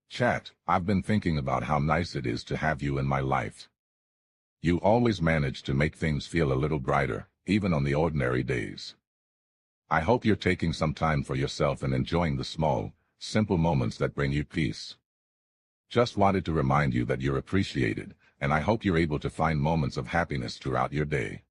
Chat, I've been thinking about how nice it is to have you in my life. You always manage to make things feel a little brighter, even on the ordinary days. I hope you're taking some time for yourself and enjoying the small, simple moments that bring you peace. Just wanted to remind you that you're appreciated, and I hope you're able to find moments of happiness throughout your day.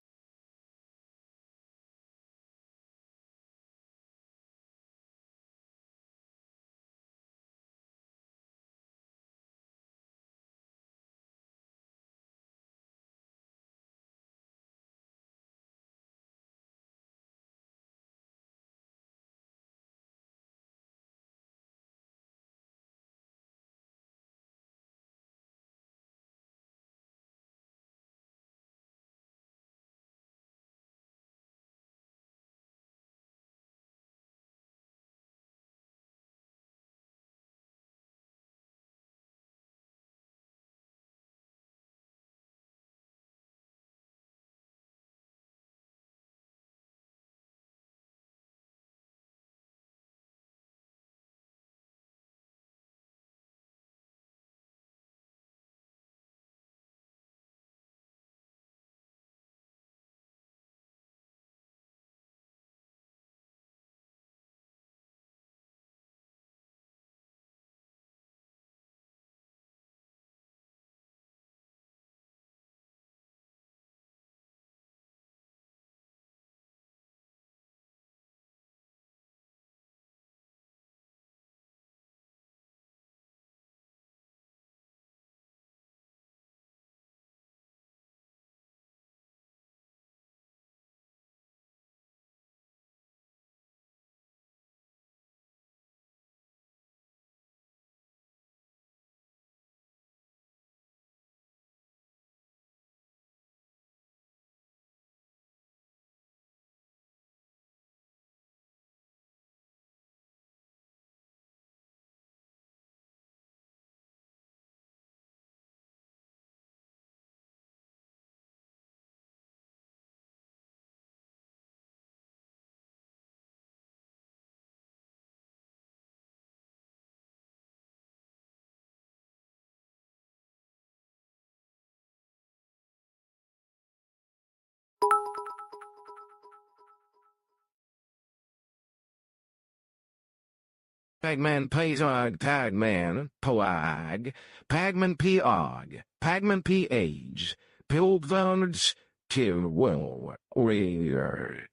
Pagman Pazog Pagman Poag Pagman Pog Pagman Page Pilvards Tilwo Rear.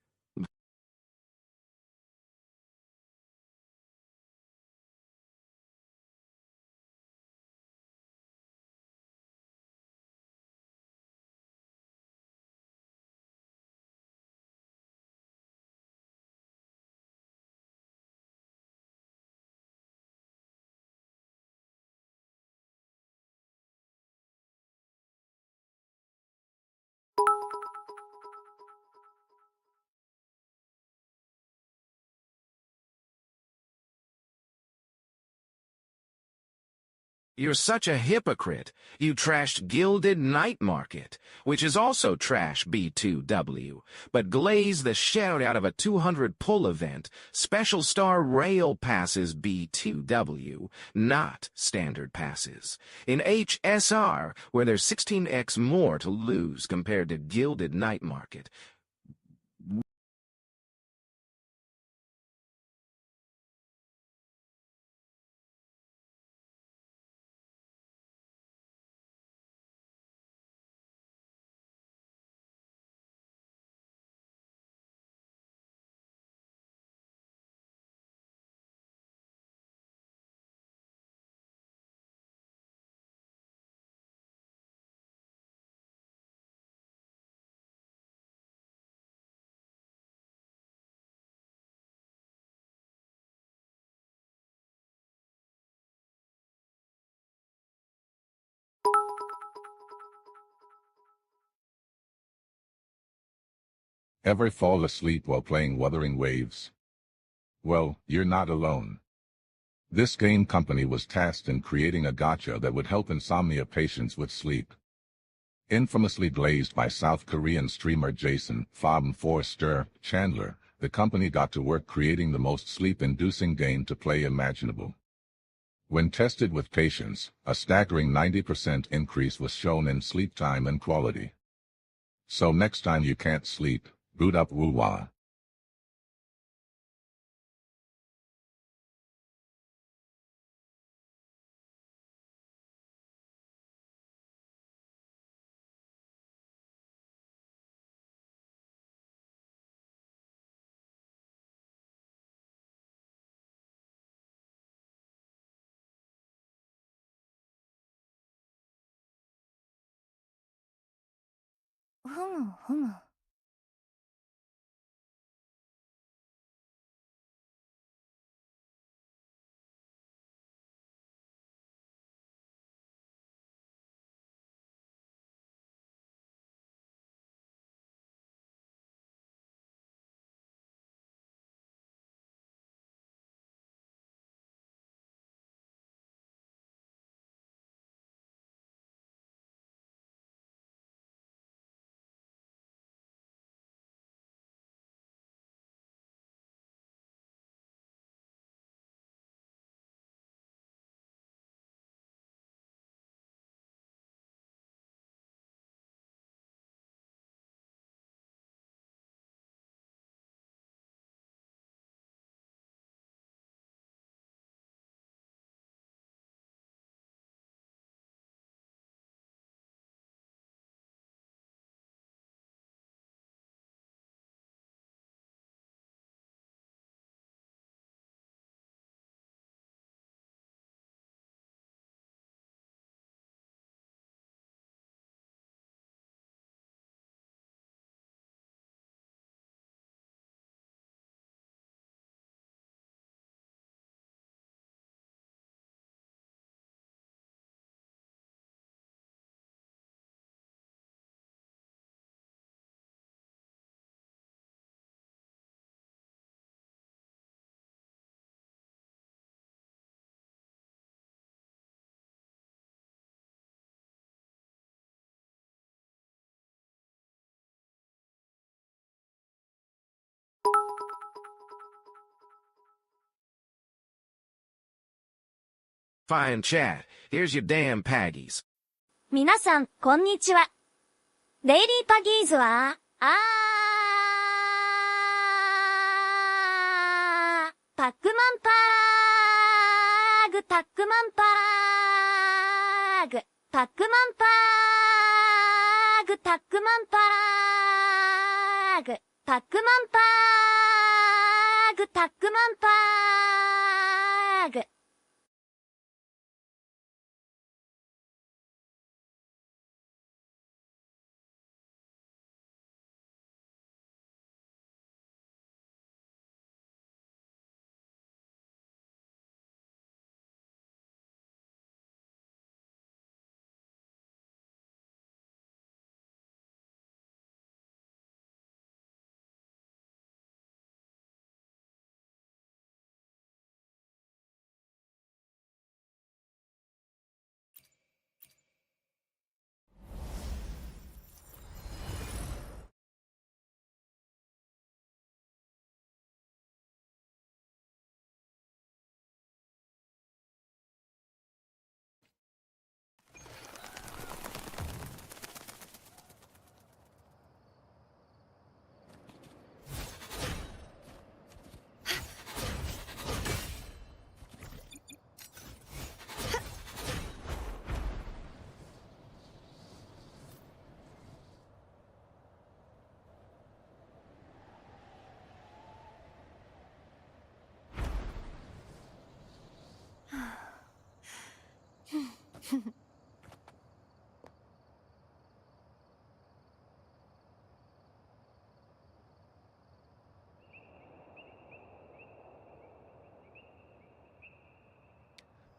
You're such a hypocrite. You trashed Gilded Night Market, which is also trash B2W, but glaze the shit out of a 200 pull event, Special Star Rail passes B2W, not standard passes. In HSR, where there's 16x more to lose compared to Gilded Night Market. Ever fall asleep while playing Wuthering Waves? Well, you're not alone. This game company was tasked in creating a gacha that would help insomnia patients with sleep. Infamously glazed by South Korean streamer Jason Forster Chandler, the company got to work creating the most sleep-inducing game to play imaginable. When tested with patients, a staggering 90% increase was shown in sleep time and quality. So next time you can't sleep, boot up Wuwa. Fine chat. Here's your damn Paggies. 皆さん、こんにちは。デイリーパギーズは、パックマンパーグ、パックマンパーグ、パックマンパーグ、パックマンパーグ、パックマンパーグ、パックマンパーグ。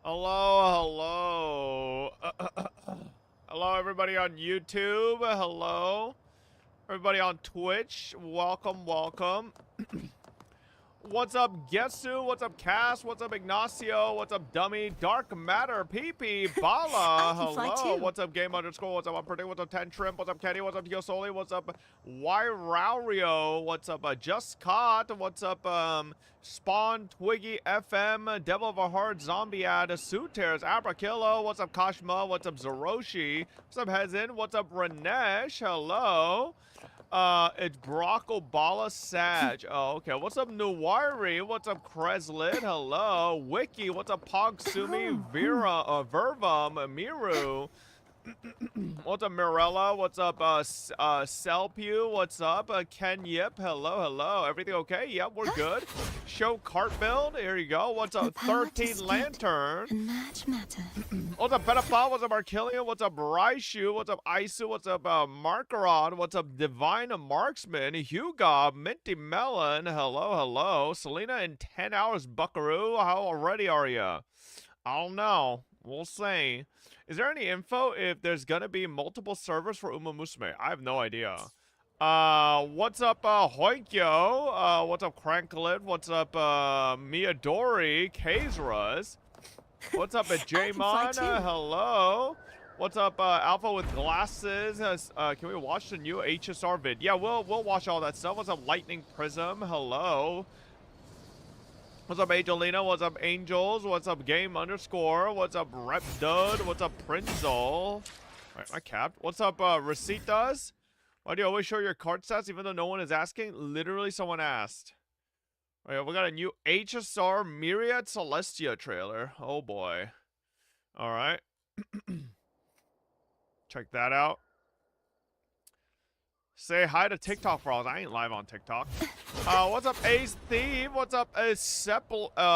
Hello, hello, everybody on YouTube. Hello, everybody on Twitch. Welcome. What's up, Getsu? What's up, Cass? What's up, Ignacio? What's up, Dummy? Dark Matter, PP, Bala. Hello. What's up, Game Underscore? What's up, Unpredict? What's up, Ten Trimp? What's up, Kenny? What's up, Yosoli? What's up, Wyraurio? What's up, Just Caught? What's up, Spawn, Twiggy, FM, Devil of a Heart, Zombie Ad, Sutears, Abrakillo. What's up, Kashma? What's up, Zeroshi? What's up, Hezin? What's up, Ranesh? Hello. It's Barack Obama Sag. Oh, okay. What's up, Nuwari? What's up, Creslet? Hello. Wiki. What's up, Pogsumi? Vera, Vervam, Miru. What's up, Mirella? What's up, Selpu? What's up, Ken Yip? Hello, hello. Everything okay? Yep, we're good. Show cart build. Here you go. What's up, 13 Lantern? What's up, Pedophile? What's up, Archillian? What's up, Raishu? What's up, Isu? What's up, Markarod? What's up, Divine Marksman? Hugo, Minty Melon. Hello, hello. Selena in 10 hours, Buckaroo. How ready are you? I don't know. We'll see. Is there any info if there's gonna be multiple servers for Umamusume? I have no idea. What's up, Hoikyo? What's up, Cranklet? What's up, Miyadori? Kazras? What's up, Jmon? Hello. What's up, Alpha with glasses? Can we watch the new HSR vid? Yeah, we'll watch all that stuff. What's up, Lightning Prism? Hello. What's up, Angelina? What's up, Angels? What's up, Game Underscore? What's up, Rep Dud? What's up, Prinzol? Alright, my capped. What's up, Receiptas? Why do you always show your card stats even though no one is asking? Literally, someone asked. Alright, we got a new HSR Myriad Celestia trailer. Oh boy. Alright. Check that out. Say hi to TikTok bros. I ain't live on TikTok. What's up, Ace Thief? What's up, Acceleraptor?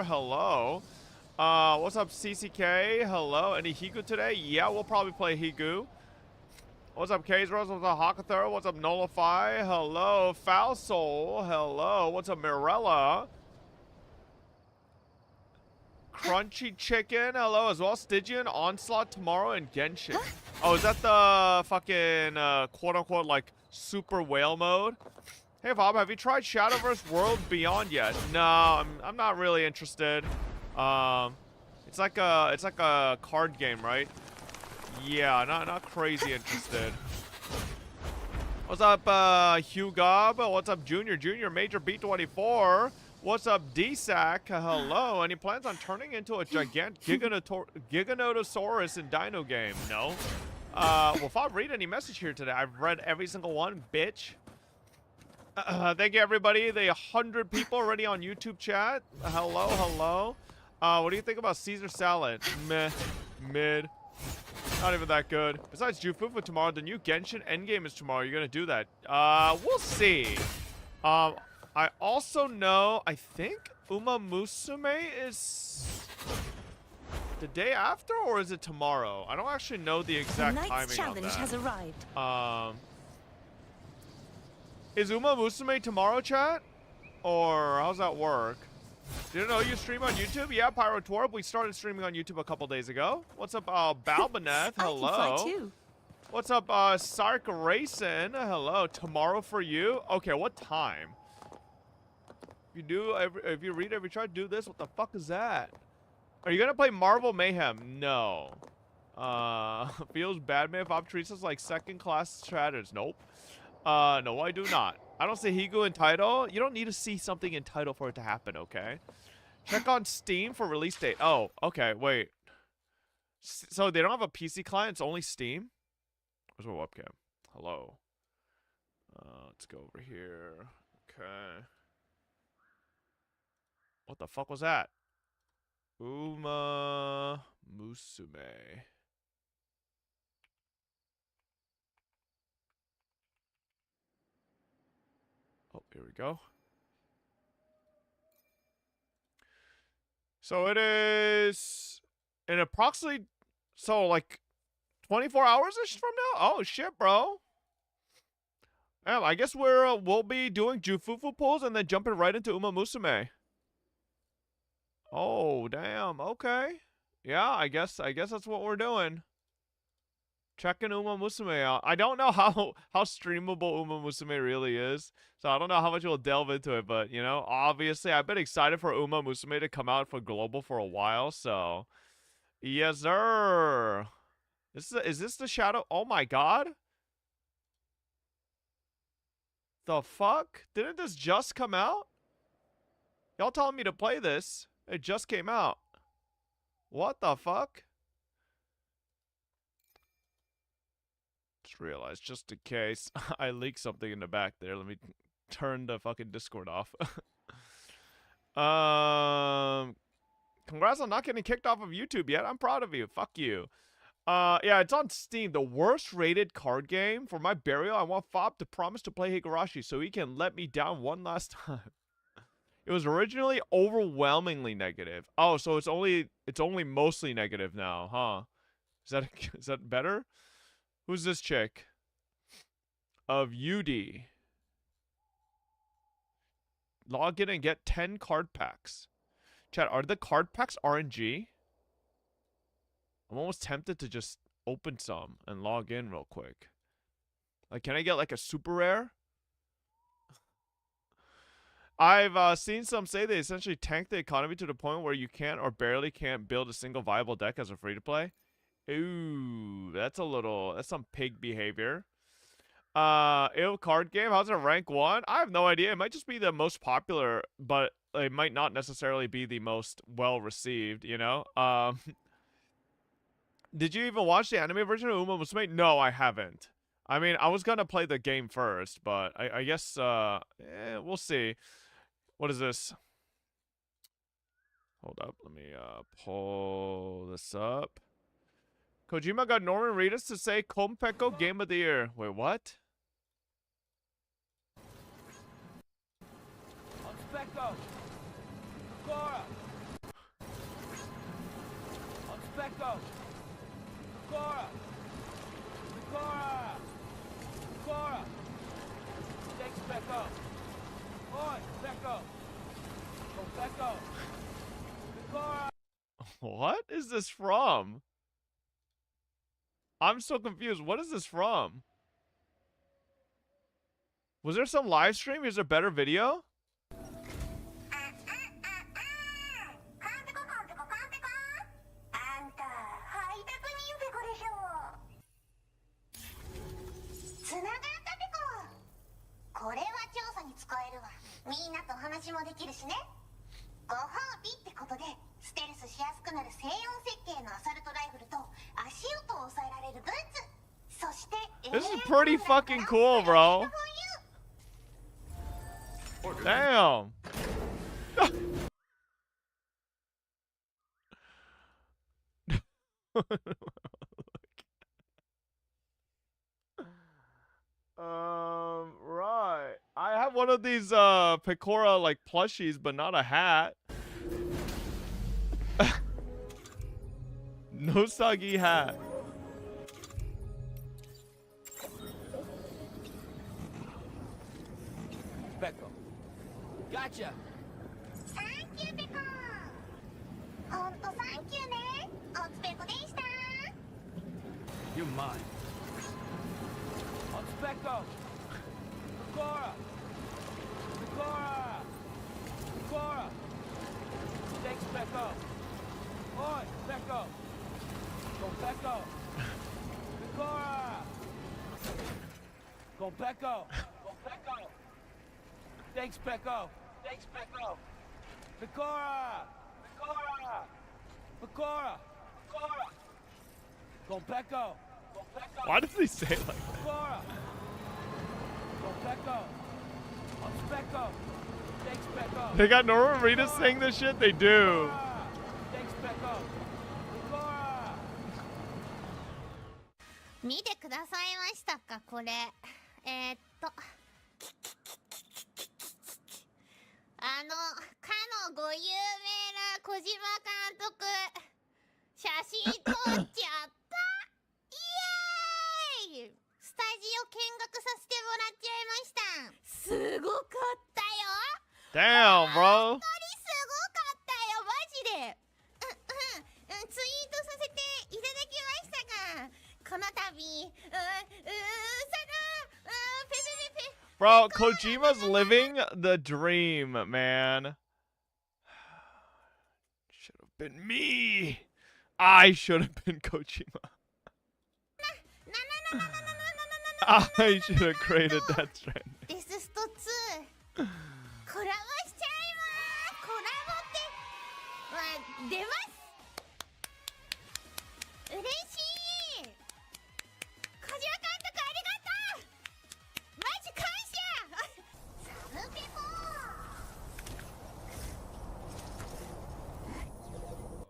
Hello. What's up, CCK? Hello. Any Higu today? Yeah, we'll probably play Higu. What's up, Kazros? What's up, Hakathur? What's up, Nullify? Hello. Foul Soul? Hello. What's up, Mirella? Crunchy Chicken, hello as well. Stygian Onslaught tomorrow in Genshin. Oh, is that the fucking quote-unquote like super whale mode? Hey Bob, have you tried Shadowverse World Beyond yet? No, I'm not really interested. It's like a card game, right? Yeah, not crazy interested. What's up, Hugh Gob? What's up, Junior Major B24? What's up, DSAC? Hello. Any plans on turning into a gigantic Giganotosaurus in Dino Game? No. Well, if I read any message here today, I've read every single one, bitch. Thank you, everybody. The 100 people already on YouTube chat. Hello, hello. What do you think about Caesar salad? Meh. Mid. Not even that good. Besides Jufufu tomorrow, the new Genshin endgame is tomorrow. You're gonna do that. We'll see. I also know, I think Umamusume is the day after, or is it tomorrow? I don't actually know the exact timing on that. The challenge has arrived. Is Umamusume tomorrow, chat? Or how's that work? Didn't know you stream on YouTube? Yeah, Pyrotwarp. We started streaming on YouTube a couple days ago. What's up, Balbaneth? Hello. I can fly too. What's up, Sark Racing? Hello. Tomorrow for you? Okay, what time? If you read every try to do this, what the fuck is that? Are you gonna play Marvel Mayhem? No. Feels bad, man. If Bob treats us like second-class stratters. Nope. No, I do not. I don't see Higu in title. You don't need to see something in title for it to happen, okay? Check on Steam for release date. Oh, okay, wait. So they don't have a PC client, it's only Steam? Where's my webcam? Hello. Let's go over here. Okay. What the fuck was that? Umamusume. Oh, here we go. So it is in approximately, so like 24 hours-ish from now? Oh, shit, bro. Yeah, I guess we'll be doing Jufufu pulls and then jumping right into Umamusume. Oh, damn. Okay. Yeah, I guess that's what we're doing. Checking Umamusume out. I don't know how streamable Umamusume really is, so I don't know how much we'll delve into it. But you know, obviously, I've been excited for Umamusume to come out for global for a while. So, yes, sir. Is this the shadow? Oh my god. The fuck? Didn't this just come out? Y'all telling me to play this? It just came out. What the fuck? Just realized, just in case I leaked something in the back there. Let me turn the fucking Discord off. Congrats on not getting kicked off of YouTube yet. I'm proud of you. Fuck you. Yeah, it's on Steam. The worst rated card game. For my burial, I want Fob to promise to play Higurashi so he can let me down one last time. It was originally overwhelmingly negative. Oh, so it's only mostly negative now, huh? Is that better? Who's this chick? Of UD. Log in and get 10 card packs. Chat, are the card packs RNG? I'm almost tempted to just open some and log in real quick. Like, can I get like a super rare? I've seen some say they essentially tanked the economy to the point where you can't or barely can't build a single viable deck as a free-to-play. Ooh, that's some pig behavior. Ew, card game, how's it rank 1? I have no idea. It might just be the most popular, but it might not necessarily be the most well-received, you know? Did you even watch the anime version of Umamusume? No, I haven't. I mean, I was gonna play the game first, but I guess, we'll see. What is this? Hold up, let me, pull this up. Kojima got Norman Reedus to say Konpeko Game of the Year. Wait, what? Konpeko! Kora! Konpeko! Kora! Kora! Kora! Thanks, Peko! Oi, Peko! Konpeko! Kora! What is this from? I'm so confused. What is this from? Was there some live stream? Is there a better video? This is pretty fucking cool, bro. Damn. Right. I have one of these Pecora like plushies, but not a hat. No soggy hat. Peko. Gotcha! Thank you, Peko! Honto, thank you, ne! Otsupeko deshita! You're mine. Peko! Kora! Kora! Kora! Thanks, Peko! Oi, Peko! Konpeko! Kora! Konpeko! Konpeko! Thanks, Peko! Thanks, Peko! Pecora! Pecora! Pecora! Pecora! Konpeko! Konpeko! Why does he say it like that? Pecora! Konpeko! Peko! Thanks, Peko! They got Norman Reedus saying this shit? They do. Thanks, Peko! Pecora! 見てくださいましたかこれかのご有名な小島監督写真撮っちゃったイエーイスタジオ見学させてもらっちゃいましたすごかったよ Damn, bro. 本当にすごかったよマジでツイートさせていただきましたがこの度 Bro, Kojima's living the dream, man. Should have been me. I should have been Kojima. I should have created Death Stranding. テスト2コラボしちゃいますコラボって出ます嬉しい小島監督ありがとうマジ感謝サムペコ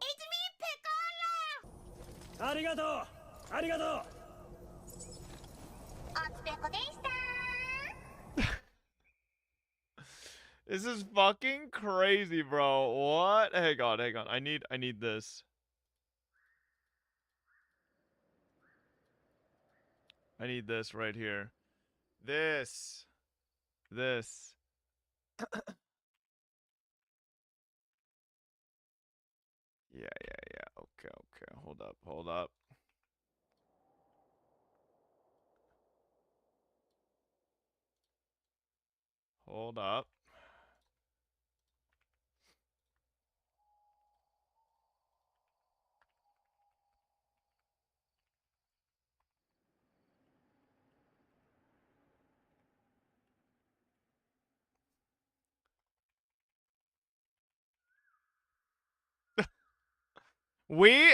It's me ペコーラありがとうありがとうおつぺこでした This is fucking crazy, bro. What? Hang on. I need this. I need this right here. This. Yeah. Okay. Hold up. Hold up.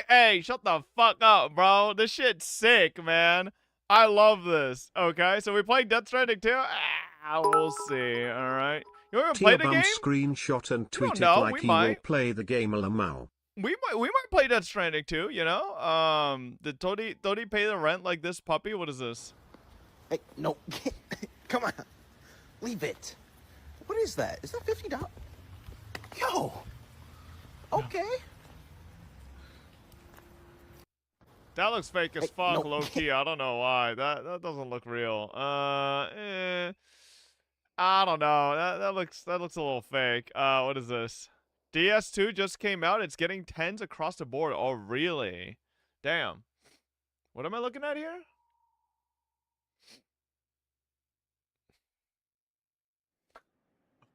Hey, shut the fuck up, bro. This shit's sick, man. I love this. Okay, so we playing Death Stranding 2? We'll see, alright. You ever play the game? Screenshot and tweet it know, like he will play the game Alamau. We might play Death Stranding 2, you know? Did Tony pay the rent like this puppy? What is this? Hey, no. Come on. Leave it. What is that? Is that $50? Yo. Okay. That looks fake as fuck, low key. I don't know why. That doesn't look real. I don't know. That looks a little fake. What is this? DS2 just came out. It's getting 10s across the board. Oh, really? Damn. What am I looking at here?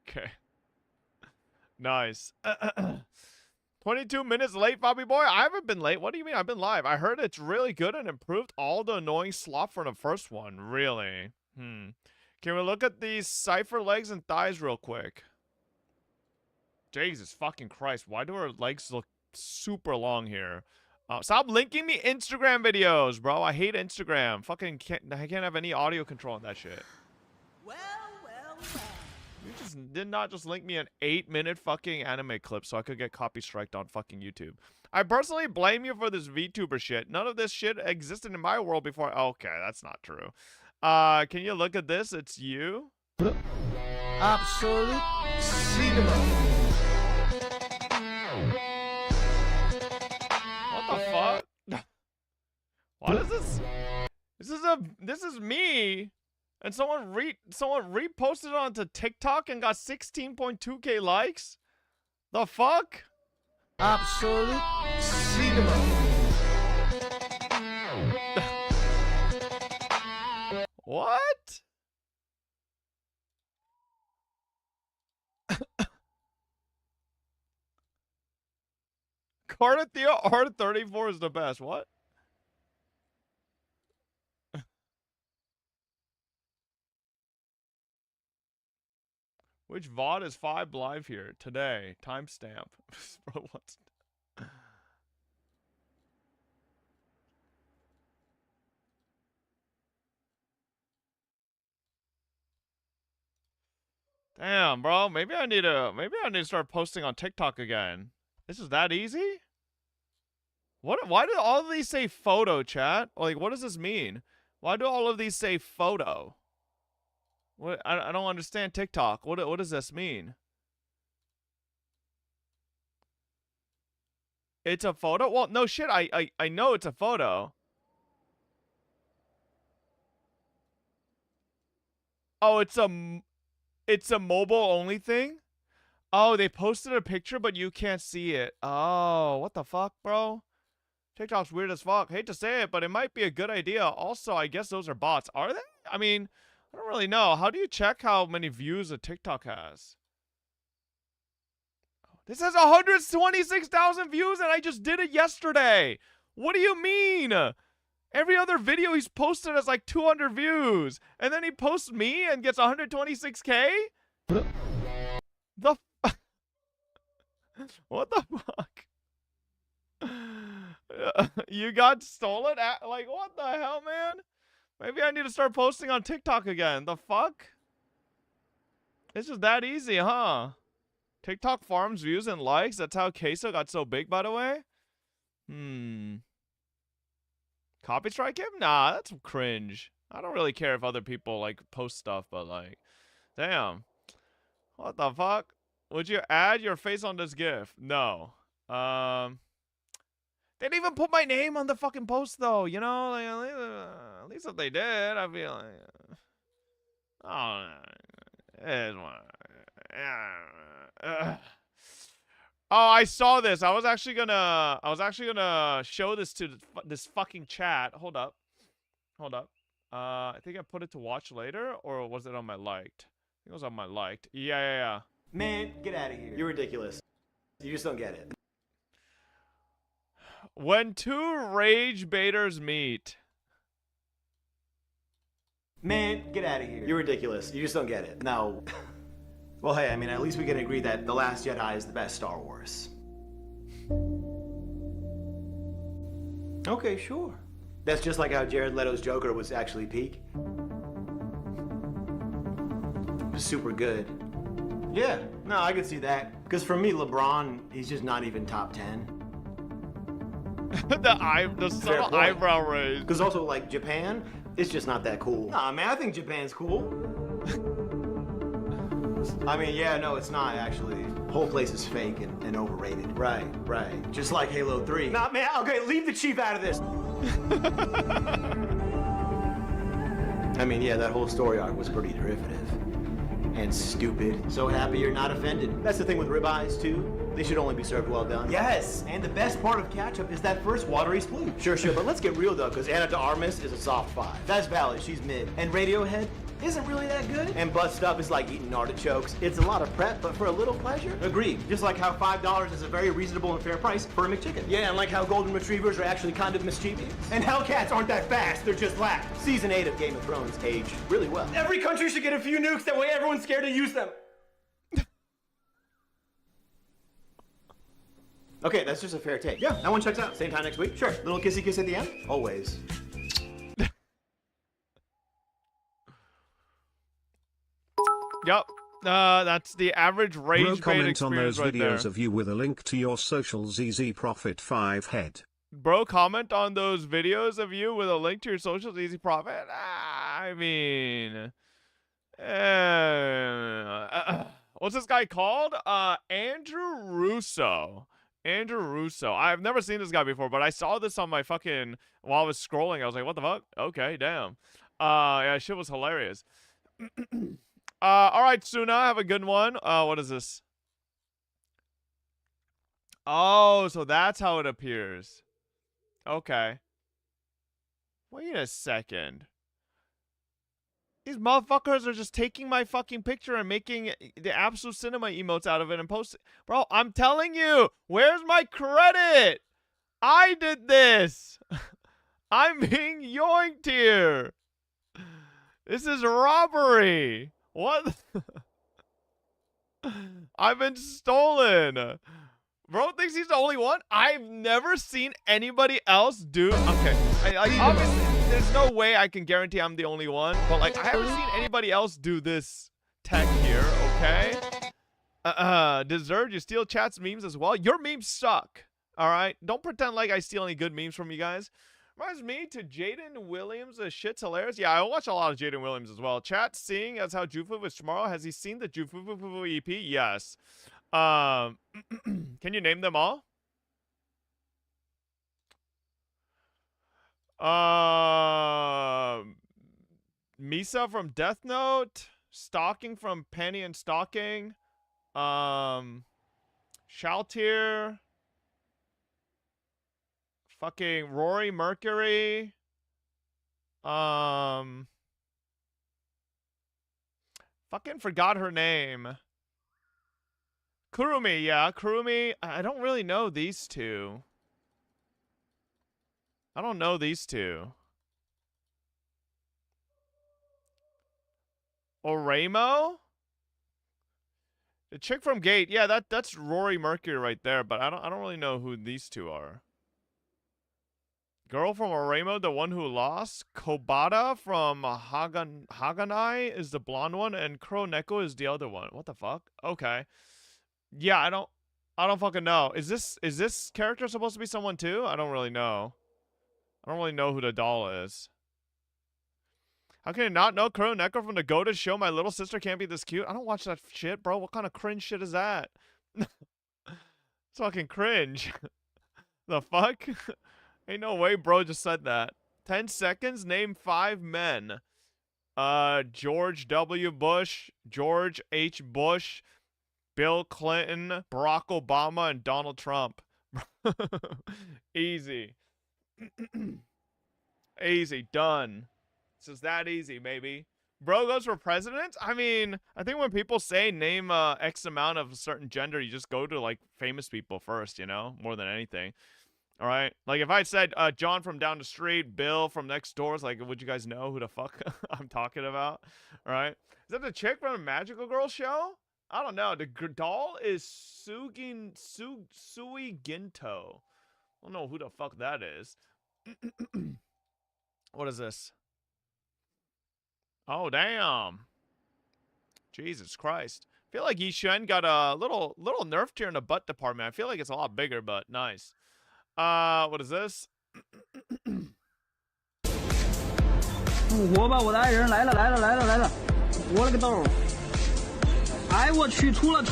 Okay. Nice. 22 minutes late, Bobby Boy? I haven't been late. What do you mean? I've been live. I heard it's really good and improved all the annoying slop from the first one. Really? Can we look at these cipher legs and thighs real quick? Jesus fucking Christ. Why do her legs look super long here? Stop linking me Instagram videos, bro. I hate Instagram. Fucking I can't have any audio control on that shit. Well. You just did not just link me an 8-minute fucking anime clip so I could get copy striked on fucking YouTube. I personally blame you for this VTuber shit. None of this shit existed in my world before. Okay, that's not true. Can you look at this? It's you. Absolute cinema. What the fuck? What is this? This is me. And someone reposted it onto TikTok and got 16.2k likes? The fuck? Absolute cinema. What? Cardathea R34 is the best. What? Which VOD is 5 live here today? Timestamp. Bro, what's... Damn, bro. Maybe I need to start posting on TikTok again. This is that easy? Why do all of these say photo, chat? Like, what does this mean? Why do all of these say photo? What? I don't understand TikTok. What does this mean? It's a photo? Well, no shit. I know it's a photo. Oh, it's a mobile only thing? Oh, they posted a picture but you can't see it. Oh, what the fuck, bro? TikTok's weird as fuck. Hate to say it, but it might be a good idea. Also, I guess those are bots. Are they? I mean, I don't really know. How do you check how many views a TikTok has? This has 126,000 views and I just did it yesterday. What do you mean? Every other video he's posted has like 200 views. And then he posts me and gets 126K? What the fuck? You got stolen? Like, what the hell, man? Maybe I need to start posting on TikTok again. The fuck? It's just that easy, huh? TikTok farms views and likes. That's how Queso got so big, by the way. Copy strike him? Nah, that's cringe. I don't really care if other people, like, post stuff, but, like, damn. What the fuck? Would you add your face on this GIF? No. They didn't even put my name on the fucking post, though. You know, like, at least if they did, I'd be like, oh, it's one. Oh, I saw this. I was actually gonna show this to this fucking chat. Hold up. I think I put it to watch later, or was it on my liked? I think it was on my liked. Yeah. Man, get out of here. You're ridiculous. You just don't get it. When two rage baiters meet. Man, get out of here. You're ridiculous. You just don't get it. No. Well, hey, I mean, at least we can agree that The Last Jedi is the best Star Wars. Okay, sure. That's just like how Jared Leto's Joker was actually peak. It was super good. Yeah, no, I could see that. Because for me, LeBron, he's just not even top 10. the subtle eyebrow raise. Because also, like, Japan, it's just not that cool. Nah, man, I think Japan's cool. I mean, yeah, no, it's not, actually. The whole place is fake and overrated. Right. Just like Halo 3. Nah, man, okay, leave the chief out of this. I mean, yeah, that whole story arc was pretty derivative. And stupid. So happy you're not offended. That's the thing with ribeyes, too. They should only be served well done. Yes, and the best part of ketchup is that first watery splooge. Sure, but let's get real, though, because Anna de Armas is a soft 5. That's valid, she's mid. And Radiohead isn't really that good. And butt stuff is like eating artichokes. It's a lot of prep, but for a little pleasure? Agreed. Just like how $5 is a very reasonable and fair price for a McChicken. Yeah, and like how golden retrievers are actually kind of mischievous. And Hellcats aren't that fast, they're just lax. Season 8 of Game of Thrones aged really well. Every country should get a few nukes, that way everyone's scared to use them. Okay, that's just a fair take. Yeah, that one checks out. Same time next week? Sure. Little kissy kiss at the end? Always. Yep. That's the average rage Bro, bait comment experience on those right videos there. of you with a link to your social ZZ Profit 5 head. Bro, comment on those videos of you with a link to your socials, easy profit. I mean, what's this guy called? Andrew Russo. I've never seen this guy before, but I saw this on my fucking, while I was scrolling. I was like, what the fuck? Okay, damn. Yeah, shit was hilarious. All right, Suna, have a good one. What is this? Oh, so that's how it appears. Okay. Wait a second. These motherfuckers are just taking my fucking picture and making the absolute cinema emotes out of it and posting. Bro, I'm telling you, where's my credit? I did this. I'm being yoinked here. This is robbery. What? I've been stolen. Bro thinks he's the only one? I've never seen anybody else do... Okay. Obviously, there's no way I can guarantee I'm the only one. But, like, I haven't seen anybody else do this tech here, okay? Deserved, you steal chat's memes as well? Your memes suck, alright? Don't pretend like I steal any good memes from you guys. Reminds me to Jaden Williams. Shit's hilarious. Yeah, I watch a lot of Jaden Williams as well. Chat, seeing as how Jufufu is tomorrow. Has he seen the Jufufu EP? Yes. Can you name them all? Misa from Death Note. Stalking from Penny and Stalking. Shaltier. Fucking Rory Mercury. Fucking forgot her name. Kurumi, yeah, Kurumi. I don't really know these two. I don't know these two. Oremo? The chick from Gate. Yeah, that's Rory Mercury right there, but I don't really know who these two are. Girl from Oremo, the one who lost. Kobata from Haganai is the blonde one, and Kuroneko is the other one. What the fuck? Okay. Yeah, I don't fucking know. Is this character supposed to be someone too? I don't really know. I don't really know who the doll is. How can you not know Kuroneko from the Goated show? My little sister can't be this cute. I don't watch that shit, bro. What kind of cringe shit is that? It's fucking cringe. The fuck? Ain't no way bro just said that. 10 seconds, name 5 men. George W. Bush, George H. Bush, Bill Clinton, Barack Obama, and Donald Trump. Easy. Easy, done. It's just that easy, maybe. Bro goes for president? I mean, I think when people say name X amount of a certain gender, you just go to, like, famous people first, you know? More than anything. All right? Like, if I said John from down the street, Bill from next door, it's like, would you guys know who the fuck I'm talking about? All right? Is that the chick from the Magical Girl show? I don't know. The doll is Sui Ginto. I don't know who the fuck that is. What is this? Oh, damn. Jesus Christ. I feel like Yishen got a little nerfed here in the butt department. I feel like it's a lot bigger, but nice. What is this? 复活吧，我的爱人来了！我勒个豆！哎，我去，出了！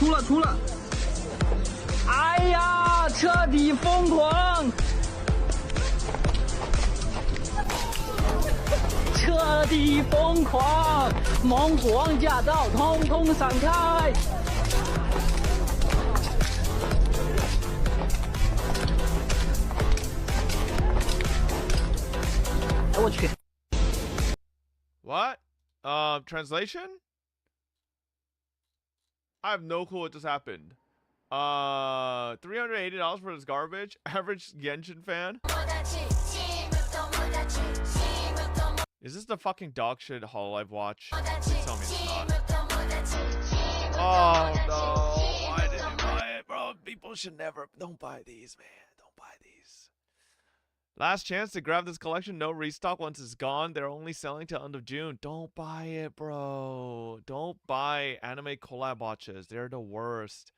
哎呀，彻底疯狂！彻底疯狂！猛皇驾到，通通闪开！哎，我去！ What? Translation? I have no clue what just happened. $380 for this garbage. Average Genshin fan. Is this the fucking dog shit Hololive watch? Please tell me it's not. Oh no! Why did you buy it, bro? People should never. Don't buy these, man. Don't buy these. Last chance to grab this collection. No restock once it's gone. They're only selling till end of June. Don't buy it, bro. Don't buy anime collab watches. They're the worst.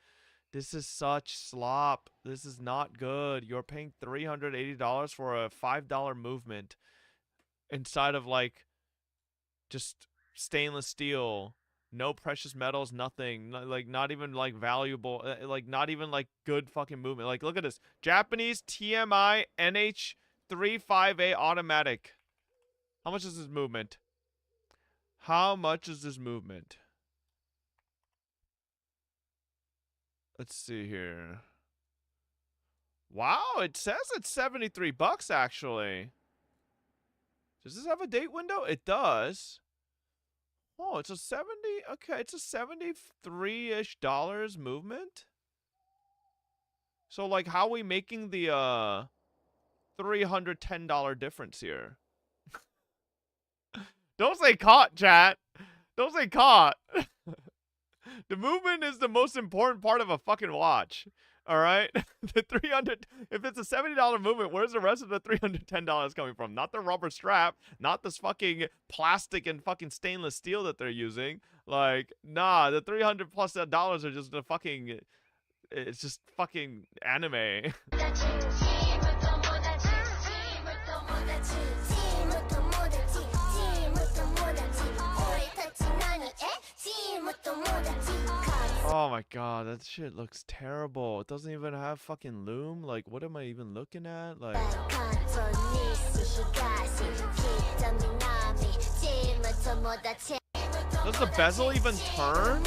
This is such slop. This is not good. You're paying $380 for a $5 movement inside of, like, just stainless steel. No precious metals, nothing. Like, not even, like, valuable. Like, not even, like, good fucking movement. Like, look at this. Japanese TMI NH35A automatic. How much is this movement? How much is this movement? Let's see here. Wow, it says it's $73 actually. Does this have a date window? It does. Oh, it's a 70. Okay, it's a $73-ish movement. So, like, how are we making the $310 difference here? Don't say caught, chat. Don't say caught. The movement is the most important part of a fucking watch. All right? The 300, if it's a $70 movement, where's the rest of the $310 coming from? Not the rubber strap, not this fucking plastic and fucking stainless steel that they're using. Like, nah, the $300+ are just the fucking, it's just fucking anime. Oh my god, that shit looks terrible. It doesn't even have fucking loom. Like, what am I even looking at? Like, does the bezel even turn?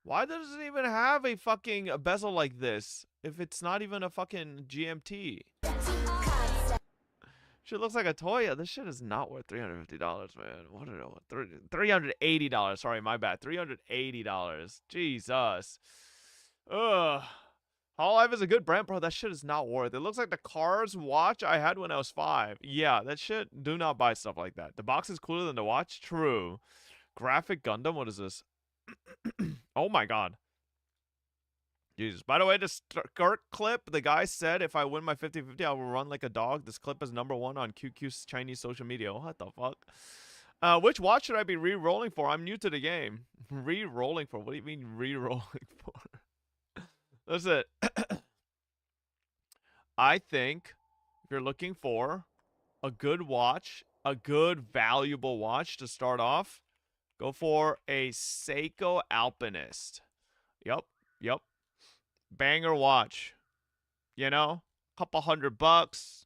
Why does it even have a fucking bezel like this? if it's not even a fucking GMT? Shit looks like a toy. This shit is not worth $350, man. What did I want? $380. Sorry, my bad. $380. Jesus. Ugh. Hololive is a good brand, bro. That shit is not worth it. It looks like the Cars watch I had when I was 5. Yeah, that shit. Do not buy stuff like that. The box is cooler than the watch. True. Graphic Gundam. What is this? Oh my god. Jesus. By the way, this skirt clip, the guy said if I win my 50-50, I will run like a dog. This clip is #1 on QQ's Chinese social media. What the fuck? Which watch should I be re-rolling for? I'm new to the game. Re-rolling for? What do you mean re-rolling for? Listen. I think if you're looking for a good watch, a good valuable watch to start off, go for a Seiko Alpinist. Yup. Banger watch. You know? Couple $100.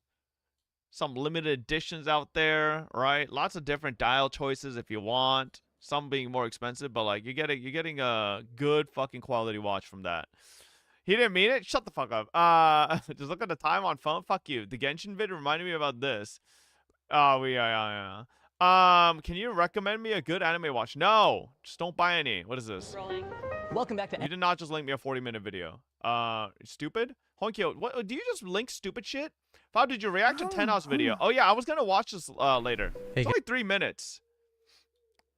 Some limited editions out there, right? Lots of different dial choices if you want. Some being more expensive, but like you're getting a good fucking quality watch from that. He didn't mean it? Shut the fuck up. Just look at the time on phone. Fuck you. The Genshin vid reminded me about this. Oh, yeah. Can you recommend me a good anime watch? No. Just don't buy any. What is this? Rolling. Welcome back to... You did not just link me a 40-minute video. Stupid? Honkyo, what, do you just link stupid shit? How did you react to Tenna's video? Oh, yeah, I was gonna watch this later. It's only 3 minutes.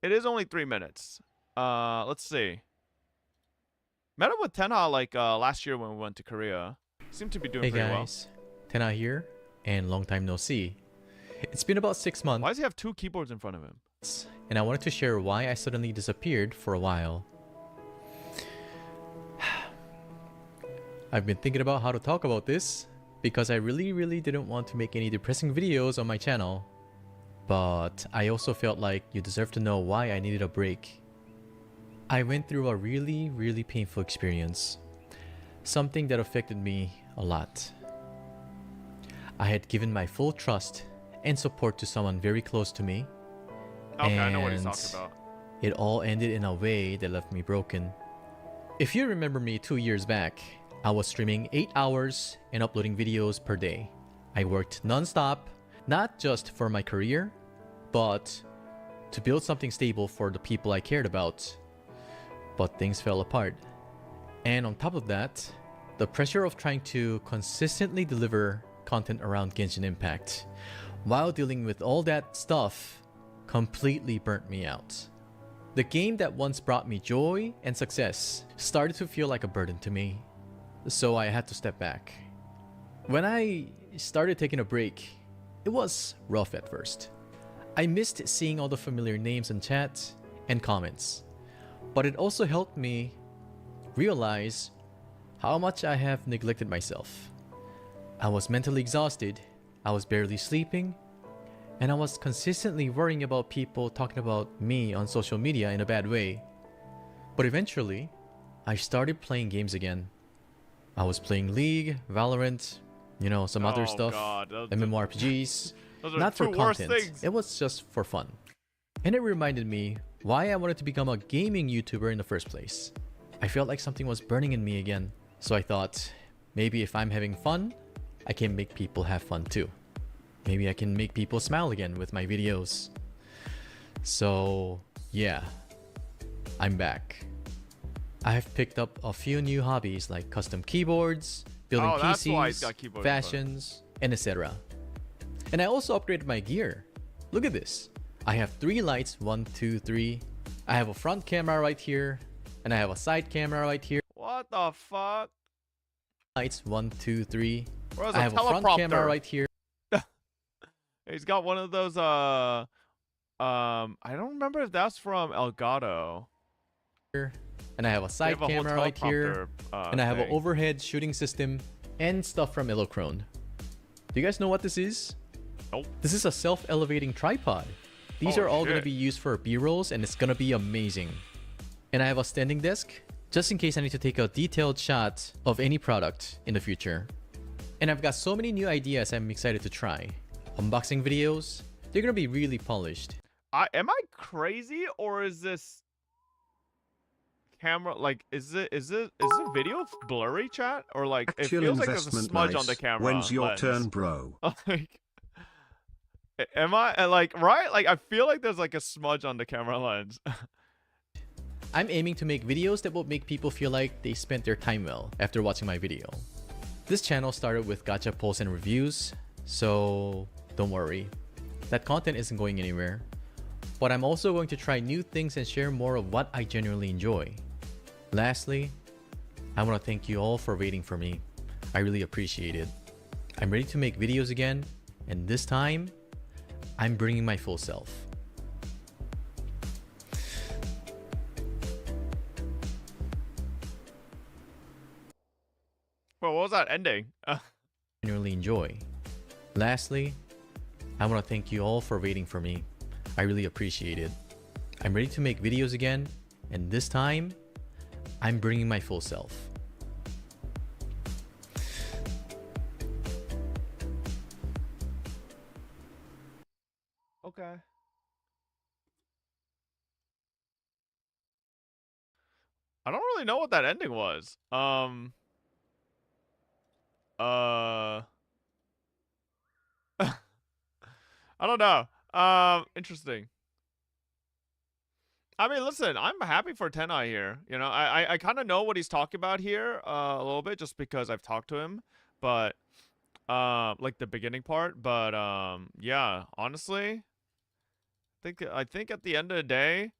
It is only 3 minutes. Let's see. Met up with Tenna like last year when we went to Korea. Seemed to be doing pretty well. Hey guys, Tenna here, and long time no see. It's been about 6 months. Why does he have 2 keyboards in front of him? And I wanted to share why I suddenly disappeared for a while. I've been thinking about how to talk about this because I really didn't want to make any depressing videos on my channel. But I also felt like you deserve to know why I needed a break. I went through a really painful experience. Something that affected me a lot. I had given my full trust and support to someone very close to me. Okay, I know what he's talking about. It all ended in a way that left me broken. If you remember me 2 years back, I was streaming 8 hours and uploading videos per day. I worked non-stop, not just for my career, but to build something stable for the people I cared about. But things fell apart. And on top of that, the pressure of trying to consistently deliver content around Genshin Impact while dealing with all that stuff completely burnt me out. The game that once brought me joy and success started to feel like a burden to me. So I had to step back. When I started taking a break, it was rough at first. I missed seeing all the familiar names in chat and comments. But it also helped me realize how much I have neglected myself. I was mentally exhausted, I was barely sleeping, and I was consistently worrying about people talking about me on social media in a bad way. But eventually, I started playing games again. I was playing League, Valorant, you know, some other stuff, MMORPGs, not for content, it was just for fun. And it reminded me why I wanted to become a gaming YouTuber in the first place. I felt like something was burning in me again. So I thought, maybe if I'm having fun, I can make people have fun too. Maybe I can make people smile again with my videos. So yeah, I'm back. I have picked up a few new hobbies like custom keyboards, building PCs, fashions, and etc. And I also upgraded my gear. Look at this. I have 3 lights, 1, 2, 3. I have a front camera right here, and I have a side camera right here. What the fuck? Lights, 1, 2, 3. I have a front camera right here. He's got one of those, I don't remember if that's from Elgato. And I have a side camera right here, and I have an overhead shooting system, and stuff from Illochrone. Do you guys know what this is? Nope. This is a self-elevating tripod. These are all going to be used for B-rolls, and it's going to be amazing. And I have a standing desk, just in case I need to take a detailed shot of any product in the future. And I've got so many new ideas I'm excited to try. Unboxing videos, they're going to be really polished. Am I crazy, or is this camera, like, is the video blurry, chat? Or like, it Actual feels like there's a investment smudge nice. on the camera When's your lens. turn, bro? Like, am I, like, right? Like, I feel like there's like a smudge on the camera lens. I'm aiming to make videos that will make people feel like they spent their time well after watching my video. This channel started with gacha polls and reviews, so don't worry. That content isn't going anywhere. But I'm also going to try new things and share more of what I genuinely enjoy. Lastly, I want to thank you all for waiting for me. I really appreciate it. I'm ready to make videos again, and this time, I'm bringing my full self. Well, what was that ending? Genuinely enjoy. Lastly, I want to thank you all for waiting for me. I really appreciate it. I'm ready to make videos again, and this time, I'm bringing my full self. Okay. I don't really know what that ending was. I don't know. Interesting. I mean, listen, I'm happy for Tenna here. You know, I kind of know what he's talking about here a little bit just because I've talked to him, but like the beginning part, but yeah, honestly, I think at the end of the day,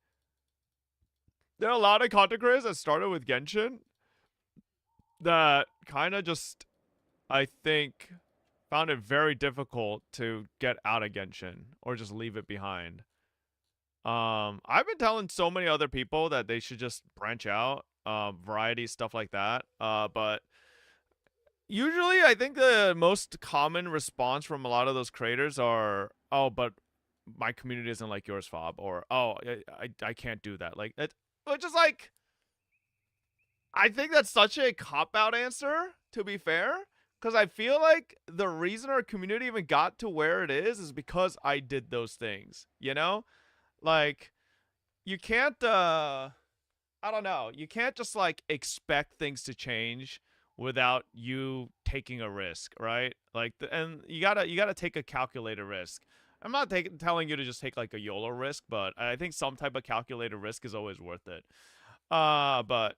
there are a lot of content creators that started with Genshin that kind of just, I think, found it very difficult to get out of Genshin or just leave it behind. I've been telling so many other people that they should just branch out, variety, stuff like that. But usually I think the most common response from a lot of those creators are, oh, but my community isn't like yours, Fob, or, oh, I can't do that. Like, which is like, I think that's such a cop-out answer, to be fair. Because I feel like the reason our community even got to where it is because I did those things, you know? Like, you can't, I don't know. You can't just, like, expect things to change without you taking a risk, right? Like, and you gotta take a calculated risk. I'm not telling you to just take, like, a YOLO risk, but I think some type of calculated risk is always worth it. But,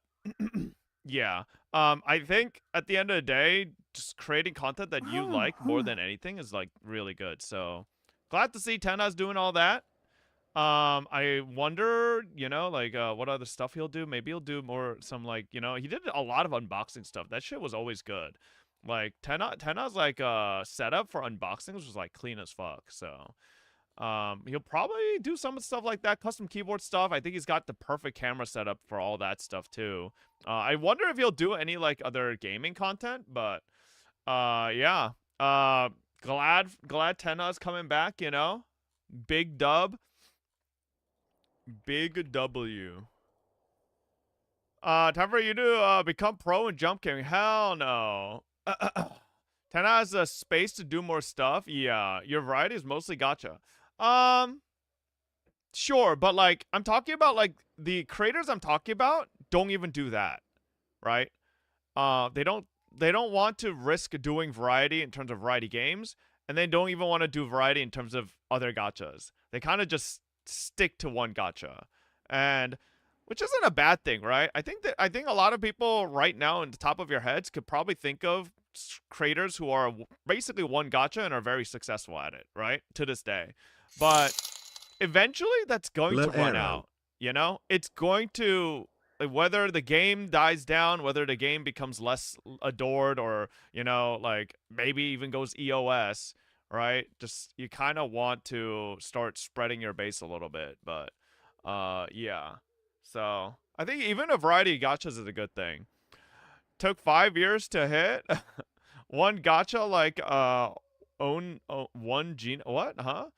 yeah. I think at the end of the day, just creating content that you like more than anything is, like, really good. So, glad to see Tenna's doing all that. I wonder, you know, like, what other stuff he'll do. Maybe he'll do some, like, you know, he did a lot of unboxing stuff. That shit was always good. Like, Tenna's, like, setup for unboxings was, like, clean as fuck. So, he'll probably do some stuff like that, custom keyboard stuff. I think he's got the perfect camera setup for all that stuff, too. I wonder if he'll do any, like, other gaming content, but, yeah. Glad Tenna's coming back, you know? Big dub. Big W. Time for you to become pro in Jump King. Hell no. Tenna has a space to do more stuff. Yeah, your variety is mostly gacha. Sure, but like I'm talking about like the creators I'm talking about don't even do that, right? They don't want to risk doing variety in terms of variety games, and they don't even want to do variety in terms of other gachas. They kind of just stick to one gacha, and which isn't a bad thing, right? I think a lot of people right now in the top of your heads could probably think of creators who are basically one gacha and are very successful at it, right? To this day. But eventually that's going to run out, you know? It's going to, like, whether the game dies down, whether the game becomes less adored or, you know, like maybe even goes EOS, right? Just you kind of want to start spreading your base a little bit, but yeah. So I think even a variety of gachas is a good thing. Took 5 years to hit one gacha, like one gene. What? Huh?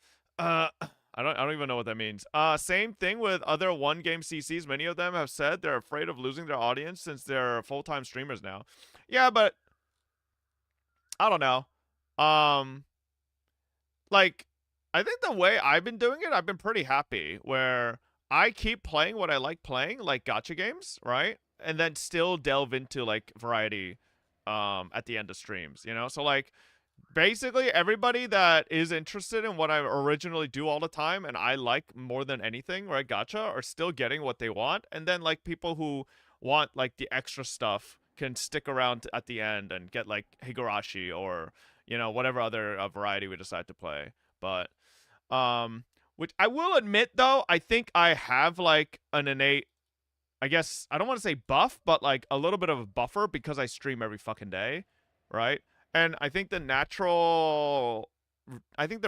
I don't even know what that means. Same thing with other one game CCs. Many of them have said they're afraid of losing their audience since they're full-time streamers now. Yeah, but I don't know. Like, I think the way I've been doing it, I've been pretty happy. Where I keep playing what I like playing, like gacha games, right? And then still delve into like variety at the end of streams, you know? So like basically everybody that is interested in what I originally do all the time and I like more than anything, right, gacha, are still getting what they want. And then like people who want like the extra stuff can stick around at the end and get like Higurashi or, you know, whatever other variety we decide to play. But which I will admit though, I think I have like an innate, I guess I don't want to say buff, but like a little bit of a buffer because I stream every fucking day, right? And I think the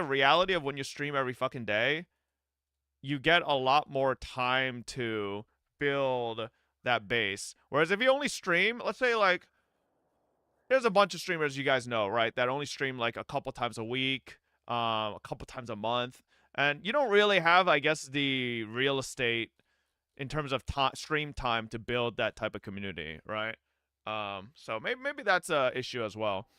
reality of when you stream every fucking day, you get a lot more time to build that base. Whereas if you only stream, let's say like, there's a bunch of streamers you guys know, right, that only stream like a couple times a week, a couple times a month, and you don't really have, I guess, the real estate in terms of stream time to build that type of community, right? So maybe that's a issue as well.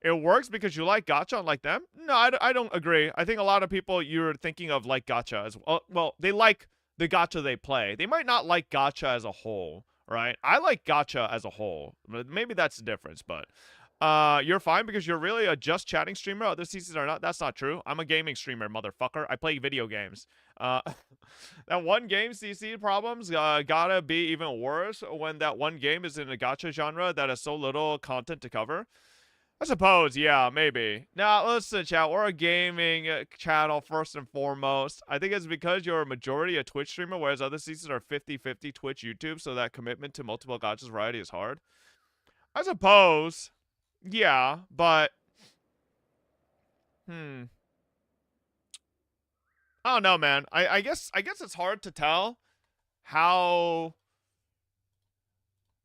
It works because you like gacha unlike them? No, I don't agree. I think a lot of people you're thinking of like gacha as well. Well, they like the gacha they play. They might not like gacha as a whole, right? I like gacha as a whole. Maybe that's the difference, but you're fine because you're really a just chatting streamer. Other CCs are not. That's not true. I'm a gaming streamer, motherfucker. I play video games. That one game CC problems gotta be even worse when that one game is in a gacha genre that has so little content to cover. I suppose, yeah, maybe. Now, listen, chat, we're a gaming channel first and foremost. I think it's because you're a majority a Twitch streamer, whereas other seasons are 50-50 Twitch, YouTube, so that commitment to multiple gachas variety is hard. I suppose, yeah, but... I don't know, man. I guess it's hard to tell how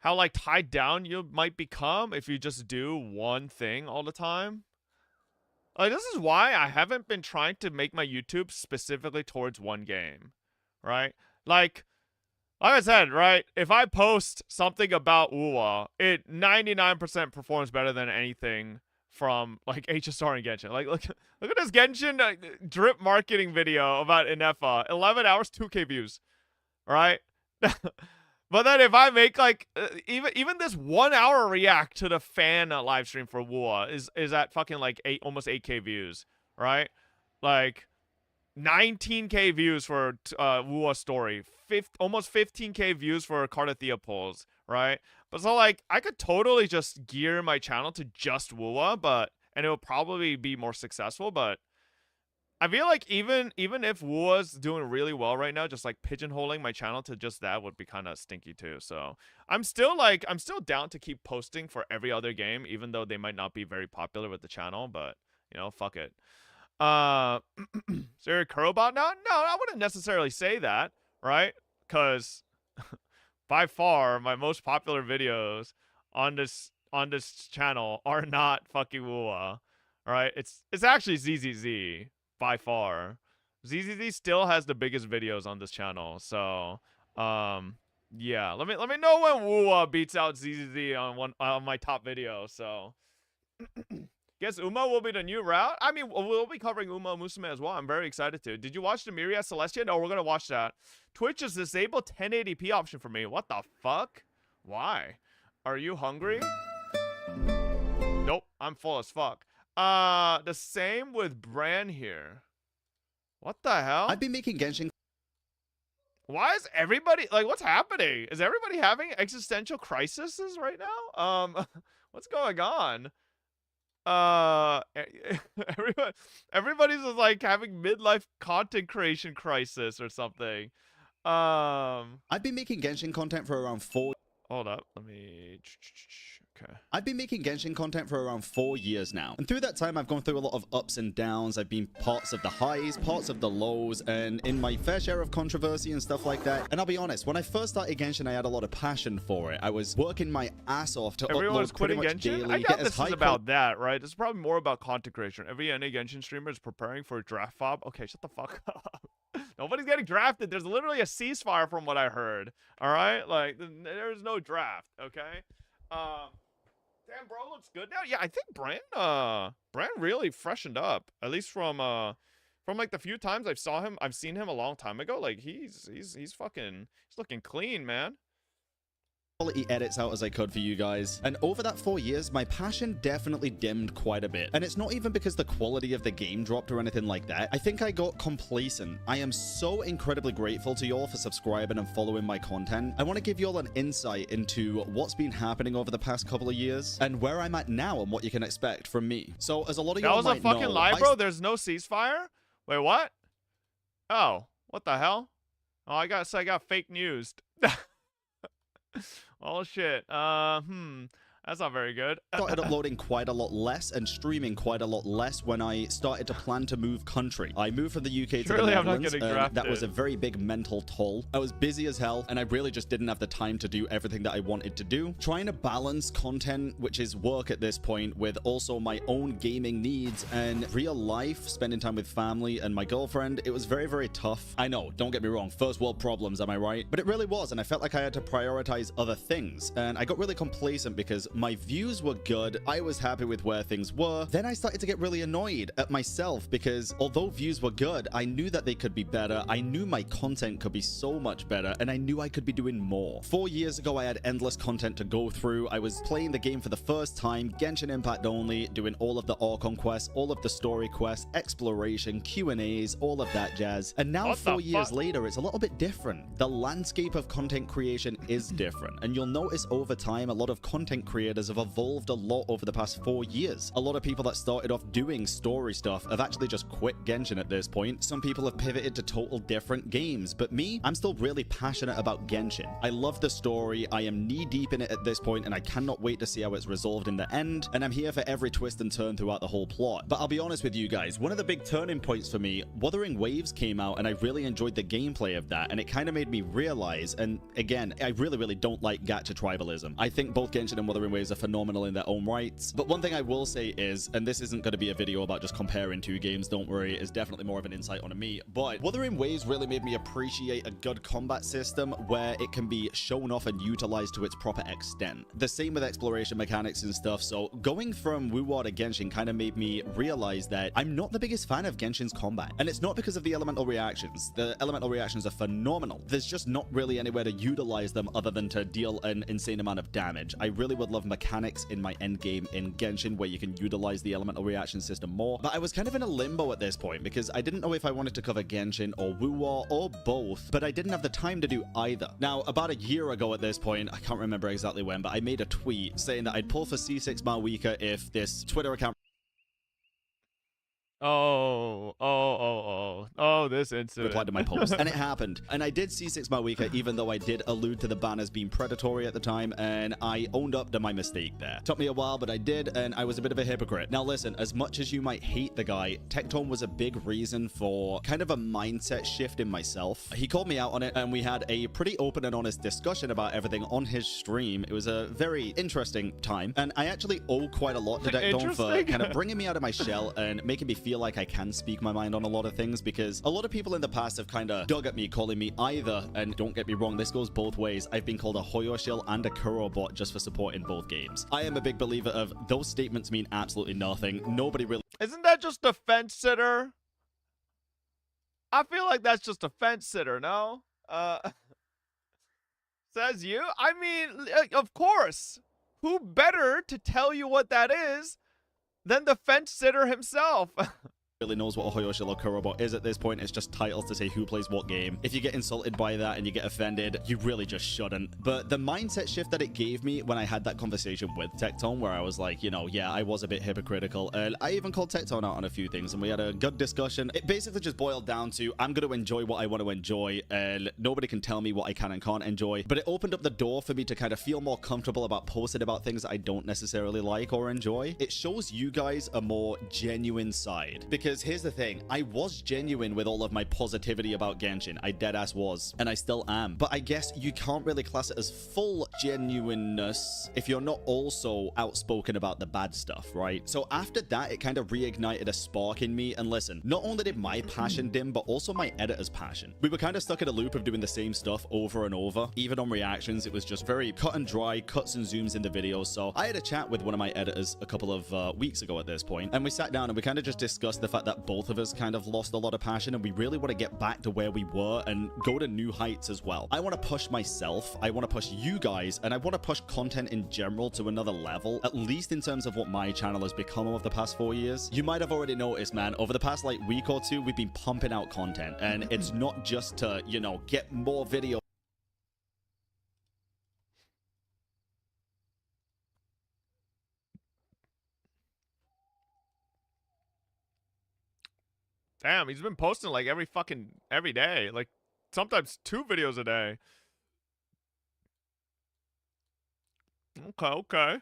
like tied down you might become if you just do one thing all the time. Like, this is why I haven't been trying to make my YouTube specifically towards one game, right? Like I said, right, if I post something about UWA, it 99% performs better than anything from like HSR and Genshin. Like look at this Genshin drip marketing video about Inefa. 11 hours, 2K views. All right? But then if I make like even this 1 hour react to the fan live stream for WoA is at fucking like almost 8K views, right? Like 19K views for WoA story, almost 15K views for Cardathea polls, right? But so like I could totally just gear my channel to just WoA, and it will probably be more successful, but I feel like even if WoA's doing really well right now, just like pigeonholing my channel to just that would be kind of stinky too. So I'm still down to keep posting for every other game, even though they might not be very popular with the channel, but you know, fuck it. Is there a Kurobot now? No, I wouldn't necessarily say that, right? Because by far my most popular videos on this channel are not fucking WoA. Alright? It's actually ZZZ. By far. ZZZ still has the biggest videos on this channel, so yeah. Let me know when WoA beats out ZZZ on my top video. So guess Uma will be the new route. I mean, we'll be covering Umamusume as well. I'm very excited to. Did you watch the Myria Celestia? No, we're gonna watch that. Twitch is disabled 1080p option for me. What the fuck? Why? Are you hungry? Nope, I'm full as fuck. The same with Bran here. What the hell? I've been making Genshin. Why is everybody like? What's happening? Is everybody having existential crises right now? What's going on? Everybody's just like having midlife content creation crisis or something. I've been making Genshin content for around 4. Hold up, let me. Okay. I've been making Genshin content for around 4 years now, and through that time I've gone through a lot of ups and downs. I've been parts of the highs, parts of the lows, and in my fair share of controversy and stuff like that. And I'll be honest, when I first started Genshin, I had a lot of passion for it. I was working my ass off to Everyone's upload pretty much Genshin? daily. I doubt this is about that, right? This is probably more about content creation. Every NA Genshin streamer is preparing for a draft fob. Okay, shut the fuck up. Nobody's getting drafted. There's literally a ceasefire from what I heard. All right, like there's no draft. Okay. Damn, bro, looks good now. Yeah, I think Bran really freshened up. At least from from like the few times I've seen him a long time ago, like he's looking clean, man. Quality edits out as I could for you guys, and over that 4 years my passion definitely dimmed quite a bit. And it's not even because the quality of the game dropped or anything like that. I think I got complacent. I am so incredibly grateful to y'all for subscribing and following my content. I want to give y'all an insight into what's been happening over the past couple of years and where I'm at now and what you can expect from me. So as a lot of y'all might know, that was a fucking lie, bro. There's no ceasefire. Wait, what? Oh, what the hell? Oh, I got fake news. Oh shit. That's not very good. Started uploading quite a lot less and streaming quite a lot less when I started to plan to move country. I moved from the UK to the Netherlands, and that was a very big mental toll. I was busy as hell, and I really just didn't have the time to do everything that I wanted to do. Trying to balance content, which is work at this point, with also my own gaming needs and real life, spending time with family and my girlfriend, it was very, very tough. I know, don't get me wrong, first world problems, am I right? But it really was, and I felt like I had to prioritize other things, and I got really complacent because my views were good. I was happy with where things were. Then I started to get really annoyed at myself because although views were good, I knew that they could be better. I knew my content could be so much better, and I knew I could be doing more. 4 years ago, I had endless content to go through. I was playing the game for the first time, Genshin Impact only, doing all of the Archon quests, all of the story quests, exploration, Q&As, all of that jazz. And now 4 years later, it's a little bit different. The landscape of content creation is different, and you'll notice over time, a lot of content creators have evolved a lot over the past 4 years. A lot of people that started off doing story stuff have actually just quit Genshin at this point. Some people have pivoted to total different games, but me, I'm still really passionate about Genshin. I love the story, I am knee deep in it at this point, and I cannot wait to see how it's resolved in the end, and I'm here for every twist and turn throughout the whole plot. But I'll be honest with you guys, one of the big turning points for me, Wuthering Waves came out, and I really enjoyed the gameplay of that, and it kind of made me realize, and again, I really don't like gacha tribalism. I think both Genshin and Wuthering Waves are phenomenal in their own rights. But one thing I will say is, and this isn't going to be a video about just comparing two games, don't worry, it's definitely more of an insight on me, but Wuthering Waves really made me appreciate a good combat system where it can be shown off and utilized to its proper extent. The same with exploration mechanics and stuff, so going from Wuwa to Genshin kind of made me realize that I'm not the biggest fan of Genshin's combat. And it's not because of the elemental reactions. The elemental reactions are phenomenal. There's just not really anywhere to utilize them other than to deal an insane amount of damage. I really would love mechanics in my end game in Genshin where you can utilize the elemental reaction system more, but I was kind of in a limbo at this point because I didn't know if I wanted to cover Genshin or Wuwa or both, but I didn't have the time to do either. Now, about a year ago at this point, I can't remember exactly when, but I made a tweet saying that I'd pull for C6 Mawika if this Twitter account this incident. Replied to my post, and it happened. And I did C6 Mawika, even though I did allude to the ban as being predatory at the time, and I owned up to my mistake there. Took me a while, but I did, and I was a bit of a hypocrite. Now listen, as much as you might hate the guy, Tectone was a big reason for kind of a mindset shift in myself. He called me out on it, and we had a pretty open and honest discussion about everything on his stream. It was a very interesting time, and I actually owe quite a lot to Tectone for kind of bringing me out of my shell and making me feel like I can speak my mind on a lot of things, because a lot of people in the past have kind of dug at me, calling me either, and don't get me wrong, this goes both ways, I've been called a Hoyoshil and a Kurobot just for supporting both games. I am a big believer of those statements mean absolutely nothing. Nobody really... Isn't that just a fence sitter? I feel like that's just a fence sitter, no? Says you? I mean, of course. Who better to tell you what that is than the fence sitter himself? Really knows what a Hoyoshil or Kurobot is at this point. It's just titles to say who plays what game. If you get insulted by that and you get offended, you really just shouldn't. But the mindset shift that it gave me when I had that conversation with Tectone, where I was like, you know, yeah, I was a bit hypocritical, and I even called Tectone out on a few things, and we had a good discussion. It basically just boiled down to, I'm going to enjoy what I want to enjoy, and nobody can tell me what I can and can't enjoy. But it opened up the door for me to kind of feel more comfortable about posting about things that I don't necessarily like or enjoy. It shows you guys a more genuine side, because here's the thing, I was genuine with all of my positivity about Genshin. I deadass was, and I still am. But I guess you can't really class it as full genuineness if you're not also outspoken about the bad stuff, right? So after that, it kind of reignited a spark in me. And listen, not only did my passion dim, but also my editor's passion. We were kind of stuck in a loop of doing the same stuff over and over. Even on reactions, it was just very cut and dry, cuts and zooms in the videos. So I had a chat with one of my editors a couple of weeks ago at this point, and we sat down and we kind of just discussed the fact fact that both of us kind of lost a lot of passion, and we really want to get back to where we were and go to new heights as well. I want to push myself, I want to push you guys, and I want to push content in general to another level, at least in terms of what my channel has become over the past 4 years. You might have already noticed, man, over the past like week or two, we've been pumping out content, and it's not just to, you know, get more videos. Damn, he's been posting like every day. Like sometimes 2 videos a day. Okay.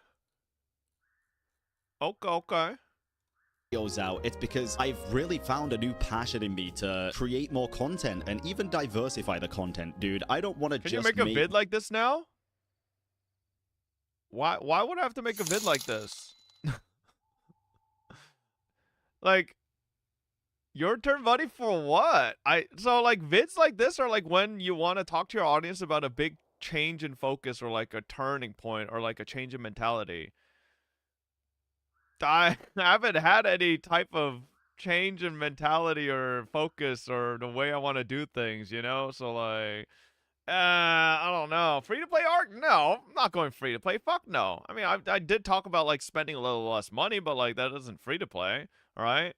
Out, it's because I've really found a new passion in me to create more content and even diversify the content, dude. I don't want to just Can you make a vid like this now? Why would I have to make a vid like this? Like, your turn, buddy, for what? So like vids like this are like when you want to talk to your audience about a big change in focus or like a turning point or like a change in mentality. I haven't had any type of change in mentality or focus or the way I want to do things, you know? So like, I don't know. Free to play art? No, I'm not going free to play. Fuck no. I mean, I did talk about like spending a little less money, but like that isn't free to play, all right?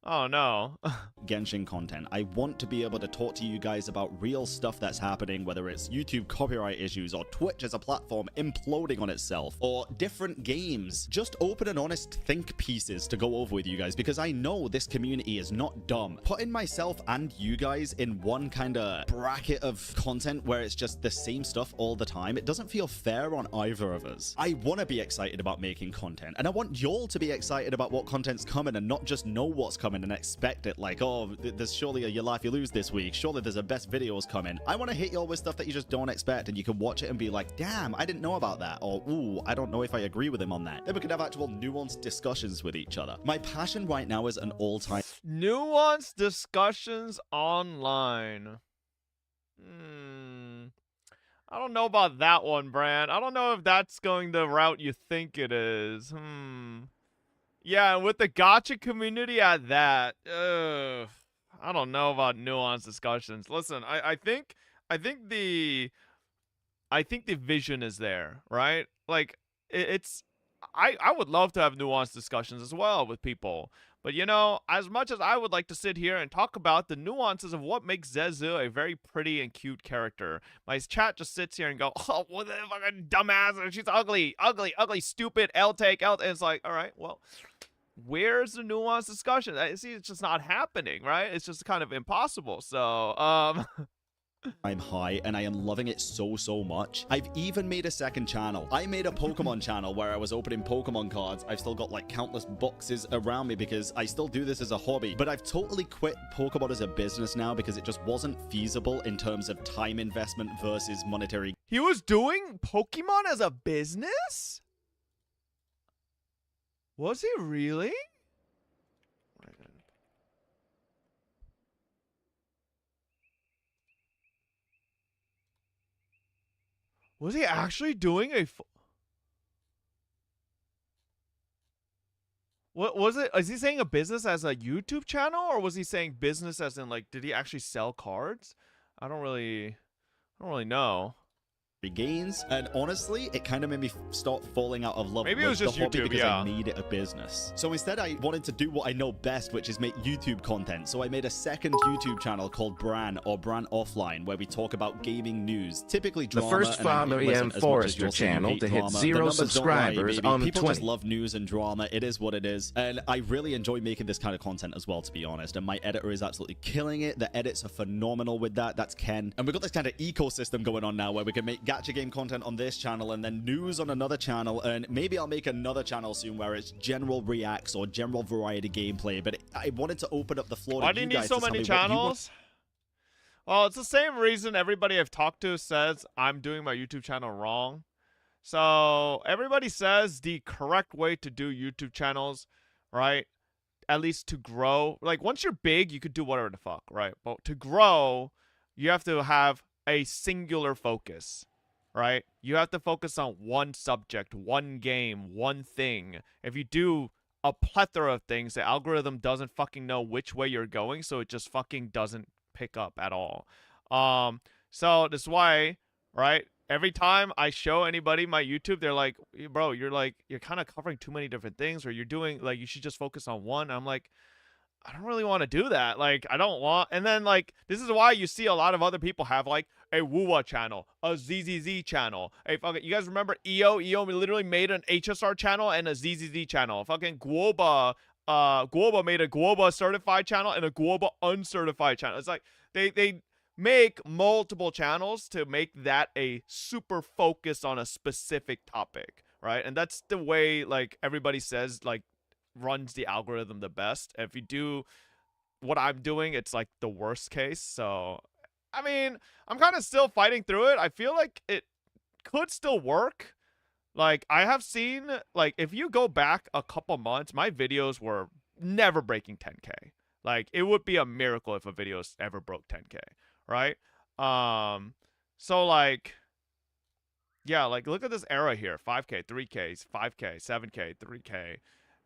Oh no. Genshin content. I want to be able to talk to you guys about real stuff that's happening, whether it's YouTube copyright issues or Twitch as a platform imploding on itself or different games. Just open and honest think pieces to go over with you guys, because I know this community is not dumb. Putting myself and you guys in one kind of bracket of content where it's just the same stuff all the time, it doesn't feel fair on either of us. I want to be excited about making content, and I want y'all to be excited about what content's coming and not just know what's coming and expect it like, oh, there's surely a You Laugh You Lose this week, surely there's a best videos coming. I want to hit y'all with stuff that you just don't expect, and you can watch it and be like, damn, I didn't know about that, or ooh, I don't know if I agree with him on that. Then we can have actual nuanced discussions with each other. My passion right now is an all-time nuanced discussions online. I don't know about that one, Brand. I don't know if that's going the route you think it is. Yeah, and with the Gacha community at that, I don't know about nuanced discussions. Listen, I think the vision is there, right? Like I would love to have nuanced discussions as well with people. But you know, as much as I would like to sit here and talk about the nuances of what makes Zezu a very pretty and cute character, my chat just sits here and go, oh, what the fucking dumbass, and she's ugly, stupid, L-take, and it's like, all right, well, where's the nuanced discussion? I see, it's just not happening, right? It's just kind of impossible. So, I'm high, and I am loving it so much. I've even made a second channel. I made a Pokemon channel where I was opening Pokemon cards. I've still got like countless boxes around me because I still do this as a hobby, but I've totally quit Pokemon as a business now because it just wasn't feasible in terms of time investment versus monetary. He was doing Pokemon as a business? Was he really? Was he actually doing a... What was it? Is he saying a business as a YouTube channel, or was he saying business as in like, did he actually sell cards? I don't really know. Gains, and honestly, it kind of made me start falling out of love Maybe it was with just the hobby YouTube, because yeah. I made it a business. So instead, I wanted to do what I know best, which is make YouTube content. So I made a second YouTube channel called Bran, or Bran Offline, where we talk about gaming news, typically drama. The first Father M. Forrester channel to hit 0 subscribers on the 20th. People just love news and drama. It is what it is, and I really enjoy making this kind of content as well, to be honest. And my editor is absolutely killing it. The edits are phenomenal with that. That's Ken, and we've got this kind of ecosystem going on now where we can make gacha game content on this channel and then news on another channel, and maybe I'll make another channel soon where it's general reacts or general variety gameplay. But I wanted to open up the floor. Why do you need so many channels? Well, it's the same reason everybody I've talked to says I'm doing my YouTube channel wrong. So everybody says the correct way to do YouTube channels, right? At least to grow. Like once you're big, you could do whatever the fuck, right? But to grow, you have to have a singular focus. Right? You have to focus on one subject, one game, one thing. If you do a plethora of things. The algorithm doesn't fucking know which way you're going, so it just fucking doesn't pick up at all. So that's why, right? Every time I show anybody my YouTube, they're like, bro, you're kind of covering too many different things, or you're doing, like, you should just focus on one. I'm like, I don't really want to do that. Like, I don't want. And then, like, this is why you see a lot of other people have, like, a Wuwa channel, a ZZZ channel. A fucking, you guys remember EO? EO literally made an HSR channel and a ZZZ channel. Fucking Guoba, Guoba made a Guoba certified channel and a Guoba uncertified channel. It's like, they make multiple channels to make that a super focus on a specific topic, right? And that's the way, like, everybody says, like, runs the algorithm the best. If you do what I'm doing, it's like the worst case. So I mean, I'm kind of still fighting through it. I feel like it could still work. Like, I have seen, like, if you go back a couple months, my videos were never breaking 10K. Like, it would be a miracle if a video ever broke 10K, right? So, like, yeah, like, look at this era here. 5K, 3K, 5K, 7K, 3K.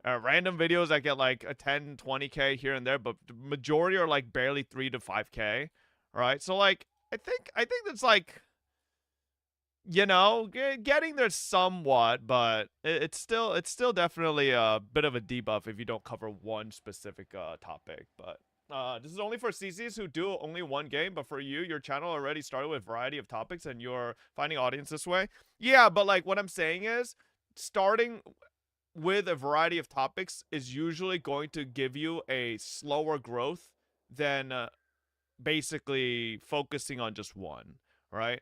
Random videos that get like a 10, 20K here and there, but the majority are like barely 3 to 5K, right? So, like, I think that's, like, you know, getting there somewhat, but it's still definitely a bit of a debuff if you don't cover one specific topic. But this is only for CCs who do only one game, but for you, your channel already started with a variety of topics and you're finding audience this way. Yeah, but, like, what I'm saying is, starting with a variety of topics is usually going to give you a slower growth than basically focusing on just one, right?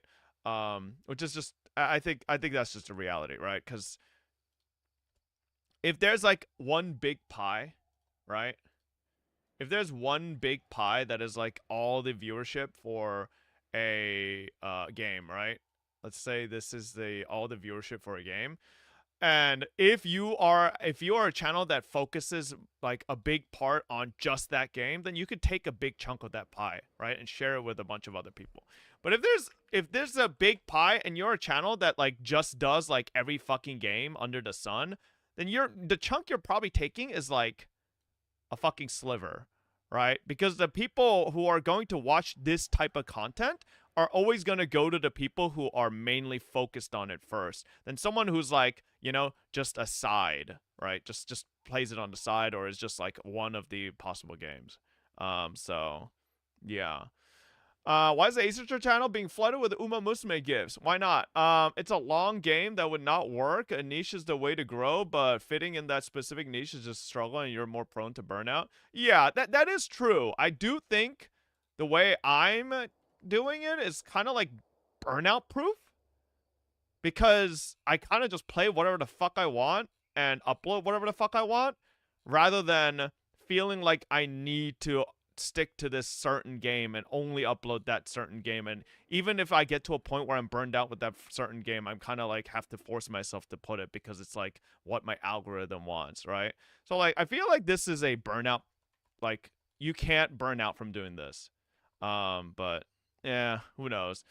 Which is just, I think that's just a reality, right? Because if there's, like, one big pie, right? If there's one big pie that is, like, all the viewership for a game, right? Let's say this is all the viewership for a game. And if you are a channel that focuses, like, a big part on just that game, then you could take a big chunk of that pie, right, and share it with a bunch of other people. But if there's a big pie and you're a channel that, like, just does, like, every fucking game under the sun, then the chunk you're probably taking is, like, a fucking sliver, right? Because the people who are going to watch this type of content are always going to go to the people who are mainly focused on it first. Then someone who's, like, you know, just a side, right? Just plays it on the side or is just, like, one of the possible games. So, yeah. Why is the Acer channel being flooded with Umamusume gifts? Why not? It's a long game that would not work. A niche is the way to grow, but fitting in that specific niche is just a struggle and you're more prone to burnout. Yeah, that is true. I do think the way I'm doing it is kind of like burnout proof, because I kind of just play whatever the fuck I want and upload whatever the fuck I want, rather than feeling like I need to stick to this certain game and only upload that certain game. And even if I get to a point where I'm burned out with that certain game, I'm kind of, like, have to force myself to put it because it's, like, what my algorithm wants, right? So, like, I feel like this is a burnout. Like, you can't burn out from doing this. But yeah, who knows?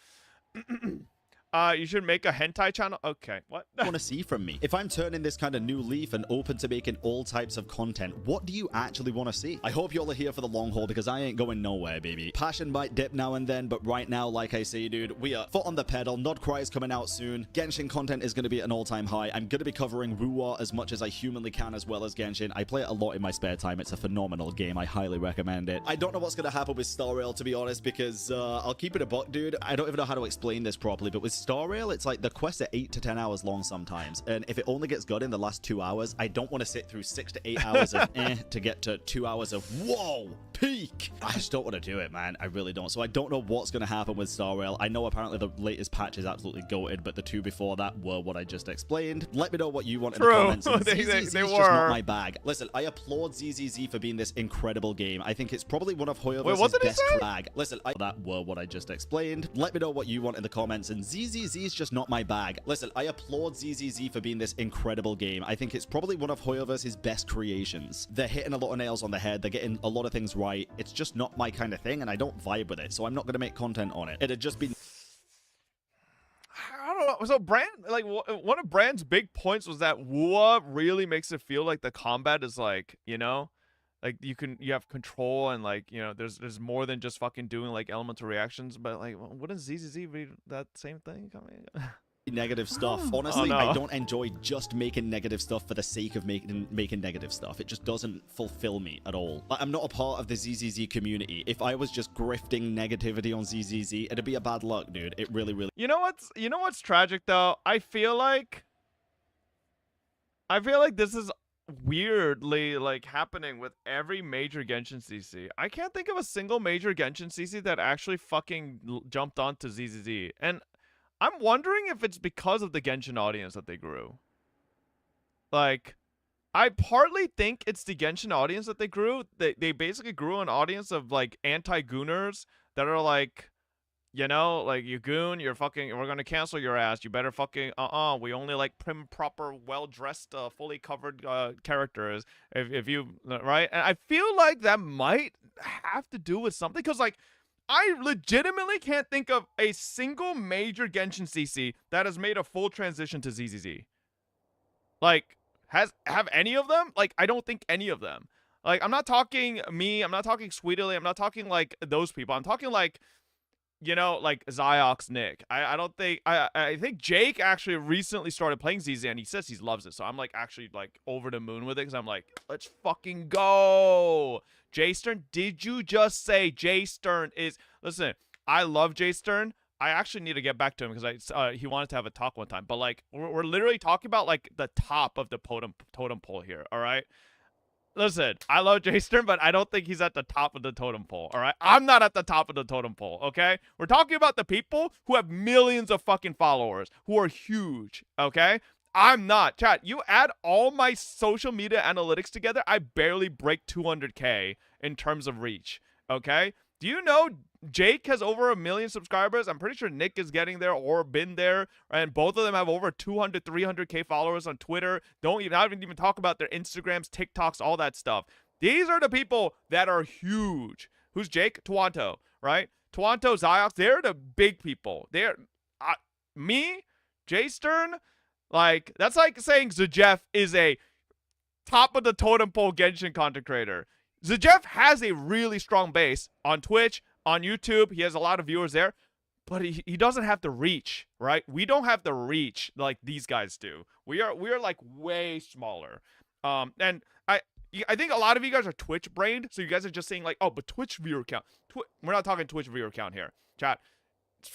You should make a hentai channel. Okay, what? Want to see from me? If I'm turning this kind of new leaf and open to making all types of content, what do you actually want to see? I hope y'all are here for the long haul, because I ain't going nowhere, baby. Passion might dip now and then, but right now, like I say, dude, we are foot on the pedal. Nod Cry is coming out soon. Genshin content is going to be at an all-time high. I'm going to be covering Ruwa as much as I humanly can, as well as Genshin. I play it a lot in my spare time. It's a phenomenal game. I highly recommend it. I don't know what's going to happen with Star Rail, to be honest, because I'll keep it a buck, dude. I don't even know how to explain this properly, but with Star Rail, it's like the quests are 8 to 10 hours long sometimes, and if it only gets good in the last 2 hours, I don't want to sit through 6 to 8 hours of to get to 2 hours of whoa peak. I just don't want to do it, man. I really don't. So I don't know what's going to happen with Star Rail. I know apparently the latest patch is absolutely goated, but the two before that were what I just explained. Let me know what you want in the comments. they just were not my bag. Listen, I applaud ZZZ for being this incredible game. I think it's probably one of Hoyover's best flag. Listen, that were what I just explained. Let me know what you want in the comments, and ZZZ is just not my bag. Listen, I applaud ZZZ for being this incredible game. I think it's probably one of Hoyover's best creations. They're hitting a lot of nails on the head. They're getting a lot of things right. It's just not my kind of thing, and I don't vibe with it, so I'm not going to make content on it. It'd just be... I don't know. So Brand, like, one of Brand's big points was that Wua really makes it feel like the combat is like, you know, like you have control and like, you know, there's more than just fucking doing like elemental reactions. But like, wouldn't ZZZ be that same thing? I mean, negative stuff. Honestly, I don't enjoy just making negative stuff for the sake of making negative stuff. It just doesn't fulfill me at all. Like, I'm not a part of the ZZZ community. If I was just grifting negativity on ZZZ, it'd be a bad luck, dude. It really, really. You know what's tragic though? I feel like this is weirdly like happening with every major Genshin CC. I can't think of a single major Genshin CC that actually fucking jumped onto ZZZ. And I'm wondering if it's because of the Genshin audience that they grew. Like, I partly think it's the Genshin audience that they grew. They basically grew an audience of, like, anti-gooners that are like, you know, like, you goon, we're gonna cancel your ass. You better fucking, we only like prim, proper, well-dressed, fully covered characters. If you, right? And I feel like that might have to do with something, because, like, I legitimately can't think of a single major Genshin CC that has made a full transition to ZZZ. Like, have any of them? Like, I don't think any of them. Like, I'm not talking me, I'm not talking Sweetly, I'm not talking, like, those people. I'm talking, like, you know, like, Ziox, Nick. I don't think, I think Jake actually recently started playing ZZ, and he says he loves it. So I'm, like, actually, like, over the moon with it, because I'm like, let's fucking go. Jay Stern, did you just say Jay Stern is... Listen, I love Jay Stern. I actually need to get back to him because he wanted to have a talk one time. But, like, we're literally talking about, like, the top of the totem pole here, all right? Listen, I love Jay Stern, but I don't think he's at the top of the totem pole, all right? I'm not at the top of the totem pole, okay? We're talking about the people who have millions of fucking followers, who are huge, okay? I'm not. Chat, you add all my social media analytics together, I barely break 200K in terms of reach, okay? Do you know Jake has over 1 million subscribers? I'm pretty sure Nick is getting there or been there, and both of them have over 200, 300K followers on Twitter. Not even talk about their Instagrams, TikToks, all that stuff. These are the people that are huge. Who's Jake? Tuanto, right? Tuanto, Ziox, they're the big people. They're, me, Jay Stern, like, that's like saying Zajef is a top of the totem pole Genshin content creator. Zajef has a really strong base on Twitch, on YouTube. He has a lot of viewers there, but he doesn't have the reach, right? We don't have the reach like these guys do. We are like way smaller. And I think a lot of you guys are Twitch brained, so you guys are just saying like, oh, but Twitch viewer count. We're not talking Twitch viewer count here, chat.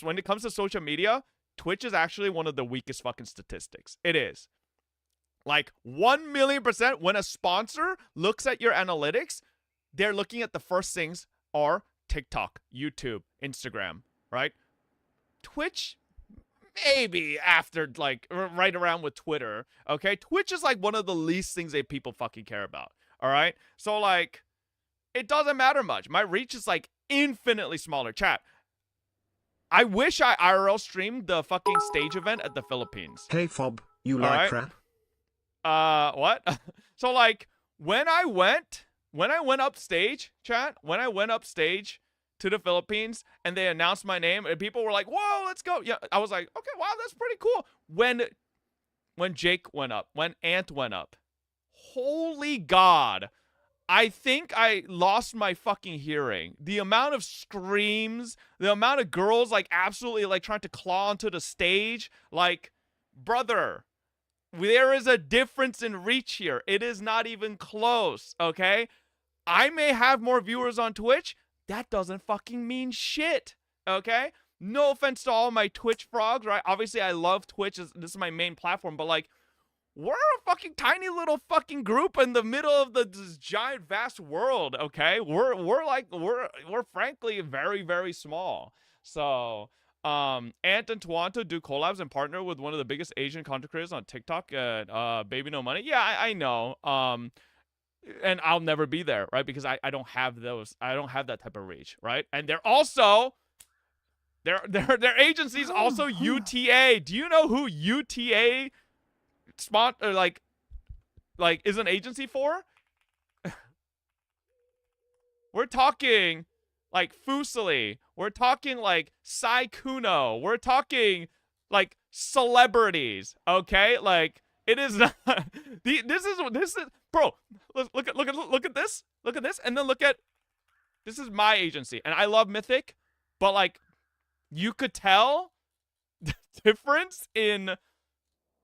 When it comes to social media, Twitch is actually one of the weakest fucking statistics. It is. Like 1,000,000%, when a sponsor looks at your analytics, they're looking at the first things are TikTok, YouTube, Instagram, right? Twitch, maybe after, like, right around with Twitter, okay? Twitch is, like, one of the least things that people fucking care about, all right? So, like, it doesn't matter much. My reach is, like, infinitely smaller. Chat, I wish I IRL streamed the fucking stage event at the Philippines. Hey, Fob, you like crap? What? So, like, when I went upstage, chat, when I went upstage to the Philippines and they announced my name and people were like, whoa, let's go. Yeah, I was like, okay, wow, that's pretty cool. When Jake went up, when Ant went up, holy God, I think I lost my fucking hearing. The amount of screams, the amount of girls, like, absolutely, like, trying to claw onto the stage. Like, brother, there is a difference in reach here. It is not even close, okay? I may have more viewers on Twitch. That doesn't fucking mean shit, okay? No offense to all my Twitch frogs, right? Obviously, I love Twitch. This is my main platform, but, like, we're a fucking tiny little fucking group in the middle of this giant, vast world, okay? We're frankly very, very small. So, Ant and Tuanto do collabs and partner with one of the biggest Asian content creators on TikTok, Baby No Money. Yeah, I know. And I'll never be there, right? Because I don't have those. I don't have that type of reach, right? And they're also, their agency's also UTA. Do you know who UTA like is an agency for? We're talking like Fusili. We're talking like Sai Kuno. We're talking like celebrities, okay? Like, it is not, this is, bro, look at this, and then look at, this is my agency, and I love Mythic, but like, you could tell the difference in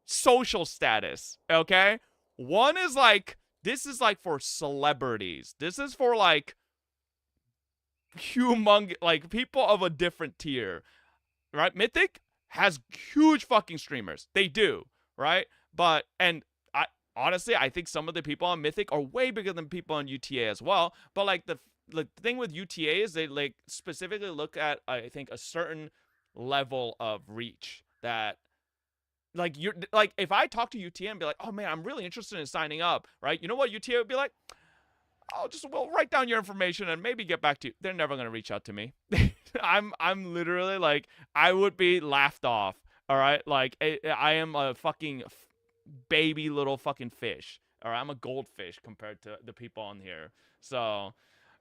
social status, okay? One is like, this is like for celebrities. This is for like humongous, like people of a different tier, right? Mythic has huge fucking streamers. They do, right? But, and I honestly, I think some of the people on Mythic are way bigger than people on UTA as well. But like the thing with UTA is they like specifically look at, I think, a certain level of reach that, like, you're like, if I talk to UTA and be like, oh man, I'm really interested in signing up, right? You know what UTA would be like? We'll write down your information and maybe get back to you. They're never gonna reach out to me. I'm literally like, I would be laughed off. All right, like I am a fucking baby little fucking fish. All right, I'm a goldfish compared to the people on here. So,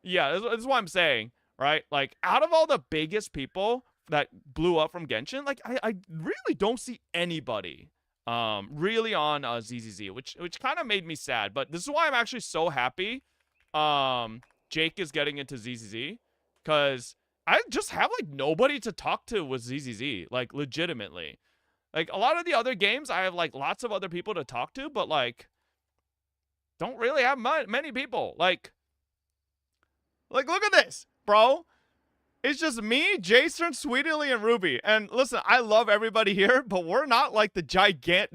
yeah, this is what I'm saying, right? Like, out of all the biggest people that blew up from Genshin, like I really don't see anybody really on ZZZ, which kind of made me sad. But this is why I'm actually so happy Jake is getting into ZZZ, because I just have like nobody to talk to with ZZZ, like legitimately. Like, a lot of the other games I have like lots of other people to talk to, but like don't really have many people. Like look at this, bro. It's just me, Jason, Sweetly, and Ruby. And listen, I love everybody here, but we're not like the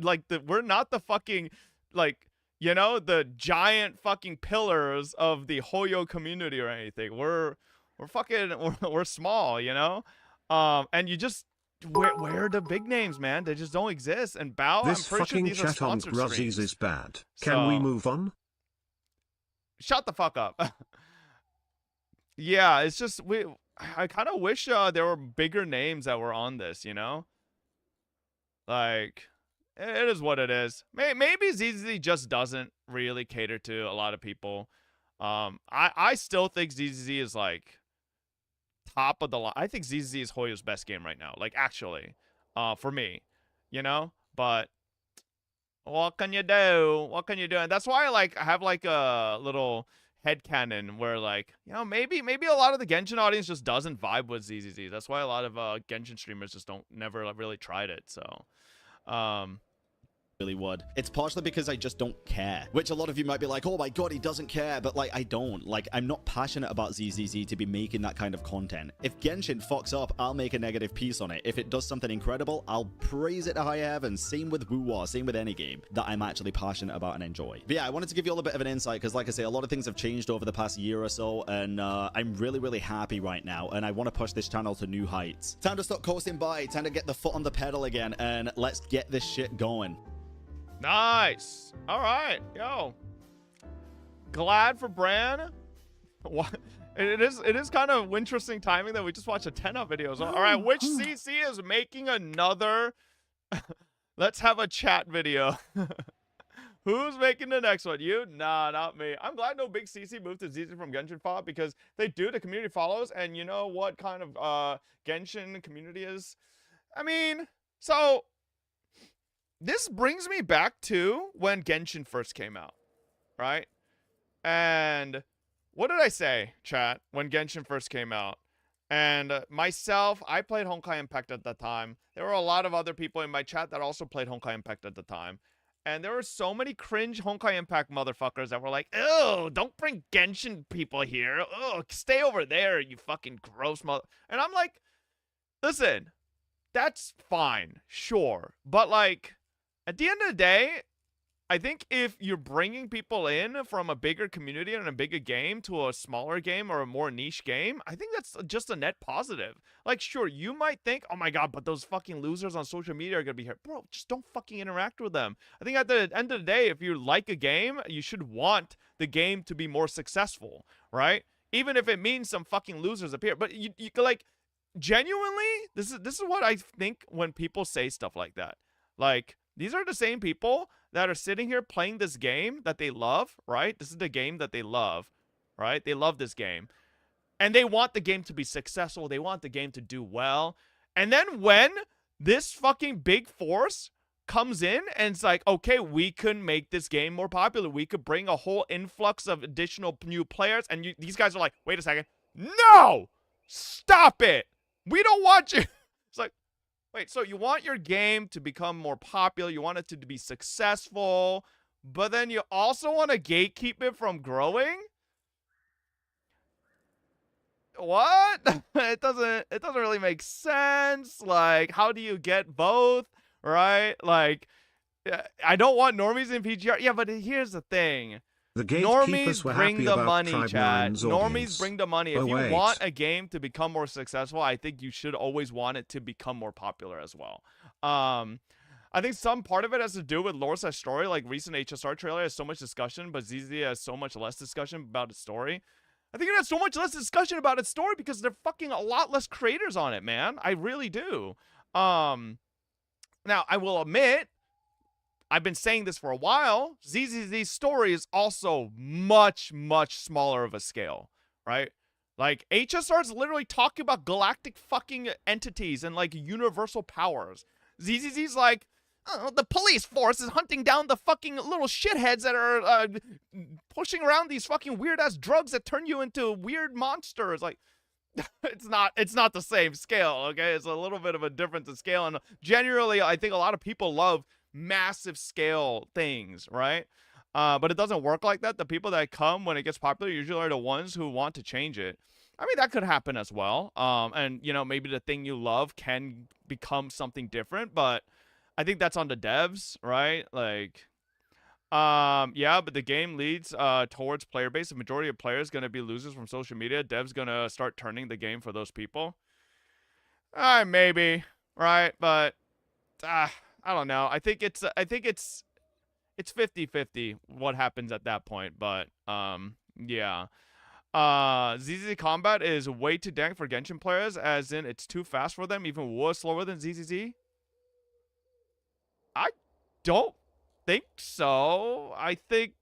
we're not the fucking, like, you know, the giant fucking pillars of the Hoyo community or anything. We're small, you know? And you just, where are the big names, man? They just don't exist. And Bao, This I'm pretty sure fucking these are chat on sponsored Gruzzies streams. is bad. Can we move on? Shut the fuck up. Yeah, it's just, I kind of wish there were bigger names that were on this, you know? Like, it is what it is. Maybe ZZZ just doesn't really cater to a lot of people. I still think ZZZ is like top of the line. I think ZZZ is Hoyo's best game right now. Like, actually, for me, you know? But what can you do? What can you do? And that's why I have like a little headcanon where, like, you know, maybe a lot of the Genshin audience just doesn't vibe with ZZZ. That's why a lot of Genshin streamers just never really tried it. So, really would. It's partially because I just don't care, which a lot of you might be like, oh my god, he doesn't care, but like, I don't. Like, I'm not passionate about ZZZ to be making that kind of content. If Genshin fucks up, I'll make a negative piece on it. If it does something incredible, I'll praise it to high heaven. Same with Wuwa, same with any game that I'm actually passionate about and enjoy. But yeah, I wanted to give you all a bit of an insight, because like I say, a lot of things have changed over the past year or so, and I'm really happy right now, and I want to push this channel to new heights. Time to stop coasting by, time to get the foot on the pedal again, and let's get this shit going. Nice. All right, yo. Glad for Bran. What? It is kind of interesting timing that we just watched a Tenna video. So, all right, which CC is making another? Let's have a chat video. Who's making the next one? You? Nah, not me. I'm glad no big CC moved to ZZ from Genshin Fought, because they do. The community follows, and you know what kind of Genshin community is? I mean, so this brings me back to when Genshin first came out, right? And what did I say, chat, when Genshin first came out? And myself, I played Honkai Impact at the time. There were a lot of other people in my chat that also played Honkai Impact at the time. And there were so many cringe Honkai Impact motherfuckers that were like, ew, don't bring Genshin people here. Oh, stay over there, you fucking gross mother. And I'm like, listen, that's fine, sure. But like, at the end of the day, I think if you're bringing people in from a bigger community and a bigger game to a smaller game or a more niche game, I think that's just a net positive. Like, sure, you might think, oh my god, but those fucking losers on social media are going to be here. Bro, just don't fucking interact with them. I think at the end of the day, if you like a game, you should want the game to be more successful, right? Even if it means some fucking losers appear. But you like, genuinely, this is what I think when people say stuff like that. Like, these are the same people that are sitting here playing this game that they love, right? This is the game that they love, right? They love this game. And they want the game to be successful. They want the game to do well. And then when this fucking big force comes in and it's like, okay, we can make this game more popular. We could bring a whole influx of additional new players. And these guys are like, wait a second. No! Stop it! We don't want you. It's like, wait, so you want your game to become more popular. You want it to be successful. But then you also want to gatekeep it from growing? What? It doesn't really make sense. Like, how do you get both? Right? Like, I don't want normies in PGR. Yeah, but here's the thing. The gatekeepers Normies were bring happy the about money, Tribe chat. 9's Normies audience. bring the money. If Oh, you wait. want a game to become more successful, I think you should always want it to become more popular as well. I think some part of it has to do with lore slash story. Like, recent HSR trailer has so much discussion, but ZZ has so much less discussion about its story. I think it has so much less discussion about its story because they're fucking a lot less creators on it, man. I really do. Now, I will admit, I've been saying this for a while. ZZZ's story is also much, much smaller of a scale, right? Like, HSR is literally talking about galactic fucking entities and, like, universal powers. ZZZ's like, oh, the police force is hunting down the fucking little shitheads that are pushing around these fucking weird-ass drugs that turn you into weird monsters. Like, it's not the same scale, okay? It's a little bit of a difference in scale. And generally, I think a lot of people love massive scale things, right? But it doesn't work like that. The people that come when it gets popular usually are the ones who want to change it. I mean, that could happen as well. And, you know, maybe the thing you love can become something different, but I think that's on the devs, right? Like, yeah, but the game leads towards player base. The majority of players going to be losers from social media. Devs going to start turning the game for those people. Maybe, right? But I don't know. I think it's 50-50 what happens at that point, but yeah. ZZZ combat is way too dank for Genshin players, as in it's too fast for them, even was slower than ZZZ. I don't think so. I think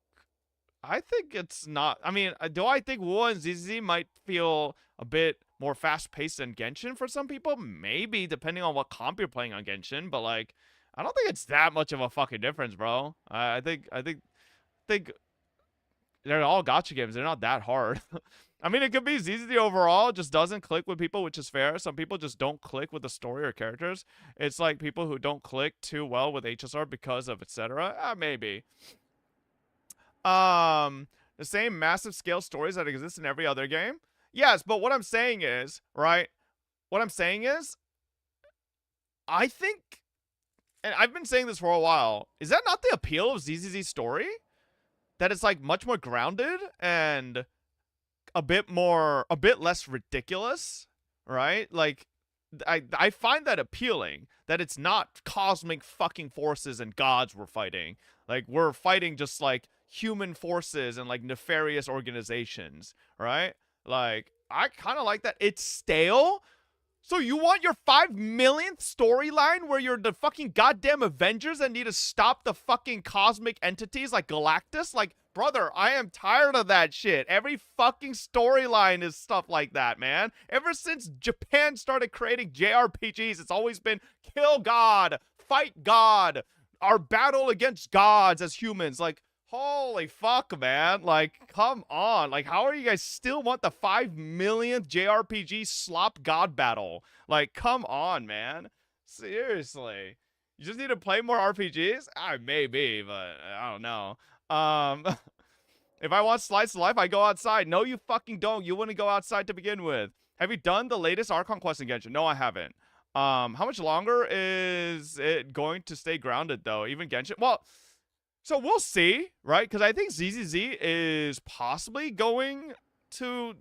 it's not. I mean, do I think Wu and ZZZ might feel a bit more fast-paced than Genshin for some people? Maybe, depending on what comp you're playing on Genshin, but like, I don't think it's that much of a fucking difference, bro. I think they're all gacha games. They're not that hard. I mean, it could be ZZZ overall just doesn't click with people, which is fair. Some people just don't click with the story or characters. It's like people who don't click too well with HSR because of etc. Maybe. The same massive scale stories that exist in every other game. Yes, but what I'm saying is, right? What I'm saying is, I think, and I've been saying this for a while, is that not the appeal of ZZZ's story? That it's like much more grounded and a bit less ridiculous, right? Like, I find that appealing, that it's not cosmic fucking forces and gods we're fighting. Like, we're fighting just like human forces and like nefarious organizations, right? Like, I kind of like that. It's stale. So you want your 5 millionth storyline where you're the fucking goddamn Avengers that need to stop the fucking cosmic entities like Galactus? Like, brother, I am tired of that shit. Every fucking storyline is stuff like that, man. Ever since Japan started creating JRPGs, it's always been kill God, fight God, our battle against gods as humans. Like, holy fuck, man. Like, come on. Like, how are you guys still want the 5 millionth JRPG slop god battle? Like, come on, man. Seriously. You just need to play more RPGs? Maybe, but I don't know. If I want slice of life, I go outside. No, you fucking don't. You wouldn't go outside to begin with. Have you done the latest Archon quest in Genshin? No, I haven't. How much longer is it going to stay grounded, though? Even Genshin? Well, so we'll see, right? Because I think ZZZ is possibly going to...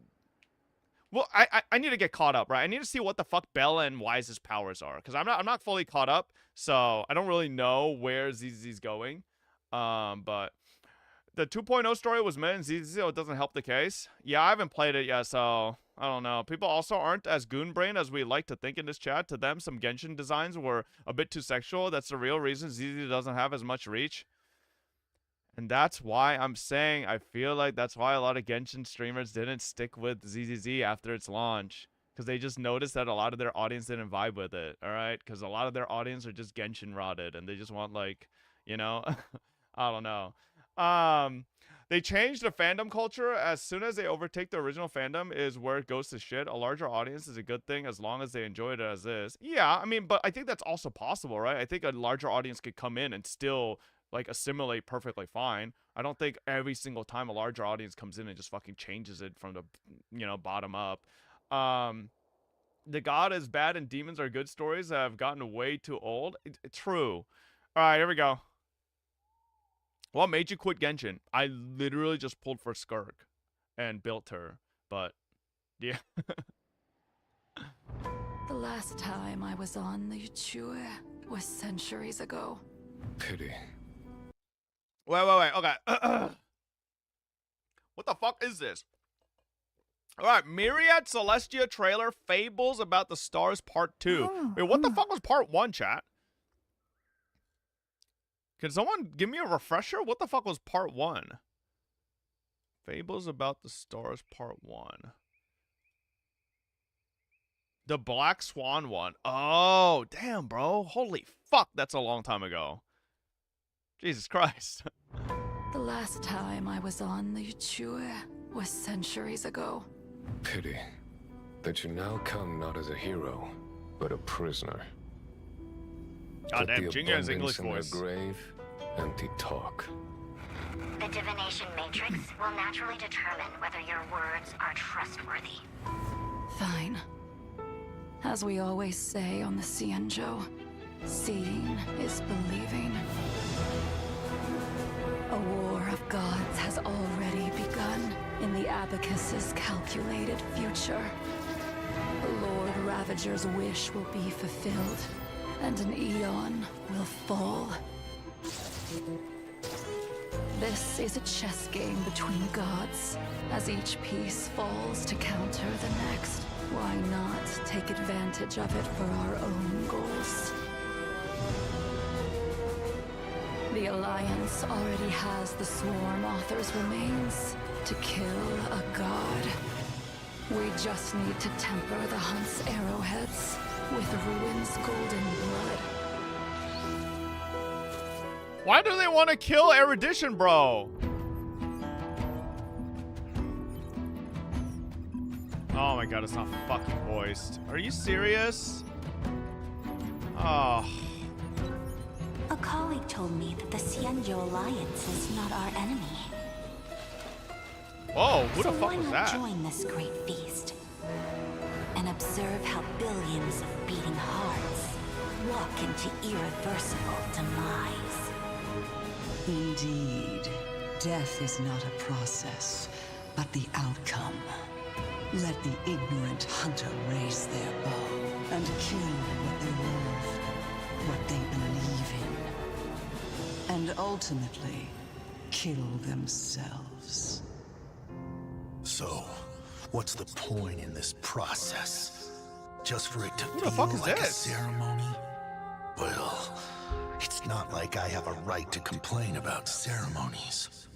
Well, I need to get caught up, right? I need to see what the fuck Bella and Wise's powers are. Because I'm not fully caught up, so I don't really know where ZZZ's going. But the 2.0 story was meant in ZZZ, so it doesn't help the case. Yeah, I haven't played it yet, so I don't know. People also aren't as goon-brained as we like to think in this chat. To them, some Genshin designs were a bit too sexual. That's the real reason ZZZ doesn't have as much reach. And that's why I'm saying I feel like that's why a lot of Genshin streamers didn't stick with ZZZ after its launch. because they just noticed that a lot of their audience didn't vibe with it. All right, because a lot of their audience are just Genshin rotted, and they just want like, you know, I don't know. They changed the fandom culture. As soon as they overtake the original fandom is where it goes to shit. A larger audience is a good thing as long as they enjoy it as is. Yeah, I mean, but I think that's also possible, right? I think a larger audience could come in and still like assimilate perfectly fine. I don't think every single time a larger audience comes in and just fucking changes it from the, you know, bottom up. The God is bad and demons are good stories that have gotten way too old. True. All right, here we go. What made you quit Genshin? I literally just pulled for Skirk and built her, but yeah. The last time I was on the Yuchue was centuries ago. Pity. Wait, okay. What the fuck is this? Alright, Myriad Celestia trailer, Fables About the Stars Part 2. Wait, what the fuck was Part 1, chat? Can someone give me a refresher? What the fuck was Part 1? Fables About the Stars Part 1. The Black Swan one. Oh, damn, bro. Holy fuck, that's a long time ago. Jesus Christ. The last time I was on the Yuchue was centuries ago. Pity that you now come not as a hero, but a prisoner. God damn, Jingya has English voice. Grave, empty talk. The divination matrix will naturally determine whether your words are trustworthy. Fine. As we always say on the Xianzhou, seeing is believing. A war of gods has already begun in the Abacus's calculated future. The Lord Ravager's wish will be fulfilled, and an eon will fall. This is a chess game between gods. As each piece falls to counter the next, why not take advantage of it for our own goals? The Alliance already has the Swarm Author's remains to kill a god. We just need to temper the Hunt's arrowheads with Ruin's golden blood. Why do they want to kill Erudition, bro? Oh my god, it's not fucking voiced. Are you serious? Oh. A colleague told me that the Xianzhou Alliance is not our enemy. Whoa, who the fuck was that? So why not join this great feast and observe how billions of beating hearts walk into irreversible demise? Indeed, death is not a process, but the outcome. Let the ignorant hunter raise their bow and kill what they love, what they believe in, and ultimately kill themselves. So, what's the point in this process? Just for it to Who feel like a ceremony? Well, it's not like I have a right to complain about ceremonies.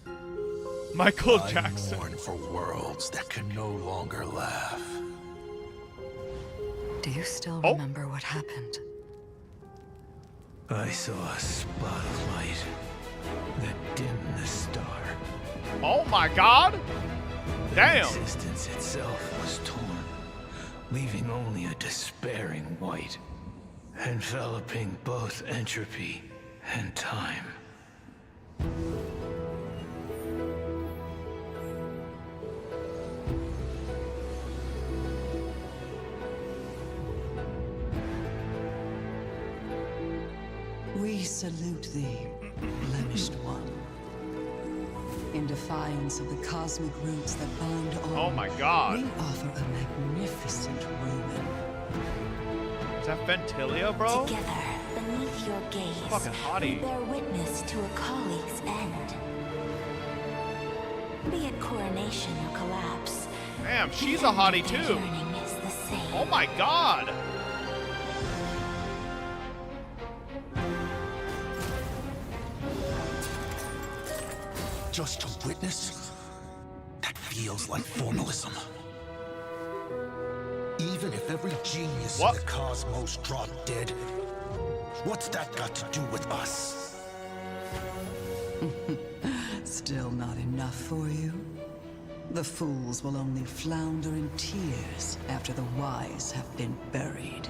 Michael I Jackson. mourn for worlds that can no longer laugh. Do you still remember what happened? I saw a spot of light that dimmed the star. Oh my god! Damn! The existence itself was torn, leaving only a despairing white, enveloping both entropy and time. We salute thee, blemished one. In defiance of the cosmic roots that bind all, Oh my god. we offer a magnificent ruin. Is that Ventilia, bro? Together, beneath your gaze, Fucking hottie. we bear witness to a colleague's end. Be it coronation or collapse. Damn, she's a hottie too. Yearning is the same. Oh my god. Just to witness? That feels like formalism. Even if every genius What? in the cosmos dropped dead, what's that got to do with us? Still not enough for you? The fools will only flounder in tears after the wise have been buried.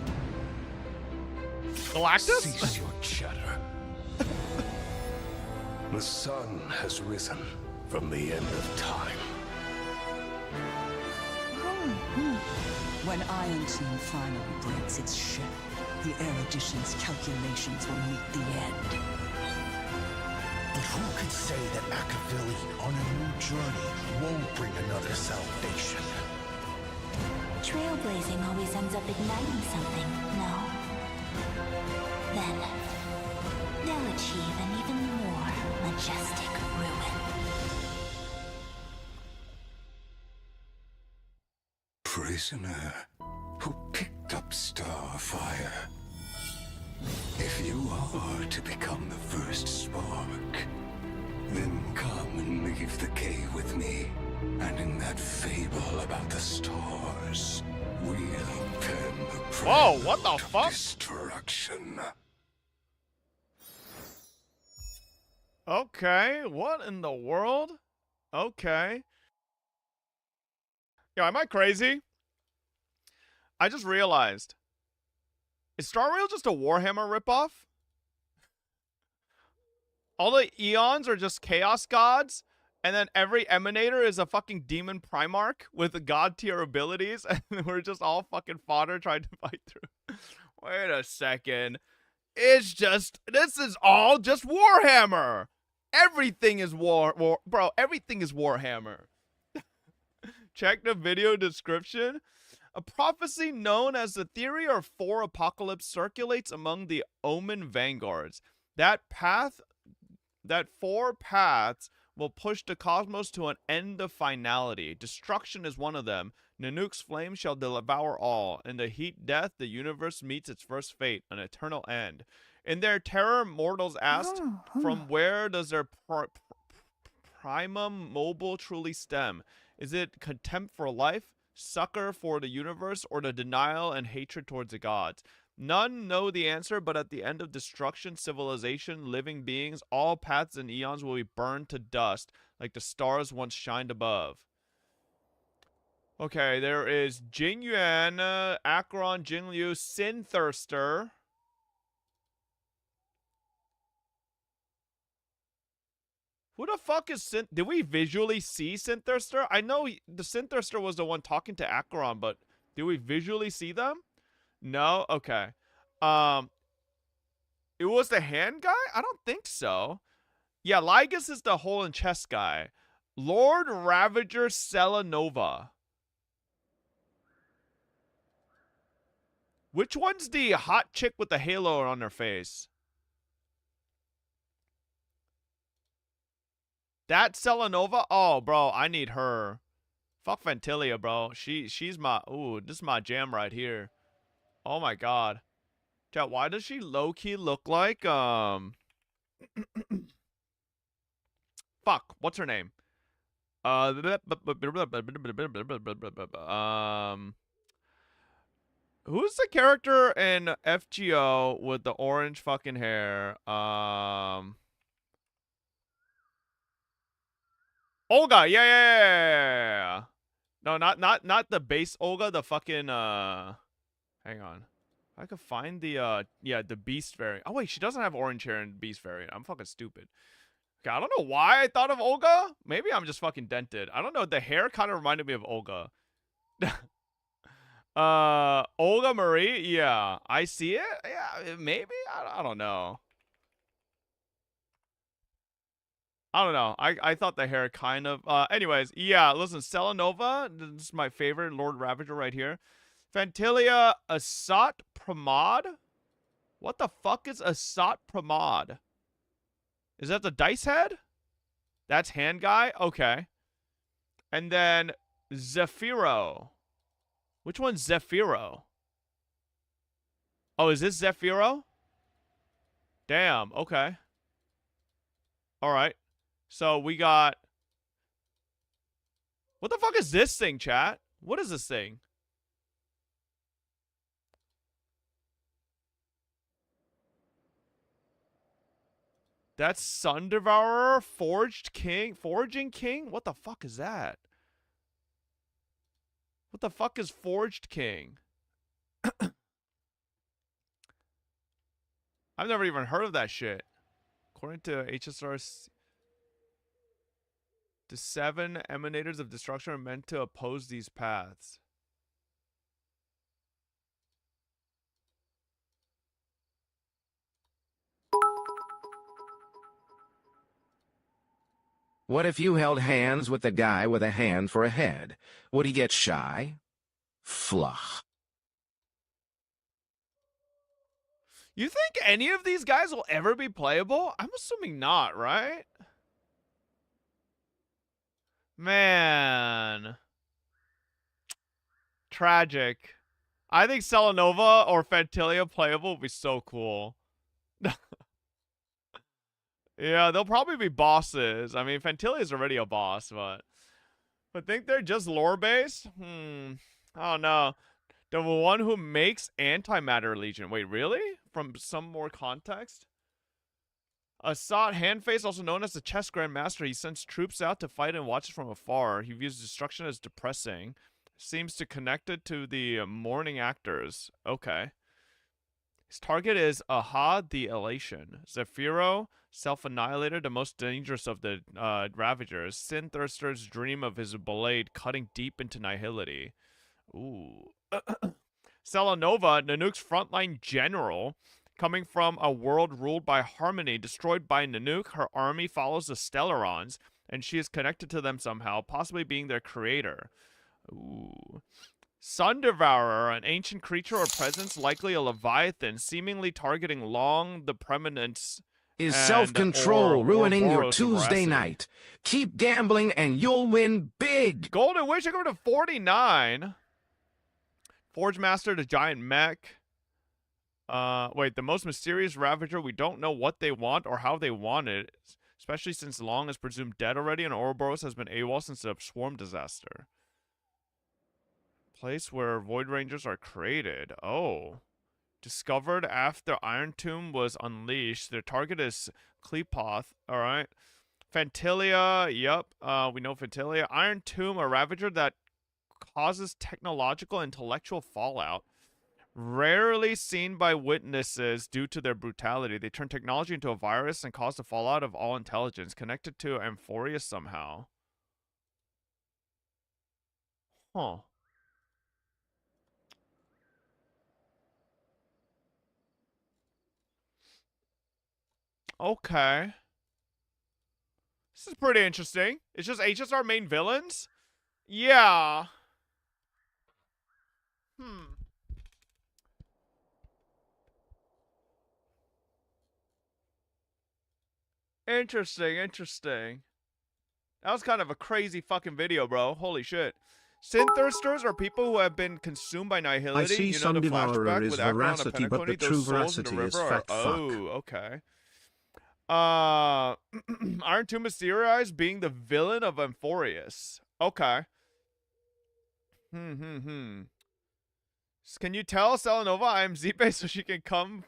Galactus? Cease your chatter. The sun has risen from the end of time. When Iron Team finally breaks its ship, the Erudition's calculations will meet the end. But who could say that Akavili on a new journey won't bring another salvation? Trailblazing always ends up igniting something, no? Then, they'll achieve an even more majestic ruin. Prisoner who picked up Starfire. If you are to become the first spark, then come and leave the cave with me. And in that fable about the stars, we'll pen the Whoa, what the fuck? Destruction. Okay, what in the world? Okay. Yo, am I crazy? I just realized. Is Star Rail just a Warhammer ripoff? All the Eons are just Chaos Gods, and then every Emanator is a fucking Demon Primarch with God tier abilities, and we're just all fucking fodder trying to fight through. Wait a second. It's just, this is all just Warhammer! Everything is bro, everything is Warhammer. Check the video description. A prophecy known as the theory of four apocalypse circulates among the Omen vanguards. That four paths will push the cosmos to an end of finality. Destruction is one of them. Nanook's flame shall devour all. In the heat death, the universe meets its first fate, an eternal end. In their terror, mortals asked, from where does their primum mobile truly stem? Is it contempt for life, succor for the universe, or the denial and hatred towards the gods? None know the answer, but at the end of destruction, civilization, living beings, all paths and eons will be burned to dust, like the stars once shined above. Okay, there is Jing Yuan, Acheron, Jing Liu, Sin Thirster. Who the fuck is Sin? Did we visually see Sin Thirster? I know the Sin Thirster was the one talking to Acheron, but did we visually see them? No? Okay. It was the hand guy? I don't think so. Yeah, Lygus is the hole in chest guy. Lord Ravager Selenova. Which one's the hot chick with the halo on her face? That Selenova? Oh, bro, I need her. Fuck Ventilia, bro. She's my... Ooh, this is my jam right here. Oh my god. Chat, why does she low-key look like, Fuck, what's her name? Who's the character in FGO with the orange fucking hair? Olga, yeah. No, not the base Olga, the fucking, hang on. I could find the, yeah, the Beast variant. Oh, wait, she doesn't have orange hair in Beast variant. I'm fucking stupid. Okay, I don't know why I thought of Olga. Maybe I'm just fucking dented. I don't know. The hair kind of reminded me of Olga. Olga Marie? Yeah. I see it? Yeah, maybe? I don't know. I don't know. I thought the hair kind of... anyways, yeah, listen, Selenova, this is my favorite Lord Ravager right here. Fantilia Asat Pramod? What the fuck is Asat Pramod? Is that the dice head? That's hand guy? Okay. And then Zephyro. Which one's Zephyro? Oh, is this Zephyro? Damn, okay. Alright. So we got... What the fuck is this thing, chat? What is this thing? That's Sun Devourer, Foraging King? What the fuck is that? What the fuck is Forged King? I've never even heard of that shit. According to HSR, the 7 emanators of destruction are meant to oppose these paths. What if you held hands with the guy with a hand for a head? Would he get shy? Fluff. You think any of these guys will ever be playable? I'm assuming not, right? Man. Tragic. I think Selenova or Fantilia playable would be so cool. Yeah, they'll probably be bosses. I mean, Fantilia is already a boss, but think they're just lore-based? I don't know. The one who makes Antimatter Legion. Wait, really? From some more context? Assad Handface, also known as the Chess Grandmaster, he sends troops out to fight and watches from afar. He views destruction as depressing. Seems to connect it to the mourning actors. Okay. His target is Aha the Elation. Zephyro, Self-Annihilator, the most dangerous of the Ravagers. Sin Thirsters dream of his blade cutting deep into nihility. Ooh. Selenova, Nanook's frontline general, coming from a world ruled by Harmony, destroyed by Nanook. Her army follows the Stellarons, and she is connected to them somehow, possibly being their creator. Ooh. Sun Devourer, an ancient creature or presence, likely a Leviathan, seemingly targeting Long, the Preeminence. Is self-control ruining your Tuesday Higurashi. night? Keep gambling and you'll win big. Golden Wish, I go to 49. Forge Master, the giant mech. Wait, the most mysterious Ravager. We don't know what they want or how they want it, especially since Long is presumed dead already and Ouroboros has been AWOL since the swarm disaster. Place where Void Rangers are created. Oh. Discovered after Iron Tomb was unleashed. Their target is Klepoth. Alright. Fantilia. Yep. We know Fantilia. Iron Tomb, a Ravager that causes technological intellectual fallout. Rarely seen by witnesses due to their brutality. They turn technology into a virus and cause the fallout of all intelligence. Connected to Amphoria somehow. Huh. Okay. This is pretty interesting. It's just HSR main villains? Yeah. Interesting, interesting. That was kind of a crazy fucking video, bro. Holy shit. Sin Thirsters are people who have been consumed by nihility. I see Sun Devourer is veracity, but the true veracity is fat fuck. Oh, okay. Iron Tomb is theorized being the villain of Amphorius. Okay. Can you tell Selenova I'm Zipe so she can come?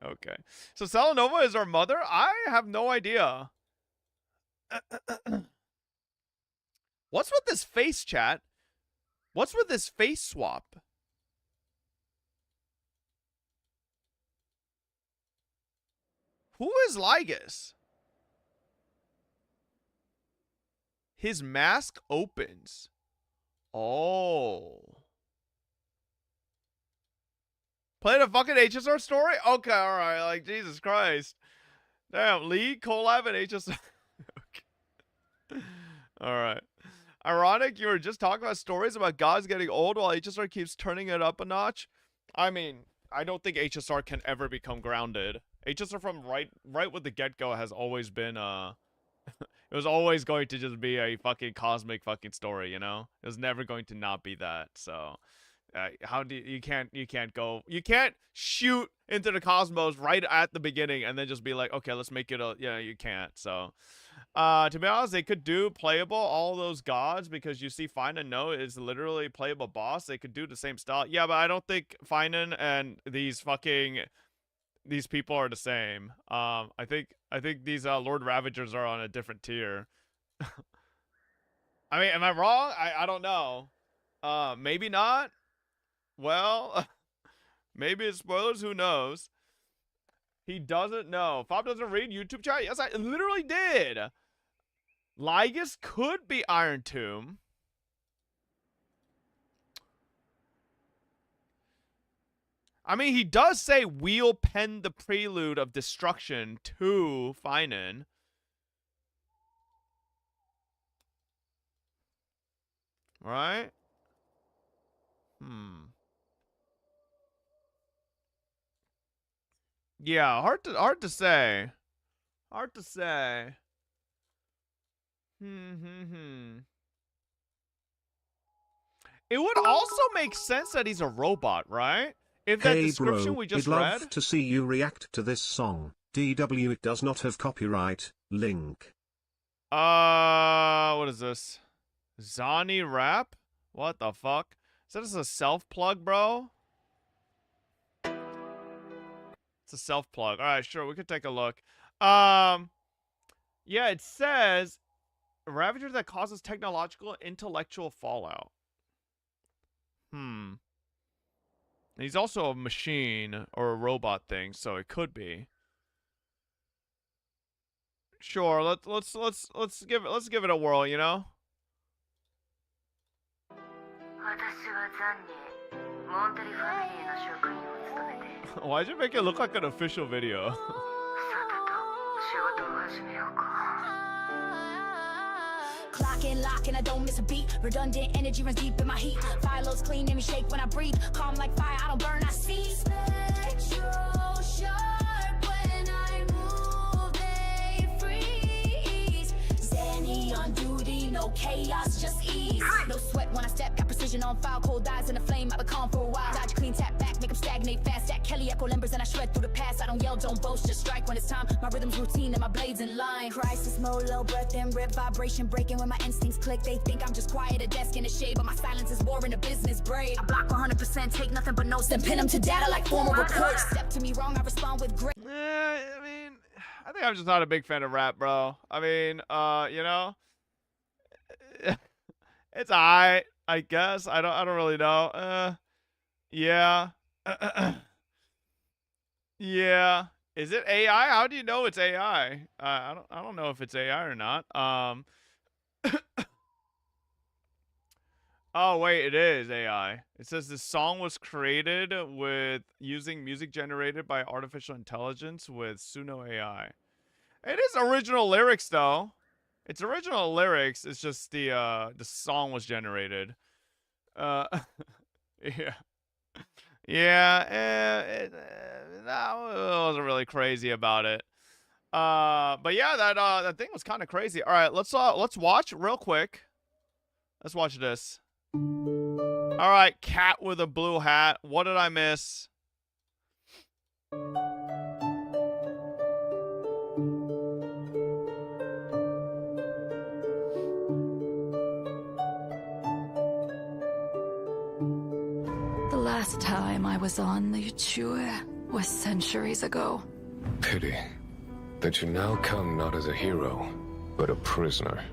Okay. So Selenova is our mother? I have no idea. What's with this face, chat? What's with this face swap? Who is Lygus? His mask opens. Oh. Played a fucking HSR story? Okay, alright. Like, Jesus Christ. Damn, League, collab, and HSR. Okay. Alright. Ironic, you were just talking about stories about gods getting old while HSR keeps turning it up a notch. I mean, I don't think HSR can ever become grounded. HSR from right with the get-go has always been, it was always going to just be a fucking cosmic fucking story, you know? It was never going to not be that, so... how do you can't shoot into the cosmos right at the beginning and then just be like, okay, let's make it a, you can't. So to be honest, they could do playable all those gods, because you see Finan No is literally playable boss. They could do the same style. Yeah, but I don't think Finan and these fucking these people are the same. I think these Lord Ravagers are on a different tier. I mean, am I wrong? I don't know. Maybe not. Well, maybe it's spoilers. Who knows? He doesn't know. Fob doesn't read YouTube chat. Yes, I literally did. Lygus could be Iron Tomb. I mean, he does say we'll pen the prelude of destruction to Finan. Right? Yeah, hard to say. Hard to say. It would also make sense that he's a robot, right? If that description we just read. I'd love to see you react to this song. DW, it does not have copyright. Link. What is this? Zani rap? What the fuck? Is that just a self-plug, bro? It's a self-plug. Alright, sure, we could take a look. Yeah, it says a Ravager that causes technological and intellectual fallout. He's also a machine or a robot thing, so it could be. Sure, let's give it a whirl, you know? Why'd you make it look like an official video? Clocking, locking, I don't miss a beat. Redundant energy runs deep in my heat. Fire loads clean, and me shake when I breathe. Calm like fire, I don't burn, I see. Spectral sharp when I move, they freeze. Zanny on duty, no chaos, just ease. No sweat when I step, got precision on file. Cold eyes in the flame, I've been calm for a while. Dodge, clean, tap back, make them stagnate fast. Stack Kelly, echo limbers, and I shred through the past. I don't yell, don't boast, just strike when it's time. My rhythm's routine and my blades in line. Crisis mode, low breath and rip, vibration breaking when my instincts click. They think I'm just quiet, a desk in the shade, but my silence is war in a business brave. I block 100%, take nothing but notes, then pin them to data like formal reports. Step to me wrong, I respond with grit. I mean, I think I'm just not a big fan of rap, bro. I mean, you know, it's alright, I guess. I don't really know. Yeah. Yeah. Is it AI? How do you know it's AI? I don't know if it's AI or not. Oh wait, it is AI. It says this song was created with using music generated by artificial intelligence with Suno AI. It is original lyrics though. It's original lyrics. It's just the song was generated. Yeah. Yeah, I wasn't really crazy about it. But yeah, that thing was kind of crazy. All right, let's watch real quick. Let's watch this. All right, cat with a blue hat. What did I miss? The last time I was on the Yuchue was centuries ago. Pity that you now come not as a hero, but a prisoner.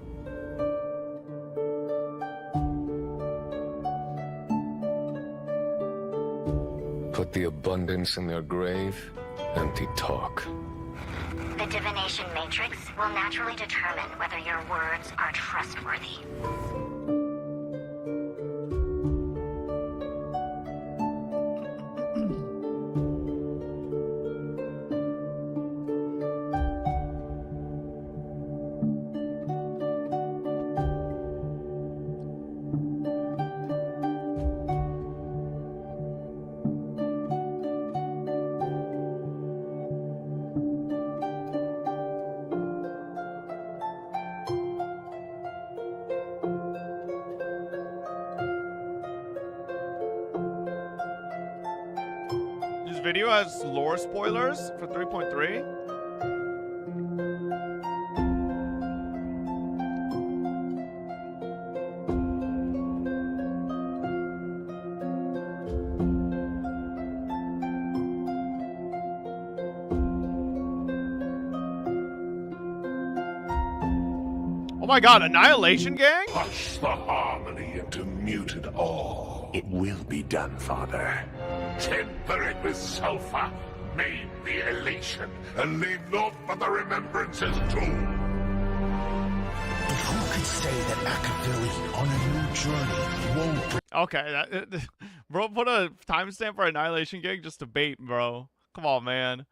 Put the abundance in their grave, empty talk. The divination matrix will naturally determine whether your words are trustworthy. Video has lore spoilers for 3.3. my god, Annihilation Gang? Hush the harmony into muted awe. It will be done, Father. Temper it with sulfur. Maim the elation, and leave naught but the remembrances too. Who could say that Akavili on a new journey won't... Okay, bro, put a timestamp for Annihilation Gang just to bait, bro. Come on, man.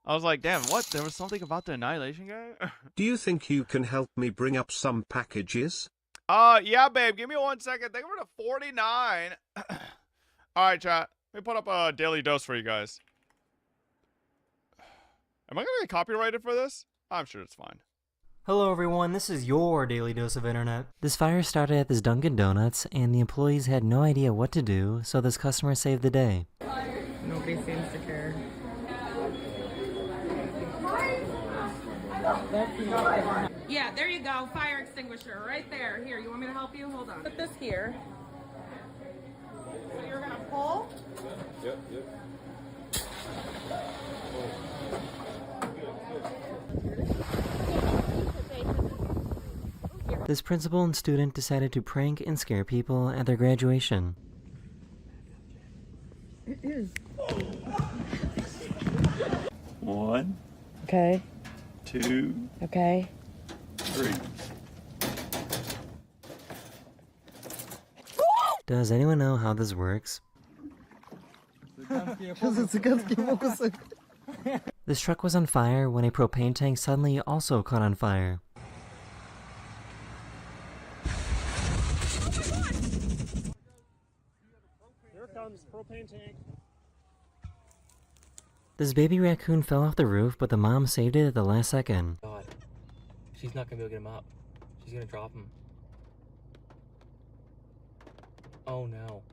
I was like, damn, what? There was something about the Annihilation Gang? Do you think you can help me bring up some packages? Yeah, babe. Give me 1 second. Thank you for the 49. Alright, chat. Let me put up a daily dose for you guys. Am I gonna get copyrighted for this? I'm sure it's fine. Hello everyone, this is your Daily Dose of Internet. This fire started at this Dunkin' Donuts, and the employees had no idea what to do, so this customer saved the day. Nobody seems to care. Yeah, there you go. Fire extinguisher right there. Here, you want me to help you? Hold on. Put this here. So you're gonna pull? Yep. This principal and student decided to prank and scare people at their graduation. It is. 1. Okay. 2. Okay. 3. Does anyone know how this works? This truck was on fire when a propane tank suddenly also caught on fire. Here comes propane tank. This baby raccoon fell off the roof, but the mom saved it at the last second. God, she's not gonna be able to get him up. She's gonna drop him. Oh no.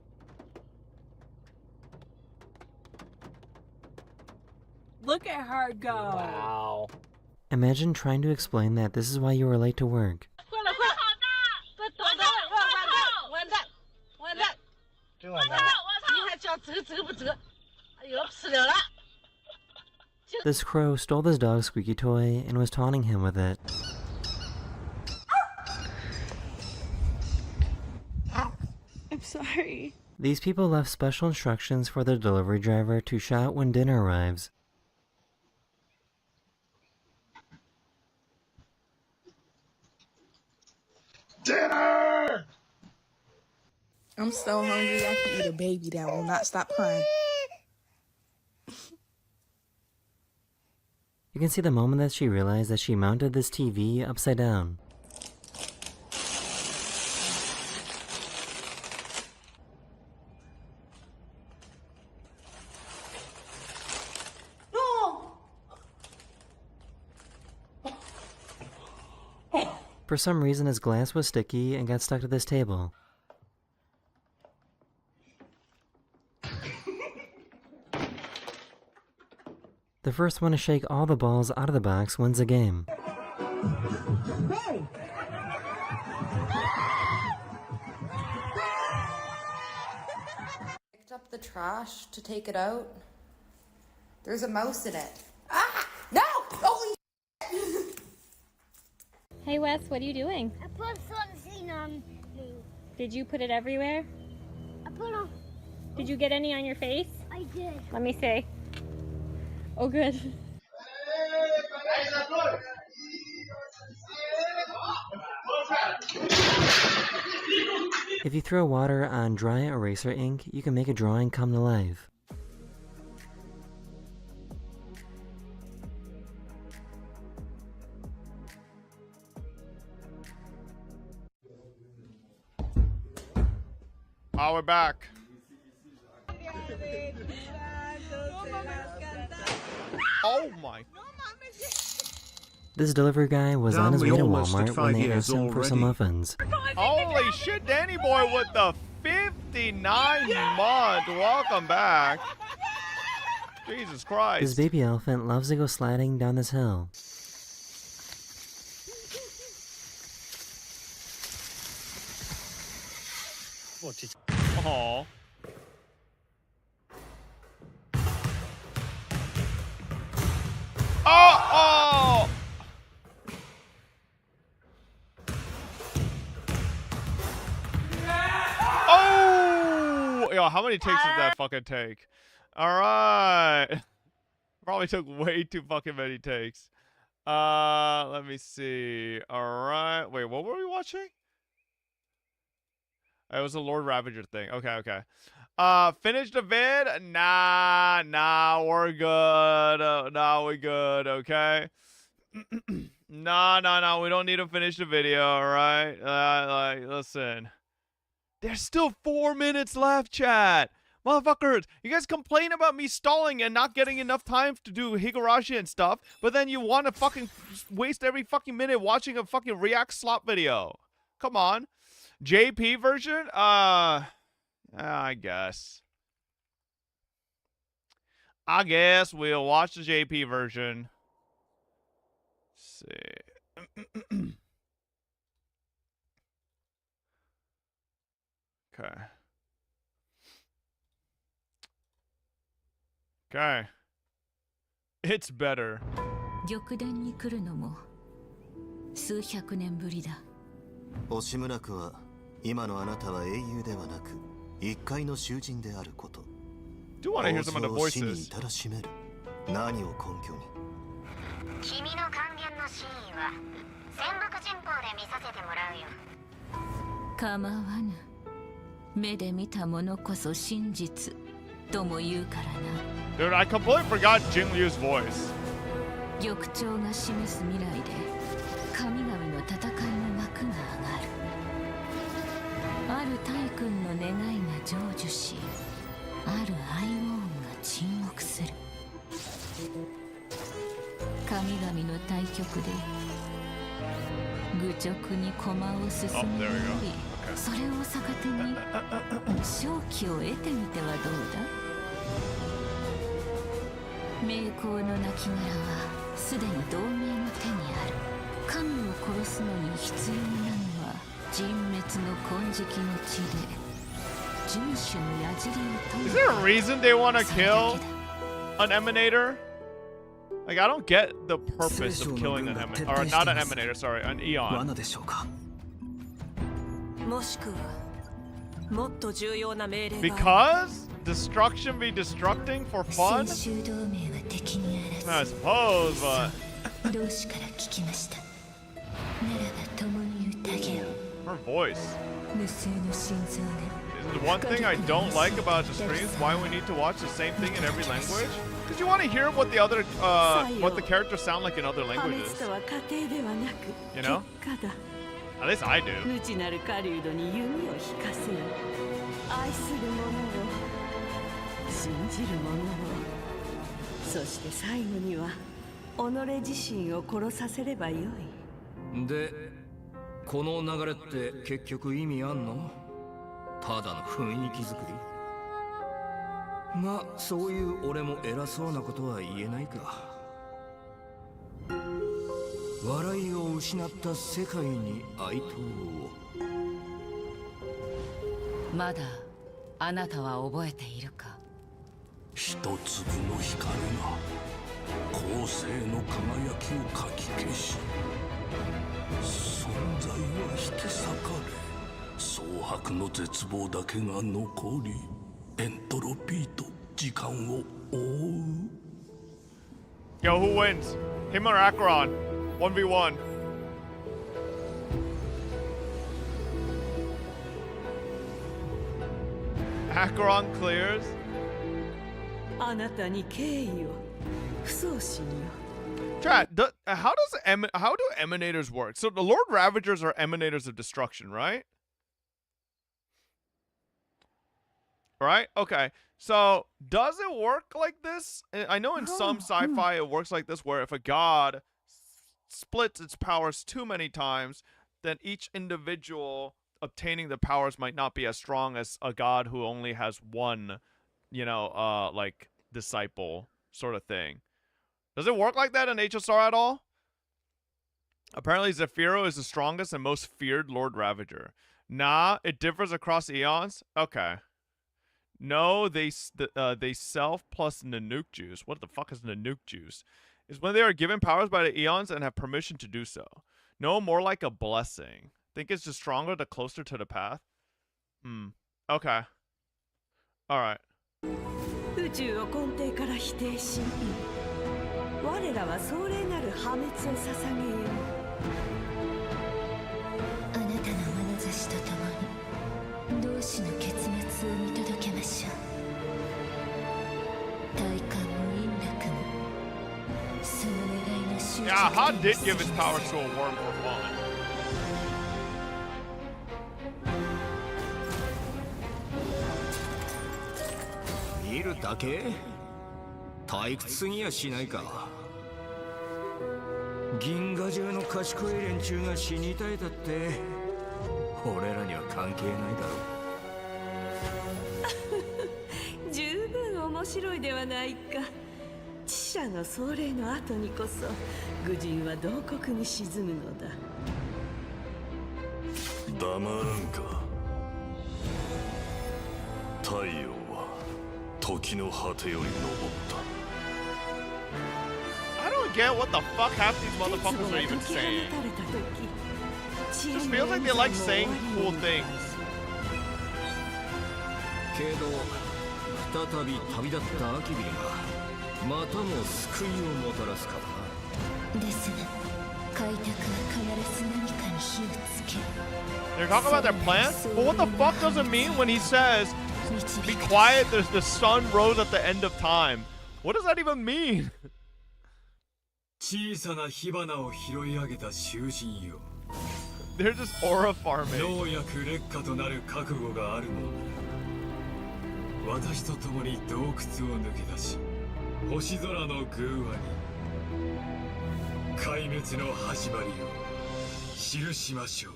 Look at her go. Wow. Imagine trying to explain that this is why you were late to work. This crow stole this dog's squeaky toy and was taunting him with it. I'm sorry. These people left special instructions for their delivery driver to shout when dinner arrives. Dinner! I'm so hungry I can eat a baby that will not stop crying. You can see the moment that she realized that she mounted this TV upside down. For some reason, his glass was sticky and got stuck to this table. The first one to shake all the balls out of the box wins the game. Picked up the trash to take it out. There's a mouse in it. Ah! No! Holy Hey Wes, what are you doing? I put something on me. Did you put it everywhere? I put on. Did you get any on your face? I did. Let me see. Oh good. If you throw water on dry eraser ink, you can make a drawing come to life. We're back. Oh my. This delivery guy was on his way to almost at Walmart when 5 they years asked him for some already. muffins. Holy shit, Danny Boy with the 59 month. Welcome back. Jesus Christ. This baby elephant loves to go sliding down this hill. Aww. Oh! Yo, how many takes did that fucking take? Alright. Probably took way too fucking many takes. Let me see. Alright. Wait, what were we watching? It was a Lord Ravager thing. Okay. Finish the vid? Nah, we're good. Nah, we're good, okay? No, we don't need to finish the video, alright? Like, listen. There's still 4 minutes left, chat. Motherfuckers, you guys complain about me stalling and not getting enough time to do Higurashi and stuff, but then you want to fucking waste every fucking minute watching a fucking React slop video. Come on. JP version? I guess. I guess we'll watch the JP version. Let's see. Okay. Okay. It's better. 玉殿に来るのも数百年ぶりだ。押村区は今のあなたは英雄ではなく一介の囚人であること。Do want to hear some of the 王将を死に voices. 至らしめる。何を根拠に？君の還元の真意は戦国人法で見させてもらうよ。構わぬ。目で見たものこそ真実とも言うからな。Dude, I completely forgot Jingliu's voice. 玉鳥が示す未来で神々の戦いの幕が上がる。ある大君の願いが成就し、ある愛王が沈黙する。神々の対局で愚直に駒を進めるより、それを逆手に勝機を得てみてはどうだ？名工の亡骸はすでに同盟の手にある。神を殺すのに必要なのは人滅の金色の地で遵守の矢尻を Is there a reason they want to kill an emanator? Like, I don't get the purpose of killing an emanator. Or not an emanator, sorry, an eon. もしくはもっと重要な命令が Because destruction be destructing for fun? 戦州同盟は敵にあ I らず suppose, but 同志から聞きました。ならば共に宴を。 her voice. 無数の心臓が The one thing I don't like about the streams, why we need to watch the same thing in every language? Because you want to hear what the other, what the characters sound like in other 破 languages. 滅とは過程ではなく You know? 結果だ。 At least I do. 内なる狩人に弓を引かせよ。愛する者を信じる者を、そして最後には己自身を殺させればよい。で、この流れって結局意味あんの？ただの雰囲気作り？まあ、そういう俺も偉そうなことは言えないか。笑いを失った世界に哀悼を。まだあなたは覚えているか？一粒の光が光星の輝きをかき消し、存在は引き裂かれ、蒼白の絶望だけが残り、エントロピーと時間を覆う。 Yo, who wins? Him or Acheron? 1v1. Acheron clears. あなたに敬意を、不相信よ。 Chat, how do emanators work? So the Lord Ravagers are emanators of destruction, right? Right? Okay. So does it work like this? I know in some sci-fi it works like this, where if a god splits its powers too many times, then each individual obtaining the powers might not be as strong as a god who only has one, you know, like disciple sort of thing. Does it work like that in HSR at all? Apparently Zephyro is the strongest and most feared Lord Ravager. Nah, it differs across eons? Okay. No, they self plus Nanook juice. What the fuck is Nanook juice? Is when they are given powers by the eons and have permission to do so. No, more like a blessing. Think it's just stronger the closer to the path? Okay. All right. 宇宙を根底から否定し、我らは壮麗なる破滅を捧げよう。あなたの眼差しとともに同志の結末を見届けましょう。体感も陰楽もその願いの終着 Yeah, Han did give his powers to a worm for fun. 見るだけ？退屈すぎやしないか。銀河中の賢い連中が死に絶えたって俺らには関係ないだろう。十分面白いではないか。知者の壮麗の後にこそ愚人は洞窟に沈むのだ。黙らんか。太陽は時の果てより昇った。I don't get what the fuck half these motherfuckers are even saying. Just feels like they like saying cool things. けど再び旅立ったアキビリがまたも救いをもたらすからな。ですが開拓は必ず何かに火をつけ。 They're talking about their plan? But what the fuck does it mean when he says, be quiet, the sun rose at the end of time? What does that even mean? 小さな火花を拾い上げた囚人よ。 They're just aura farming. ようやく劣化となる覚悟があるのなら、私と共に洞窟を抜け出し、星空の偶話に壊滅の始まりを記しましょう。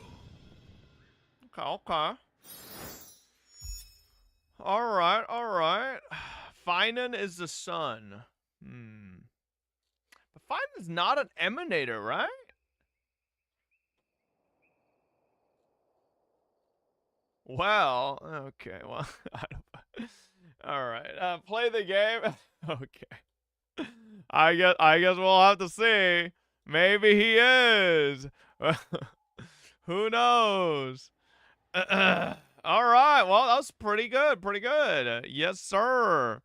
Okay. Alright, alright. Finan is the sun. But Finan is not an emanator, right? Well, okay, well, alright. Play the game. Okay. I guess we'll have to see. Maybe he is. Who knows? All right, well, that was pretty good, yes, sir.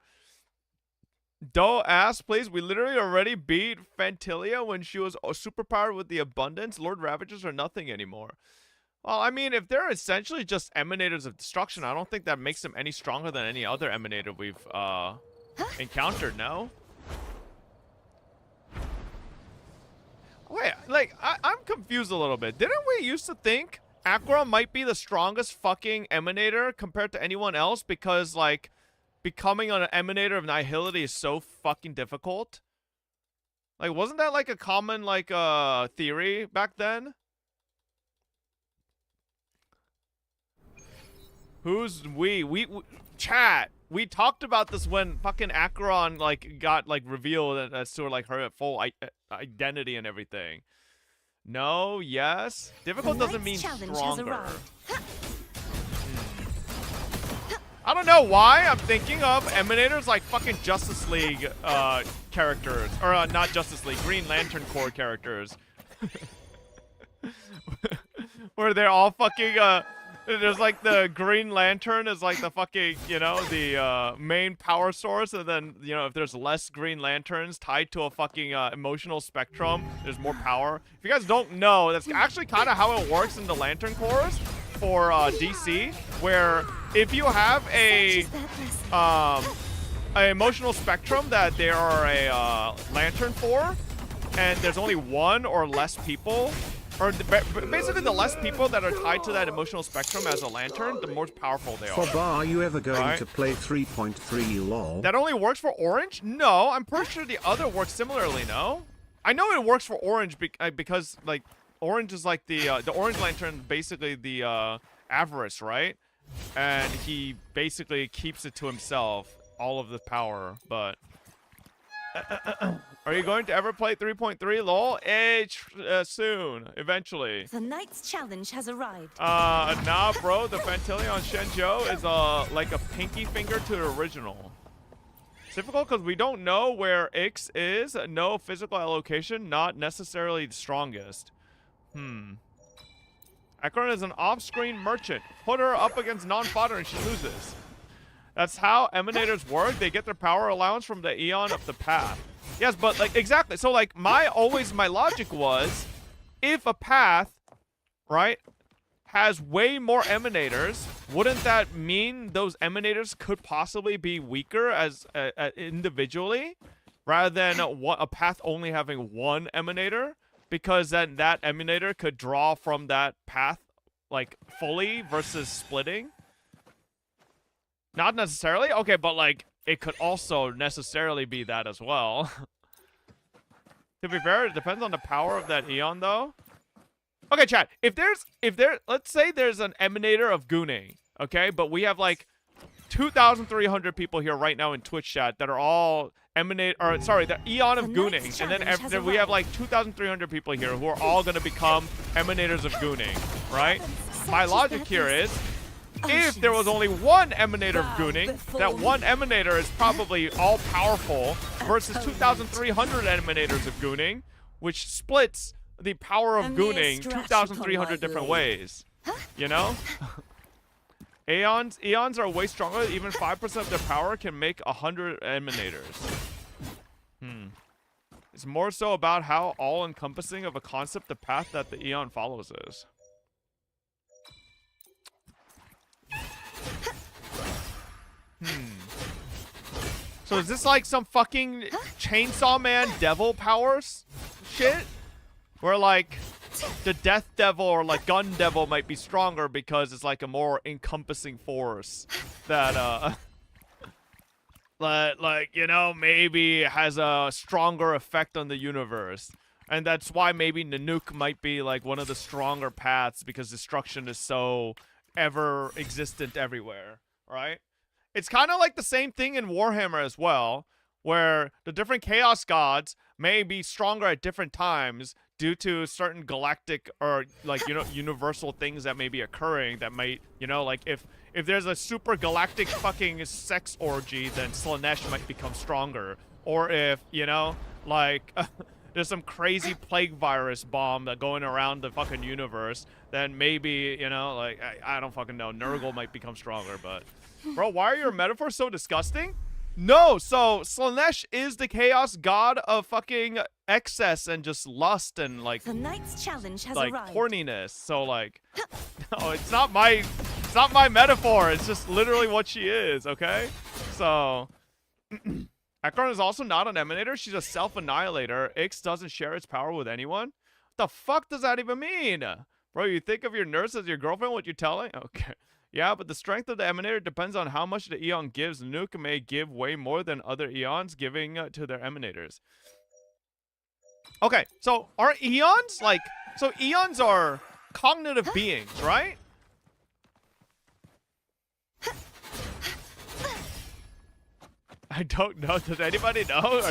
Doe asked, please, we literally already beat Fantilia when she was superpowered with the abundance. Lord Ravagers are nothing anymore. Well, I mean, if they're essentially just emanators of destruction, I don't think that makes them any stronger than any other emanator we've encountered, no? Wait, like, I'm confused a little bit. Didn't we used to think Akra might be the strongest fucking emanator compared to anyone else because, like, becoming an emanator of nihility is so fucking difficult? Like, wasn't that, like, a common, like, theory back then? Who's we chat. We talked about this when fucking Acheron, like, got, like, revealed as to, like, her full identity and everything. No, yes. Difficult doesn't mean stronger. I don't know why I'm thinking of emanators like fucking Justice League characters. Or not Justice League, Green Lantern Corps characters. Where they're all fucking there's like the Green Lantern is like the fucking, you know, the main power source, and then, you know, if there's less Green Lanterns tied to a fucking emotional spectrum, there's more power. If you guys don't know, that's actually kind of how it works in the Lantern Corps for DC, where if you have a emotional spectrum that there are a lantern for, and there's only one or less people, or basically the less people that are tied to that emotional spectrum as a lantern, the more powerful they are. Bob, are you ever going to play 3.3 lol? That only works for Orange? No, I'm pretty sure the other works similarly, no? I know it works for Orange because, like, Orange is like the Orange Lantern, basically the Avarice, right? And he basically keeps it to himself, all of the power, but... Are you going to ever play 3.3 lol? Soon, eventually. The night's challenge has arrived. Nah, bro. The Fantilion Shenzhou is like a pinky finger to the original. It's difficult because we don't know where Ix is. No physical allocation, not necessarily the strongest. Akron is an off-screen merchant. Put her up against non-fodder and she loses. That's how emanators work. They get their power allowance from the eon of the path. Yes, but like exactly. So like my logic was, if a path, right, has way more emanators, wouldn't that mean those emanators could possibly be weaker as individually, rather than a path only having one emanator? Because then that emanator could draw from that path like fully versus splitting. Not necessarily. Okay, but like it could also necessarily be that as well. To be fair, it depends on the power of that eon though. Okay, chat. Let's say there's an emanator of gooning, okay? But we have like 2,300 people here right now in Twitch chat that are all the eon of gooning, and then we have like 2,300 people here who are all going to become emanators of gooning, right? My logic here is, if there was only one emanator of gooning, that one emanator is probably all powerful versus 2,300 emanators of gooning, which splits the power of gooning 2,300 different ways. You know? Eons are way stronger. Even 5% of their power can make 100 emanators. It's more so about how all-encompassing of a concept the path that the eon follows is. So is this like some fucking Chainsaw Man devil powers shit? Where like the Death Devil or like Gun Devil might be stronger because it's like a more encompassing force that like, you know, maybe has a stronger effect on the universe. And that's why maybe Nanook might be like one of the stronger paths, because destruction is so ever existent everywhere, right? It's kind of like the same thing in Warhammer as well, where the different Chaos Gods may be stronger at different times due to certain galactic or, like, you know, universal things that may be occurring that might, you know, like if there's a super galactic fucking sex orgy, then Slanesh might become stronger. Or if, you know, like there's some crazy plague virus bomb that going around the fucking universe, then maybe, you know, like, I don't fucking know, Nurgle might become stronger, but... Bro, why are your metaphors so disgusting? No, so Slanesh is the chaos god of fucking excess and just lust and like the night's challenge has like arrived. Horniness. So like, no, it's not my metaphor. It's just literally what she is. Okay, so Ekron is also not an emanator. She's a self-annihilator. Ix doesn't share its power with anyone. What the fuck does that even mean, bro? You think of your nurse as your girlfriend? What you telling? Okay. Yeah, but the strength of the emanator depends on how much the eon gives. Nuke may give way more than other eons giving to their emanators. Okay, so are eons like... So eons are cognitive beings, right? I don't know. Does anybody know?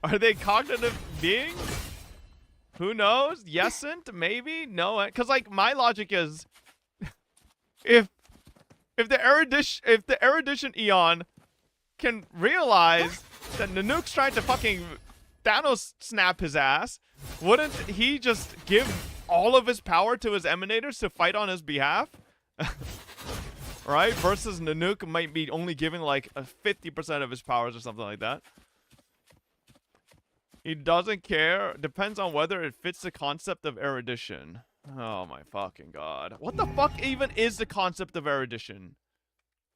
Are they cognitive beings? Who knows? Yesn't? Maybe? No. Because like my logic is... If the erudition eon can realize that Nanook's trying to fucking Thanos snap his ass, wouldn't he just give all of his power to his emanators to fight on his behalf? Right? Versus Nanook might be only giving like 50% of his powers or something like that. He doesn't care. Depends on whether it fits the concept of erudition. Oh my fucking god. What the fuck even is the concept of erudition?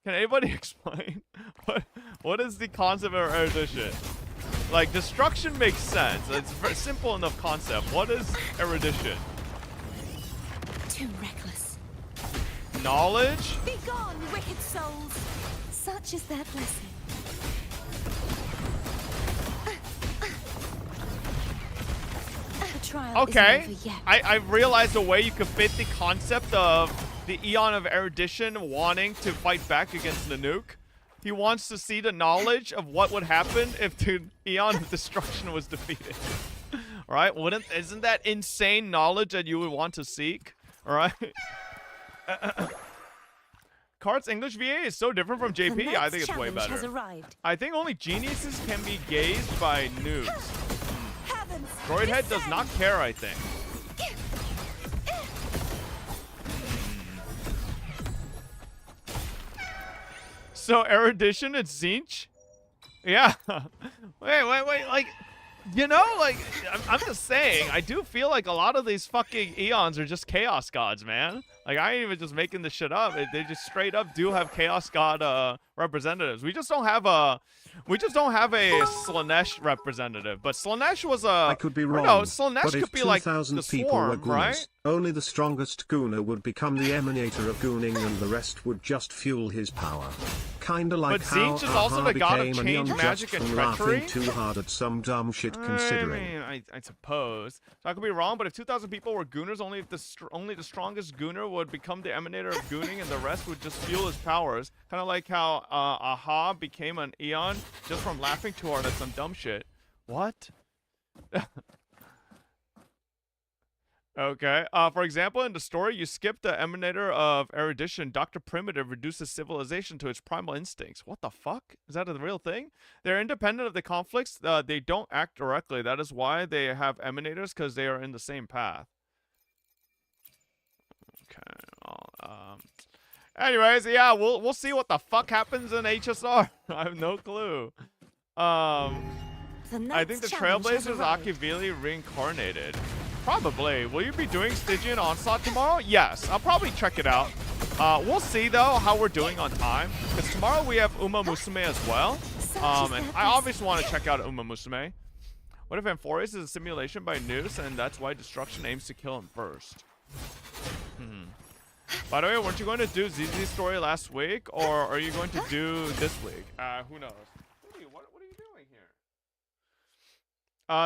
Can anybody explain? What is the concept of erudition? Like, destruction makes sense. It's a very simple enough concept. What is erudition? Too reckless. Knowledge? Be gone, wicked souls. Such is their blessing. Okay, I realized a way you could fit the concept of the Eon of Erudition wanting to fight back against Nanook. He wants to see the knowledge of what would happen if the Eon of Destruction was defeated. Right? Isn't that insane knowledge that you would want to seek? Alright? Kart's English VA is so different from JP, I think it's way better. I think only geniuses can be gazed by noobs. Droidhead does not care, I think. So erudition and Zinch? Yeah. wait, like, you know, like, I'm just saying, I do feel like a lot of these fucking eons are just chaos gods, man. Like, I ain't even just making this shit up. They just straight up do have chaos god representatives. We just don't have a Slanesh representative. But Slanesh was a... I could be wrong, no, Slanesh but could if be like 2,000 the people swarm, were gooners, right? only the strongest gooner would become the emanator of gooning and the rest would just fuel his power. Kinda like But how Zinch is also Aha the god of became a change, neon magic, just and from treachery? laughing too hard at some dumb shit considering. I mean, I suppose. So I could be wrong, but if 2,000 people were gooners, only the strongest gooner would become the emanator of gooning, and the rest would just fuel his powers. Kind of like how Aha became an Eon just from laughing too hard at some dumb shit. What? Okay. For example, in the story, you skip the emanator of erudition. Dr. Primitive reduces civilization to its primal instincts. What the fuck? Is that a real thing? They're independent of the conflicts. They don't act directly. That is why they have emanators, because they are in the same path. Okay. Well, anyways, yeah, we'll see what the fuck happens in HSR. I have no clue. I think the Trailblazers Akivili reincarnated. Probably. Will you be doing Stygian Onslaught tomorrow? Yes, I'll probably check it out. We'll see, though, how we're doing on time. Because tomorrow we have Umamusume as well. And I obviously want to check out Umamusume. What if Amphorius is a simulation by Noose, and that's why Destruction aims to kill him first? By the way, weren't you going to do ZZ's story last week, or are you going to do this week? Who knows? What are you doing here?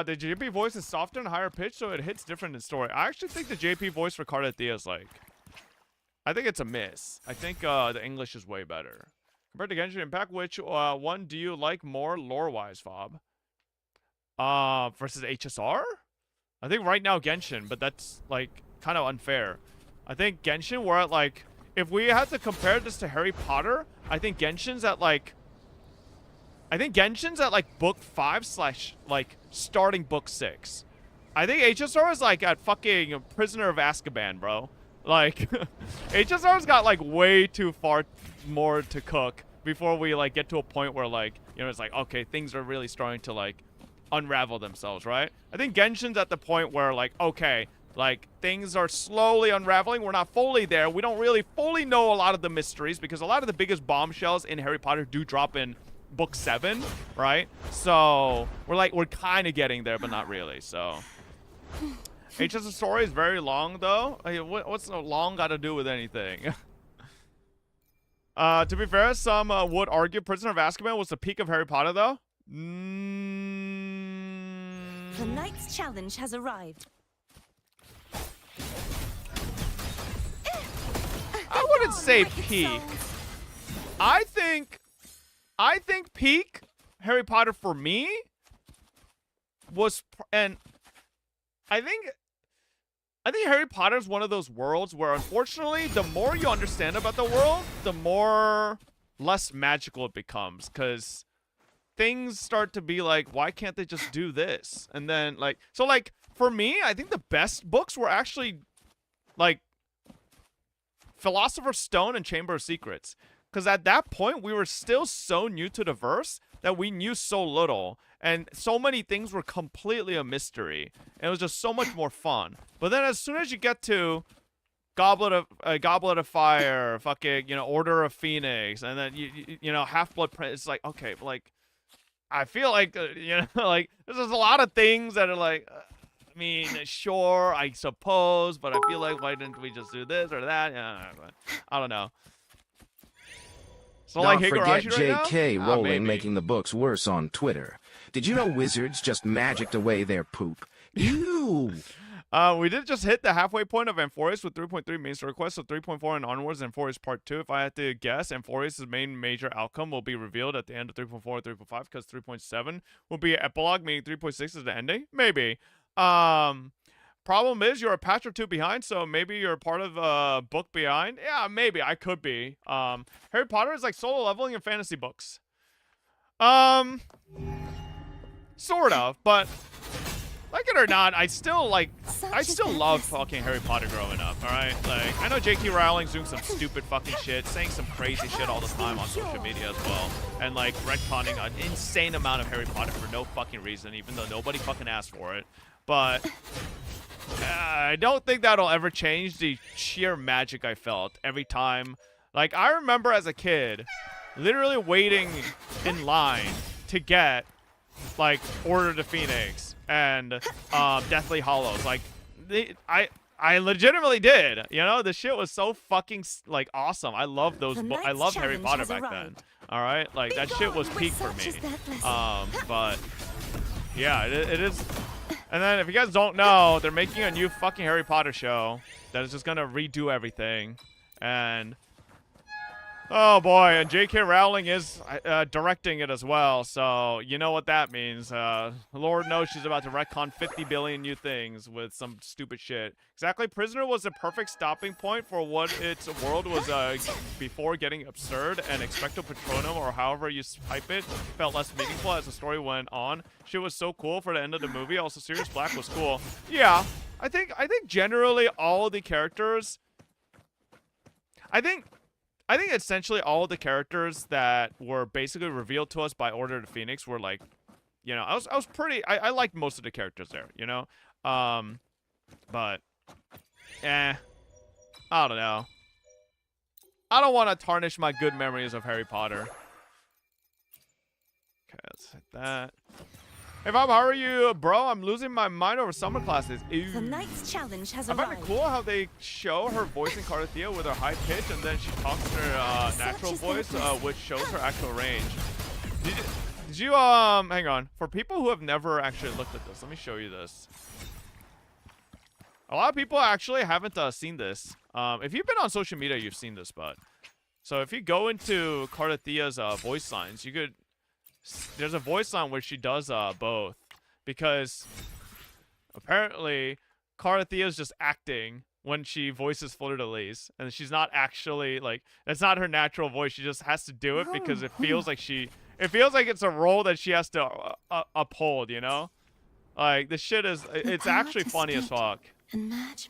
The JP voice is softer and higher pitched, so it hits different in story. I actually think the JP voice for Cardathea is like... I think it's a miss. I think the English is way better. Compared to Genshin Impact, which one do you like more lore-wise, Fob? Versus HSR? I think right now Genshin, but that's, like, kind of unfair. I think Genshin, we're at, like... If we had to compare this to Harry Potter, I think Genshin's at, like... book 5 / like, starting book 6. I think HSR is, like, at fucking Prisoner of Azkaban, bro. Like, HSR's got, like, way too far more to cook before we, like, get to a point where, like, you know, it's like, okay, things are really starting to, like, unravel themselves, right? I think Genshin's at the point where, like, okay, like, things are slowly unraveling. We're not fully there. We don't really fully know a lot of the mysteries because a lot of the biggest bombshells in Harry Potter do drop in book 7, right? So we're kind of getting there, but not really. So HS's story is very long, though. What's so long got to do with anything? To be fair, some would argue Prisoner of Azkaban was the peak of Harry Potter, though. The night's challenge has arrived. I wouldn't say peak. I think peak Harry Potter for me was, and I think Harry Potter is one of those worlds where, unfortunately, the more you understand about the world, the more less magical it becomes, because things start to be like, why can't they just do this? And then, like, so, like, for me, I think the best books were actually, like, Philosopher's Stone and Chamber of Secrets. Because at that point, we were still so new to the verse that we knew so little. And so many things were completely a mystery. And it was just so much more fun. But then as soon as you get to Goblet of Fire, fucking, you know, Order of Phoenix, and then, you know, Half-Blood Prince, it's like, okay, but, like, I feel like, you know, like, there's just a lot of things that are like... I mean, sure, I suppose, but I feel like, why didn't we just do this or that? Yeah, I don't know. So, Don't like, forget Higurashi right JK now? Rowling making the books worse on Twitter. Did you know wizards just magicked away their poop? Ew! We did just hit the halfway point of Amphorius with 3.3 main story quests, so 3.4 and onwards, Amphorius Part 2. If I had to guess, Amphorius' main major outcome will be revealed at the end of 3.4 and 3.5, because 3.7 will be an epilogue, meaning 3.6 is the ending? Maybe. Problem is, you're a patch or two behind, so maybe you're part of a book behind. Yeah, maybe. I could be. Harry Potter is like solo leveling in fantasy books. Sort of, but Like it or not, I still love fucking Harry Potter growing up, alright? Like, I know J.K. Rowling's doing some stupid fucking shit, saying some crazy shit all the time on social media as well. And like, retconning an insane amount of Harry Potter for no fucking reason, even though nobody fucking asked for it. But I don't think that'll ever change the sheer magic I felt every time. Like, I remember as a kid, literally waiting in line to get, like, Order of the Phoenix and Deathly Hallows. Like, I legitimately did. You know, the shit was so fucking like awesome. I love those. I loved Harry Potter back then. All right, like that shit was peak for me. But yeah, it is. And then if you guys don't know, they're making a new fucking Harry Potter show that is just gonna redo everything. And oh boy, and J.K. Rowling is directing it as well, so you know what that means. Lord knows she's about to retcon 50 billion new things with some stupid shit. Exactly, Prisoner was the perfect stopping point for what its world was before getting absurd, and Expecto Patronum, or however you hype it, felt less meaningful as the story went on. Shit was so cool for the end of the movie. Also, Sirius Black was cool. Yeah, I think generally all of the characters, I think essentially all of the characters that were basically revealed to us by Order of the Phoenix were like, you know, I liked most of the characters there, you know? But, I don't know. I don't want to tarnish my good memories of Harry Potter. Okay, let's hit that. Hey Bob, how are you, bro? I'm losing my mind over summer classes. Ew. The night's challenge has I find it cool how they show her voice in Cardathea with her high pitch, and then she talks in her natural voice, which shows her actual range. Did you hang on. For people who have never actually looked at this, let me show you this. A lot of people actually haven't seen this. If you've been on social media, you've seen this, but so if you go into Cardathea's voice lines, you could. There's a voice line where she does both, because apparently Cardathea's just acting when she voices Fleur-de-Lis, and she's not actually, like, it's not her natural voice. She just has to do it because it feels like it's a role that she has to uphold, you know? Like, this shit is, it's actually funny as fuck. Which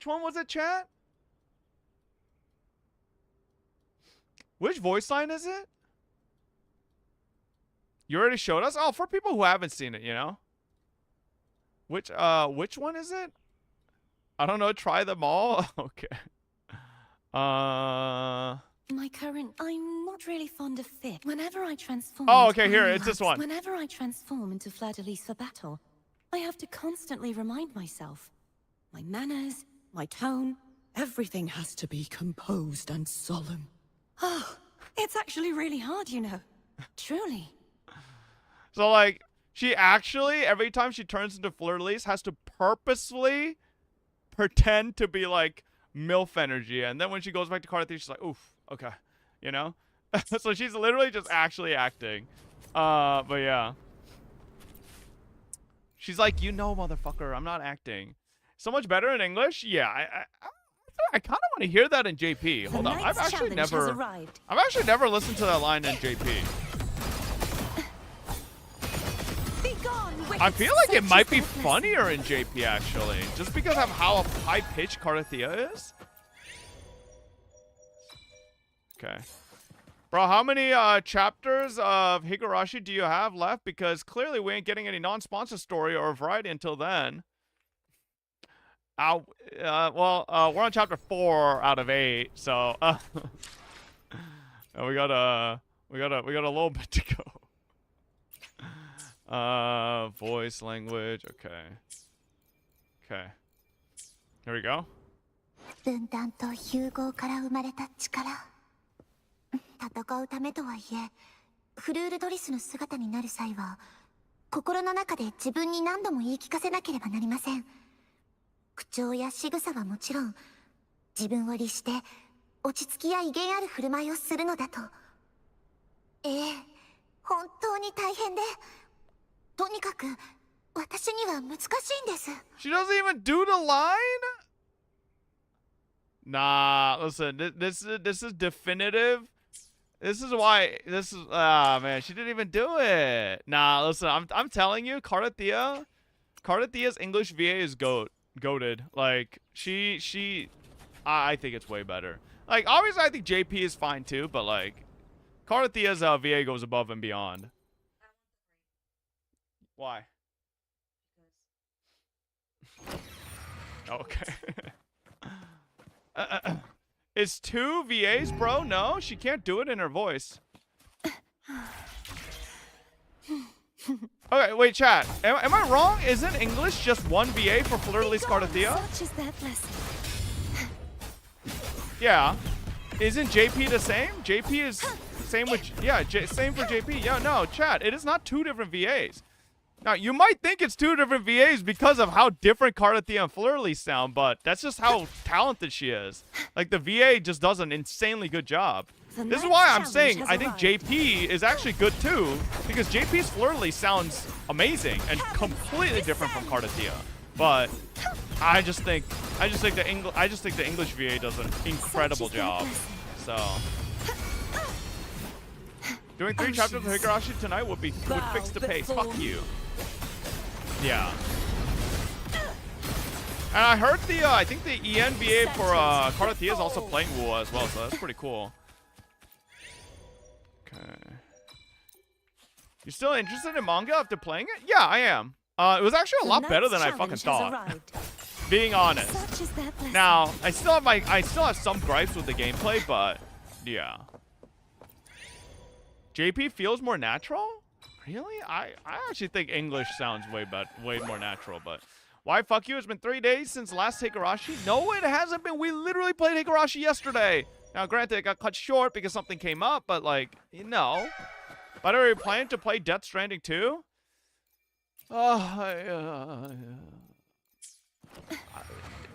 one was it, chat? Which voice line is it? You already showed us? Oh, for people who haven't seen it, you know? Which one is it? I don't know, try them all? Okay. My current... I'm not really fond of fit. Whenever I transform... Oh, okay, here, it's this one. Whenever I transform into Fleur-de-Lis for battle, I have to constantly remind myself. My manners, my tone, everything has to be composed and solemn. Oh, it's actually really hard, you know. Truly. So, like, she actually, every time she turns into Fleur-de-Lis, has to purposefully pretend to be, like, MILF energy. And then when she goes back to Cardathea, she's like, oof, okay. You know? So she's literally just actually acting. But yeah. She's like, you know, motherfucker, I'm not acting. So much better in English? Yeah, I kind of want to hear that in JP. Hold on, I've actually never listened to that line in JP. I feel like it might be funnier in JP actually, just because of how high-pitched Cardathea is. Okay, bro, how many chapters of Higurashi do you have left? Because clearly we ain't getting any non-sponsor story or variety until then. Well, we're on chapter 4 out of 8, so we got a little bit to go. Voice language, okay. Here we go. 分断と融合から生まれた力。戦うためとはいえ、フルールドリスの姿になる際は、心の中で自分に何度も言い聞かせなければなりません。口調や仕草はもちろん、自分を律して落ち着きや威厳ある振る舞いをするのだと。本当に大変で、とにかく私には難しいんです。She doesn't even do the line? Nah, listen, this is definitive This is why. This is. Ah, man, she didn't even do it. Nah, listen. I'm telling you, Cardathia's English VA is goated. Like I think it's way better. Like obviously, I think JP is fine too, but like Cardathia's VA goes above and beyond. Why? Okay. It's 2 VAs, bro? No, she can't do it in her voice. Okay, wait, chat. Am I wrong? Isn't English just 1 VA for Fleur-Elise Cardathia? Yeah. Isn't JP the same? JP is same with... Yeah, same for JP. Yeah, no, chat. It is not 2 different VAs. Now, you might think it's 2 different VAs because of how different Cardathia and Fleur-Elise sound, but that's just how talented she is. Like, the VA just does an insanely good job. This is why I'm saying I think JP is actually good too, because JP's Fleur-Elise sounds amazing and completely different from Cardathia. But I just think the English VA does an incredible job. So doing 3 chapters of Higurashi tonight would fix the pace. Fuck you. Yeah. And I heard I think the EN VA for Cardathia is also playing Wuwa as well, so that's pretty cool. Okay. You still interested in manga after playing it? Yeah, I am. It was actually a lot better than I fucking thought. Being honest. Now, I still have some gripes with the gameplay, but yeah. JP feels more natural? Really? I actually think English sounds way more natural, but why fuck you? It's been 3 days since last Higurashi. No, it hasn't been. We literally played Higurashi yesterday. Now, granted, it got cut short because something came up, but like, no. By the way, are you planning to play Death Stranding 2?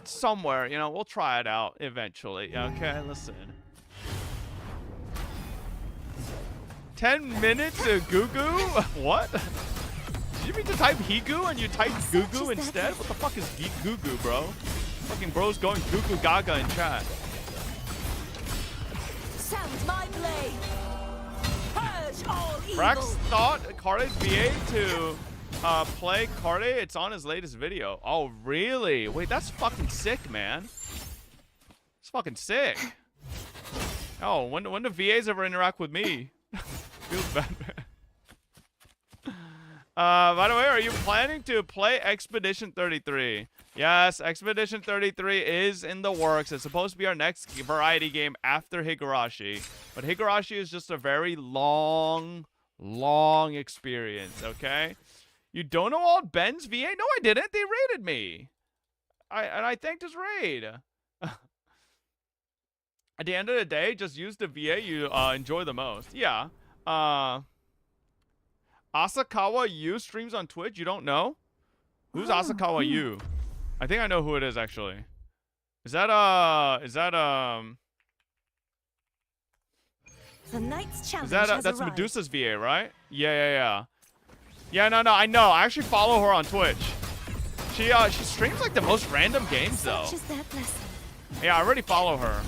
Somewhere, you know, we'll try it out eventually. Okay, listen. 10 minutes of Gugu? What? Did you mean to type Higu and you type Gugu instead? What the fuck is Gugu, bro? Fucking bro's going Gugu Gaga in chat. Sound my blade. Purge all evil. Brax thought Carde's VA to play Carde. It's on his latest video. Oh, really? Wait, that's fucking sick, man. It's fucking sick. Oh, when do VAs ever interact with me? Feels bad, man. By the way, are you planning to play Expedition 33? Yes, Expedition 33 is in the works. It's supposed to be our next variety game after Higurashi. But Higurashi is just a very long experience, okay? You don't know all Ben's VA? No, I didn't. They raided me. And I thanked his raid. At the end of the day, just use the VA you enjoy the most. Yeah. Asakawa Yu streams on Twitch. You don't know? Who's Asakawa Yu? I think I know who it is, actually. Is that The Knight's Challenge that's Medusa's VA, right? Yeah, no, I know. I actually follow her on Twitch. She streams like the most random games though. Yeah, I already follow her.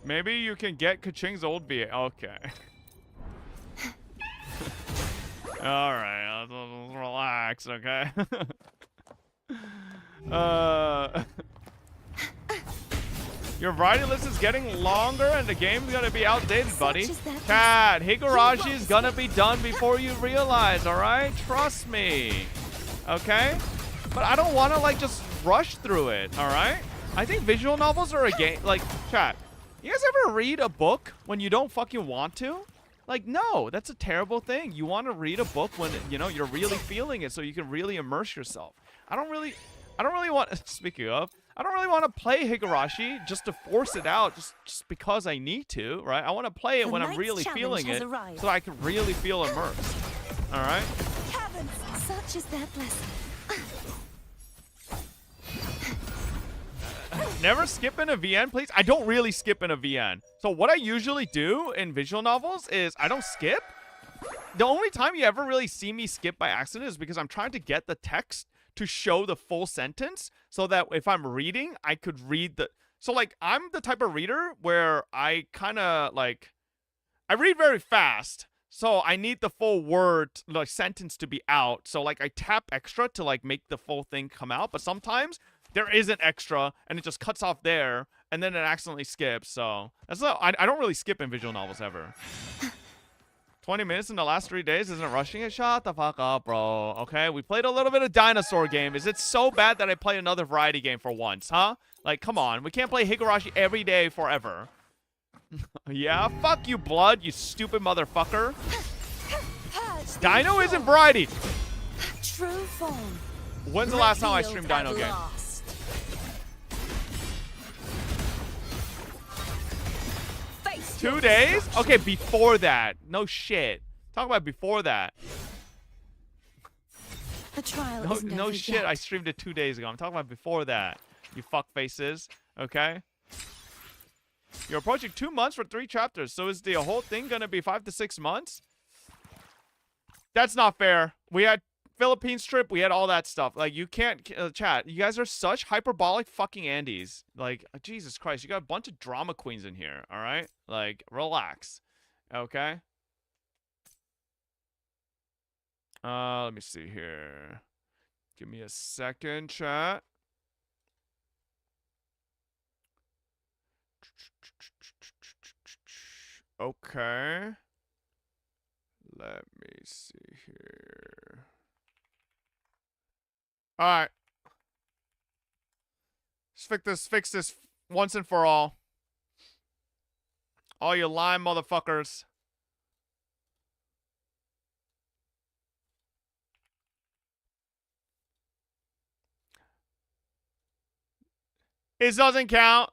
Maybe you can get Kaching's old VA. Okay. All right, let's relax, okay? Your variety list is getting longer and the game's gonna be outdated, buddy. Cat, Higurashi is gonna be done before you realize, all right? Trust me, okay? But I don't want to like just rush through it, all right? I think visual novels are a game. Like, chat, you guys ever read a book when you don't fucking want to? Like, no, that's a terrible thing. You want to read a book when, you know, you're really feeling it so you can really immerse yourself. I don't really want, speaking of, I don't really want to play Higurashi just to force it out just because I need to, right? I want to play it when I'm really feeling it so I can really feel immersed. All right? Heavens, such is their blessing. Never skip in a VN, please. I don't really skip in a VN. So what I usually do in visual novels is I don't skip. The only time you ever really see me skip by accident is because I'm trying to get the text to show the full sentence so that if I'm reading, I could read So, like, I'm the type of reader where I kind of, like, I read very fast. So I need the full word, like, sentence to be out. So, like, I tap extra to, like, make the full thing come out. But sometimes there isn't extra, and it just cuts off there, and then it accidentally skips. So that's not, I don't really skip in visual novels ever. 20 minutes in the last 3 days isn't rushing it? Shut the fuck up, bro. Okay, we played a little bit of dinosaur game. Is it so bad that I play another variety game for once, huh? Like, come on. We can't play Higurashi every day forever. Yeah, fuck you, Blood, you stupid motherfucker. Dino isn't variety. True form. When's the last time I streamed Dino game? Face 2 days? Okay, before that. No shit. Talk about before that. The trial No, isn't no over shit. yet. I streamed it 2 days ago. I'm talking about before that. You fuck faces. Okay? You're approaching 2 months for 3 chapters. So is the whole thing gonna be 5 to 6 months? That's not fair. We had Philippines trip. We had all that stuff. Like, you can't chat. You guys are such hyperbolic fucking Andes. Like, Jesus Christ. You got a bunch of drama queens in here. All right? Like, relax. Okay? Let me see here. Give me a second, chat. Okay. Let me see here. Alright. Let's fix this once and for all. All you lying motherfuckers. This doesn't count.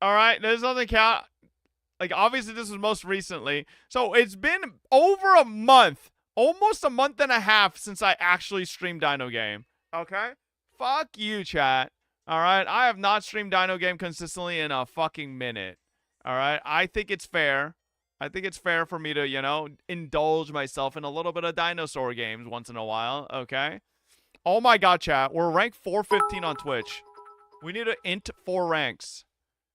Alright, this doesn't count. Like, obviously, this was most recently. So, it's been over a month. Almost a month and a half since I actually streamed Dino Game. Okay? Fuck you, chat. Alright? I have not streamed Dino Game consistently in a fucking minute. Alright? I think it's fair. I think it's fair for me to, you know, indulge myself in a little bit of dinosaur games once in a while. Okay? Oh my god, chat. We're ranked 415 on Twitch. We need to int 4 ranks.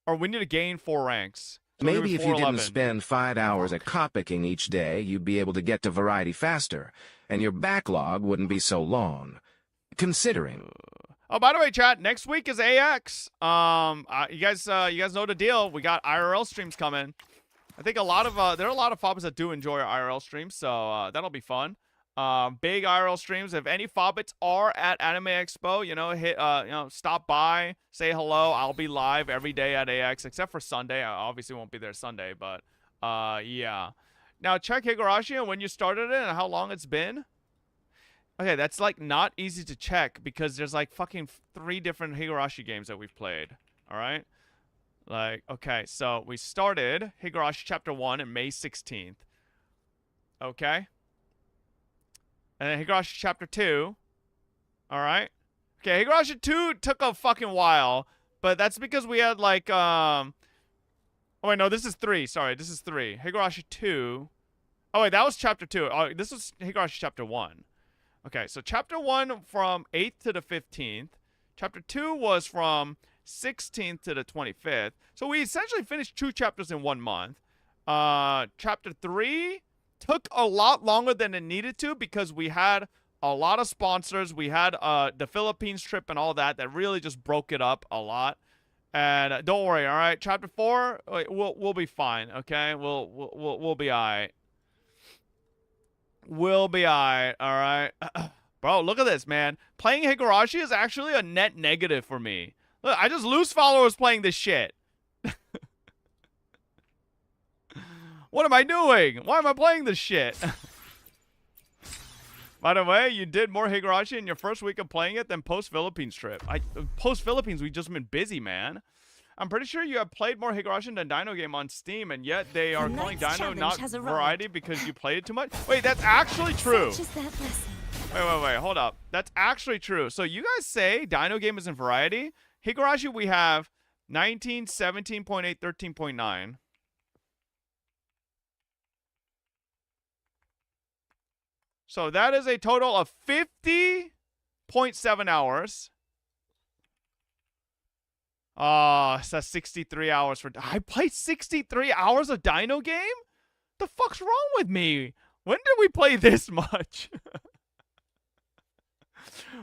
Or we need to gain 4 ranks. So Maybe if you 411. didn't spend 5 hours at copying each day, you'd be able to get to variety faster, and your backlog wouldn't be so long. Considering. Oh, by the way, chat, next week is AX. You guys know the deal. We got IRL streams coming. I think there are a lot of FOBs that do enjoy our IRL streams, so that'll be fun. Big IRL streams. If any FOBits are at Anime Expo, you know, stop by, say hello. I'll be live every day at AX, except for Sunday. I obviously won't be there Sunday, but yeah. Now check Higurashi and when you started it and how long it's been. Okay, that's like not easy to check because there's like fucking 3 different Higurashi games that we've played. All right. Like, okay, so we started Higurashi Chapter 1 on May 16th. Okay. And then Higurashi Chapter 2. Alright. Okay, Higurashi 2 took a fucking while. But that's because we had like, Oh, wait, no, this is 3. Sorry, this is 3. Higurashi 2. Oh, wait, that was Chapter 2. Oh, this was Higurashi Chapter 1. Okay, so Chapter 1 from 8th to the 15th. Chapter 2 was from 16th to the 25th. So we essentially finished 2 chapters in 1 month. Chapter 3 took a lot longer than it needed to because we had a lot of sponsors. We had the Philippines trip and all that really just broke it up a lot. And don't worry, all right. Chapter 4, we'll be fine. Okay, we'll be alright. We'll be alright. All right, bro. Look at this, man. Playing Higurashi is actually a net negative for me. Look, I just lose followers playing this shit. What am I doing? Why am I playing this shit? By the way, you did more Higurashi in your first week of playing it than post-Philippines trip. Post-Philippines, we've just been busy, man. I'm pretty sure you have played more Higurashi than Dino Game on Steam, and yet they are calling Dino not variety because you played it too much? Wait, that's actually true. Wait, hold up. That's actually true. So you guys say Dino Game isn't variety? Higurashi, we have 19, 17.8, 13.9. So that is a total of 50.7 hours. Oh, it says 63 hours for... I played 63 hours of Dino game? The fuck's wrong with me? When did we play this much?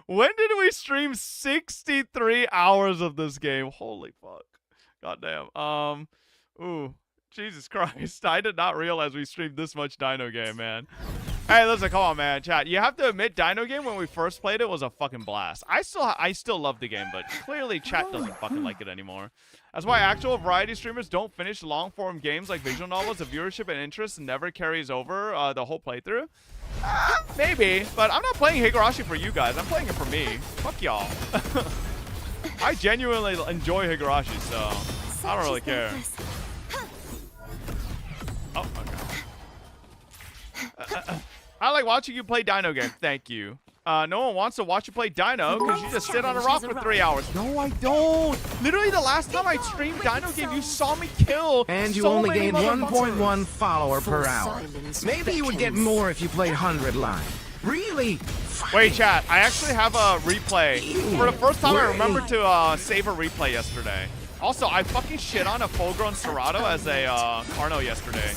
When did we stream 63 hours of this game? Holy fuck. Goddamn. Ooh. Jesus Christ. I did not realize we streamed this much Dino game, man. Hey, listen, come on, man. Chat, you have to admit, Dino game, when we first played it, was a fucking blast. I still love the game, but clearly chat doesn't fucking like it anymore. That's why actual variety streamers don't finish long-form games like visual novels. The viewership and interest never carries over the whole playthrough. Maybe, but I'm not playing Higurashi for you guys. I'm playing it for me. Fuck y'all. I genuinely enjoy Higurashi, so I don't really care. Oh, okay. I like watching you play Dino game. Thank you. No one wants to watch you play Dino because you just sit on a rock for 3 hours. No, I don't. Literally, the last time I streamed Dino game, you saw me kill. And you so only many gained motherfuckers. 1.1 follower per hour. Maybe you would get more if you played 100 live. Really? Wait, chat. I actually have a replay. For the first time, I remember to save a replay yesterday. Also, I fucking shit on a full-grown Serato as a Carno yesterday.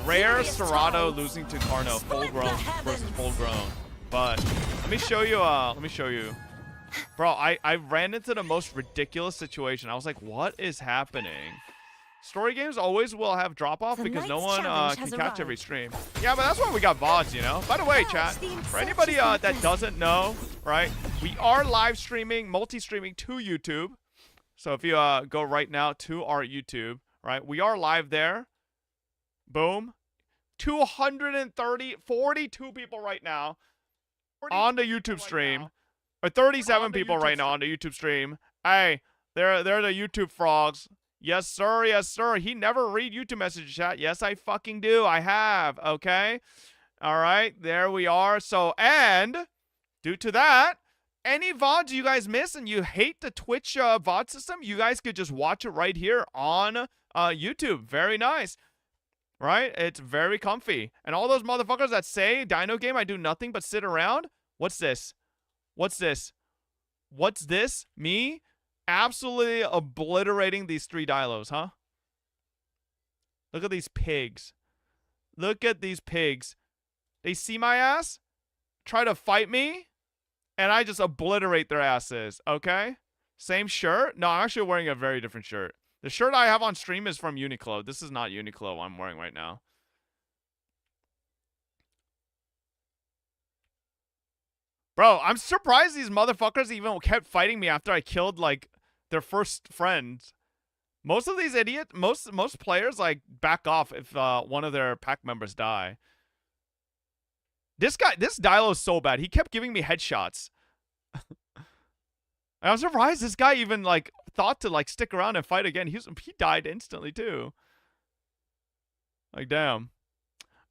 Rare Serato losing to Carno, full-grown versus full-grown. But let me show you. Bro, I ran into the most ridiculous situation. I was like, what is happening? Story games always will have drop-off because no one can catch every stream. Yeah, but that's why we got VODs, you know? By the way, chat, for anybody that doesn't know, right, we are live streaming, multi-streaming to YouTube. So if you go right now to our YouTube, right, we are live there. Boom. 42 people right now on the YouTube stream. Or 37 people right now on the YouTube stream. Hey, they're the YouTube frogs. Yes, sir. Yes, sir. He never read YouTube message chat. Yes, I fucking do. I have. Okay. All right. There we are. So, and due to that, any VODs you guys miss and you hate the Twitch VOD system, you guys could just watch it right here on YouTube. Very nice. Right? It's very comfy. And all those motherfuckers that say, Dino game, I do nothing but sit around. What's this? What's this? What's this? Me? Absolutely obliterating these 3 dilos, huh? Look at these pigs. Look at these pigs. They see my ass, try to fight me, and I just obliterate their asses, okay? Same shirt? No, I'm actually wearing a very different shirt. The shirt I have on stream is from Uniqlo. This is not Uniqlo I'm wearing right now. Bro, I'm surprised these motherfuckers even kept fighting me after I killed, like, their first friends. Most of these idiots, most players, like, back off if one of their pack members die. This Dilo is so bad. He kept giving me headshots. I'm surprised this guy even, like, thought to, like, stick around and fight again. He died instantly, too. Like, damn.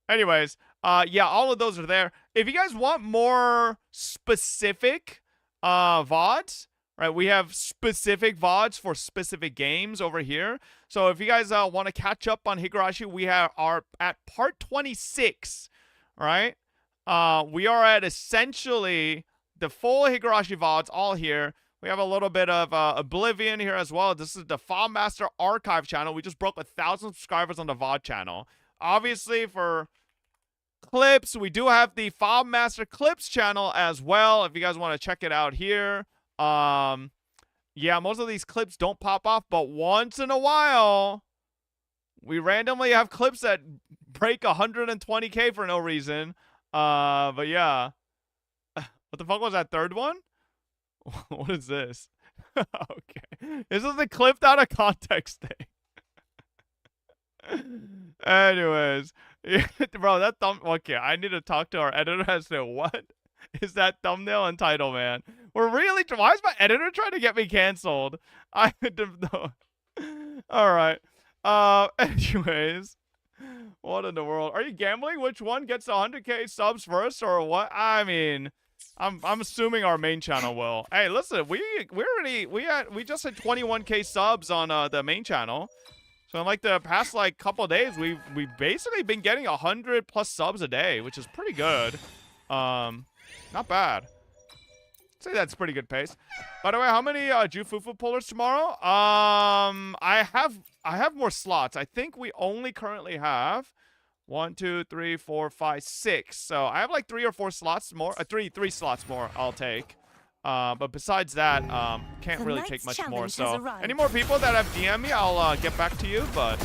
Anyways, yeah, all of those are there. If you guys want more specific VODs, right, we have specific VODs for specific games over here. So if you guys want to catch up on Higurashi, we are at part 26, right? We are at essentially the full Higurashi VODs all here. We have a little bit of Oblivion here as well. This is the FileMaster Archive channel. We just broke 1,000 subscribers on the VOD channel. Obviously, for clips, we do have the FileMaster Clips channel as well, if you guys want to check it out here. Yeah, most of these clips don't pop off, but once in a while, we randomly have clips that break 120K for no reason. But yeah. What the fuck was that third one? What is this? Okay. This is a clipped out of context thing. Anyways. Bro, that okay, I need to talk to our editor as to what is that thumbnail and title, man. We're really... Why is my editor trying to get me canceled? I don't know. Alright. Anyways. What in the world? Are you gambling? Which one gets 100K subs first or what? I mean... I'm assuming our main channel will. Hey, listen, we just hit 21K subs on the main channel. So in like the past like couple of days, we've basically been getting 100+ subs a day, which is pretty good. Not bad. Say that's pretty good pace. By the way, how many Jufufu pullers tomorrow? I have more slots. I think we only currently have 1, 2, 3, 4, 5, 6. So I have like 3 or 4 slots more. Three slots more I'll take. But besides that, can't really take much more. So any more people that have DM me, I'll get back to you. But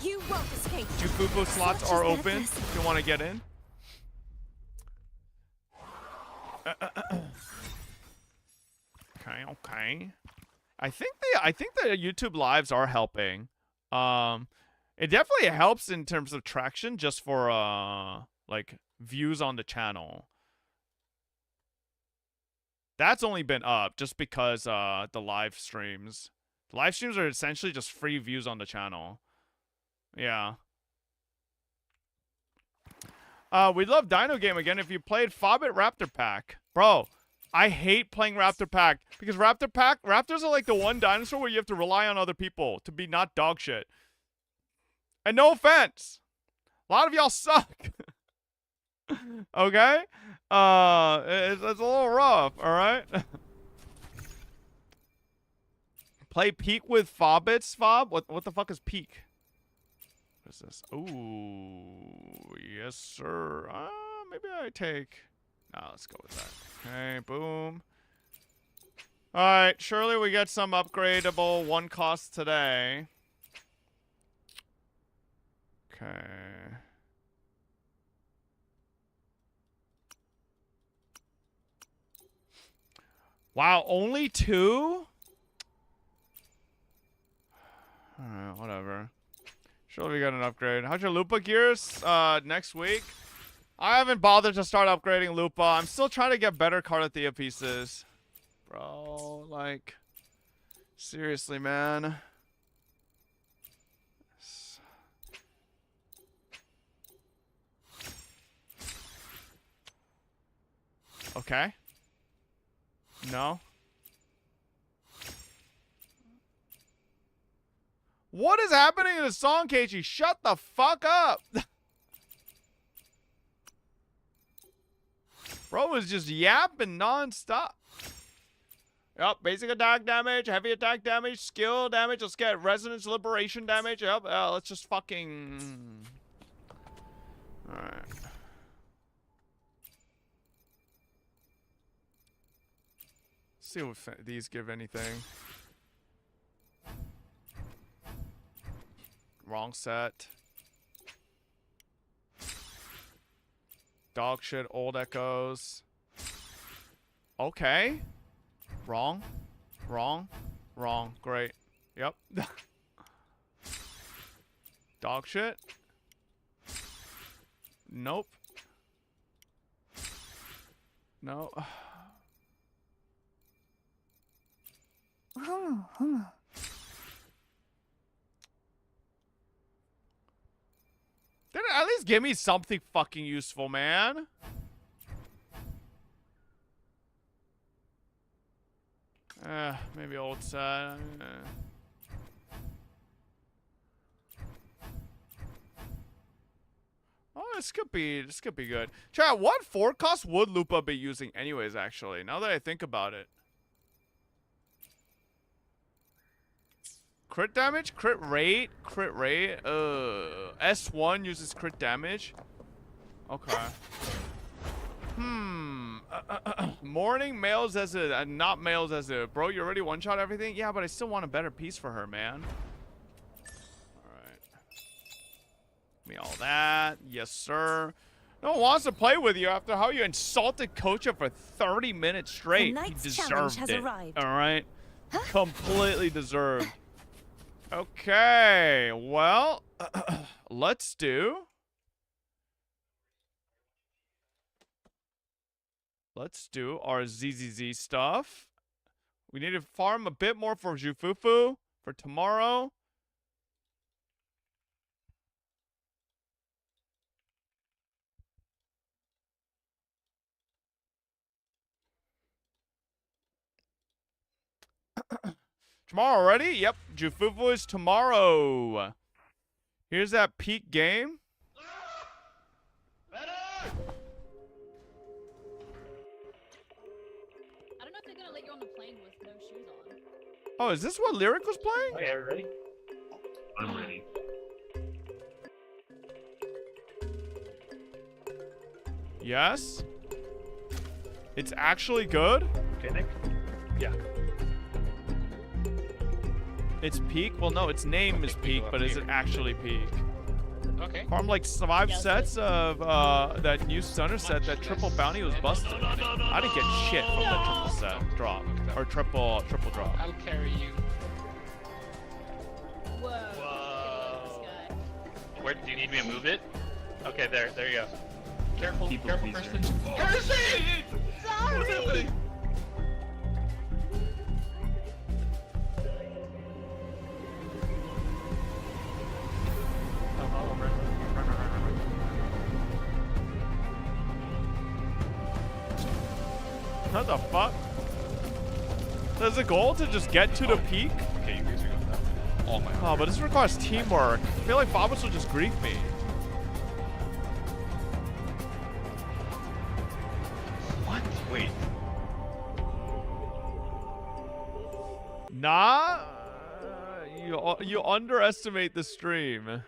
you won't escape. Jufufu slots are open if you want to get in. Okay. I think the YouTube lives are helping. It definitely helps in terms of traction just for like views on the channel. That's only been up just because the live streams. The live streams are essentially just free views on the channel. Yeah. We'd love Dino Game again if you played Fobbit Raptor Pack. Bro, I hate playing Raptor Pack because Raptors are like the one dinosaur where you have to rely on other people to be not dog shit. And no offense, a lot of y'all suck. Okay? It's a little rough, alright? Play Peak with Fobbits, Fob? What the fuck is Peak? What is this? Ooh, yes, sir. Maybe I take... Nah, let's go with that. Okay, boom. Alright, surely we get some upgradable 1 cost today. Okay. Wow, only 2? Alright, whatever. Surely we got an upgrade. How's your Lupa gears next week? I haven't bothered to start upgrading Lupa. I'm still trying to get better Cardathea pieces. Bro, like... Seriously, man. Okay. No. What is happening in the song, Keiichi? Shut the fuck up! Bro was just yapping non-stop. Yep, basic attack damage, heavy attack damage, skill damage. Let's get resonance liberation damage. Yep, let's just fucking... Alright. See if these give anything. Wrong set. Dog shit, old echoes. Okay. Wrong. Wrong. Wrong. Great. Yep. Dog shit. Nope. No. Then at least give me something fucking useful, man. Maybe old set. Oh, this could be good. Chat, what 4 cost would Lupa be using anyways, actually, now that I think about it? Crit damage? Crit rate? Crit rate? S1 uses crit damage? Okay. Morning males as a... not males as a... Bro, you already one-shot everything? Yeah, but I still want a better piece for her, man. Alright. Give me all that. Yes, sir. No one wants to play with you after how you insulted Kocha for 30 minutes straight. He deserved it. Alright? Completely deserved. Okay, well, let's do our ZZZ stuff. We need to farm a bit more for Jufufu for tomorrow. Tomorrow already? Yep. Jufufu is tomorrow. Here's that peak game. Oh, is this what Lyric was playing? Okay, are you ready? I'm ready. Yes. It's actually good? Okay, Nick? Yeah. It's peak? Well, no, its name is peak, but is it actually peak? Okay. Farm like 5 sets of that new Stunner set, that triple bounty was busted. I didn't get shit from that triple set drop. Or triple drop. I'll carry you. Whoa. Where do you need me to move it? Okay, there you go. Careful, careful, Kristen. Sorry! What's happening? What the fuck? There's a goal to just get to the peak? Okay, you guys are going that way. Oh my god. Oh, but this requires teamwork. I feel like Phobos will just grief me. What? Wait. Nah? You underestimate the stream.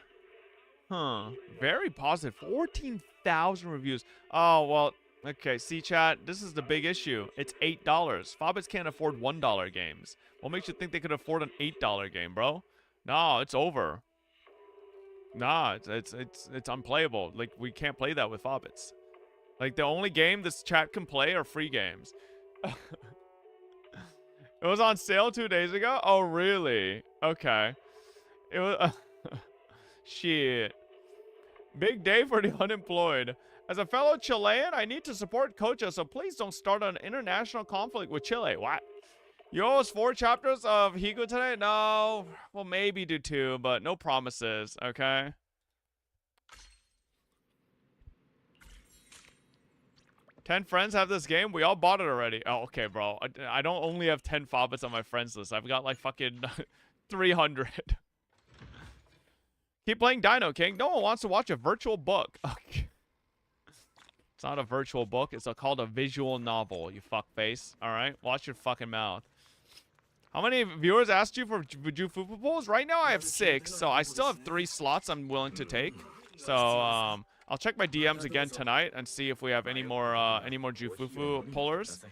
Huh. Very positive. 14,000 reviews. Oh, well... Okay, see chat, this is the big issue. It's $8. Phobos can't afford $1 games. What makes you think they could afford an $8 game, bro? No, it's over. Nah, it's unplayable. Like, we can't play that with Phobos. Like, the only game this chat can play are free games. It was on sale 2 days ago? Oh, really? Okay. It was... Shit. Big day for the unemployed. As a fellow Chilean, I need to support Kocha, so please don't start an international conflict with Chile. What? You owe us 4 chapters of Higo today? No. We'll maybe do 2, but no promises, okay? Ten friends have this game? We all bought it already. Oh, okay, bro. I don't only have 10 Phobos on my friends list. I've got like fucking 300. Keep playing Dino King. No one wants to watch a virtual book. Okay. It's not a virtual book. It's called a visual novel, you fuckface. Alright? Watch your fucking mouth. How many viewers asked you for Jufufu polls? Right now I have 6, so I still have 3 slots I'm willing to take. So, I'll check my DMs again tonight and see if we have any more Jufufu pullers.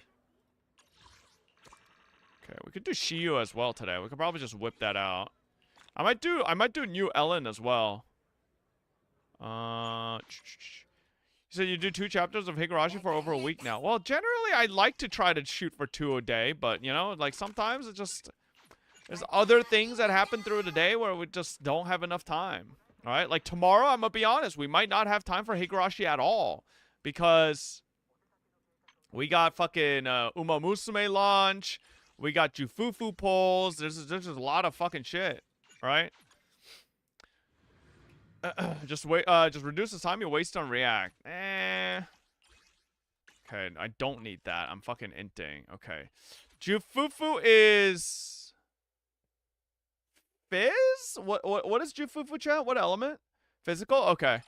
Okay, we could do Shiyu as well today. We could probably just whip that out. I might do New Ellen as well. So you do 2 chapters of Higurashi for over a week now. Well, generally, I like to try to shoot for 2 a day, but, you know, like, sometimes it just... There's other things that happen through the day where we just don't have enough time. All right? Like, tomorrow, I'm gonna be honest, we might not have time for Higurashi at all. Because we got fucking Umamusume launch. We got Jufufu polls. There's just a lot of fucking shit. Right? Just reduce the time you waste on React. Okay, I don't need that. I'm fucking inting. Okay. Jufufu is... Fizz? What is Jufufu, chat? What element? Physical? Okay.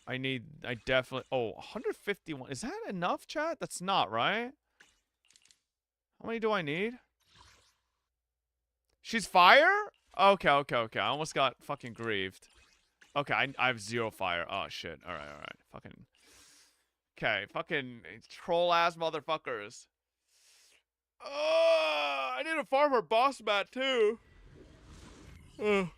I definitely... Oh, 151. Is that enough, chat? That's not, right? How many do I need? She's fire? Okay. I almost got fucking grieved. Okay, I have 0 fire. Oh, shit. Alright. Fucking... Okay, fucking troll-ass motherfuckers. I need to farm her boss bat, too. Hoi!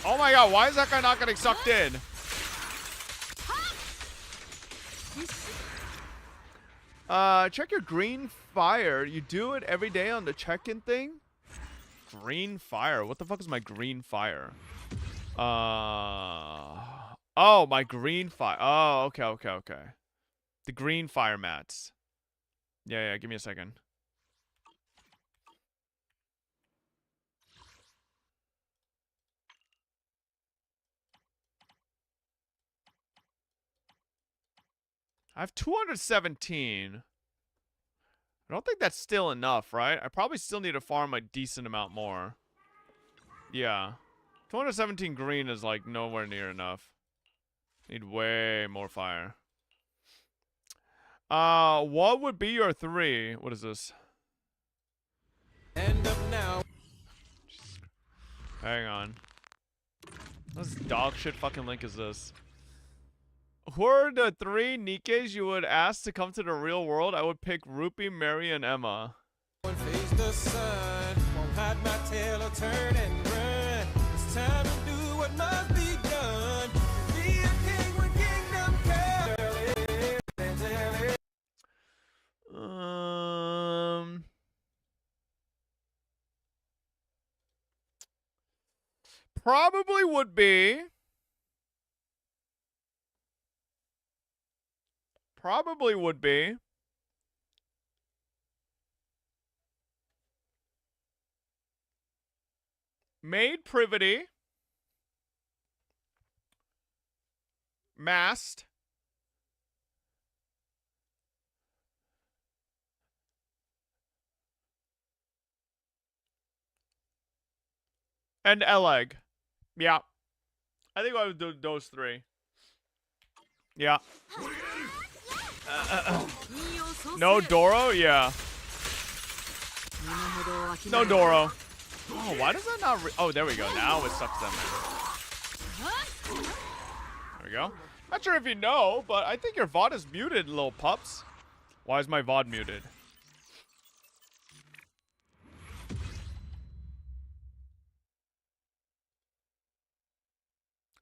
Oh my god, why is that guy not getting sucked in? Check your green fire. You do it every day on the check-in thing? Green fire? What the fuck is my green fire? Oh, my green fire. Oh, okay. The green fire mats. Yeah, give me a second. I have 217. I don't think that's still enough, right? I probably still need to farm a decent amount more. Yeah. 217 green is like nowhere near enough. Need way more fire. What would be your 3? What is this? End up now. Hang on. What dog shit fucking link is this? Who are the 3 Nikkes you would ask to come to the real world? I would pick Rupee, Mary, and Emma. Face the sun, won't hide my tail or turn and run. It's time to do what must be done. Be a king when kingdom come. Probably would be. Probably would be. Maid Privity. Mast. And Eleg. Yeah. I think I would do those 3. Yeah. No Doro? Yeah. No Doro. Oh, why does that not oh, there we go. Now it sucks them in. There we go. Not sure if you know, but I think your VOD is muted, little pups. Why is my VOD muted?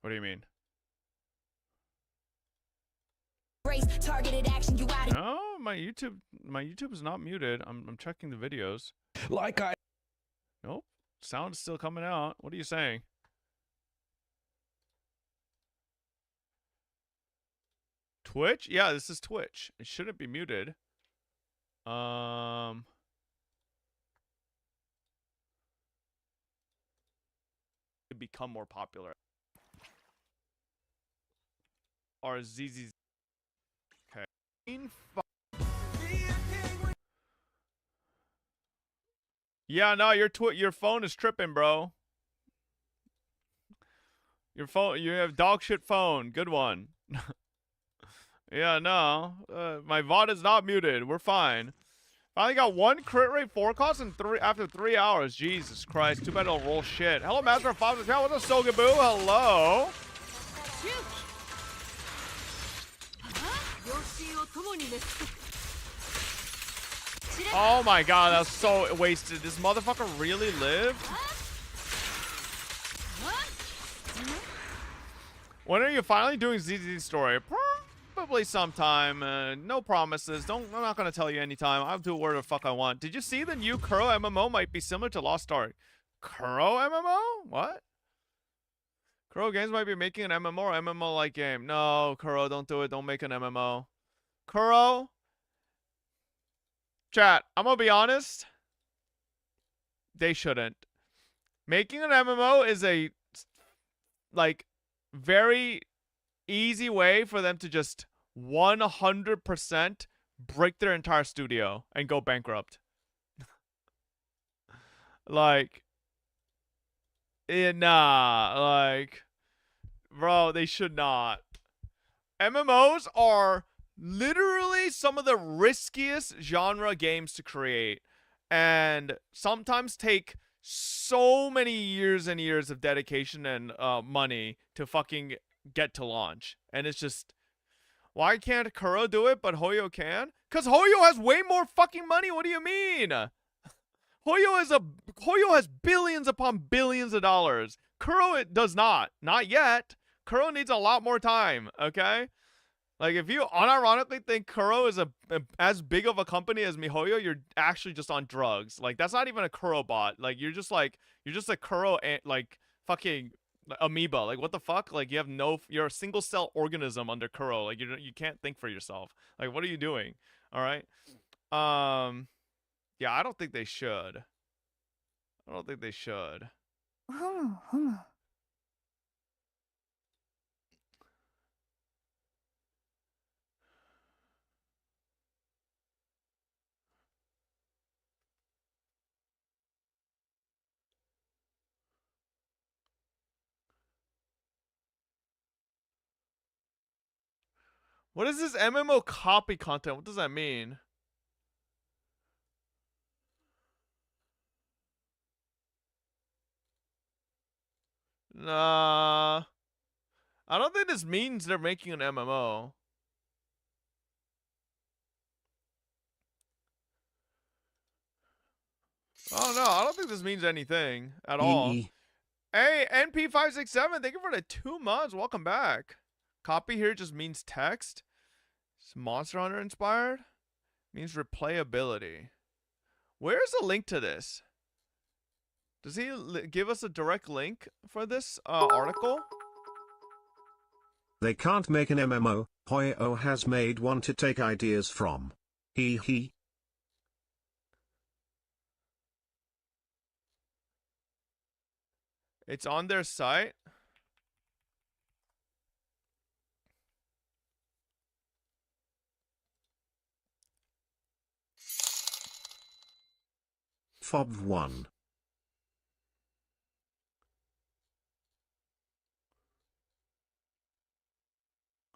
What do you mean? Targeted action, you out. No, my YouTube is not muted. I'm checking the videos. Like I. Nope. Sound is still coming out. What are you saying? Twitch? Yeah, this is Twitch. It shouldn't be muted. It become more popular. Or ZZ. Okay. Yeah, no, your phone is tripping, bro. Your phone, you have dog shit phone. Good one. Yeah, no. My VOD is not muted. We're fine. Finally got 1 crit rate forecast in after 3 hours. Jesus Christ. Too bad it'll roll shit. Hello, Master of Five. What's up, Sogaboo? Hello. Oh my god, that was so wasted. This motherfucker really lived? When are you finally doing ZZ story? Probably sometime. No promises. I'm not gonna tell you anytime. I'll do whatever the fuck I want. Did you see the new Kuro MMO might be similar to Lost Ark? Kuro MMO? What? Kuro Games might be making an MMO or MMO-like game. No, Kuro, don't do it. Don't make an MMO. Kuro? Chat, I'm gonna be honest. They shouldn't. Making an MMO is a, like, very easy way for them to just 100% break their entire studio and go bankrupt. Like, like, bro, they should not. MMOs are literally some of the riskiest genre games to create, and sometimes take so many years and years of dedication and money to fucking get to launch. And it's just, why can't Kuro do it but Hoyo can? Because Hoyo has way more fucking money. What do you mean? Hoyo has billions upon billions of dollars. Kuro it does not yet. Kuro needs a lot more time, okay? Like, if you unironically think Kuro is as big of a company as MiHoYo, you're actually just on drugs. Like, that's not even a Kuro bot. Like, you're just a Kuro, like, fucking amoeba. Like, what the fuck? Like, you're a single cell organism under Kuro. Like, you can't think for yourself. Like, what are you doing? All right. Yeah, I don't think they should. What is this MMO copy content? What does that mean? Nah. I don't think this means they're making an MMO. Oh no, I don't think this means anything at all. Hey, NP567, thank you for the 2 months. Welcome back. Copy here just means text. It's Monster Hunter inspired. Means replayability. Where's the link to this? Does he give us a direct link for this article? They can't make an MMO. Hoyo has made one to take ideas from. He. It's on their site. Fob 1.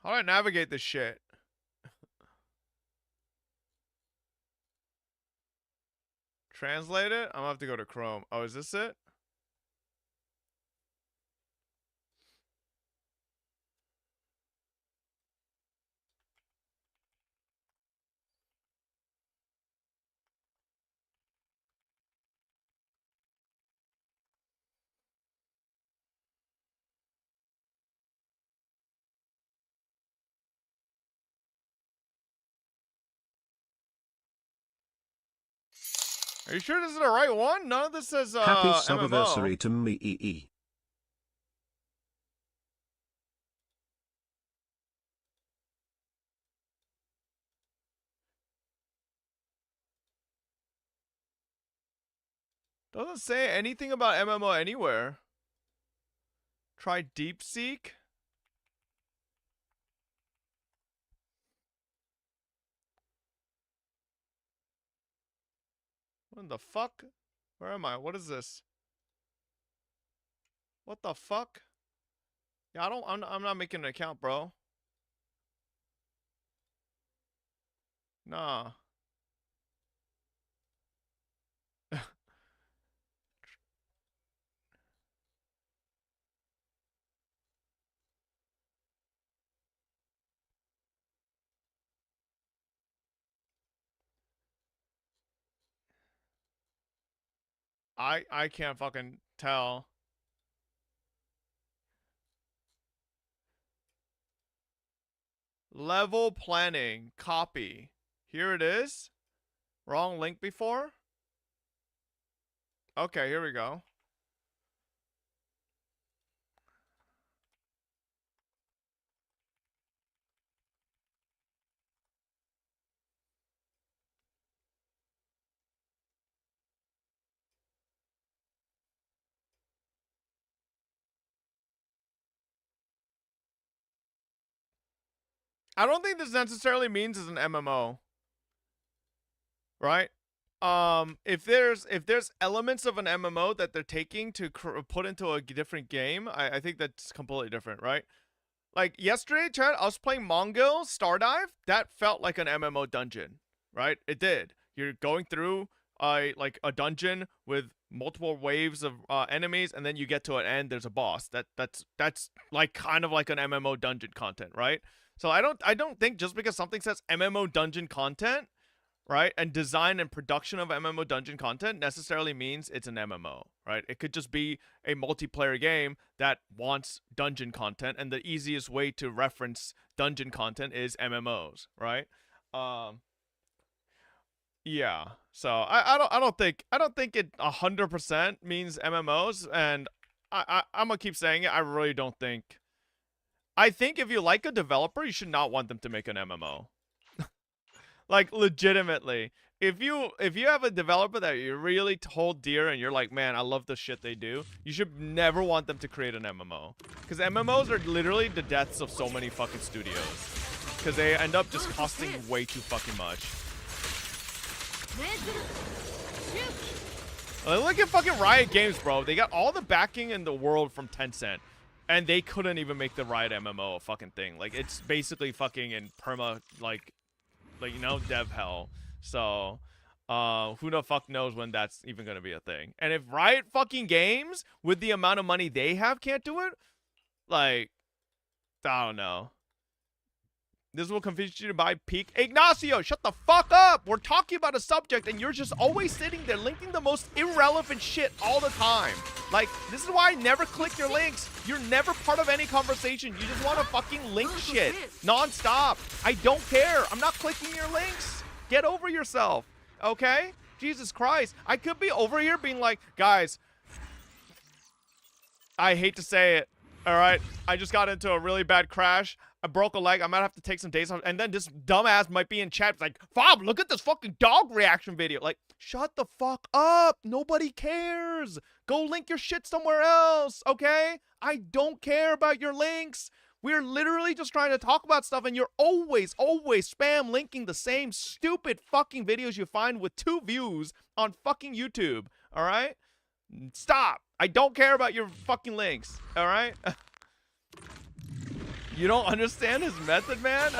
How do I navigate this shit? Translate it? I'm gonna have to go to Chrome. Oh, is this it? Are you sure this is the right one? None of this says Happy MMO. subiversary to me. Doesn't say anything about MMO anywhere. Try DeepSeek. What the fuck? Where am I? What is this? What the fuck? Yeah, I'm not making an account, bro. Nah. I can't fucking tell. Level planning. Copy. Here it is. Wrong link before. Okay, here we go. I don't think this necessarily means it's an MMO. Right? If there's elements of an MMO that they're taking to put into a different game, I think that's completely different, right? Like yesterday, Chad, I was playing Mongol Stardive. That felt like an MMO dungeon, right? It did. You're going through like a dungeon with multiple waves of enemies, and then you get to an end. There's a boss. That's like kind of like an MMO dungeon content, right? So I don't think just because something says MMO dungeon content, right, and design and production of MMO dungeon content necessarily means it's an MMO, right? It could just be a multiplayer game that wants dungeon content, and the easiest way to reference dungeon content is MMOs, right? Yeah. So I don't think it 100% means MMOs, and I'm gonna keep saying it. I really don't think. I think if you like a developer, you should not want them to make an MMO. Like legitimately, if you have a developer that you really hold dear and you're like, man, I love the shit they do, you should never want them to create an MMO, because MMOs are literally the deaths of so many fucking studios, because they end up just costing way too fucking much. Like, look at fucking Riot Games, bro. They got all the backing in the world from Tencent. And they couldn't even make the Riot MMO a fucking thing. Like, it's basically fucking in perma, like you know, dev hell. So, who the fuck knows when that's even gonna be a thing. And if Riot fucking Games, with the amount of money they have, can't do it, like, I don't know. This will convince you to buy Peak. Ignacio, shut the fuck up! We're talking about a subject and you're just always sitting there linking the most irrelevant shit all the time. Like, this is why I never click your links. You're never part of any conversation. You just want to fucking link shit non-stop. I don't care. I'm not clicking your links. Get over yourself, okay? Jesus Christ. I could be over here being like, guys, I hate to say it, all right? I just got into a really bad crash. I broke a leg. I might have to take some days off. And then this dumbass might be in chat like, Fob, look at this fucking dog reaction video. Like, shut the fuck up. Nobody cares. Go link your shit somewhere else, okay? I don't care about your links. We're literally just trying to talk about stuff and you're always spam linking the same stupid fucking videos you find with 2 views on fucking YouTube, all right? Stop. I don't care about your fucking links, all right? You don't understand his method, man?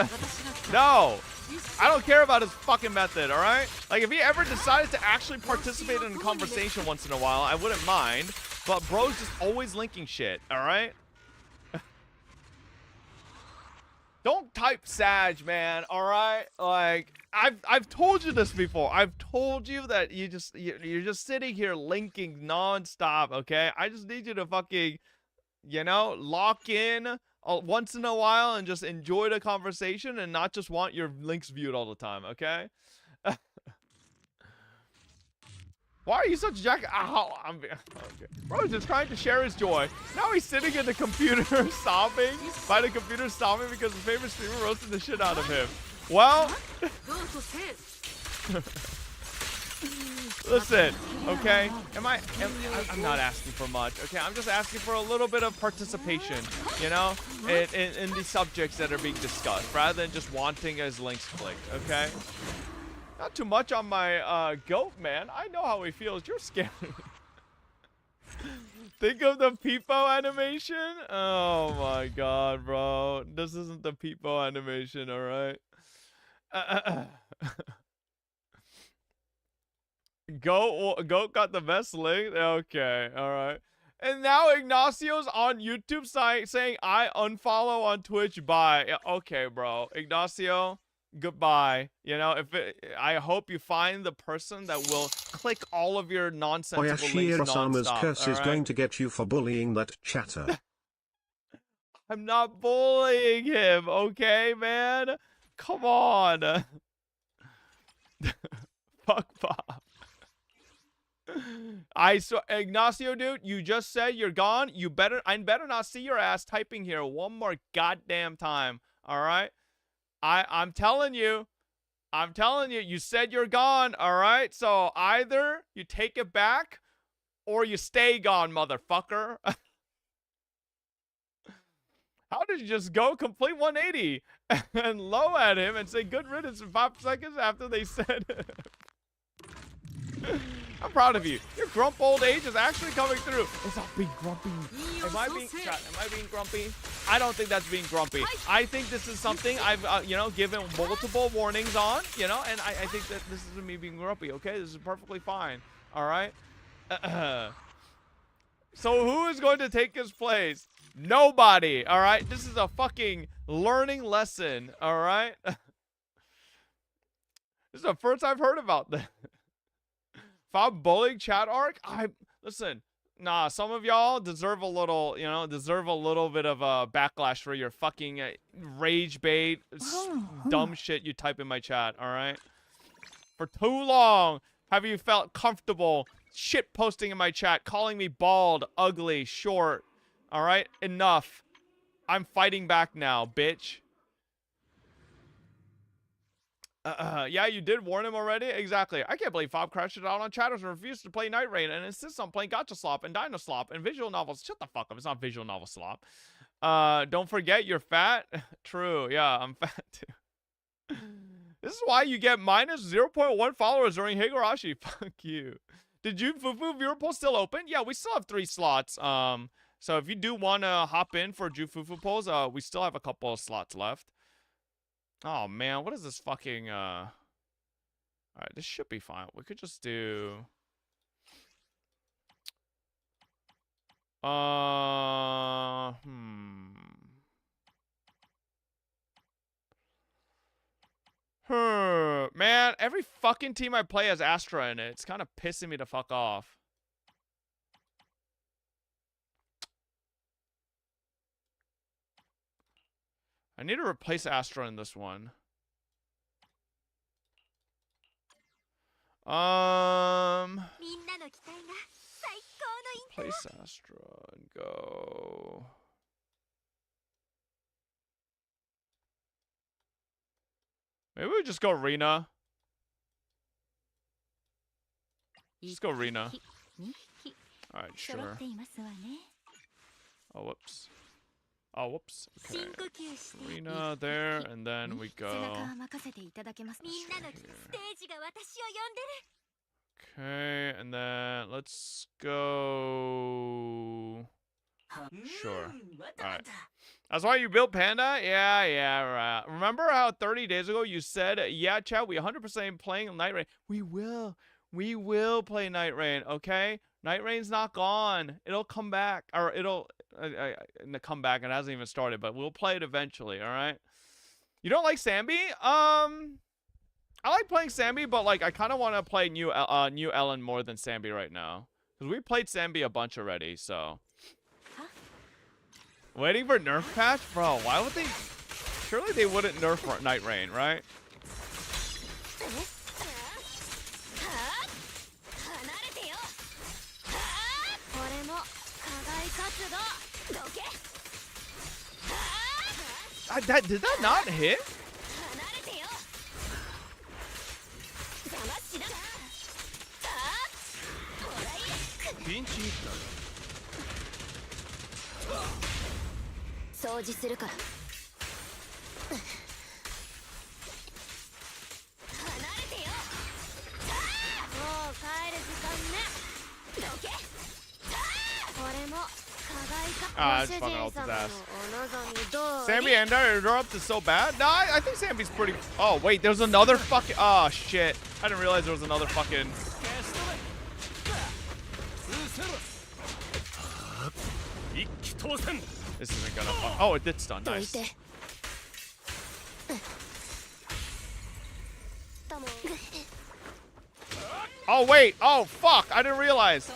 No. I don't care about his fucking method, alright? Like, if he ever decided to actually participate in a conversation once in a while, I wouldn't mind. But bro's just always linking shit, alright? Don't type Sag, man, alright? Like, I've told you this before. I've told you that you're just sitting here linking non-stop, okay? I just need you to fucking, you know, lock in once in a while and just enjoy the conversation and not just want your links viewed all the time, okay? Why are you such a jack? Ow, okay. Bro's just trying to share his joy. Now he's sitting in the computer sobbing by the computer sobbing because his favorite streamer roasted the shit out of him. Well, listen, okay? I'm not asking for much, okay? I'm just asking for a little bit of participation, you know, in the subjects that are being discussed, rather than just wanting his links clicked, okay? Not too much on my goat, man. I know how he feels. You're scary. Think of the Peepo animation? Oh my god, bro. This isn't the Peepo animation, alright? Goat got the best link? Okay, alright. And now Ignacio's on YouTube saying, I unfollow on Twitch, bye. Okay, bro. Ignacio, goodbye. You know, I hope you find the person that will click all of your nonsensical links Oyashiro-sama's nonstop, curse is going to get you for bullying that chatter. I'm not bullying him, okay, man? Come on. Fuck Bob. Ignacio, dude, you just said you're gone. I better not see your ass typing here one more goddamn time. All right? I'm telling you, you said you're gone. All right? So either you take it back or you stay gone, motherfucker. How did you just go complete 180 and low at him and say good riddance in 5 seconds after they said it? I'm proud of you. Your grump old age is actually coming through. It's not being grumpy. Am I being grumpy? I don't think that's being grumpy. I think this is something I've, you know, given multiple warnings on, you know, and I think that this isn't me being grumpy, okay? This is perfectly fine, all right? So who is going to take his place? Nobody, all right? This is a fucking learning lesson, all right? This is the first I've heard about this. If I'm bullying chat arc, listen, nah, some of y'all deserve a little, you know, bit of a backlash for your fucking rage bait, dumb shit you type in my chat, all right? For too long, have you felt comfortable shit posting in my chat, calling me bald, ugly, short, all right? Enough. I'm fighting back now, bitch. Yeah, you did warn him already? Exactly. I can't believe Fob crashed it out on chatters and refused to play Night Rain and insists on playing Gacha Slop and Dino Slop and visual novels. Shut the fuck up. It's not visual novel slop. Don't forget you're fat. True. Yeah, I'm fat too. This is why you get minus 0.1 followers during Higurashi. Fuck you. Did Jufufu viewer poll still open? Yeah, we still have 3 slots. So if you do want to hop in for Jufufu polls, we still have a couple of slots left. Oh man, what is this fucking Alright, this should be fine. We could just do Man, every fucking team I play has Astra in it. It's kind of pissing me to fuck off. I need to replace Astra in this one. Replace Astra and go. Maybe we just go Rena. Just go Rena. Alright, sure. Oh, whoops. Oh, whoops. Okay. Rena there, and then we go. Okay, and then let's go. Sure. Alright. That's why you built Panda? Yeah, right. Remember how 30 days ago you said, yeah, chat, we 100% playing Night Rain. We will play Night Rain, okay? Night Rain's not gone. It'll come back. Or it'll come back. It hasn't even started, but we'll play it eventually, alright? You don't like Sambi? I like playing Sambi, but like I kind of want to play new Ellen more than Sambi right now. Because we played Sambi a bunch already, so. Waiting for nerf patch? Bro, why would they? Surely they wouldn't nerf Night Rain, right? Did that not hit? Ah, it's fucking ult his ass. Sambi and interrupt is so bad? No, I think Sambi's pretty. Oh, wait, there's another fucking. Oh, shit. I didn't realize there was another fucking. This isn't gonna. Oh, it did stun. Nice. Oh, wait. Oh, fuck. I didn't realize.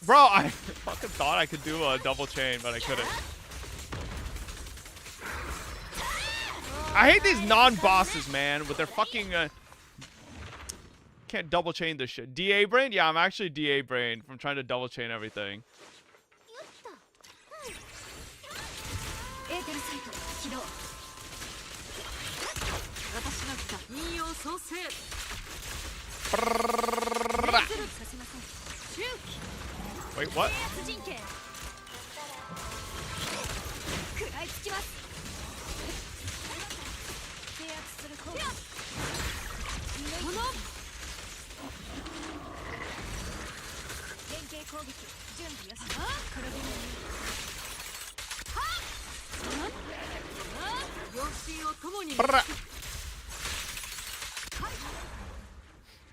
Bro, I fucking thought I could do a double chain, but I couldn't. I hate these non-bosses, man, with their fucking can't double chain this shit. DA brain? Yeah, I'm actually DA brain from trying to double chain everything. Wait, what?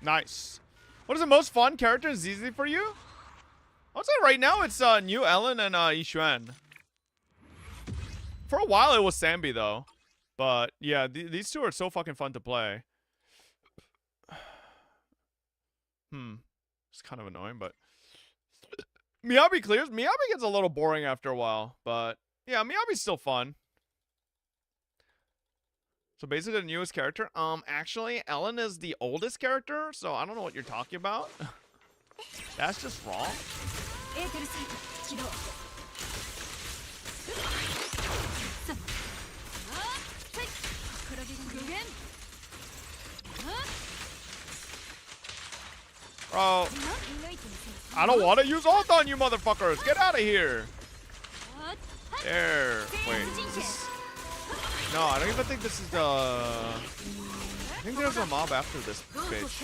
Nice. What is the most fun character is easy for you? I'll say right now it's new Ellen and Yixuan. For a while it was Sambi though. But yeah, these two are so fucking fun to play. It's kind of annoying, but Miyabi clears. Miyabi gets a little boring after a while, but yeah, Miyabi's still fun. So basically the newest character. Actually, Ellen is the oldest character, so I don't know what you're talking about. That's just wrong. Bro, I don't want to use ult on you motherfuckers. Get out of here. There. Wait. No, I don't even think this is the. I think there's a mob after this bitch.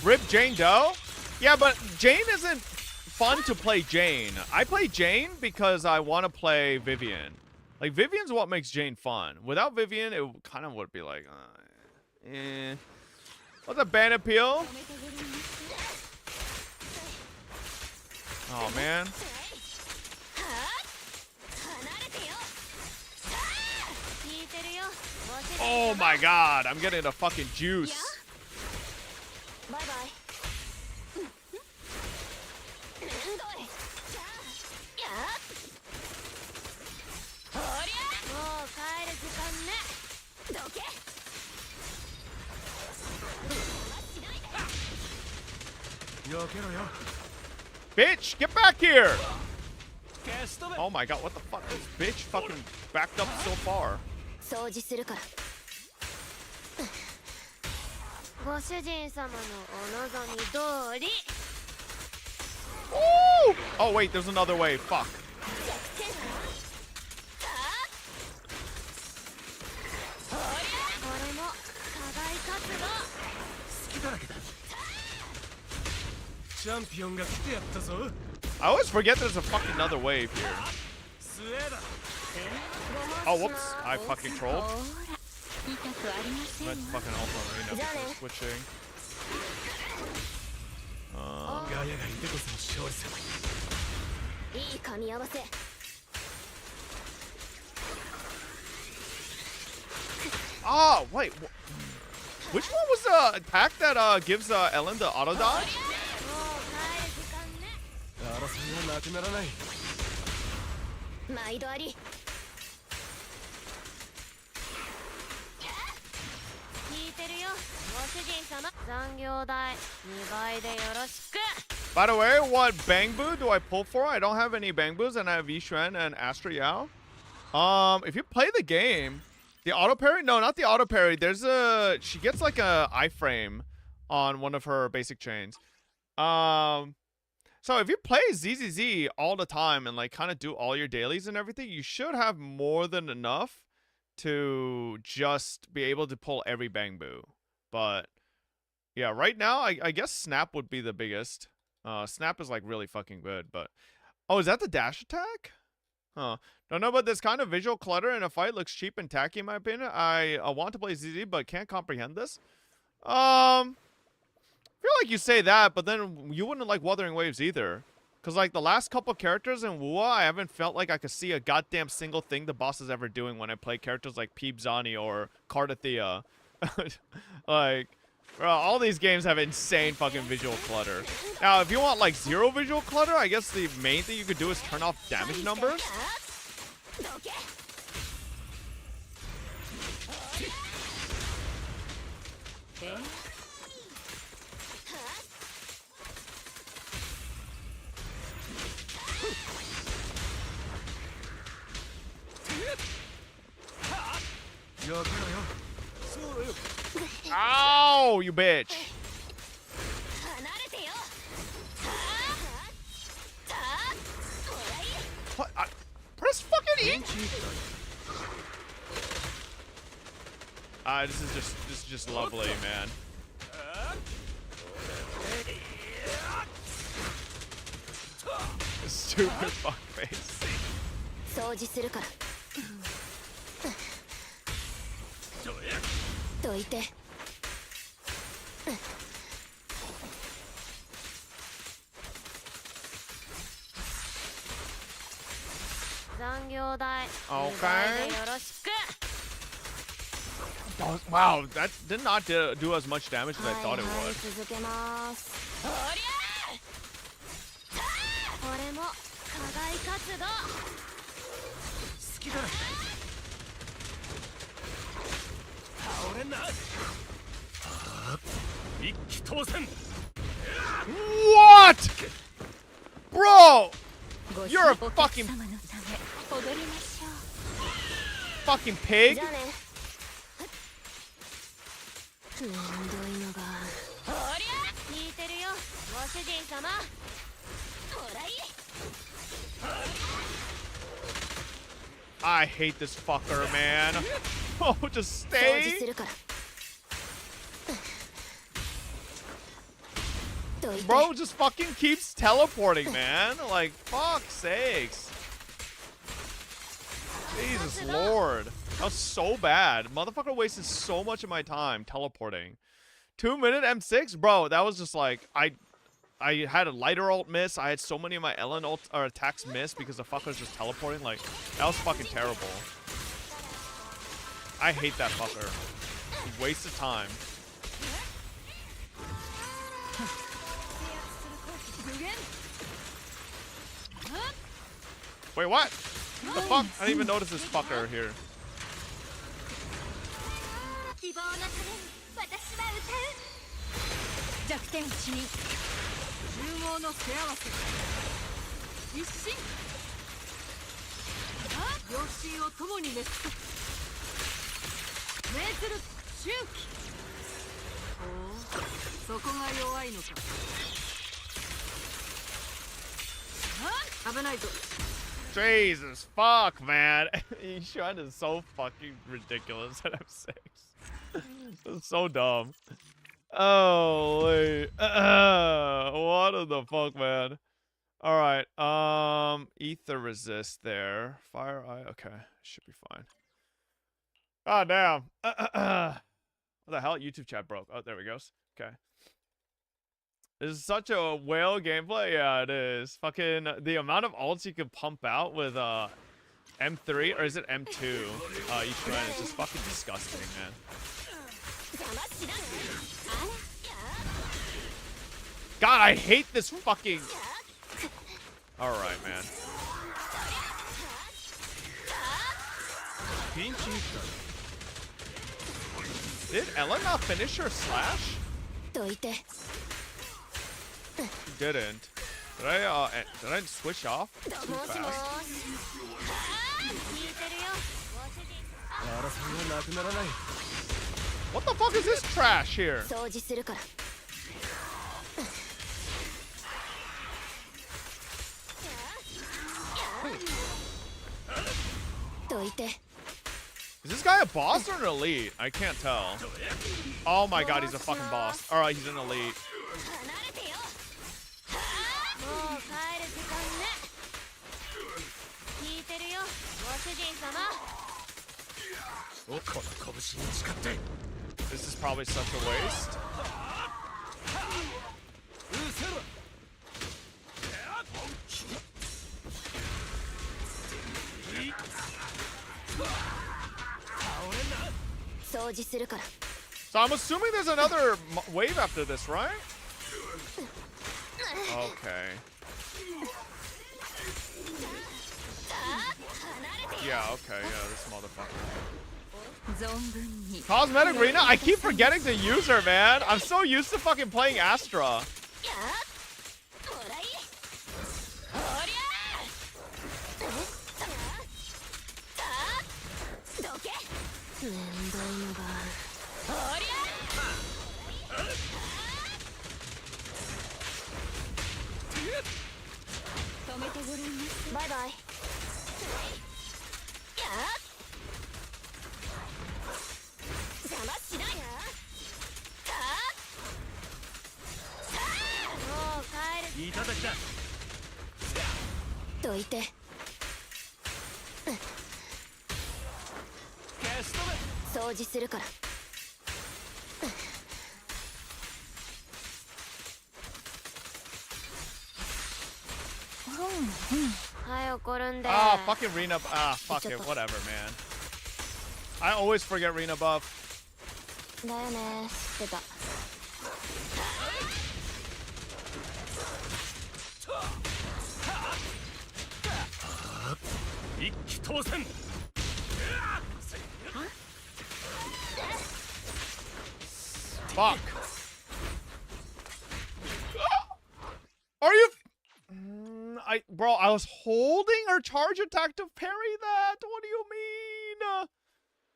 Rip Jane Doe? Yeah, but Jane isn't fun to play Jane. I play Jane because I want to play Vivian. Like, Vivian's what makes Jane fun. Without Vivian, it kind of would be like, eh. What's up, Bandit Peel? Oh, man. Oh my god, I'm getting the fucking juice. Bye-bye. Bitch, get back here! Oh my god, what the fuck? This bitch fucking backed up so far. Ooh! Oh wait, there's another way. Fuck. I always forget there's a fucking another wave here. Oh, whoops. I fucking trolled. That's fucking also arena before switching. Oh, wait. Which one was the attack that gives Ellen the auto dodge? By the way, what Bang Boo do I pull for? I don't have any Bang Boos, and I have Yishuan and Astra Yao. If you play the game, the auto parry? No, not the auto parry. There's a... She gets like a iframe on one of her basic chains. So if you play ZZZ all the time and like kind of do all your dailies and everything, you should have more than enough to just be able to pull every Bang Boo. But yeah, right now, I guess Snap would be the biggest. Snap is like really fucking good, but... Oh, is that the dash attack? Huh. Don't know about this kind of visual clutter in a fight. Looks cheap and tacky in my opinion. I want to play ZZ, but can't comprehend this. I feel like you say that, but then you wouldn't like Wuthering Waves either. Because like the last couple characters in Wua, I haven't felt like I could see a goddamn single thing the boss is ever doing when I play characters like Peep Zani or Cardathea. Like, bro, all these games have insane fucking visual clutter. Now, if you want like zero visual clutter, I guess the main thing you could do is turn off damage numbers. Ow, you bitch. What? Press fucking E. This is just lovely, man. Stupid fuckface. 掃除するから。どいて。残業代。Okay. よろしく。 Wow, that did not do as much damage as I thought it would. 続けます。おりゃー。これも課外活動。好きだ。倒れんな。一気当選。What? Bro! You're a fucking pig? I hate this fucker, man. Oh, just stay. Bro just fucking keeps teleporting, man. Like, fuck's sakes. Jesus Lord. That was so bad. Motherfucker wasted so much of my time teleporting. 2-minute M6? Bro, that was just like, I had a lighter ult miss. I had so many of my Ellen ult or attacks miss because the fucker was just teleporting. Like, that was fucking terrible. I hate that fucker. Waste of time. Wait, what? What the fuck? I didn't even notice this fucker here. Jesus fuck, man. Yishuan is so fucking ridiculous at M6. It's so dumb. Oh wait. What the fuck, man? Alright, ether resist there. Fire eye, okay. Should be fine. God damn. What the hell? YouTube chat broke. Oh, there we go. Okay. This is such a whale gameplay. Yeah, it is. Fucking the amount of ults you can pump out with M3 or is it M2? Each run is just fucking disgusting, man. God, I hate this fucking. All right, man. Did Ella not finish her slash? Didn't. Did I switch off too fast? What the fuck is this trash here? Is this guy a boss or an elite? I can't tell. Oh my god, he's a fucking boss. Alright, he's an elite. This is probably such a waste. So I'm assuming there's another wave after this, right? Okay. Yeah, okay, yeah, this motherfucker. Cosmetic Rena? I keep forgetting to use her, man. I'm so used to fucking playing Astra. Bye-bye. Ah, fucking Rena. Ah, fuck it. Whatever, man. I always forget Rena buff. Fuck. Bro, I was holding her charge attack to parry that. What do you mean?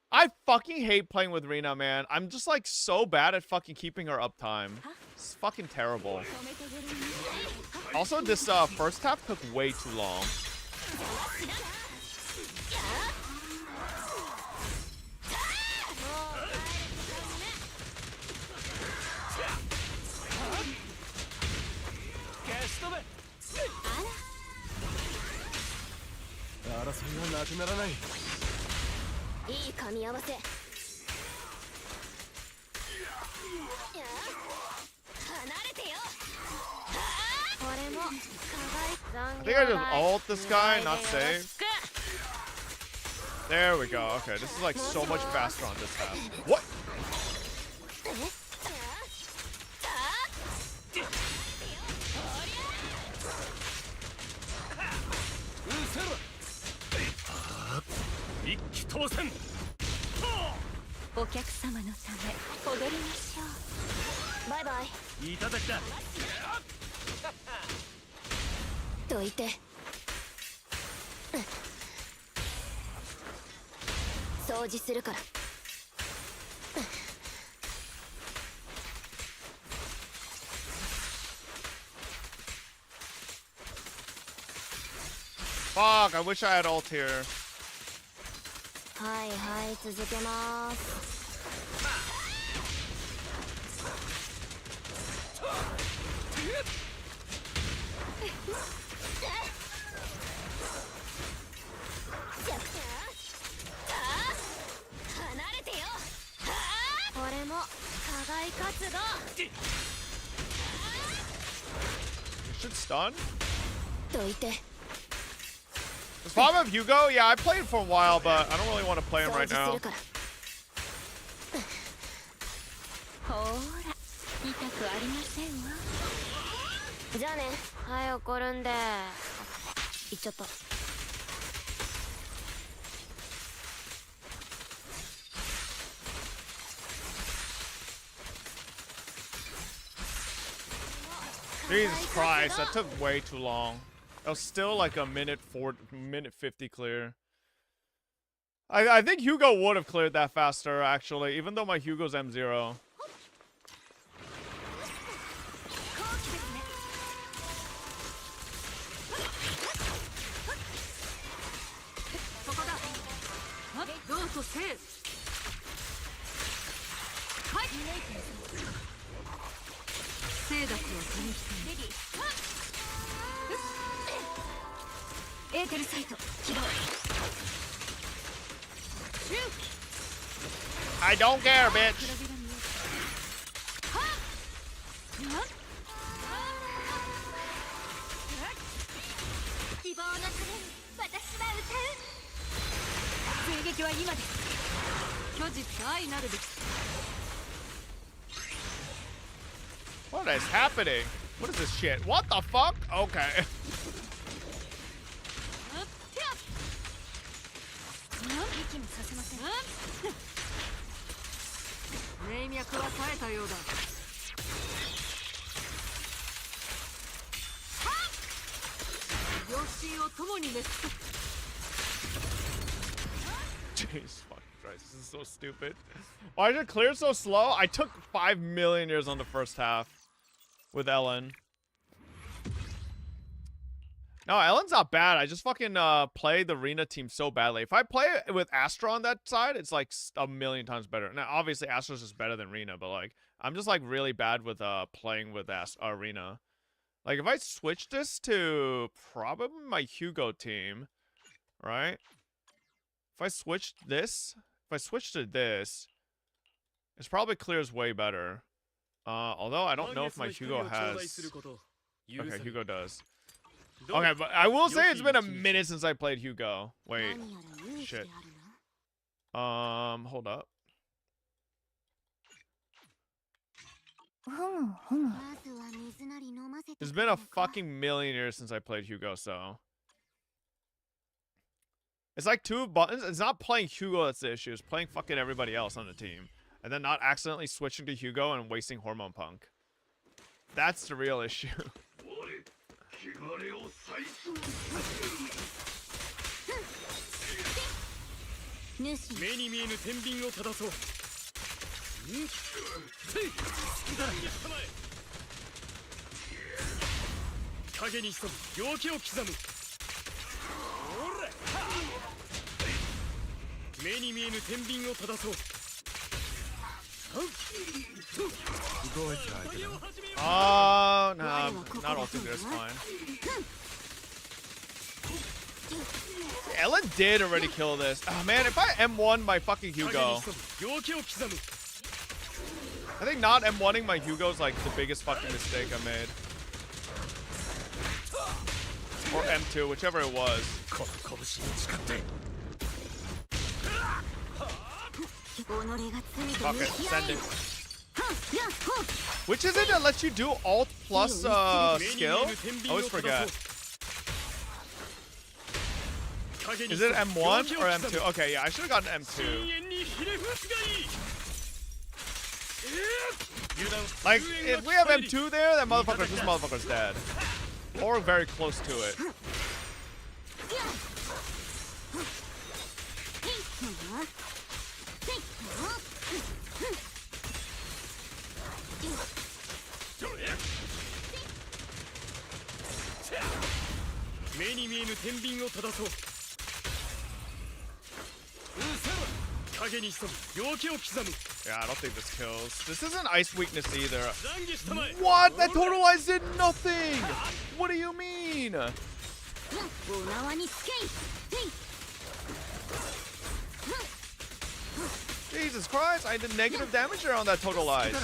I fucking hate playing with Rina, man. I'm just like so bad at fucking keeping her uptime. It's fucking terrible. Also, this first half took way too long. I think I just ult this guy, not save. There we go. Okay, this is like so much faster on this half. What? Fuck, I wish I had ult here. You should stun. Does Bob have Hugo? Yeah, I played for a while, but I don't really want to play him right now. Jesus Christ, that took way too long. That was still like a minute 50 clear. I think Hugo would have cleared that faster, actually, even though my Hugo's M0. I don't care, bitch. What is happening? What is this shit? What the fuck? Okay. Jeez, fucking Christ, this is so stupid. Why did it clear so slow? I took 5 million years on the first half with Ellen. No, Ellen's not bad. I just fucking play the Rina team so badly. If I play it with Astra on that side, it's like a million times better. Now, obviously, Astra's just better than Rina, but like, I'm just like really bad with playing with Rina. Like, if I switch this to probably my Hugo team, right? If I switch this, if I switch to this, it probably clears way better. Although I don't know if my Hugo has. Okay, Hugo does. Okay, but I will say it's been a minute since I played Hugo. Wait. Shit. Hold up. It's been a fucking million years since I played Hugo, so. It's like 2 buttons. It's not playing Hugo that's the issue. It's playing fucking everybody else on the team. And then not accidentally switching to Hugo and wasting Hormone Punk. That's the real issue. Oh, no, not ulting there is fine. Ellen did already kill this. Oh man, if I M1 my fucking Hugo. I think not M1ing my Hugo is like the biggest fucking mistake I made. Or M2, whichever it was. Fuck it, send it. Which is it that lets you do alt plus skill? I always forget. Is it M1 or M2? Okay, yeah, I should have gotten M2. Like, if we have M2 there, that motherfucker, this motherfucker's dead. Or very close to it. Yeah, I don't think this kills. This isn't ice weakness either. What? That total ice did nothing! What do you mean? Jesus Christ, I did negative damage there on that total ice.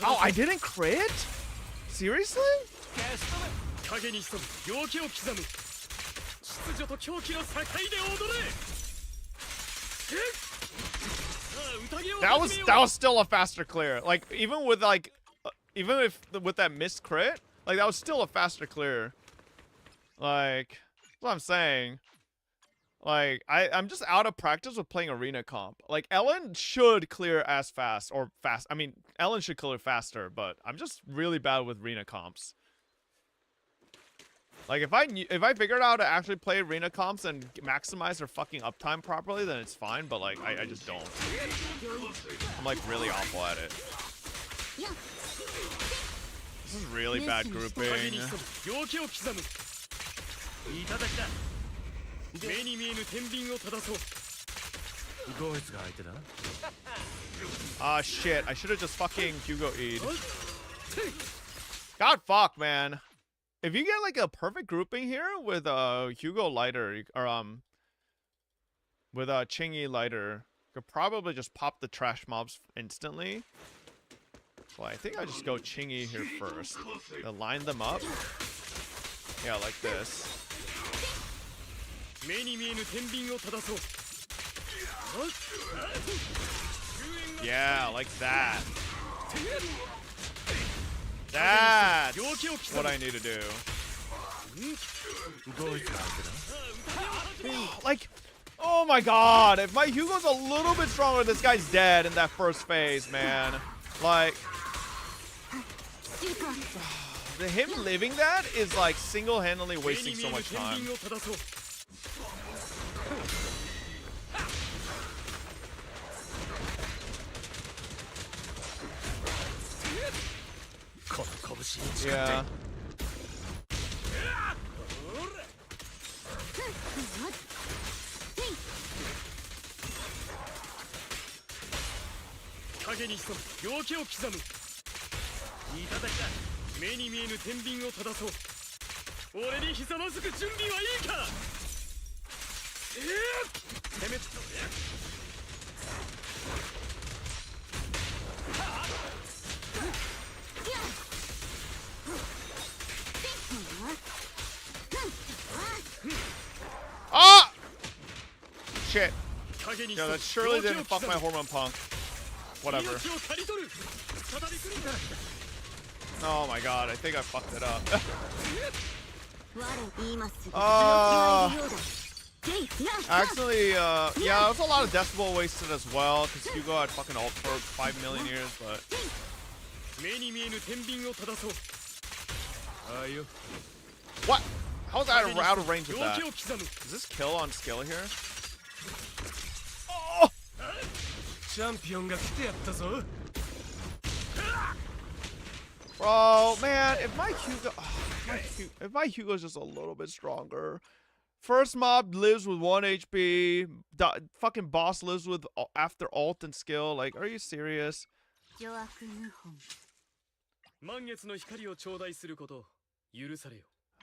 Oh, I didn't crit? Seriously? That was still a faster clear. Like even with with that missed crit, like that was still a faster clear. Like that's what I'm saying. Like I'm just out of practice with playing arena comp. Like Ellen should clear as fast or fast. I mean Ellen should clear faster, but I'm just really bad with arena comps. Like if I figured out how to actually play arena comps and maximize their fucking uptime properly, then it's fine. But like I just don't. I'm like really awful at it. This is really bad grouping. Ah shit! I should have just fucking Hugo E'd. God fuck, man. If you get like a perfect grouping here with Hugo Lighter or with Chingy Lighter, you could probably just pop the trash mobs instantly. So I think I just go Chingy here first. Then line them up. Yeah, like this. Yeah, like that. That's what I need to do. Like, oh my god, if my Hugo's a little bit stronger, this guy's dead in that first phase, man. Like, him living that is like single-handedly wasting so much time. Yeah. Ah! Shit. Yo, that surely didn't fuck my hormone punk. Whatever. Oh my god, I think I fucked it up. Actually, yeah, there was a lot of decibel wasted as well, because Hugo had fucking ult for 5 million years, but What? How's that out of range with that? Is this kill on skill here? Oh! Bro, man, if my Hugo, if my Hugo's just a little bit stronger. First mob lives with 1 HP. Fucking boss lives with after ult and skill. Like, are you serious? I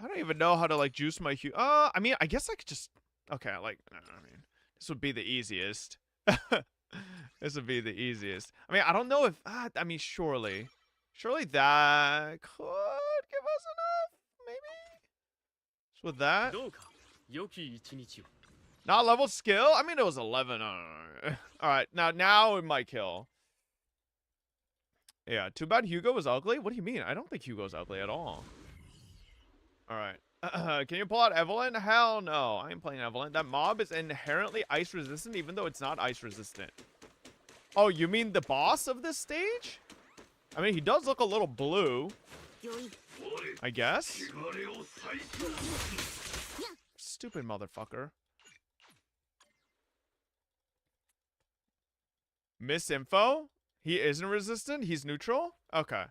don't even know how to like juice my Hugo. I mean, I guess I could just. Okay, like, I mean, this would be the easiest. This would be the easiest. I mean, I don't know if. I mean, surely that could give us enough. Maybe. Just with that. Not level skill? I mean, it was 11. Alright, now it might kill. Yeah, too bad Hugo was ugly? What do you mean? I don't think Hugo's ugly at all. Alright. Can you pull out Evelyn? Hell no. I ain't playing Evelyn. That mob is inherently ice resistant, even though it's not ice resistant. Oh, you mean the boss of this stage? I mean, he does look a little blue. I guess. Stupid motherfucker. Misinfo? He isn't resistant? He's neutral? Okay.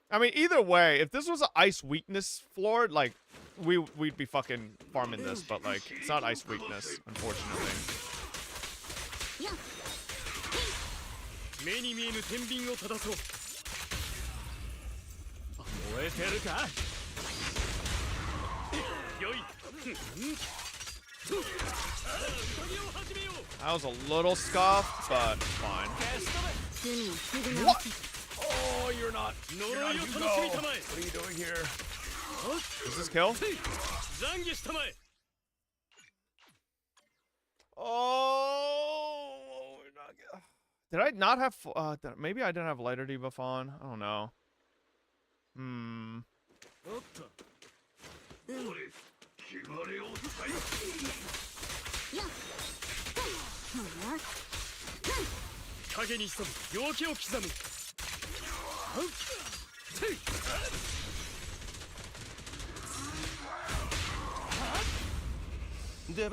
I mean, either way, if this was an ice weakness floor, like, we'd be fucking farming this, but, like, it's not ice weakness, unfortunately. That was a little scuffed, but fine. What? Oh, you're not Hugo. What are you doing here? Does this kill? Oh, we're not good. Did I not have? Maybe I didn't have lighter debuff on. I don't know.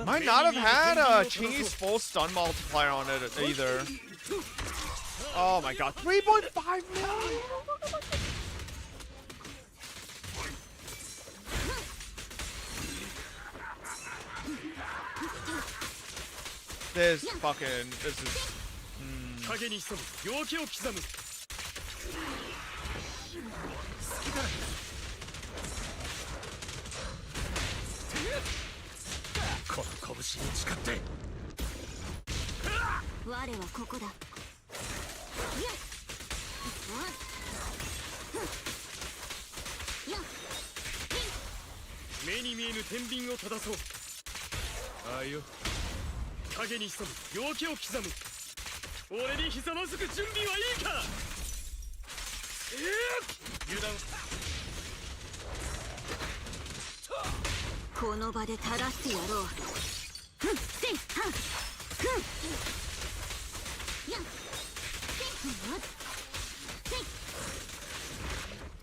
Might not have had Chingy's full stun multiplier on it either. Oh my god, 3.5 million! This is...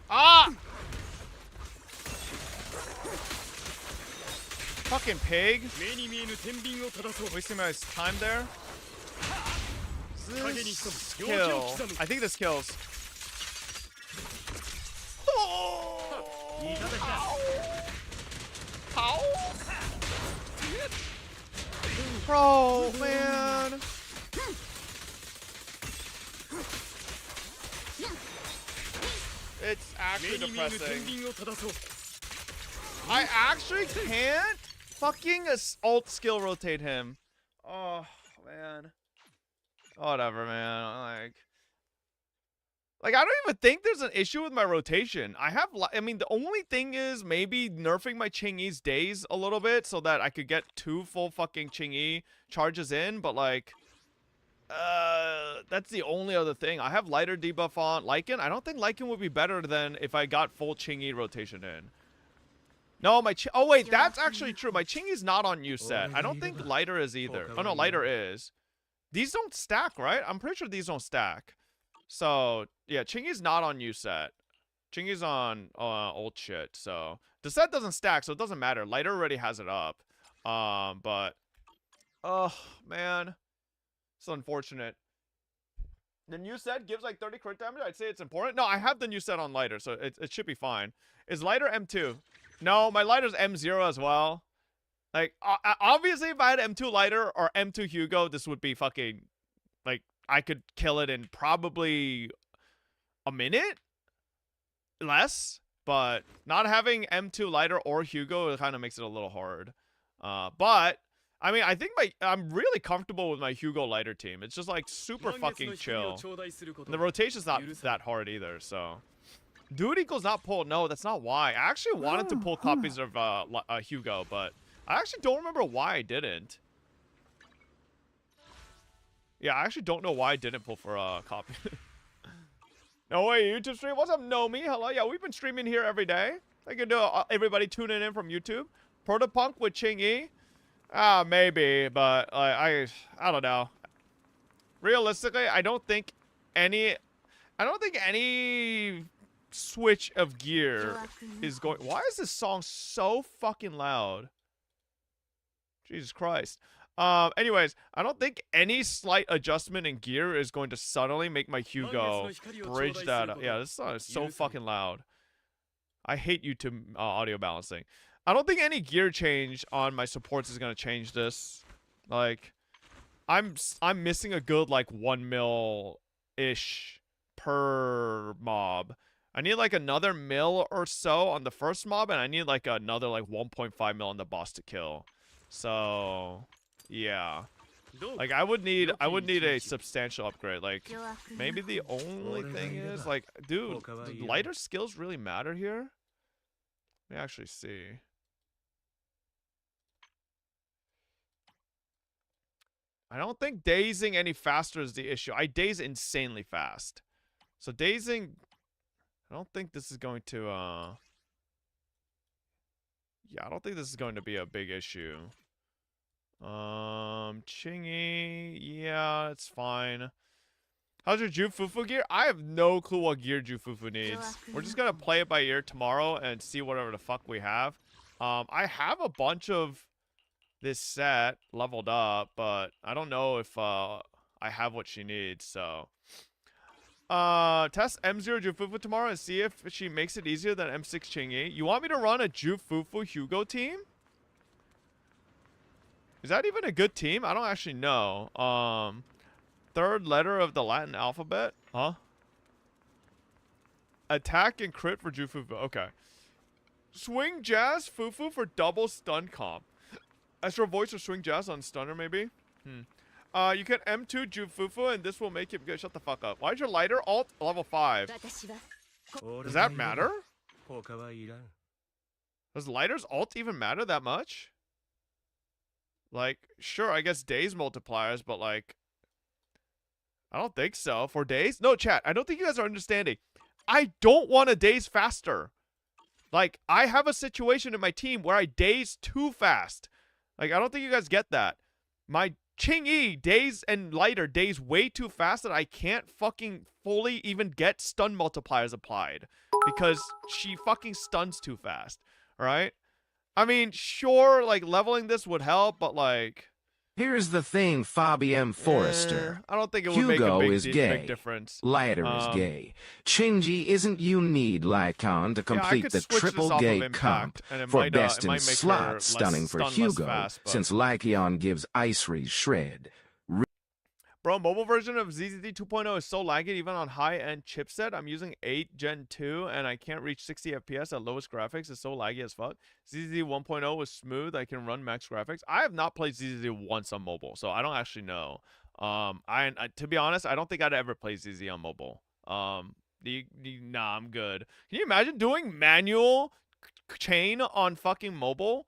Ah! Fucking pig. Wasting my time there. This kill. I think this kills. Oh! Ow. Bro, man. It's actually depressing. I actually can't fucking alt skill rotate him. Oh, man. Whatever, man. Like, I don't even think there's an issue with my rotation. I mean, the only thing is maybe nerfing my Ching-Yi's days a little bit so that I could get 2 full fucking Ching-Yi charges in, but like, that's the only other thing. I have lighter debuff on Lycan. I don't think Lycan would be better than if I got full Ching-Yi rotation in. No, oh wait, that's actually true. My Ching-Yi's not on use set. I don't think lighter is either. Oh no, lighter is. These don't stack, right? I'm pretty sure these don't stack. So yeah, Chingy's not on new set. Chingy's on old shit. So the set doesn't stack, so it doesn't matter. Lighter already has it up. But oh man, it's unfortunate. The new set gives like 30 crit damage. I'd say it's important. No, I have the new set on lighter, so it should be fine. Is lighter M2? No, my lighter's M0 as well. Like obviously, if I had M2 lighter or M2 Hugo, this would be fucking like I could kill it in probably a minute less. But not having M2 lighter or Hugo, it kind of makes it a little hard. But I mean, I think I'm really comfortable with my Hugo lighter team. It's just like super fucking chill. And the rotation's not that hard either, so. Dude equals not pull. No, that's not why. I actually wanted to pull copies of Hugo, but I actually don't remember why I didn't. Yeah, I actually don't know why I didn't pull for a copy. No way, YouTube stream. What's up, Nomi? Hello. Yeah, we've been streaming here every day. Thank you to everybody tuning in from YouTube. Protopunk with Ching-E. Maybe, but I don't know. Realistically, I don't think any switch of gear is going. Why is this song so fucking loud? Jesus Christ. Anyways, I don't think any slight adjustment in gear is going to suddenly make my Hugo bridge that up. Yeah, this song is so fucking loud. I hate YouTube audio balancing. I don't think any gear change on my supports is gonna change this. Like, I'm missing a good like 1 mil ish per mob. I need like another mil or so on the first mob, and I need like another like 1.5 mil on the boss to kill. So yeah, like I would need a substantial upgrade. Like maybe the only thing is like, dude, do lighter skills really matter here? Let me actually see. I don't think dazing any faster is the issue. I daze insanely fast. So dazing, I don't think this is going to, yeah, I don't think this is going to be a big issue. Chingy, yeah, it's fine. How's your Jufufu gear? I have no clue what gear Jufufu needs. We're just gonna play it by ear tomorrow and see whatever the fuck we have. I have a bunch of this set leveled up, but I don't know if I have what she needs, so. Test M0 Jufufu tomorrow and see if she makes it easier than M6 Chingy. You want me to run a Jufufu Hugo team? Is that even a good team? I don't actually know. Third letter of the Latin alphabet? Huh? Attack and crit for Jufufu. Okay. Swing Jazz Fufu for double stun comp. Extra voice or swing Jazz on stunner maybe? You can M2 Jufufu and this will make him good. Shut the fuck up. Why is your lighter alt level 5? Does that matter? Does lighter's alt even matter that much? Like, sure, I guess days multipliers, but like, I don't think so. For days? No, chat, I don't think you guys are understanding. I don't want to daze faster. Like, I have a situation in my team where I daze too fast. Like, I don't think you guys get that. My Ching-E daze and lighter daze way too fast that I can't fucking fully even get stun multipliers applied. Because she fucking stuns too fast. Alright? I mean, sure, like, leveling this would help, but like... Here's the thing, Fabian Forrester. I don't think it would make a big difference. Lighter is gay. Shinji isn't you need Lycon to complete the triple gay comp for best in slot stunning for Hugo, since Lycion gives Ice Reed shred. Bro, mobile version of ZZZ 2.0 is so laggy even on high-end chipset. I'm using 8 Gen 2 and I can't reach 60 FPS at lowest graphics. It's so laggy as fuck. ZZZ 1.0 was smooth. I can run max graphics. I have not played ZZZ once on mobile, so I don't actually know. To be honest, I don't think I'd ever play ZZZ on mobile. Nah, I'm good. Can you imagine doing manual chain on fucking mobile?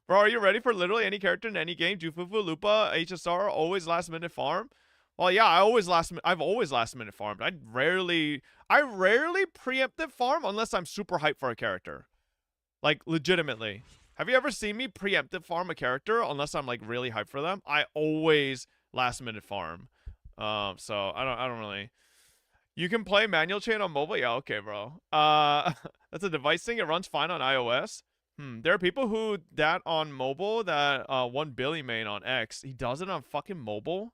Bro, are you ready for literally any character in any game? Jufufu, Lupa, HSR, always last minute farm? Well, yeah, I've always last minute farmed. I rarely preemptive farm unless I'm super hyped for a character. Like, legitimately. Have you ever seen me preemptive farm a character unless I'm like really hyped for them? I always last minute farm. So I don't really. You can play manual chain on mobile? Yeah, okay, bro. That's a device thing. It runs fine on iOS. There are people who that on mobile that 1 Billy main on X. He does it on fucking mobile.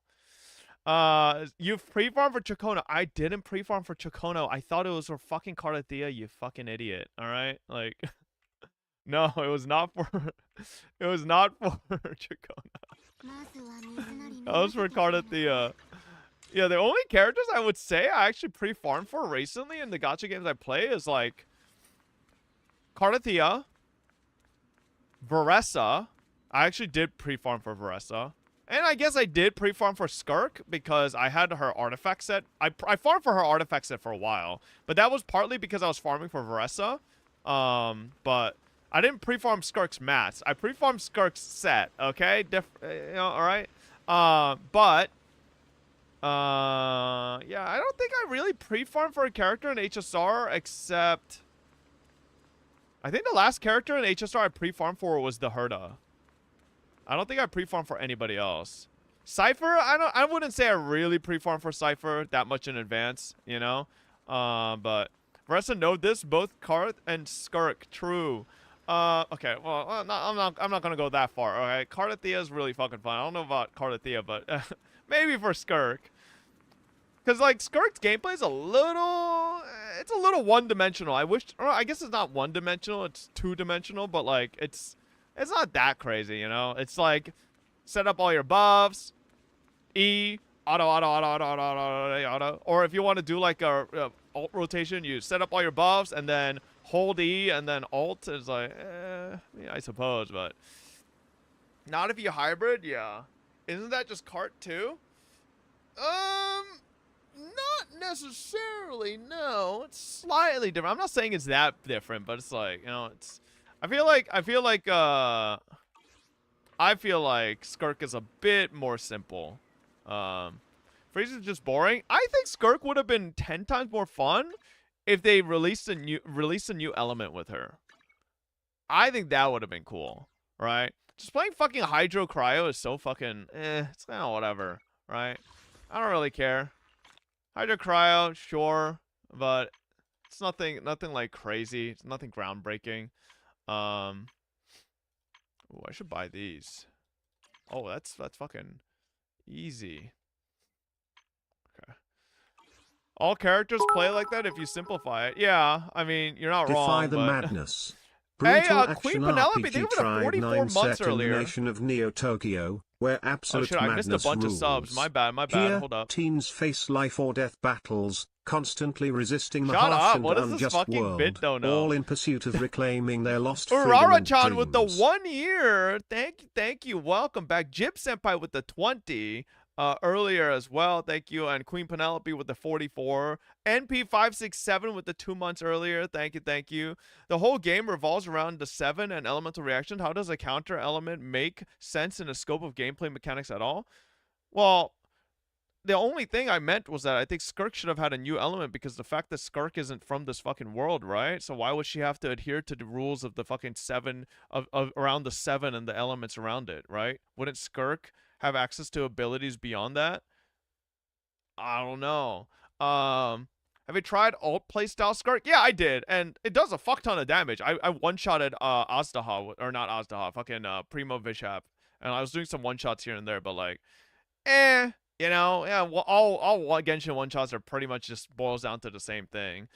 You've pre-farmed for Chocono. I didn't pre-farm for Chocono. I thought it was for fucking Cardathea, you fucking idiot. Alright? Like no, it was not for it was not for Chocono. That was for Cardathea. Yeah, the only characters I would say I actually pre-farmed for recently in the gacha games I play is like Cardathea, Veressa. I actually did pre-farm for Veressa. And I guess I did pre-farm for Skirk because I had her artifact set. I farmed for her artifact set for a while. But that was partly because I was farming for Veressa. But I didn't pre-farm Skirk's mats. I pre-farmed Skirk's set, okay? You know, alright? Yeah, I don't think I really pre-farmed for a character in HSR except... I think the last character in HSR I pre-farmed for was the Herda. I don't think I pre-farmed for anybody else. Cypher, I wouldn't say I really pre-farmed for Cypher that much in advance, you know? But Veressa know this, both Karth and Skirk, true. Okay, well, I'm not gonna go that far, alright? Cardathea is really fucking fun. I don't know about Cardathea, but maybe for Skirk. Because, like, Skirk's gameplay is a little one-dimensional. I guess it's not one-dimensional, it's two-dimensional, but, like, it's not that crazy, you know? It's like, set up all your buffs, E, auto. Or if you want to do, like, a alt rotation, you set up all your buffs, and then hold E, and then alt. It's like, yeah, I suppose, but not if you hybrid, yeah. Isn't that just cart too? Not necessarily, no. It's slightly different. I'm not saying it's that different, but it's like, you know, it's... I feel like Skirk is a bit more simple. Freeze is just boring. I think Skirk would have been 10 times more fun if they released a new element with her. I think that would have been cool, right? Just playing fucking Hydro Cryo is so fucking it's kind of whatever, right? I don't really care. Hydro Cryo, sure, but it's nothing like crazy. It's nothing groundbreaking. Ooh, I should buy these. Oh, that's fucking easy. Okay. All characters play like that if you simplify it. Yeah, I mean, you're not wrong. Defy the but... madness. Hey, Brutal Queen action Penelope, RPG they were tried 44 9 months set in earlier. the nation of Neo Tokyo, where absolute shit, I missed a madness bunch rules. of subs. My bad. Here, Hold up. teens face life or death battles, constantly resisting the Shut harsh up. What is and this unjust fucking world, bit, though, no? all in pursuit of reclaiming their lost freedom and Urara-chan with the dreams. 1 year. Thank you. Welcome back. Jib Senpai with the 20. Earlier as well, thank you, and Queen Penelope with the 44, NP567 with the 2 months earlier, thank you. The whole game revolves around the 7 and elemental reaction. How does a counter element make sense in the scope of gameplay mechanics at all? Well, the only thing I meant was that I think Skirk should have had a new element because the fact that Skirk isn't from this fucking world, right? So why would she have to adhere to the rules of the fucking 7 of around the 7 and the elements around it, right? Wouldn't Skirk have access to abilities beyond that? I don't know. Have you tried alt playstyle Skirk? Yeah, I did, and it does a fuck ton of damage. I one-shotted Azdaha, or not Azdaha, fucking Primo Vishap, and I was doing some one-shots here and there, but like, you know, yeah, well, all Genshin one-shots are pretty much just boils down to the same thing.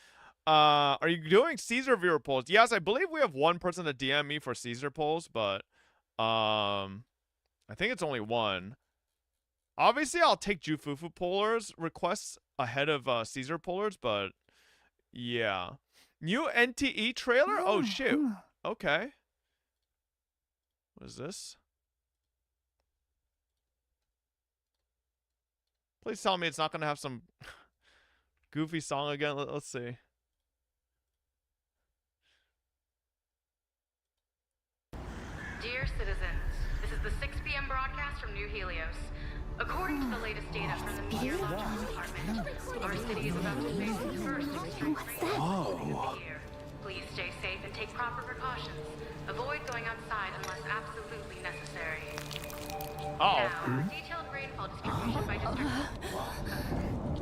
Are you doing Caesar viewer polls? Yes, I believe we have one person to DM me for Caesar polls, but I think it's only one. Obviously, I'll take Jufufu pollers requests ahead of Caesar pollers, but yeah. New NTE trailer? Oh, shit. Okay. What is this? Please tell me it's not going to have some goofy song again. Let's see. Dear citizens, this is the 6 p.m. broadcast from New Helios. According to the latest data from the Meteorological Department, our city is about to face the first extreme rain of the year. Please stay safe and take proper precautions. Avoid going outside unless absolutely necessary. Now, detailed rainfall distribution by district.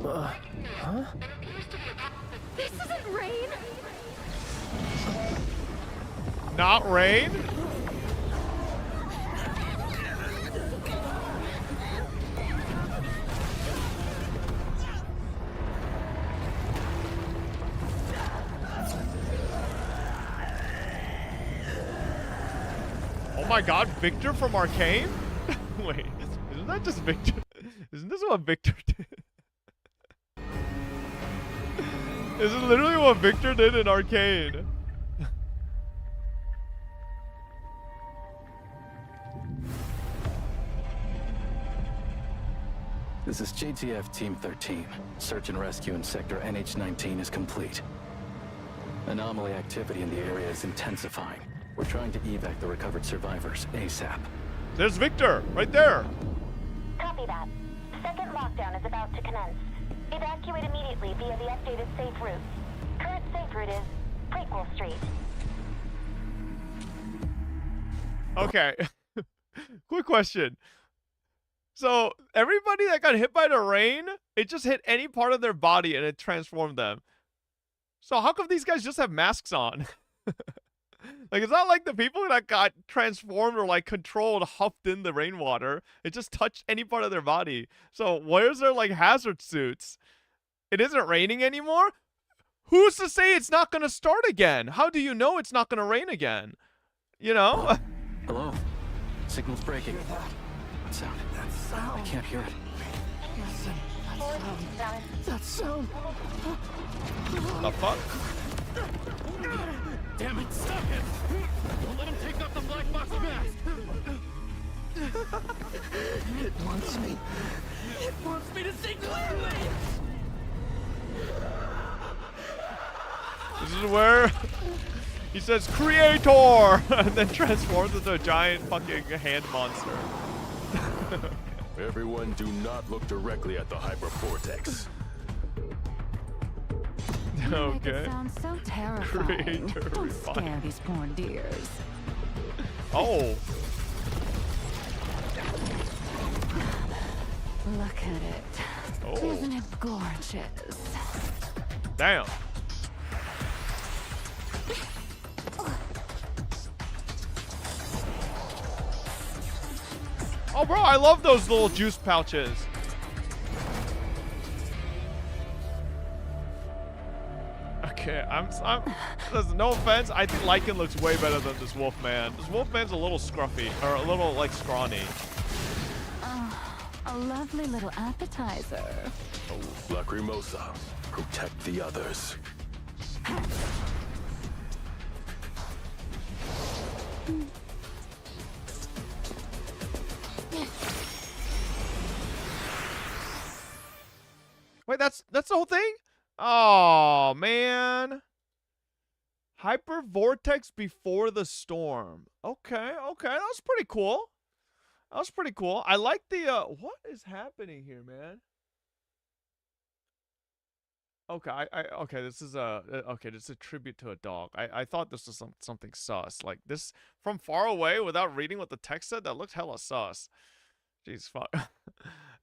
Huh? This isn't rain! Not rain? Oh my god, Victor from Arcane? Wait, isn't that just Victor? Isn't this what Victor did? This is literally what Victor did in Arcane. This is JTF Team 13. Search and rescue in Sector NH-19 is complete. Anomaly activity in the area is intensifying. We're trying to evac the recovered survivors ASAP. There's Victor, right there. Copy that. Second lockdown is about to commence. Evacuate immediately via the updated safe route. Current safe route is Prequel Street. Okay. Quick question. So, everybody that got hit by the rain, it just hit any part of their body and it transformed them. So how come these guys just have masks on? Like, it's not like the people that got transformed or, like, controlled huffed in the rainwater. It just touched any part of their body. So where's their, like, hazard suits? It isn't raining anymore? Who's to say it's not going to start again? How do you know it's not going to rain again? You know? Hello? Signal's breaking. What sound? That sound. I can't hear it. Listen. That sound. The fuck? Damn it, stop him! Don't let him take off the black box mask! It wants me. It wants me to see clearly! This is where he says creator and then transforms into a giant fucking hand monster. Everyone do not look directly at the hypervortex. You make it sound so terrifying. Don't scare these poor dears. Oh. Look at it. Oh. Isn't it gorgeous? Damn. Oh, bro, I love those little juice pouches. Okay, listen, no offense, I think Lycan looks way better than this Wolfman. This Wolfman's a little scruffy, or a little, like, scrawny. A lovely little appetizer. Oh, Lacrimosa, protect the others. Wait, that's the whole thing? Oh, man. Hyper vortex before the storm. Okay, okay. That was pretty cool. That was pretty cool. I like the, what is happening here, man? Okay, okay, this is this is a tribute to a dog. I thought this was something sus. Like, this, from far away, without reading what the text said, that looked hella sus. Jeez, fuck.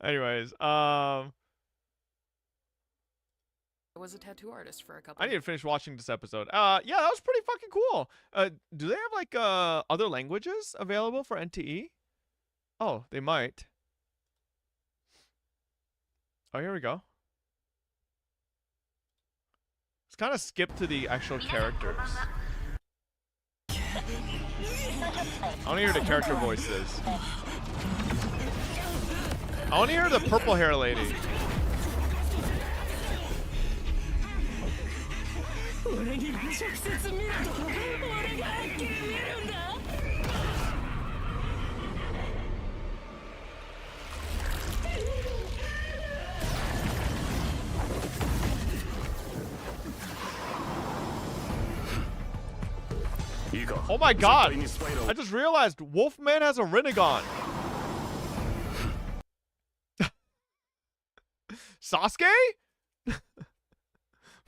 Anyways, I was a tattoo artist for a couple. I need to finish watching this episode. Yeah, that was pretty fucking cool. Do they have, like, other languages available for NTE? Oh, they might. Oh, here we go. Let's kind of skip to the actual characters. I want to hear the character voices. I want to hear the purple hair lady. Oh my god! I just realized Wolfman has a Rinnegan. Sasuke?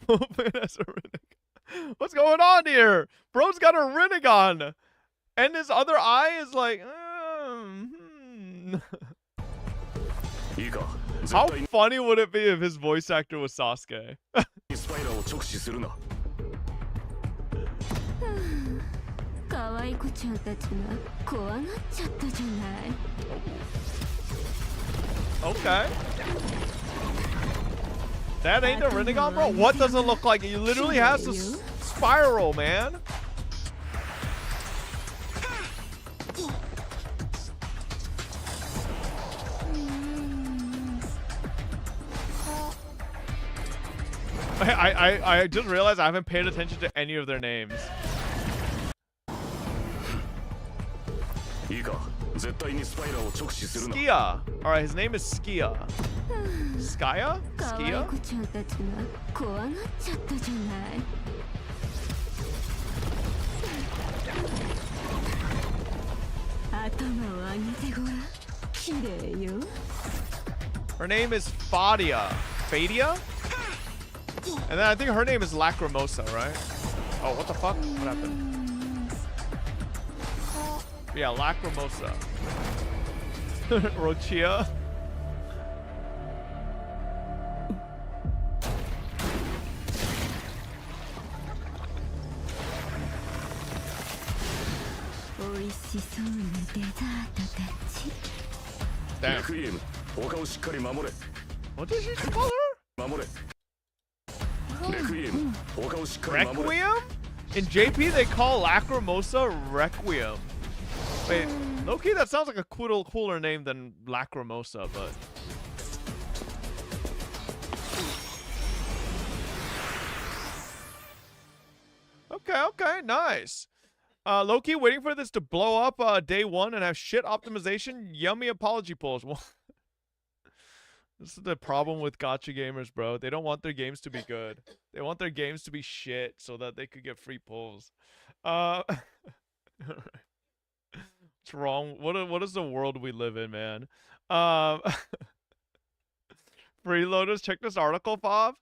Wolfman has a Rinnegan. What's going on here? Bro's got a Rinnegan. And his other eye is like, How funny would it be if his voice actor was Sasuke? 可愛い子ちゃんたちが怖がっちゃったじゃない。Okay. That ain't the Rinnegan, bro? What does it look like? It literally has a spiral, man. I just realized I haven't paid attention to any of their names. Skia. Alright, his name is Skia. Skya? Skia? Her name is Fadia. Fadia? And then I think her name is Lacrimosa, right? Oh, what the fuck? What happened? Yeah, Lacrimosa. Rochia. Damn. What did she call her? Requiem? In JP they call Lacrimosa Requiem. Wait, low-key that sounds like a cooler name than Lacrimosa, but... Okay, nice. Low-key waiting for this to blow up day one and have shit optimization, yummy apology polls. This is the problem with gacha gamers, bro. They don't want their games to be good. They want their games to be shit so that they could get free pulls. What's wrong? What is the world we live in, man? Freeloaders, check this article, Fav.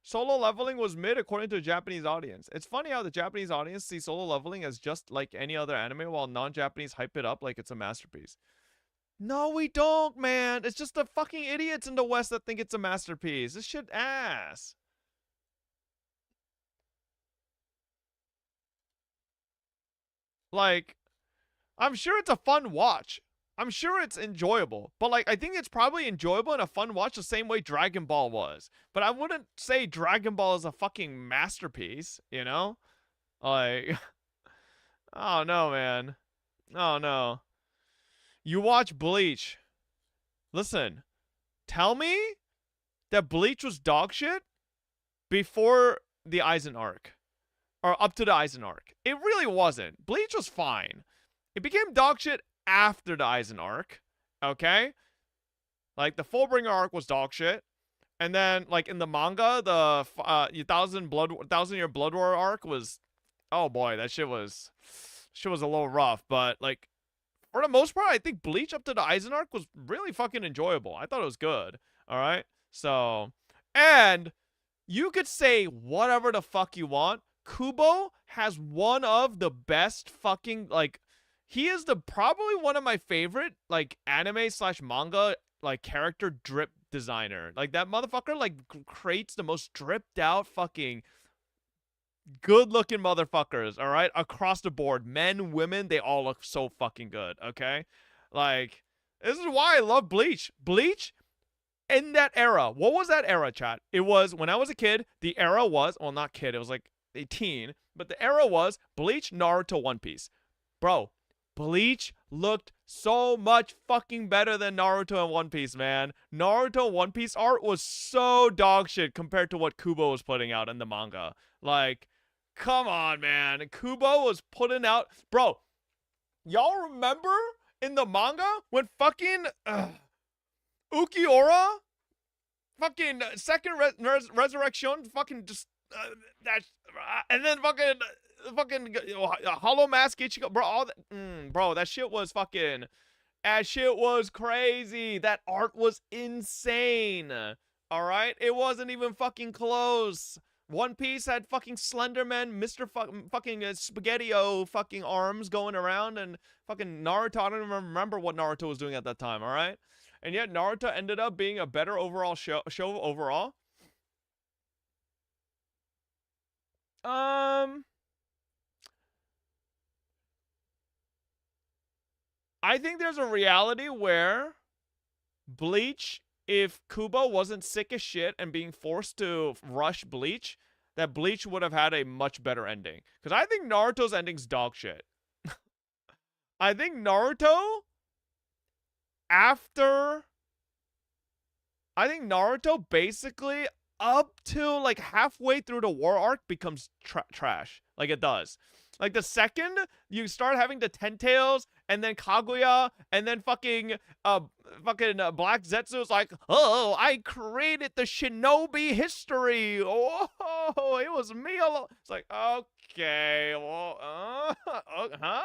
Solo leveling was mid according to a Japanese audience. It's funny how the Japanese audience sees solo leveling as just like any other anime while non-Japanese hype it up like it's a masterpiece. No, we don't, man. It's just the fucking idiots in the West that think it's a masterpiece. This shit ass. Like, I'm sure it's a fun watch. I'm sure it's enjoyable. But, like, I think it's probably enjoyable and a fun watch the same way Dragon Ball was. But I wouldn't say Dragon Ball is a fucking masterpiece, you know? Like, oh, no, man. Oh, no. You watch Bleach. Listen, tell me that Bleach was dog shit before the Aizen arc. Or up to the Aizen arc. It really wasn't. Bleach was fine. It became dog shit after the Aizen arc. Okay? Like, the Fullbringer arc was dog shit. And then, like, in the manga, the 1,000-year Blood War arc was... Oh, boy, that shit was a little rough. But, like... For the most part, I think Bleach up to the Aizen arc was really fucking enjoyable. I thought it was good. Alright? So, and you could say whatever the fuck you want. Kubo has one of the best fucking, like, he is probably one of my favorite, like, anime/manga, like, character drip designer. Like, that motherfucker, like, creates the most dripped out fucking good-looking motherfuckers, all right? Across the board. Men, women, they all look so fucking good, okay? Like, this is why I love Bleach. Bleach, in that era, what was that era, chat? It was, when I was a kid, the era was, well, not kid, it was like 18, but the era was Bleach, Naruto, One Piece. Bro, Bleach looked so much fucking better than Naruto and One Piece, man. Naruto and One Piece art was so dog shit compared to what Kubo was putting out in the manga. Like, come on, man. Kubo was putting out... Bro, y'all remember in the manga when fucking Ukiura, fucking second resurrection, fucking just... and then fucking Hollow Mask Ichigo, bro, all that... bro, that shit was fucking... That shit was crazy. That art was insane. Alright? It wasn't even fucking close. One Piece had fucking Slenderman, Mr. fucking Spaghetti-O fucking arms going around, and fucking Naruto, I don't even remember what Naruto was doing at that time, alright? and yet Naruto ended up being a better overall show overall. I think there's a reality where Bleach, if Kubo wasn't sick as shit and being forced to rush Bleach, that Bleach would have had a much better ending. Because I think Naruto's ending's dog shit. I think Naruto, basically up to like halfway through the war arc becomes trash. Like it does. Like the second you start having the Ten Tails and then Kaguya and then fucking Black Zetsu's like, oh, I created the shinobi history. Oh, it was me alone. It's like, okay, well, huh?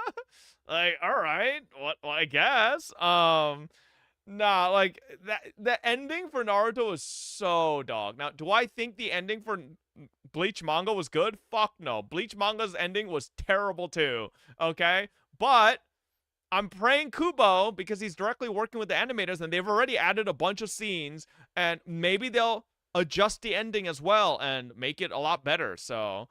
Like, all right, what? Well, I guess. Nah, like the ending for Naruto was so dog. Now, do I think the ending for Bleach manga was good? Fuck no. Bleach manga's ending was terrible too. Okay? But I'm praying Kubo, because he's directly working with the animators and they've already added a bunch of scenes, and maybe they'll adjust the ending as well and make it a lot better. So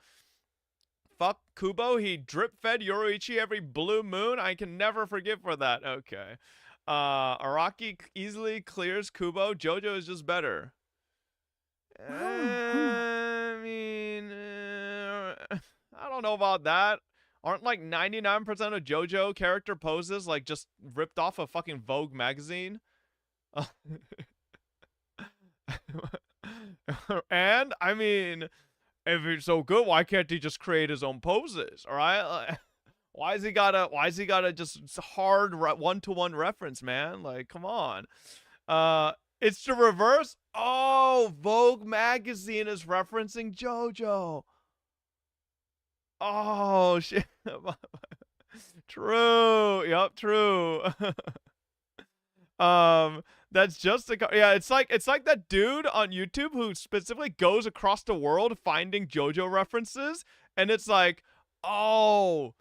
fuck Kubo. He drip fed Yoruichi every blue moon. I can never forgive for that. Okay. Araki easily clears Kubo. Jojo is just better. I mean, I don't know about that. Aren't like 99% of JoJo character poses like just ripped off a fucking Vogue magazine? And I mean, if he's so good, why can't he just create his own poses? All right. Why is he gotta just hard one-to-one reference, man? Like, come on. It's the reverse. Oh, Vogue magazine is referencing JoJo. Oh shit. True. Yup, true. That's just yeah, it's like that dude on YouTube who specifically goes across the world finding JoJo references, and it's like, oh,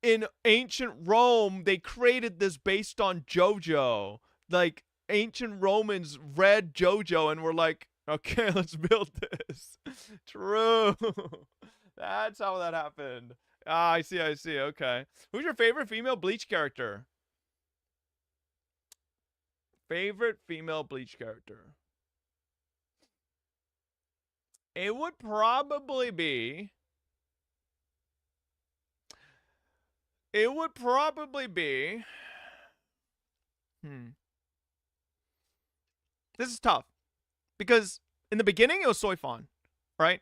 in ancient Rome, they created this based on JoJo. Like, ancient Romans read JoJo and were like, okay, let's build this. True. That's how that happened. Ah, I see. Okay. Who's your favorite female Bleach character? Favorite female Bleach character? It would probably be... This is tough. Because in the beginning, it was Soifon, right?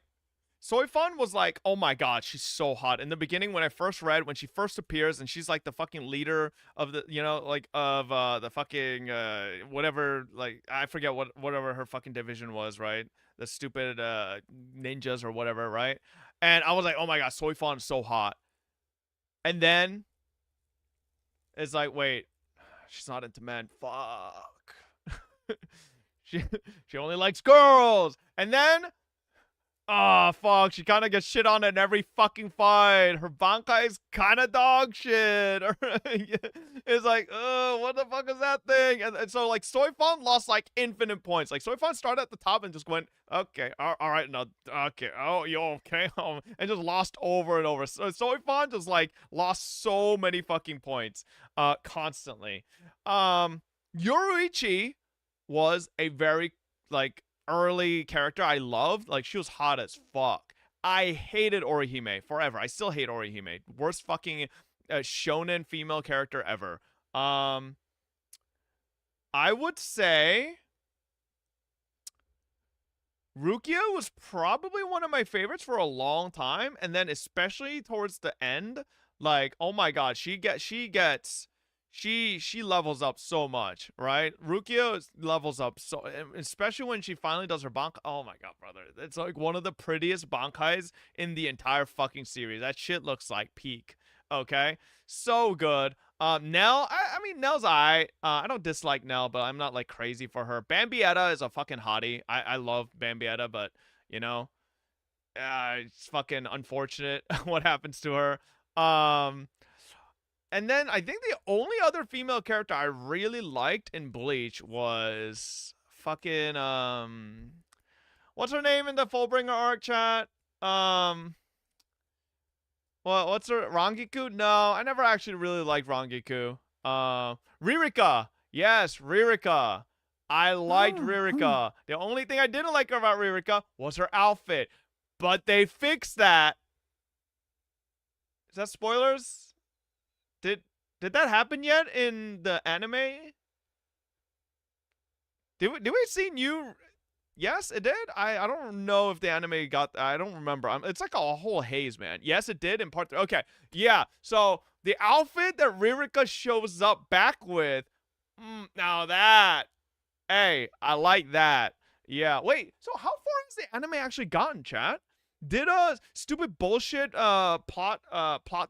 Soifon was like, oh my god, she's so hot. In the beginning, when I first read, when she first appears, and she's like the fucking leader of the, you know, like, of the fucking, whatever, like, I forget whatever her fucking division was, right? The stupid, ninjas or whatever, right? And I was like, oh my god, Soifon is so hot. And then it's like, wait, she's not into men. Fuck. She only likes girls. And then, oh fuck, she kind of gets shit on in every fucking fight. Her Bankai's kind of dog shit. It's like, what the fuck is that thing? And so like Soifon lost like infinite points. Like Soifon started at the top and just went, okay, all right, no, okay, oh, you okay? And just lost over and over. So Soifon just like lost so many fucking points, constantly. Yoruichi was a very like early character I loved. Like, she was hot as fuck. I hated Orihime forever. I still hate Orihime. Worst fucking shonen female character ever. I would say Rukia was probably one of my favorites for a long time, and then especially towards the end, like, oh my god, she levels up so much, right? Rukia levels up so, especially when she finally does her bankai. Oh my god, brother. It's like one of the prettiest bankais in the entire fucking series. That shit looks like peak. Okay? So good. Nell, I mean, Nell's I don't dislike Nell, but I'm not like crazy for her. Bambietta is a fucking hottie. I love Bambietta, but you know, it's fucking unfortunate what happens to her. And then I think the only other female character I really liked in Bleach was fucking what's her name in the Fullbringer arc, chat? What's her, Rangiku? No, I never actually really liked Rangiku. Ririka. Yes, Ririka. I liked Ririka. The only thing I didn't like about Ririka was her outfit. But they fixed that. Is that spoilers? Did that happen yet in the anime? Did we see new? Yes, it did. I don't know if the anime got. I don't remember. It's like a whole haze, man. Yes, it did in part 3. Okay, yeah. So the outfit that Ririka shows up back with. Now that, hey, I like that. Yeah. Wait. So how far has the anime actually gotten, chat? Did a stupid bullshit plot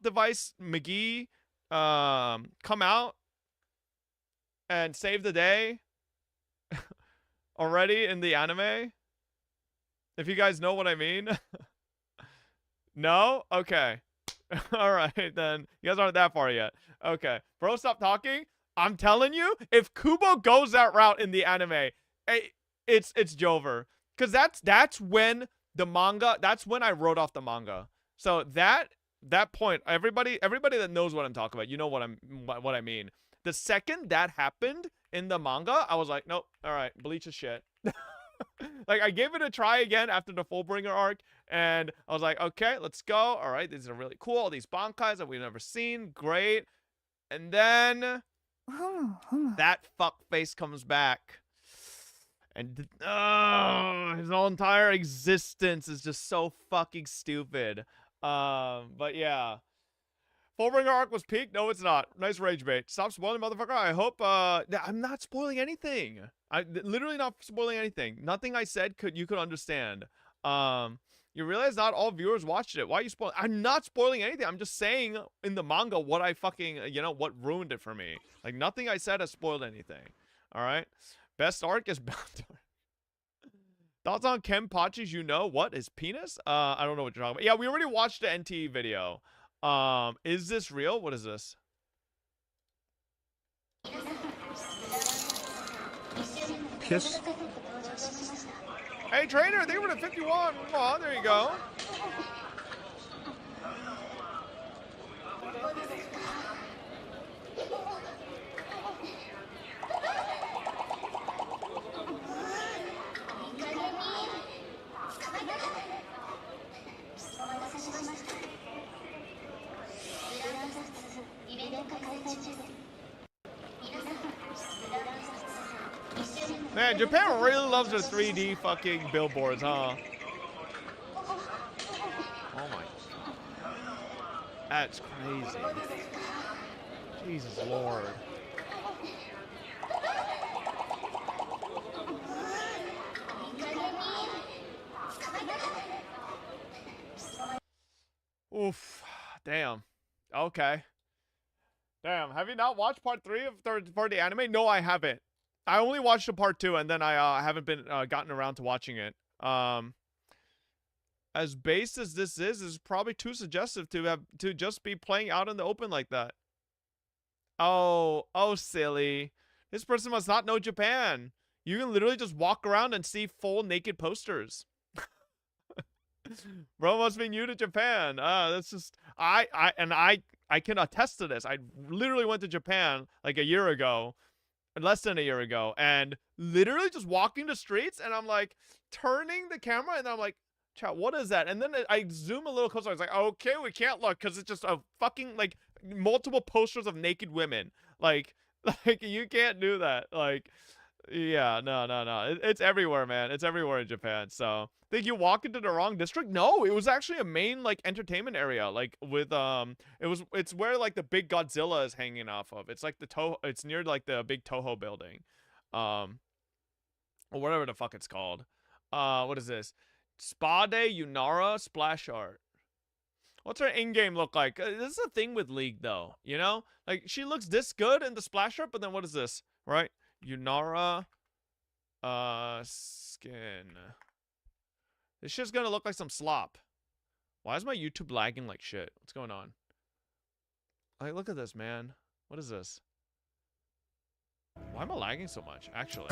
device McGee come out and save the day already in the anime? If you guys know what I mean. No? Okay. Alright, then. You guys aren't that far yet. Okay. Bro, stop talking. I'm telling you, if Kubo goes that route in the anime, it's Jover. Because that's when the manga, that's when I wrote off the manga. So that point, everybody that knows what I'm talking about, you know what I mean. The second that happened in the manga, I was like, nope, all right, Bleach is shit. Like, I gave it a try again after the Fullbringer arc, and I was like, okay, let's go. All right, these are really cool. All these bankais that we've never seen, great. And then that fuckface comes back. And his whole entire existence is just so fucking stupid. But yeah. Fullbringer arc was peak? No, it's not. Nice rage bait. Stop spoiling, motherfucker. I hope, I'm not spoiling anything. I'm literally not spoiling anything. Nothing I said you could understand. You realize not all viewers watched it. Why are you spoiling? I'm not spoiling anything. I'm just saying in the manga what I fucking, what ruined it for me. Like, nothing I said has spoiled anything. Alright? Best arc is Bound. Thoughts on Kenpachi's what? His penis? I don't know what you're talking about. Yeah, we already watched the NT video. Is this real? What is this? Kiss. Hey, trainer, they were at 51. Oh, there you go. Man, Japan really loves their 3D fucking billboards, huh? Oh my god. That's crazy. Jesus Lord. Oof. Damn. Okay. Damn. Have you not watched part 3 of third party anime? No, I haven't. I only watched the part 2, and then I haven't been gotten around to watching it. As base as this is probably too suggestive to just be playing out in the open like that. Oh, silly. This person must not know Japan. You can literally just walk around and see full naked posters. Bro must be new to Japan. That's just I can attest to this. I literally went to Japan like a year ago. Less than a year ago, and literally just walking the streets, and I'm like turning the camera, and I'm like, chat, what is that? And then I zoom a little closer. I was like, okay, we can't look because it's just a fucking like multiple posters of naked women. Like you can't do that. Like, yeah, no. It's everywhere, man. It's everywhere in Japan. So think you walk into the wrong district? No, it was actually a main like entertainment area. Like with it's where like the big Godzilla is hanging off of. It's like it's near like the big Toho building. Or whatever the fuck it's called. What is this? Spa Day Yunara splash art. What's her in-game look like? This is a thing with League though, you know? Like she looks this good in the splash art, but then what is this? Right? Yunara skin. This shit's gonna look like some slop. Why is my YouTube lagging like shit? What's going on? Like, look at this, man. What is this? Why am I lagging so much, actually?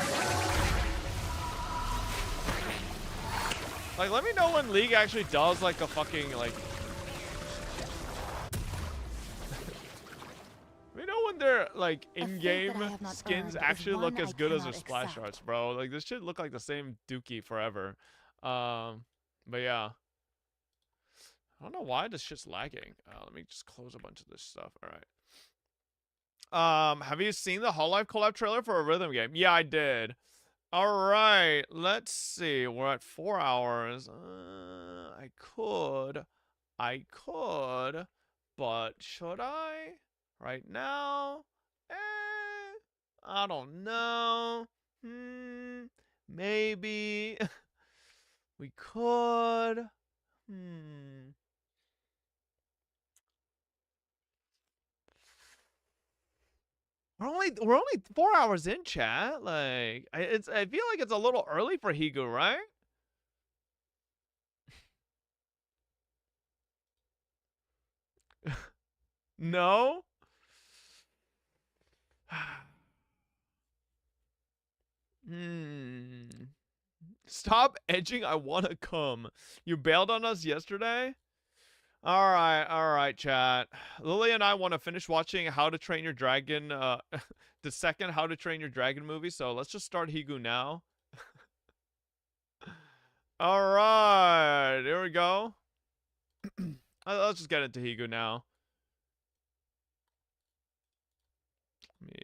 Like, let me know when League actually does, like, a fucking, like... Let me know when their, like, in-game skins actually look as good as their splash arts, bro. Like, this should look like the same dookie forever. But yeah. I don't know why this shit's lagging. Let me just close a bunch of this stuff. All right. Have you seen the Hololive collab trailer for a rhythm game? Yeah, I did. All right, let's see. We're at 4 hours. I could, but should I? Right now? I don't know. Maybe. We could. We're only 4 hours in, chat. Like, I feel like it's a little early for Higu, right? No. Stop edging. I wanna come. You bailed on us yesterday. All right, chat. Lily and I want to finish watching How to Train Your Dragon, the second How to Train Your Dragon movie. So let's just start Higu now. All right, here we go. Let's just get into Higu now. Let me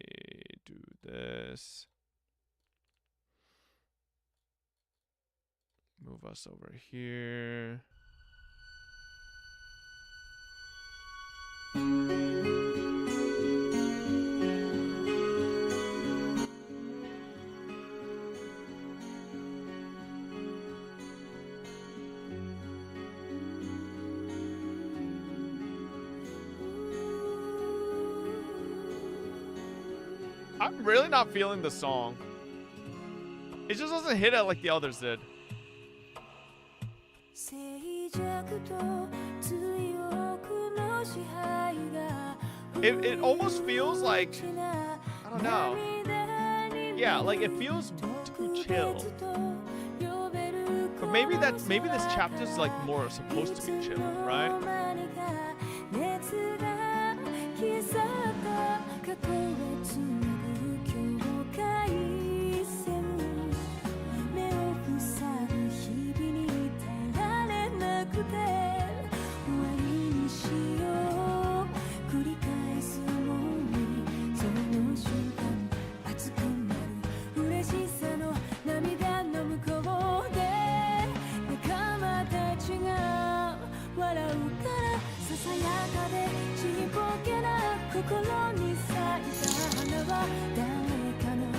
do this. Move us over here. I'm really not feeling the song. It just doesn't hit it like the others did. It almost feels like, I don't know. Yeah, like it feels too chill. Or maybe this chapter's like more supposed to be chill, right?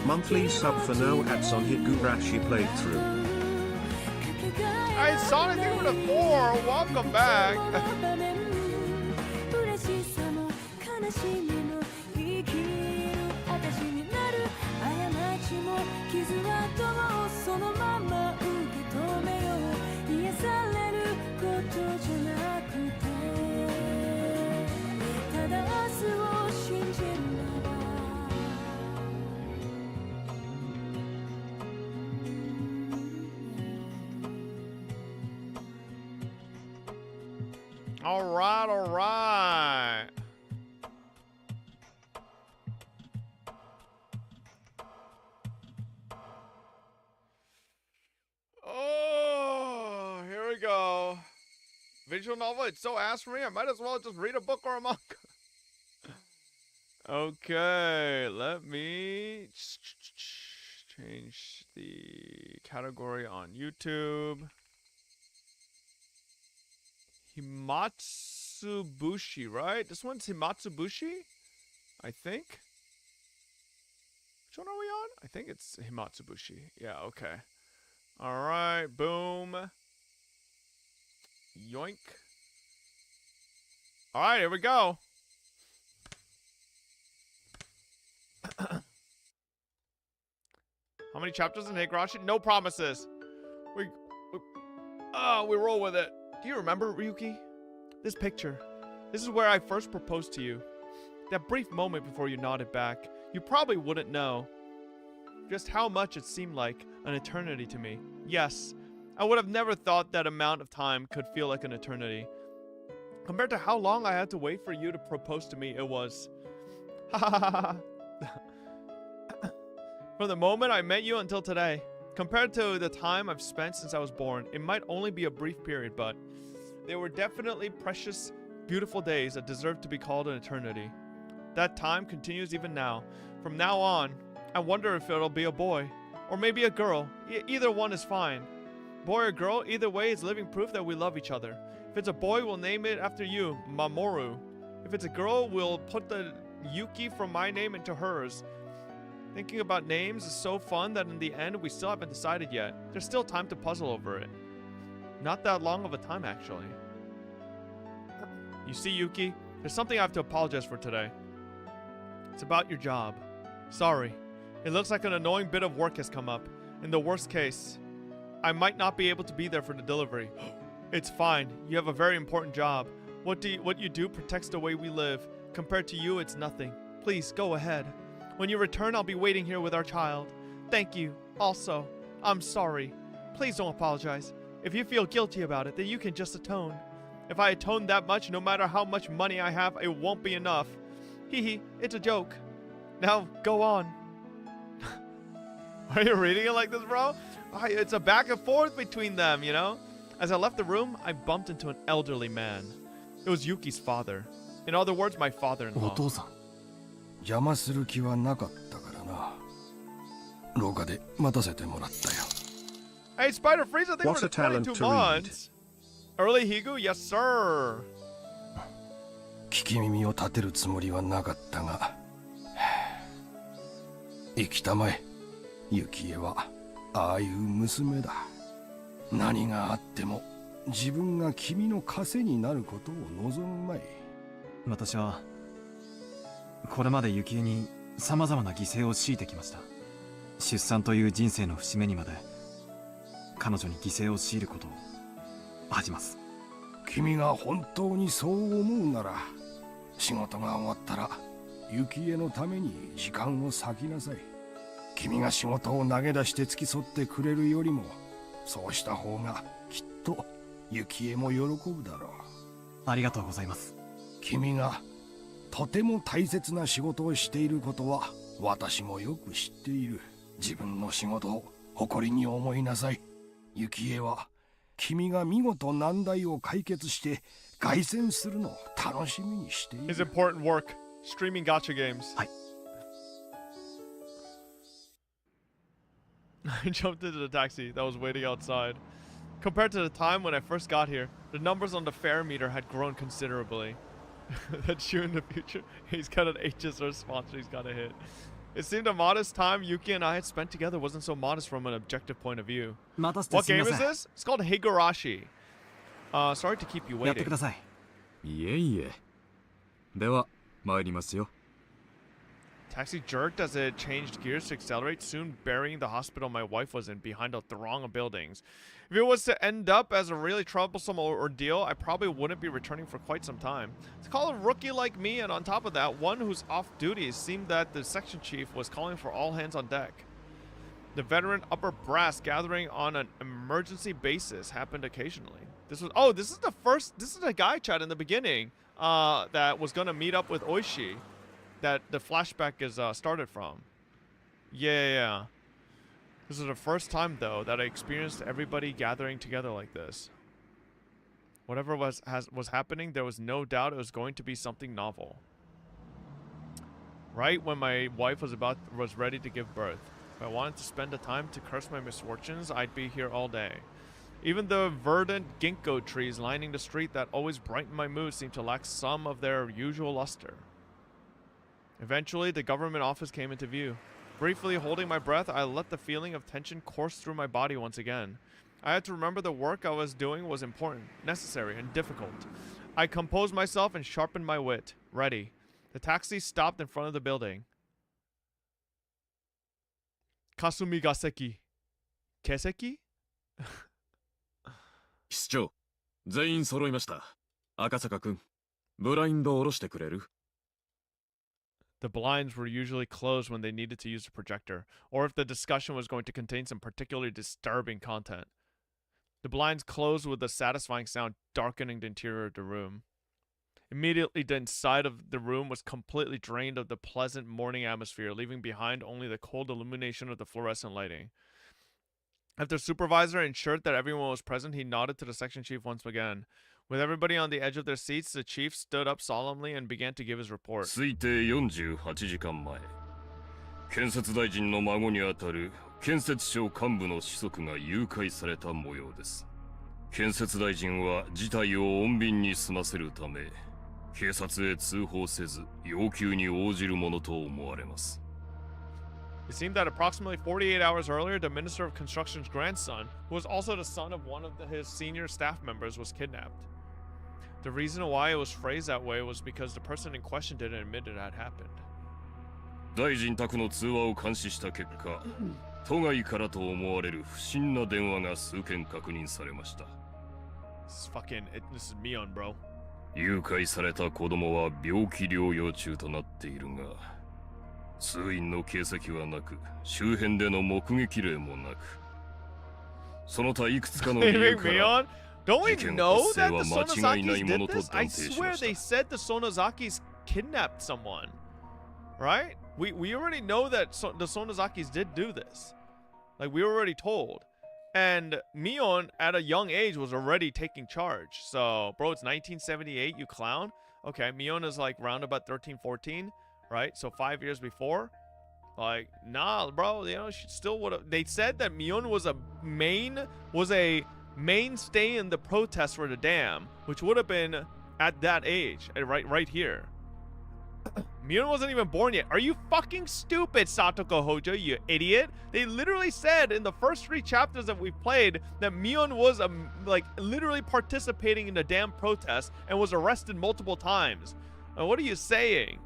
Monthly sub for no ads on Higurashi playthrough. Alright, Sonic Thing with a 4, welcome back. All right. Oh, here we go. Visual novel, it's so ass for me. I might as well just read a book or a manga. Okay, let me change the category on YouTube. Himatsubushi, right? This one's Himatsubushi, I think. Which one are we on? I think it's Himatsubushi. Yeah, okay. All right, boom. Yoink. All right, here we go. How many chapters in Higurashi? No promises. We roll with it. Do you remember, Ryuki? This picture. This is where I first proposed to you. That brief moment before you nodded back, you probably wouldn't know just how much it seemed like an eternity to me. Yes, I would have never thought that amount of time could feel like an eternity. Compared to how long I had to wait for you to propose to me, it was... From the moment I met you until today, compared to the time I've spent since I was born, it might only be a brief period, but they were definitely precious, beautiful days that deserve to be called an eternity. That time continues even now. From now on, I wonder if it'll be a boy, or maybe a girl. Either one is fine. Boy or girl, either way is living proof that we love each other. If it's a boy, we'll name it after you, Mamoru. If it's a girl, we'll put the Yuki from my name into hers. Thinking about names is so fun that in the end, we still haven't decided yet. There's still time to puzzle over it. Not that long of a time, actually. You see, Yuki, there's something I have to apologize for today. It's about your job. Sorry. It looks like an annoying bit of work has come up. In the worst case, I might not be able to be there for the delivery. It's fine. You have a very important job. What you do protects the way we live. Compared to you, it's nothing. Please, go ahead. When you return, I'll be waiting here with our child. Thank you. Also, I'm sorry. Please don't apologize. If you feel guilty about it, then you can just atone. If I atone that much, no matter how much money I have, it won't be enough. Hee, it's a joke. Now, go on. Are you reading it like this, bro? It's a back and forth between them, you know? As I left the room, I bumped into an elderly man. It was Yuki's father. In other words, my father-in-law. 邪魔する気はなかったからな。廊下で待たせてもらったよ。Hey, Spider Freeze, I think What we're a talent 22 to read. months. Early Higu, yes sir. 聞き耳を立てるつもりはなかったが。生きたまえ、雪絵はああいう娘だ。何があっても自分が君の枷になることを望むまい。私はこれまで雪絵に様々な犠牲を強いてきました。出産という人生の節目にまで彼女に犠牲を強いることを恥じます。君が本当にそう思うなら、仕事が終わったら雪絵のために時間を割きなさい。君が仕事を投げ出して付き添ってくれるよりも、そうした方がきっと雪絵も喜ぶだろう。ありがとうございます。君がとても大切な仕事をしていることは私もよく知っている。自分の仕事を誇りに思いなさい。雪絵は君が見事難題を解決して凱旋するのを楽しみにしている。 His important work, streaming gacha games. はい。I jumped into the taxi that was waiting outside. Compared to the time when I first got here, the numbers on the fare meter had grown considerably. That's you in the future. He's got an HSR sponsor he's got to hit. It seemed a modest time Yuki and I had spent together wasn't so modest from an objective point of view. What game is this? It's called Higurashi. Sorry to keep you waiting. やってください。いえいえ。では参りますよ。 Taxi jerked as it changed gears to accelerate, soon burying the hospital my wife was in behind a throng of buildings. If it was to end up as a really troublesome ordeal, I probably wouldn't be returning for quite some time. To call a rookie like me, and on top of that, one who's off duty, it seemed that the section chief was calling for all hands on deck. The veteran upper brass gathering on an emergency basis happened occasionally. This is the guy chat in the beginning that was gonna meet up with Oishi. That the flashback is started from. Yeah. This is the first time though that I experienced everybody gathering together like this. Whatever was happening, there was no doubt it was going to be something novel. Right when my wife was ready to give birth. If I wanted to spend the time to curse my misfortunes, I'd be here all day. Even the verdant ginkgo trees lining the street that always brightened my mood seemed to lack some of their usual luster. Eventually, the government office came into view. Briefly holding my breath, I let the feeling of tension course through my body once again. I had to remember the work I was doing was important, necessary, and difficult. I composed myself and sharpened my wit. Ready. The taxi stopped in front of the building. Kasumi Gaseki. Keseki? 室長、全員揃いました。赤坂くん、ブラインド下ろしてくれる？ The blinds were usually closed when they needed to use the projector, or if the discussion was going to contain some particularly disturbing content. The blinds closed with a satisfying sound, darkening the interior of the room. Immediately, the inside of the room was completely drained of the pleasant morning atmosphere, leaving behind only the cold illumination of the fluorescent lighting. After the supervisor ensured that everyone was present, he nodded to the section chief once again. With everybody on the edge of their seats, the chief stood up solemnly and began to give his report. 推定48時間前、建設大臣の孫にあたる建設省幹部の子息が誘拐された模様です。建設大臣は事態を穏便に済ませるため、警察へ通報せず要求に応じるものと思われます。It seemed that approximately 48 hours earlier, the Minister of Construction's grandson, who was also the son of one of his senior staff members, was kidnapped. The reason why it was phrased that way was because the person in question didn't admit it had happened. 大臣宅の通話を監視した結果、都外からと思われる不審な電話が数件確認されました。This is Mion, bro. 誘拐された子供は病気療養中となっているが、通院の形跡はなく、周辺での目撃例もなく、その他いくつかの理由から、Don't we know that the Sonozakis did this? I swear they said the Sonozakis kidnapped someone. Right? We already know that the Sonozakis did do this. Like, we were already told. And Mion, at a young age, was already taking charge. So, bro, it's 1978, you clown. Okay, Mion is like round about 13, 14, right? So 5 years before. Like, nah, bro, you know, she still would have. They said that Mion was a mainstay in the protest for the dam, which would have been at that age, right here. Mion wasn't even born yet. Are you fucking stupid, Satoko Hojo, you idiot? They literally said in the first 3 chapters that we've played that Mion was like literally participating in the dam protest and was arrested multiple times. What are you saying?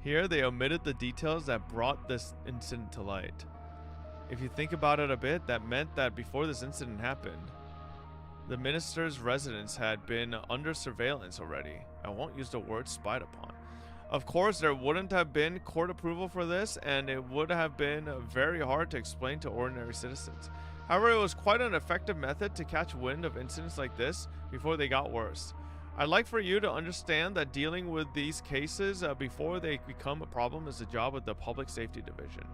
Here, they omitted the details that brought this incident to light. If you think about it a bit, that meant that before this incident happened, the minister's residence had been under surveillance already. I won't use the word spied upon. Of course, there wouldn't have been court approval for this, and it would have been very hard to explain to ordinary citizens. However, it was quite an effective method to catch wind of incidents like this before they got worse. I'd like for you to understand that dealing with these cases before they become a problem is the job of the Public Safety Division.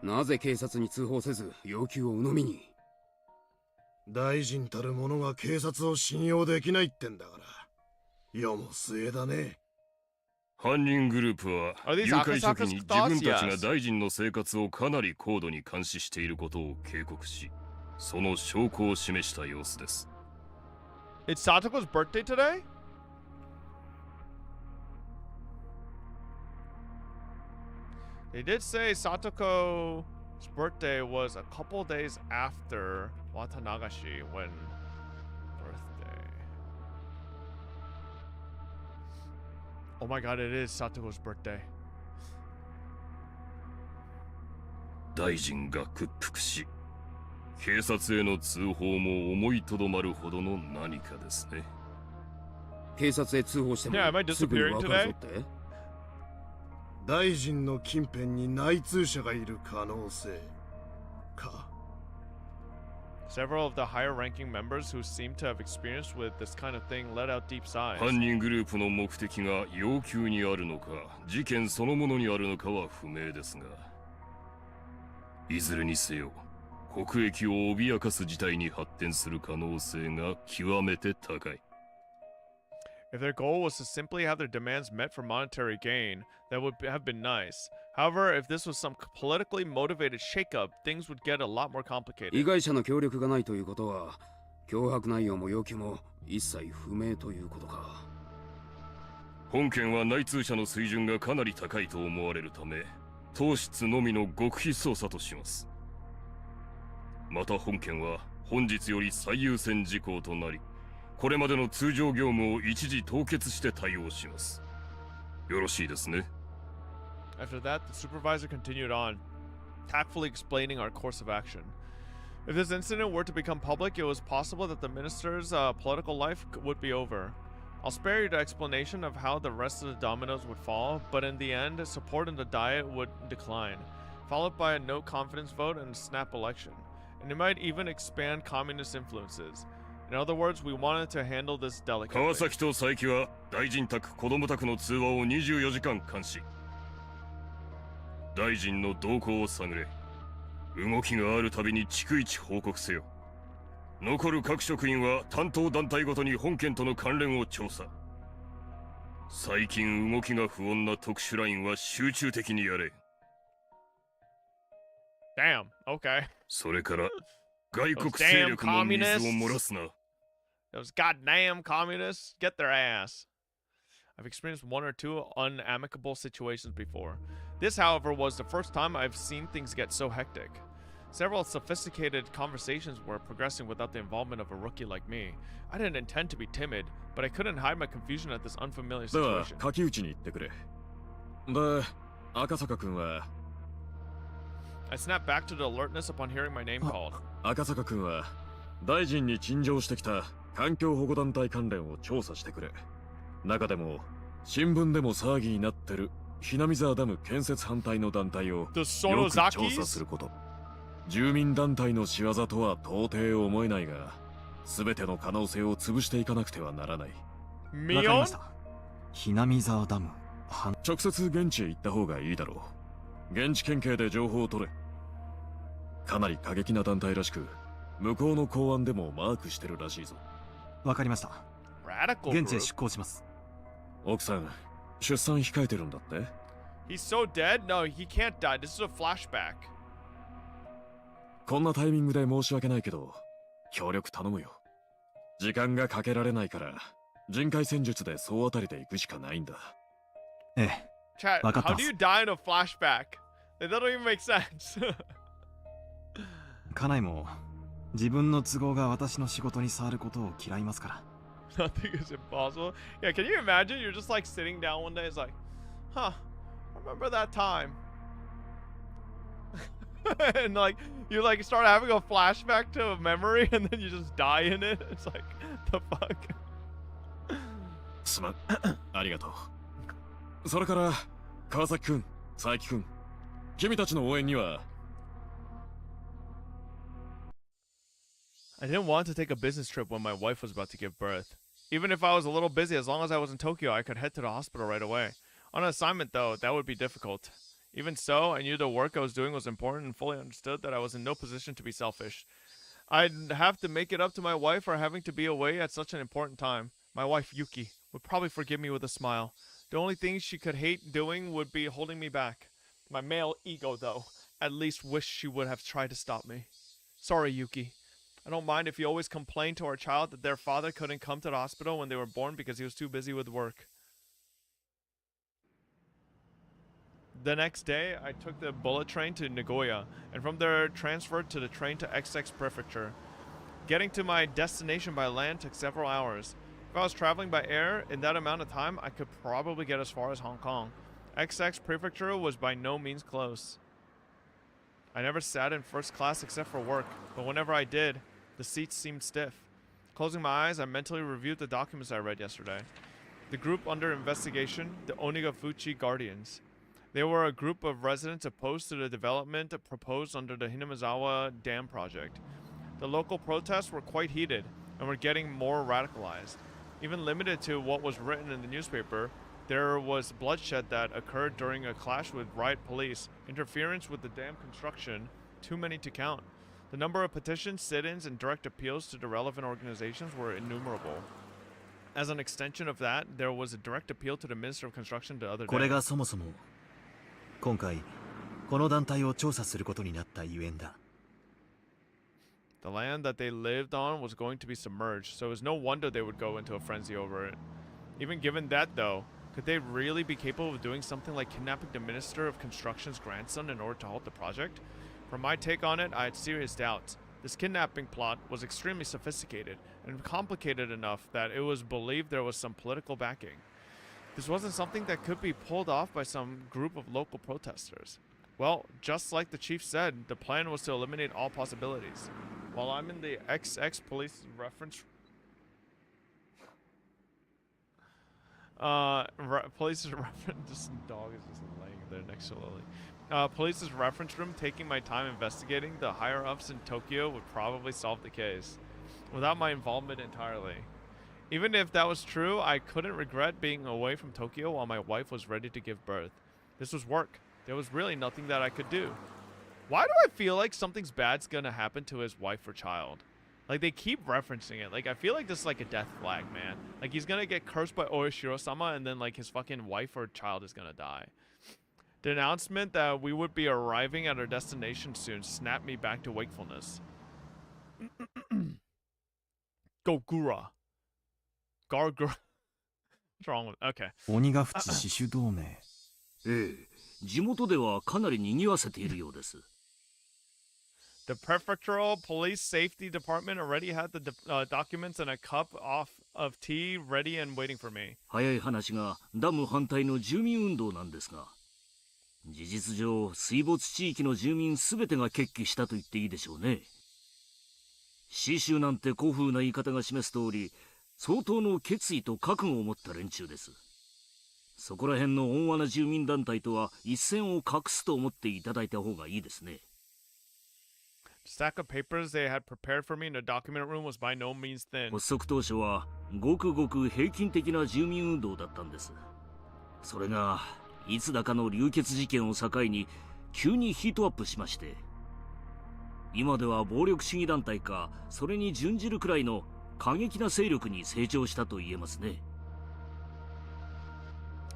なぜ警察に通報せず要求を鵜呑みに？大臣たる者が警察を信用できないってんだから。世も末だね。犯人グループは誘拐初期に自分たちが大臣の生活をかなり高度に監視していることを警告し、その証拠を示した様子です。It's Satoko's birthday today? They did say Satoko's birthday was a couple days after Watanagashi when birthday. Oh my god, it is Satoko's birthday. 大臣が屈服し、警察への通報も思いとどまるほどの何かですね。警察へ通報してもすぐに分かるぞって？大臣の近辺に内通者がいる可能性か。Several of the higher-ranking members who seem to have experience with this kind of thing let out deep sighs. 犯人グループの目的が要求にあるのか、事件そのものにあるのかは不明ですが、いずれにせよ。国益を脅かす事態に発展する可能性が極めて高い。If their goal was to simply have their demands met for monetary gain, that would have been nice. However, if this was some politically motivated shakeup, things would get a lot more complicated. 被害者の協力がないということは、脅迫内容も要求も一切不明ということか。本件は内通者の水準がかなり高いと思われるため、当室のみの極秘捜査とします。また本件は本日より最優先事項となり、これまでの通常業務を一時凍結して対応します。よろしいですね。After that, the supervisor continued on, tactfully explaining our course of action. If this incident were to become public, it was possible that the minister's political life would be over. I'll spare you the explanation of how the rest of the dominoes would fall, but in the end, support in the Diet would decline, followed by a no confidence vote and a snap election. And it might even expand communist influences. In other words, we wanted to handle this delicately. 川崎と佐伯は大臣宅子供宅の通話を24時間監視。大臣の動向を探れ。動きがあるたびに逐一報告せよ。残る各職員は担当団体ごとに本件との関連を調査。最近動きが不穏な特殊ラインは集中的にやれ。Damn, okay. それから外国勢力の水を漏らすな。Those goddamn communists, get their ass. I've experienced one or two unamicable situations before. This, however, was the first time I've seen things get so hectic. Several sophisticated conversations were progressing without the involvement of a rookie like me. I didn't intend to be timid, but I couldn't hide my confusion at this unfamiliar situation. 書き打ちに行ってくれ。で、赤坂君は I snapped back to the alertness upon hearing my name called. 赤坂君は大臣に陳情してきた環境保護団体関連を調査してくれ。中でも新聞でも騒ぎになってるひなみ沢ダム建設反対の団体をよく調査すること。住民団体の仕業とは到底思えないが、全ての可能性を潰していかなくてはならない。わかりました。ひなみ沢ダム。直接現地へ行った方がいいだろう。現地県警で情報を取れ。かなり過激な団体らしく、向こうの公安でもマークしてるらしいぞ。わかりました。現地へ出向します。奥さん、出産控えてるんだって？ He's so dead? No, he can't die. This is a flashback. こんなタイミングで申し訳ないけど、協力頼むよ。時間がかけられないから、人海戦術で総当たりで行くしかないんだ。ええ。Chat, how do you die in a flashback? That doesn't even make sense. 家内も自分の都合が私の仕事に触ることを嫌いますから。Nothing is impossible. Yeah, can you imagine? You're just like sitting down one day. It's like, huh, remember that time? And like you like start having a flashback to a memory, and then you just die in it. It's like, the fuck. すまん、ありがとう。それから川崎くん、佐伯くん、君たちの応援には。I didn't want to take a business trip when my wife was about to give birth. Even if I was a little busy, as long as I was in Tokyo, I could head to the hospital right away. On an assignment, though, that would be difficult. Even so, I knew the work I was doing was important and fully understood that I was in no position to be selfish. I'd have to make it up to my wife for having to be away at such an important time. My wife, Yuki, would probably forgive me with a smile. The only thing she could hate doing would be holding me back. My male ego, though, at least wished she would have tried to stop me. Sorry, Yuki. I don't mind if you always complain to our child that their father couldn't come to the hospital when they were born because he was too busy with work. The next day, I took the bullet train to Nagoya, and from there transferred to the train to XX Prefecture. Getting to my destination by land took several hours. If I was traveling by air, in that amount of time, I could probably get as far as Hong Kong. XX Prefecture was by no means close. I never sat in first class except for work, but whenever I did, the seats seemed stiff. Closing my eyes, I mentally reviewed the documents I read yesterday. The group under investigation, the Onigafuchi Guardians. They were a group of residents opposed to the development proposed under the Hinamizawa Dam project. The local protests were quite heated and were getting more radicalized. Even limited to what was written in the newspaper, there was bloodshed that occurred during a clash with riot police, interference with the dam construction, too many to count. The number of petitions, sit-ins, and direct appeals to the relevant organizations were innumerable. As an extension of that, there was a direct appeal to the Minister of Construction the other day. これがそもそも今回この団体を調査することになったゆえんだ。The land that they lived on was going to be submerged, so it was no wonder they would go into a frenzy over it. Even given that, though, could they really be capable of doing something like kidnapping the Minister of Construction's grandson in order to halt the project? From my take on it, I had serious doubts. This kidnapping plot was extremely sophisticated and complicated enough that it was believed there was some political backing. This wasn't something that could be pulled off by some group of local protesters. Well, just like the chief said, the plan was to eliminate all possibilities. While I'm in the XX police reference... police's reference... This dog is just laying there next to Lily. Police's reference room, taking my time investigating the higher-ups in Tokyo would probably solve the case. Without my involvement entirely. Even if that was true, I couldn't regret being away from Tokyo while my wife was ready to give birth. This was work. There was really nothing that I could do. Why do I feel like something's bad's gonna happen to his wife or child? Like, they keep referencing it. Like, I feel like this is like a death flag, man. Like, he's gonna get cursed by Oishiro-sama and then, like, his fucking wife or child is gonna die. The announcement that we would be arriving at our destination soon snapped me back to wakefulness. Gogura. Gargura. What's wrong with... Okay. 鬼ヶ淵死守同盟。ええ、地元ではかなり賑わせているようです。The prefectural police safety department already had the documents and a cup of tea ready and waiting for me. 早い話がダム反対の住民運動なんですが、事実上水没地域の住民すべてが決起したと言っていいでしょうね。死守なんて古風な言い方が示す通り、相当の決意と覚悟を持った連中です。そこら辺の温和な住民団体とは一線を画すと思っていただいた方がいいですね。The stack of papers they had prepared for me in the document room was by no means thin. 発足当初はごくごく平均的な住民運動だったんです。それがいつだかの流血事件を境に急にヒートアップしまして、今では暴力主義団体かそれに準じるくらいの過激な勢力に成長したと言えますね。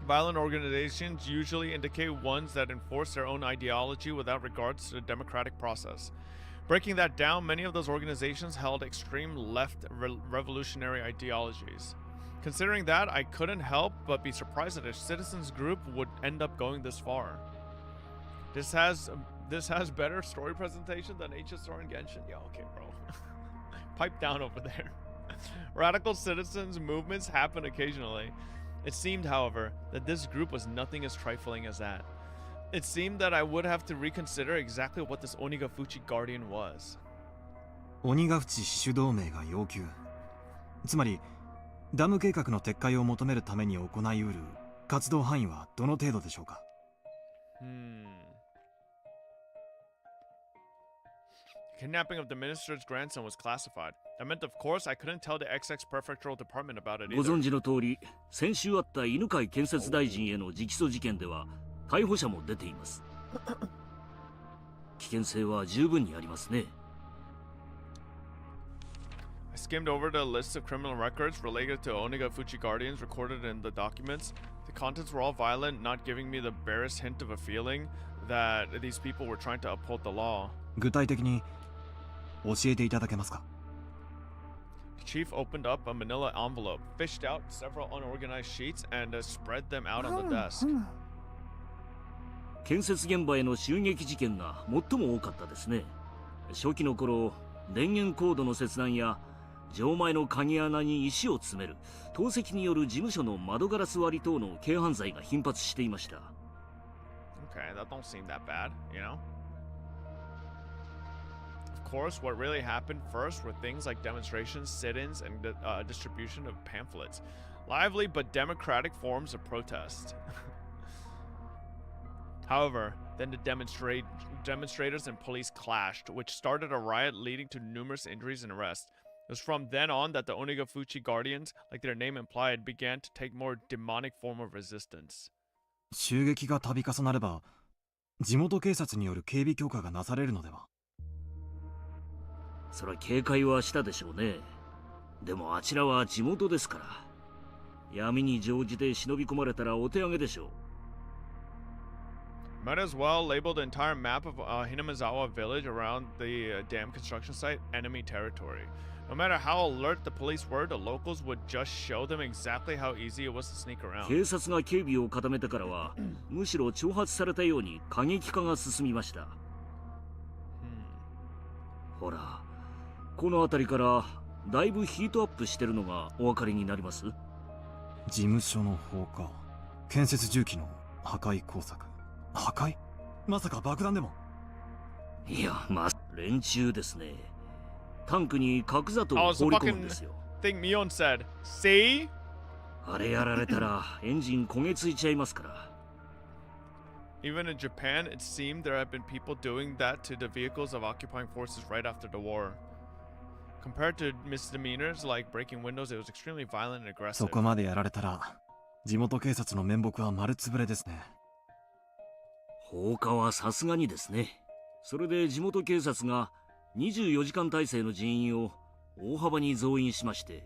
Violent organizations usually indicate ones that enforce their own ideology without regards to the democratic process. Breaking that down, many of those organizations held extreme left revolutionary ideologies. Considering that, I couldn't help but be surprised that a citizens group would end up going this far. This has better story presentation than HSR and Genshin. Yeah, okay, bro. Pipe down over there. Radical citizens movements happen occasionally. It seemed, however, that this group was nothing as trifling as that. It seemed that I would have to reconsider exactly what this Onigafuchi Guardian was. 鬼ヶ淵死守同盟が要求。つまり、ダム計画の撤回を求めるために行いうる活動範囲はどの程度でしょうか。Kidnapping of the minister's grandson was classified. That meant, of course, I couldn't tell the XX prefectural department about it either. ご存知の通り、先週あった犬飼建設大臣への直訴事件では逮捕者も出ています。危険性は十分にありますね。I skimmed over the list of criminal records related to Onigafuchi Guardians recorded in the documents. The contents were all violent, not giving me the barest hint of a feeling that these people were trying to uphold the law. 具体的に教えていただけますか。The chief opened up a manila envelope, fished out several unorganized sheets, and spread them out on the desk. 建設現場への襲撃事件が最も多かったですね。初期の頃、電源コードの切断や錠前の鍵穴に石を詰める、投石による事務所の窓ガラス割り等の軽犯罪が頻発していました。Okay, that don't seem that bad, you know? Of course, what really happened first were things like demonstrations, sit-ins, and distribution of pamphlets. Lively but democratic forms of protest. However, then the demonstrators and police clashed, which started a riot leading to numerous injuries and arrests. It was from then on that the Onigafuchi Guardians, like their name implied, began to take more demonic form of resistance. 襲撃が度重なれば、地元警察による警備強化がなされるのでは。それは警戒はしたでしょうね。でもあちらは地元ですから。闇に乗じて忍び込まれたらお手上げでしょう。Might as well label the entire map of Hinamizawa village around the dam construction site enemy territory. No matter how alert the police were, the locals would just show them exactly how easy it was to sneak around. 警察が警備を固めてからは、むしろ挑発されたように過激化が進みました。ほら、この辺りからだいぶヒートアップしてるのがお分かりになります？事務所の放火、建設重機の破壊工作。破壊？まさか爆弾でも。いや、連中ですね。タンクに角砂糖を放り込むんですよ。thing Mion said. See? あれやられたらエンジン焦げついちゃいますから。Even in Japan, it seemed there have been people doing that to the vehicles of occupying forces right after the war. Compared to misdemeanors like breaking windows, it was extremely violent and aggressive. そこまでやられたら地元警察の面目は丸つぶれですね。放火はさすがにですね。それで地元警察が24時間体制の人員を大幅に増員しまして、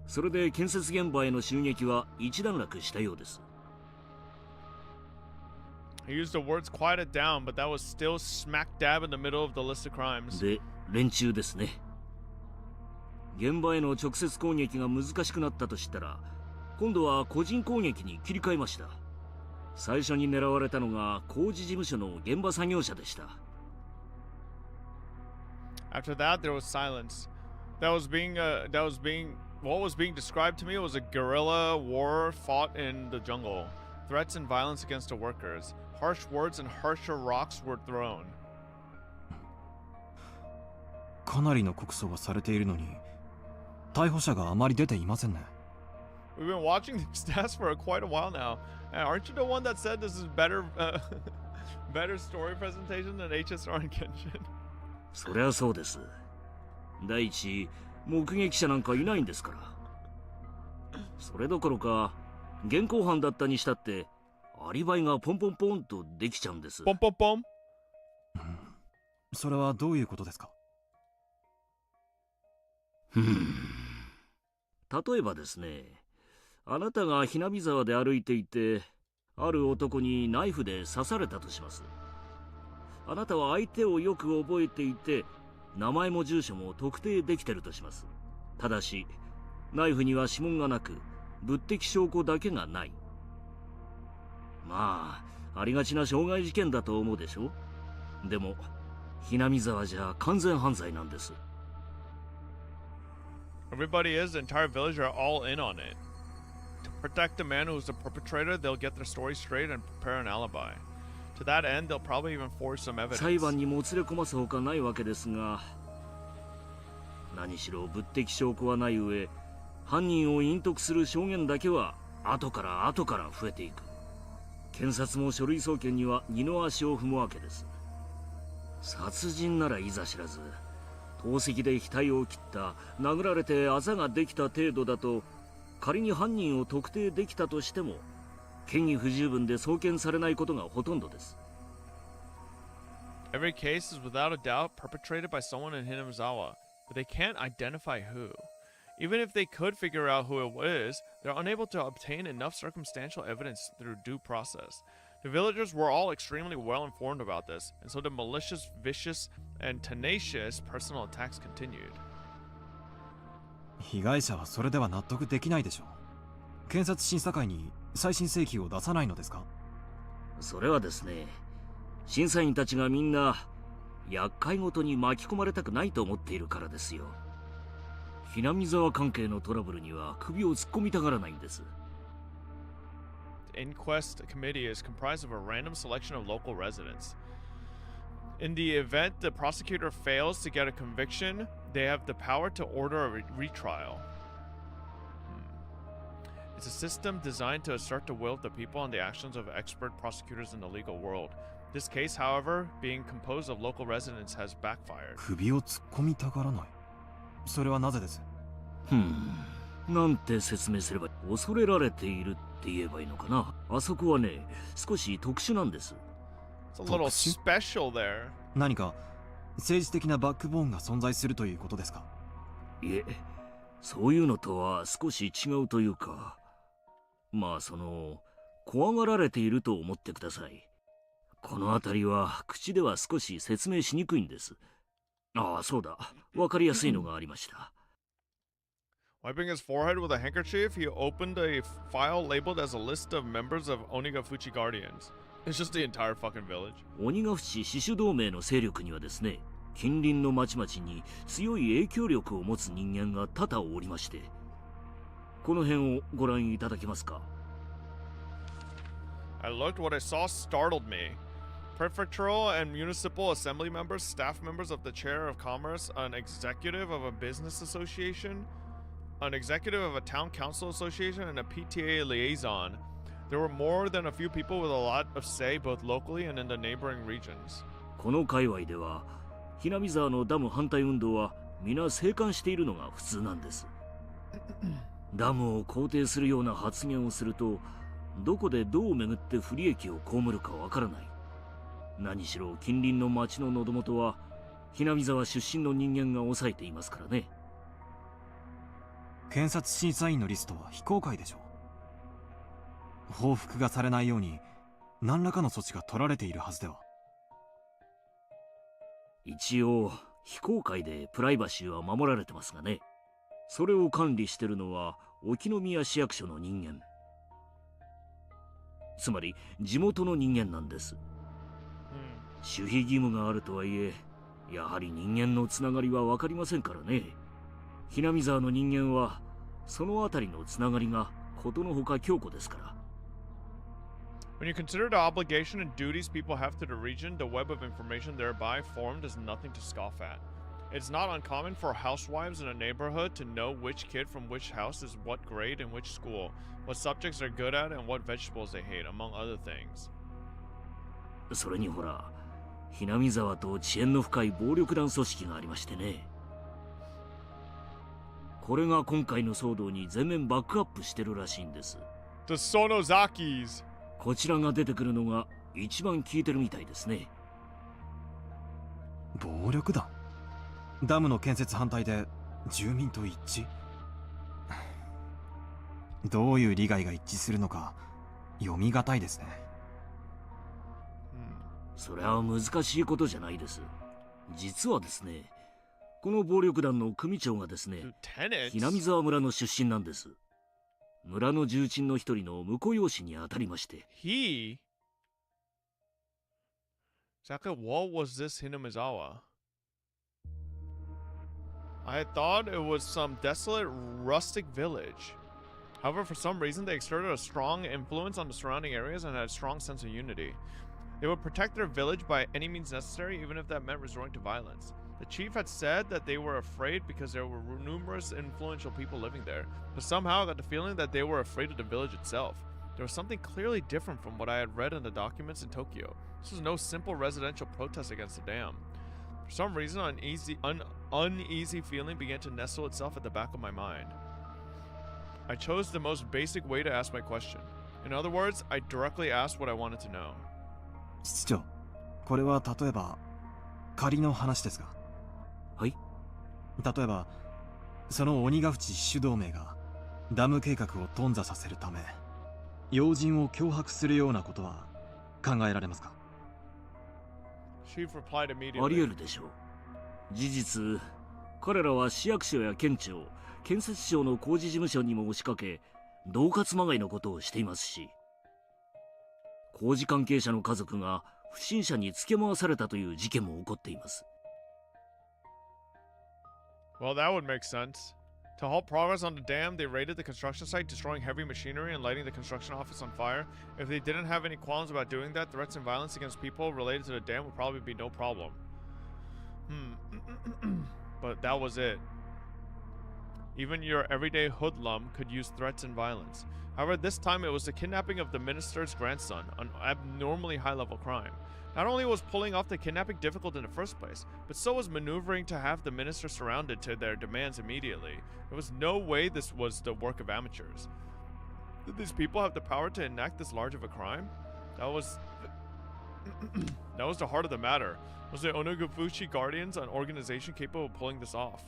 それで建設現場への襲撃は一段落したようです。He used the words quiet it down, but that was still smack dab in the middle of the list of crimes. で、連中ですね。現場への直接攻撃が難しくなったとしたら、今度は個人攻撃に切り替えました。最初に狙われたのが工事事務所の現場作業者でした。After that, there was silence. What was being described to me was a guerrilla war fought in the jungle. Threats and violence against the workers. Harsh words and harsher rocks were thrown. かなりの告訴がされているのに、逮捕者があまり出ていませんね。We've been watching these stats for quite a while now. And aren't you the one that said this is better story presentation than HSR and Genshin? そりゃそうです。第一、目撃者なんかいないんですから。それどころか、現行犯だったにしたって、アリバイがポンポンポンとできちゃうんです。ポンポンポン。それはどういうことですか？例えばですね、あなたがひなみ沢で歩いていて、ある男にナイフで刺されたとします。あなたは相手をよく覚えていて、名前も住所も特定できてるとします。ただし、ナイフには指紋がなく、物的証拠だけがない。まあ、ありがちな傷害事件だと思うでしょ？でも、ひなみ沢じゃ完全犯罪なんです。Everybody is, the entire village are all in on it. To protect the man who's the perpetrator, they'll get their story straight and prepare an alibi. To that end, they'll probably even forge some evidence. 裁判にもつれ込ますほかないわけですが、何しろ物的証拠はない上、犯人を隠匿する証言だけは後から増えていく。検察も書類送検には二の足を踏むわけです。殺人ならいざ知らず、投石で額を切った、殴られてあざができた程度だと、仮に犯人を特定できたとしても、嫌疑不十分で送検されないことがほとんどです。Every case is without a doubt perpetrated by someone in Hinamizawa, but they can't identify who. Even if they could figure out who it is, they're unable to obtain enough circumstantial evidence through due process. The villagers were all extremely well informed about this, and so the malicious, vicious, and tenacious personal attacks continued. 被害者はそれでは納得できないでしょう。検察審査会に再審請求を出さないのですか？それはですね、審査員たちがみんな厄介ごとに巻き込まれたくないと思っているからですよ。ひなみ沢関係のトラブルには首を突っ込みたがらないんです。The inquest committee is comprised of a random selection of local residents. In the event the prosecutor fails to get a conviction, they have the power to order a retrial. It's a system designed to assert the will of the people and the actions of expert prosecutors in the legal world. This case, however, being composed of local residents, has backfired. 首を突っ込みたがらない。それはなぜです？なんて説明すれば、恐れられているって言えばいいのかな。あそこはね、少し特殊なんです。It's a little special there. 何か政治的なバックボーンが存在するということですか？いえ、そういうのとは少し違うというか、まあ怖がられていると思ってください。この辺りは口では少し説明しにくいんです。ああ、そうだ。わかりやすいのがありました。Wiping his forehead with a handkerchief, he opened a file labeled as a list of members of Onigafuchi Guardians. It's just the entire fucking village. 鬼ヶ淵死守同盟の勢力にはですね、近隣の町々に強い影響力を持つ人間が多々おりまして、この辺をご覧いただけますか。I looked. What I saw startled me. Prefectural and municipal assembly members, staff members of the chair of commerce, an executive of a business association, an executive of a town council association, and a PTA liaison. There were more than a few people with a lot of say both locally and in the neighboring regions. この界隈では、ひなみ沢のダム反対運動は皆静観しているのが普通なんです。ダムを肯定するような発言をすると、どこでどう巡って不利益を被るかわからない。何しろ近隣の町の喉元は、ひなみ沢出身の人間が抑えていますからね。検察審査員のリストは非公開でしょう。報復がされないように何らかの措置が取られているはずでは。一応非公開でプライバシーは守られてますがね。それを管理してるのは沖宮市役所の人間、つまり地元の人間なんです。守秘義務があるとはいえ、やはり人間のつながりは分かりませんからね。ひなみ沢の人間はそのあたりのつながりがことのほか強固ですから。When you consider the obligation and duties people have to the region, the web of information thereby formed is nothing to scoff at. It's not uncommon for housewives in a neighborhood to know which kid from which house is what grade in which school, what subjects they're good at, and what vegetables they hate, among other things. それにほら、ひなみ沢と遅延の深い暴力団組織がありましてね。これが今回の騒動に全面バックアップしてるらしいんです。The Sonozakis. こちらが出てくるのが一番効いてるみたいですね。暴力団？ダムの建設反対で住民と一致？どういう利害が一致するのか読みがたいですね。それは難しいことじゃないです。実はですね、この暴力団の組長がですね、ひなみ沢村の出身なんです。村の重鎮の一人の婿養子にあたりまして。Exactly what was this Hinamizawa? I had thought it was some desolate, rustic village. However, for some reason, they exerted a strong influence on the surrounding areas and had a strong sense of unity. They would protect their village by any means necessary, even if that meant resorting to violence. The chief had said that they were afraid because there were numerous influential people living there, but somehow I got the feeling that they were afraid of the village itself. There was something clearly different from what I had read in the documents in Tokyo. This was no simple residential protest against the dam. For some reason, an uneasy feeling began to nestle itself at the back of my mind. I chose the most basic way to ask my question. In other words, I directly asked what I wanted to know. 室長、これは例えば仮の話ですが。はい。例えばその鬼ヶ淵主導名がダム計画を頓挫させるため要人を脅迫するようなことは考えられますか？ありえるでしょう。事実、彼らは市役所や県庁、建設省の工事事務所にも押しかけ、恫喝まがいのことをしていますし、工事関係者の家族が不審者につけ回されたという事件も起こっています。Well, that would make sense. To halt progress on the dam, they raided the construction site, destroying heavy machinery and lighting the construction office on fire. If they didn't have any qualms about doing that, threats and violence against people related to the dam would probably be no problem. But that was it. Even your everyday hoodlum could use threats and violence. However, this time it was the kidnapping of the minister's grandson, an abnormally high-level crime. Not only was pulling off the kidnapping difficult in the first place, but so was maneuvering to have the minister surrounded to their demands immediately. There was no way this was the work of amateurs. Did these people have the power to enact this large of a crime? That was the heart of the matter. Was the Onogufushi Guardians an organization capable of pulling this off?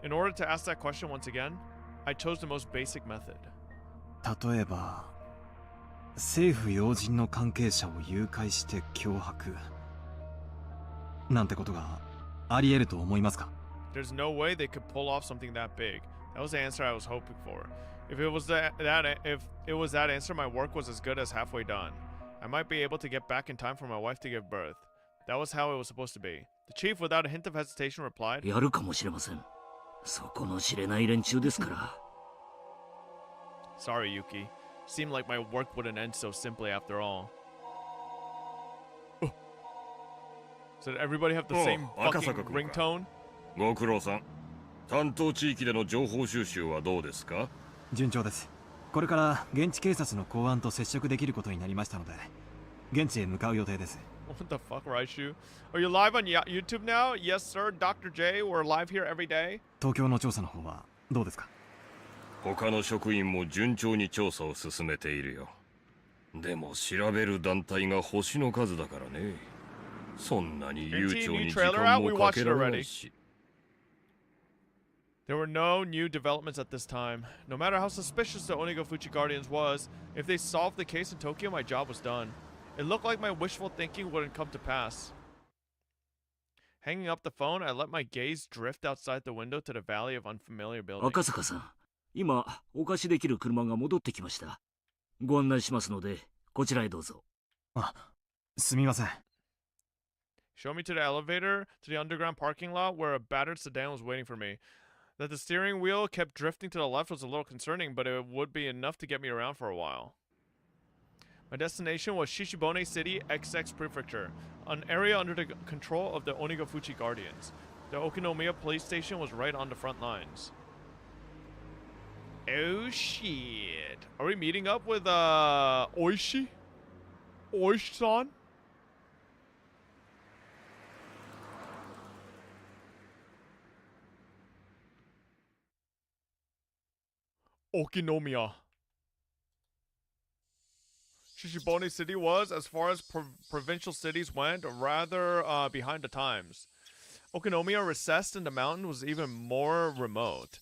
In order to ask that question once again, I chose the most basic method. 例えば政府要人の関係者を誘拐して脅迫なんてことがあり得ると思いますか？ There's no way they could pull off something that big. That was the answer I was hoping for. If it was that answer, my work was as good as halfway done. I might be able to get back in time for my wife to give birth. That was how it was supposed to be. The chief, without a hint of hesitation, replied, やるかもしれません。そこの知れない連中ですから。Sorry, Yuki. Seemed like my work wouldn't end so simply after all. So did everybody have the same fucking ringtone? ご苦労さん。担当地域での情報収集はどうですか？順調です。これから現地警察の公安と接触できることになりましたので、現地へ向かう予定です。What the fuck, Raishu? Are you live on YouTube now? Yes, sir, Dr. J. We're live here every day. 東京の調査の方はどうですか？他の職員も順調に調査を進めているよ。でも調べる団体が星の数だからね。そんなに悠長に時間もかけられないし。There were no new developments at this time. No matter how suspicious the Onigofuchi Guardians was, if they solved the case in Tokyo, my job was done. It looked like my wishful thinking wouldn't come to pass. Hanging up the phone, I let my gaze drift outside the window to the valley of unfamiliar buildings. 赤坂さん、今お貸しできる車が戻ってきました。ご案内しますので、こちらへどうぞ。あ、すみません。Show me to the elevator to the underground parking lot where a battered sedan was waiting for me. That the steering wheel kept drifting to the left was a little concerning, but it would be enough to get me around for a while. My destination was Shishibone City XX Prefecture, an area under the control of the Onigofuchi Guardians. The Okinomiya police station was right on the front lines. Oh shit. Are we meeting up with Oishi? Oishi-san? Okinomiya. Shishibone City was, as far as provincial cities went, rather behind the times. Okinomiya, recessed in the mountain, was even more remote.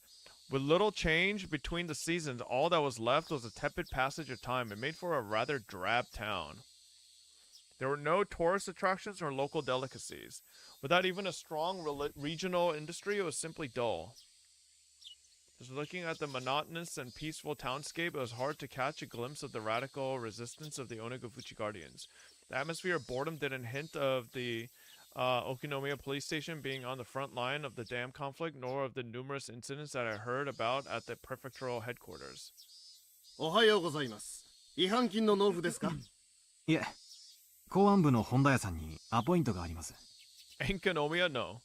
With little change between the seasons, all that was left was a tepid passage of time. It made for a rather drab town. There were no tourist attractions or local delicacies. Without even a strong regional industry, it was simply dull. Just looking at the monotonous and peaceful townscape, it was hard to catch a glimpse of the radical resistance of the Onigofuchi Guardians. The atmosphere of boredom didn't hint of the Okinomiya police station being on the front line of the dam conflict, nor of the numerous incidents that I heard about at the prefectural headquarters. おはようございます。違反金の納付ですか？いえ、公安部の本田屋さんにアポイントがあります。Enkinomiya, no.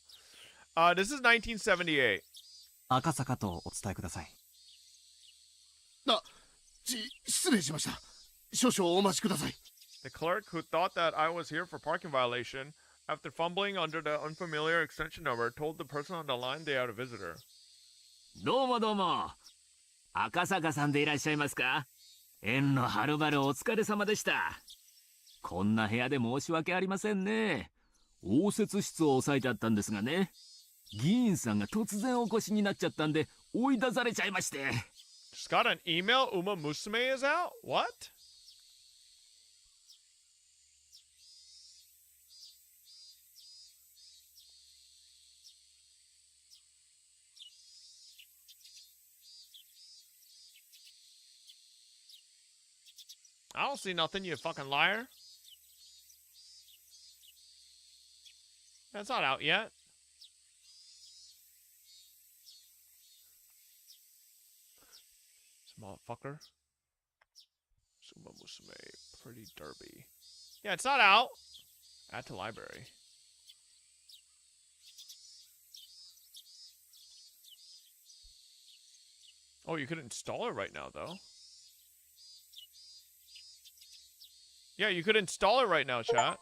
This is 1978. 赤坂とお伝えください。失礼しました。少々お待ちください。The clerk, who thought that I was here for parking violation, after fumbling under the unfamiliar extension number, told the person on the line they had a visitor. どうもどうも。赤坂さんでいらっしゃいますか？縁のはるばるお疲れ様でした。こんな部屋で申し訳ありませんね。応接室を押さえてあったんですがね。議員さんが突然お越しになっちゃったんで追い出されちゃいまして。Just got an email. Umamusume is out? What? I don't see nothing, you fucking liar. That's not out yet. Motherfucker. Umamusume, pretty derby. Yeah, it's not out. Add to library. Oh, you could install it right now, though. Yeah, you could install it right now, chat.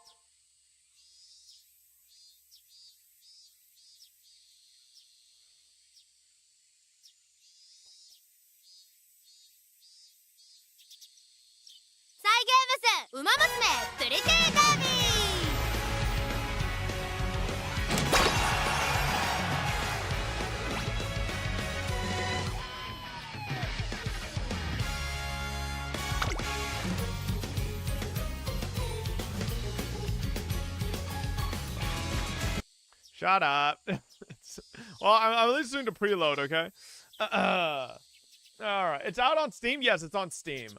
Umamusume プリティーダービー Shut up. Well, I'm listening to preload, okay? Alright. It's out on Steam? Yes, it's on Steam.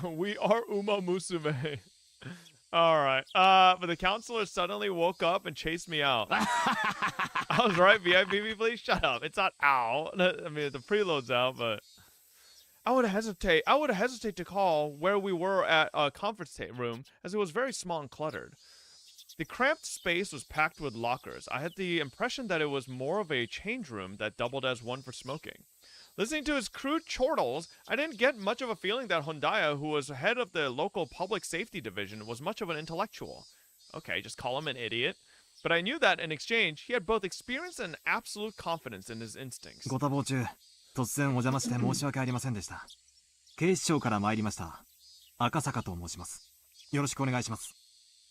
We are Umamusume. Alright. But the counselor suddenly woke up and chased me out. I was right, VIP, please? Shut up. It's not out. I mean, the preload's out, but... I would hesitate to call where we were at a conference room, as it was very small and cluttered. The cramped space was packed with lockers. I had the impression that it was more of a change room that doubled as one for smoking. Listening to his crude chortles, I didn't get much of a feeling that Honda, who was head of the local public safety division, was much of an intellectual. Okay, just call him an idiot. But I knew that in exchange, he had both experience and absolute confidence in his instincts. ご多忙中、突然お邪魔して申し訳ありませんでした。警視庁から参りました。赤坂と申します。よろしくお願いします。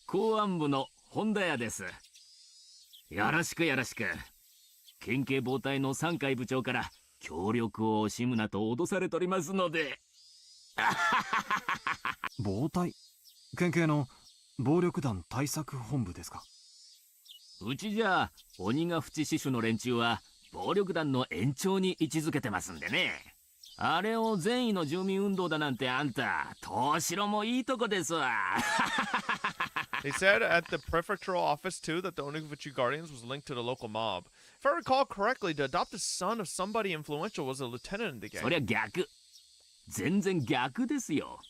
公安部の本田屋です。よろしくよろしく。県警暴対の3階部長から協力を惜しむなと脅されておりますので。暴対？県警の暴力団対策本部ですか？うちじゃ鬼ヶ淵支所の連中は暴力団の延長に位置づけてますんでね。あれを善意の住民運動だなんてあんた、東城もいいとこですわ。They said at the prefectural office too that the Oniguchi Guardians was linked to the local mob. If I recall correctly, the adopted son of somebody influential was a lieutenant in the gang. そりゃ逆。全然逆ですよ。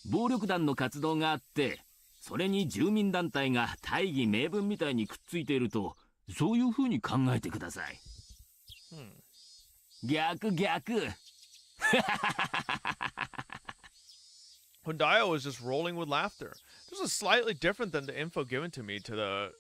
暴力団の活動があって、それに住民団体が大義名分みたいにくっついていると、そういう風に考えてください。逆逆。Hondayo was just rolling with laughter. This was slightly different than the info given to me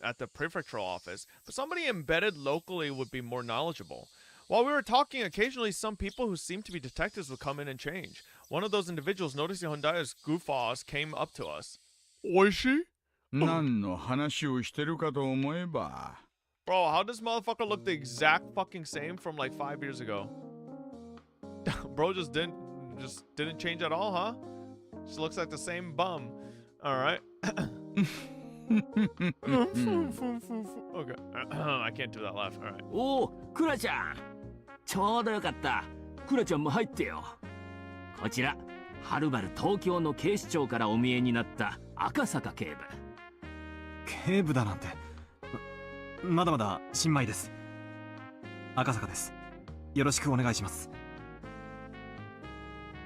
at the prefectural office, but somebody embedded locally would be more knowledgeable. While we were talking, occasionally some people who seemed to be detectives would come in and change. One of those individuals, noticing Hondayo's goof-offs, came up to us. Oishi? 何の話をしてるかと思えば。Bro, how does motherfucker look the exact fucking same from like 5 years ago? Bro just didn't change at all, huh? Just looks like the same bum. Alright. Okay. I can't do that laugh. Alright. おお、クラちゃん。ちょうどよかった。クラちゃんも入ってよ。こちら、はるばる東京の警視庁からお見えになった赤坂警部。警部だなんて。まだまだ新米です。赤坂です。よろしくお願いします。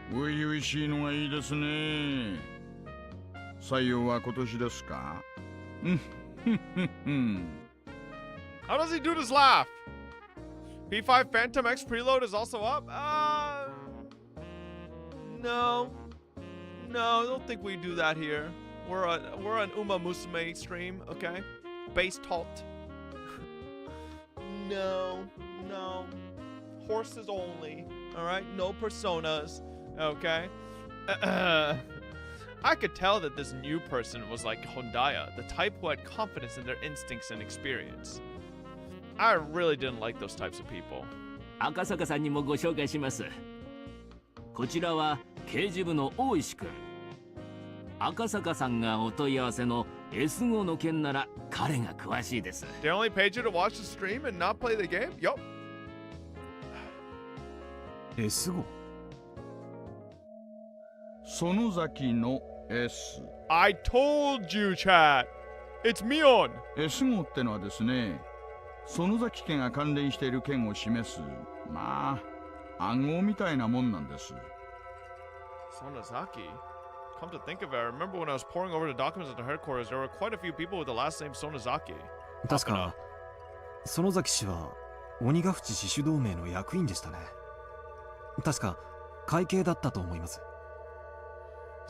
初々しいのがいいですね。採用は今年ですか？ How does he do this laugh? P5 Phantom X preload is also up? No. No, I don't think we do that here. We're an Umamusume stream, okay? Base taught. No. Horses only. Alright? No personas. Okay? I could tell that this new person was like Hondaya, the type who had confidence in their instincts and experience. I really didn't like those types of people. 赤坂さんにもご紹介します。こちらは刑事部の大石くん。赤坂さんがお問い合わせの S5 の件なら彼が詳しいです。They only paid you to watch the stream and not play the game? Yup. S5? 園崎の S。 I told you, chat. It's Mion. S5 ってのはですね、園崎家が関連している件を示す、まあ、暗号みたいなもんなんです。Sonozaki? Come to think of it, I remember when I was poring over the documents at the headquarters, there were quite a few people with the last name Sonozaki. 確か、園崎氏は鬼ヶ淵死守同盟の役員でしたね。確か、会計だったと思います。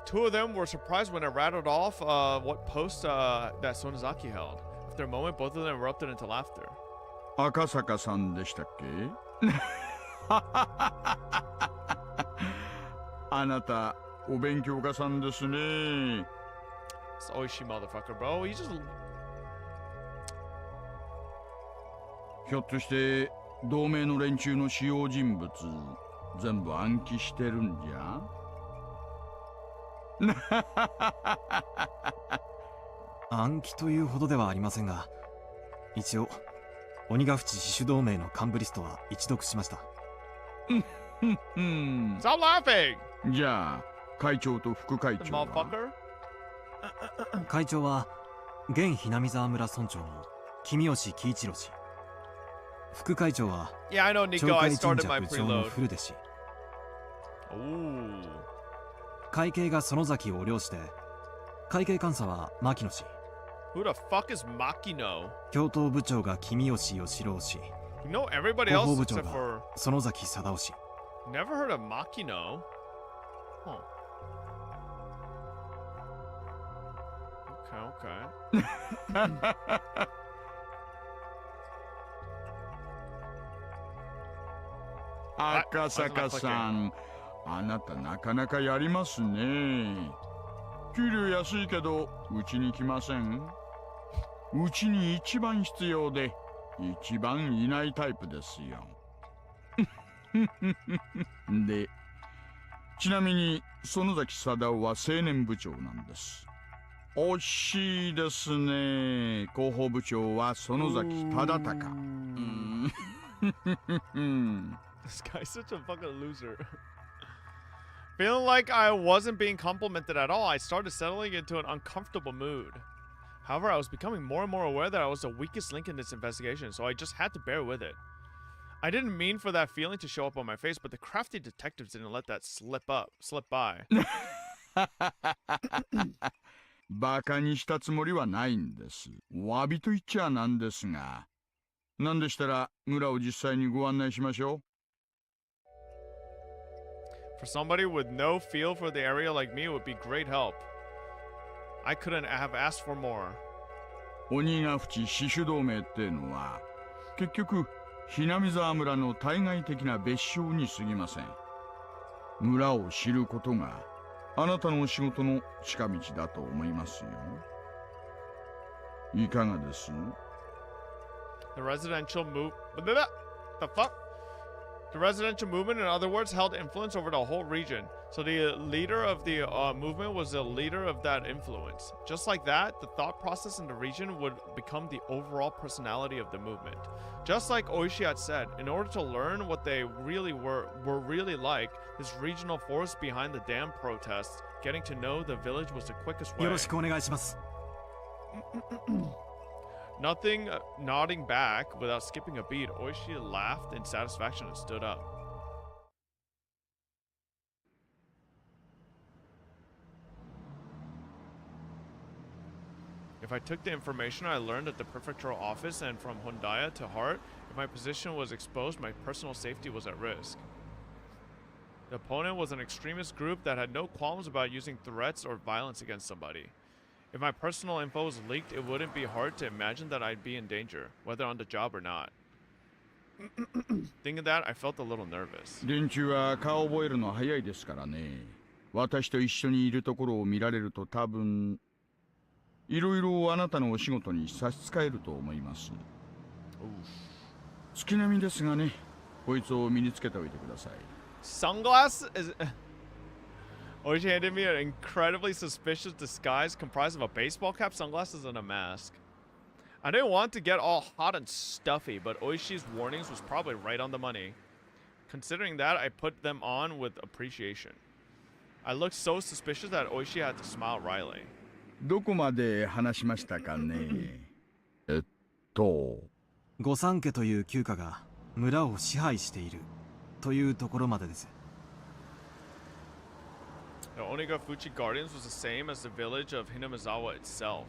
The two of them were surprised when I rattled off what post that Sonozaki held. After a moment, both of them erupted into laughter. 赤坂さんでしたっけ？あなた、お勉強家さんですね。It's Oishi motherfucker, bro. He just... ひょっとして、同盟の連中の主要人物、全部暗記してるんじゃ？暗記というほどではありませんが、一応鬼ヶ淵死守同盟の幹部リストは一読しました。Stop laughing! じゃあ会長と副会長は？会長は現ひなみ沢村村長の君吉喜一郎氏。副会長は Yeah, I know, Nico. I started my preload. Ooh. 会計が園崎を領して、会計監査は牧野氏。Who the fuck is Makino? 教頭部長が君吉義郎氏。You know everybody 広報 else 部長 except が for... 園崎貞夫氏。 Never heard of Makino. Huh. Okay. 赤坂さん、あなたなかなかやりますね。給料安いけど、うちに来ません？うちに一番必要で、一番いないタイプですよ。で、ちなみに園崎貞夫は青年部長なんです。惜しいですね。広報部長は園崎忠孝。This guy's such a fucking loser. Feeling like I wasn't being complimented at all, I started settling into an uncomfortable mood. However, I was becoming more and more aware that I was the weakest link in this investigation, so I just had to bear with it. I didn't mean for that feeling to show up on my face, but the crafty detectives didn't let that slip by. バカにしたつもりはないんです。お詫びと言っちゃなんですが。なんでしたら村を実際にご案内しましょう。For somebody with no feel for the area like me, it would be great help. I couldn't have asked for more. 鬼ヶ淵死守同盟ってのは、結局、ひなみ沢村の対外的な別称に過ぎません。村を知ることが、あなたのお仕事の近道だと思いますよ。いかがです？ The residential move... The fuck? The residential movement, in other words, held influence over the whole region. So the leader of the movement was the leader of that influence. Just like that, the thought process in the region would become the overall personality of the movement. Just like Oishi had said, in order to learn what they really were really like, this regional force behind the dam protests, getting to know the village was the quickest way. よろしくお願いします。Nothing nodding back without skipping a beat, Oishi laughed in satisfaction and stood up. If I took the information I learned at the prefectural office and from Hondaya to heart, if my position was exposed, my personal safety was at risk. The opponent was an extremist group that had no qualms about using threats or violence against somebody. If my personal info was leaked, it wouldn't be hard to imagine that I'd be in danger, whether on the job or not. Thinking that, I felt a little nervous. 連中は顔覚えるの早いですからね。私と一緒にいるところを見られると多分、いろいろあなたのお仕事に差し支えると思います。月並みですがね、こいつを身につけておいてください。Sunglasses is... Oishi handed me an incredibly suspicious disguise comprised of a baseball cap, sunglasses, and a mask. I didn't want to get all hot and stuffy, but Oishi's warnings was probably right on the money. Considering that, I put them on with appreciation. I looked so suspicious that Oishi had to smile wryly. どこまで話しましたかね。御三家という旧家が村を支配しているというところまでです。The Onigafuchi Guardians was the same as the village of Hinamizawa itself,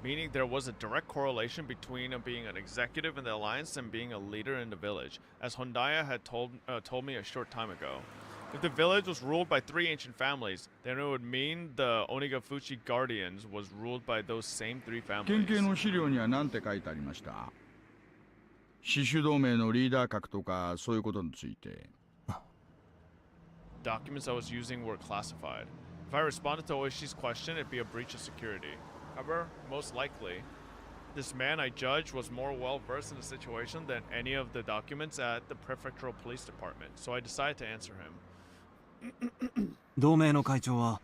meaning there was a direct correlation between being an executive in the alliance and being a leader in the village, as Hondaya had told me a short time ago. If the village was ruled by 3 ancient families, then it would mean the Onigafuchi Guardians was ruled by those same 3 families. 県警の資料には何て書いてありました？死守同盟のリーダー格とかそういうことについて。Documents I was using were classified. If I responded to Oishi's question, it'd be a breach of security. However, most likely, this man I judged was more well versed in the situation than any of the documents at the prefectural police department, so I decided to answer him. 同盟の会長は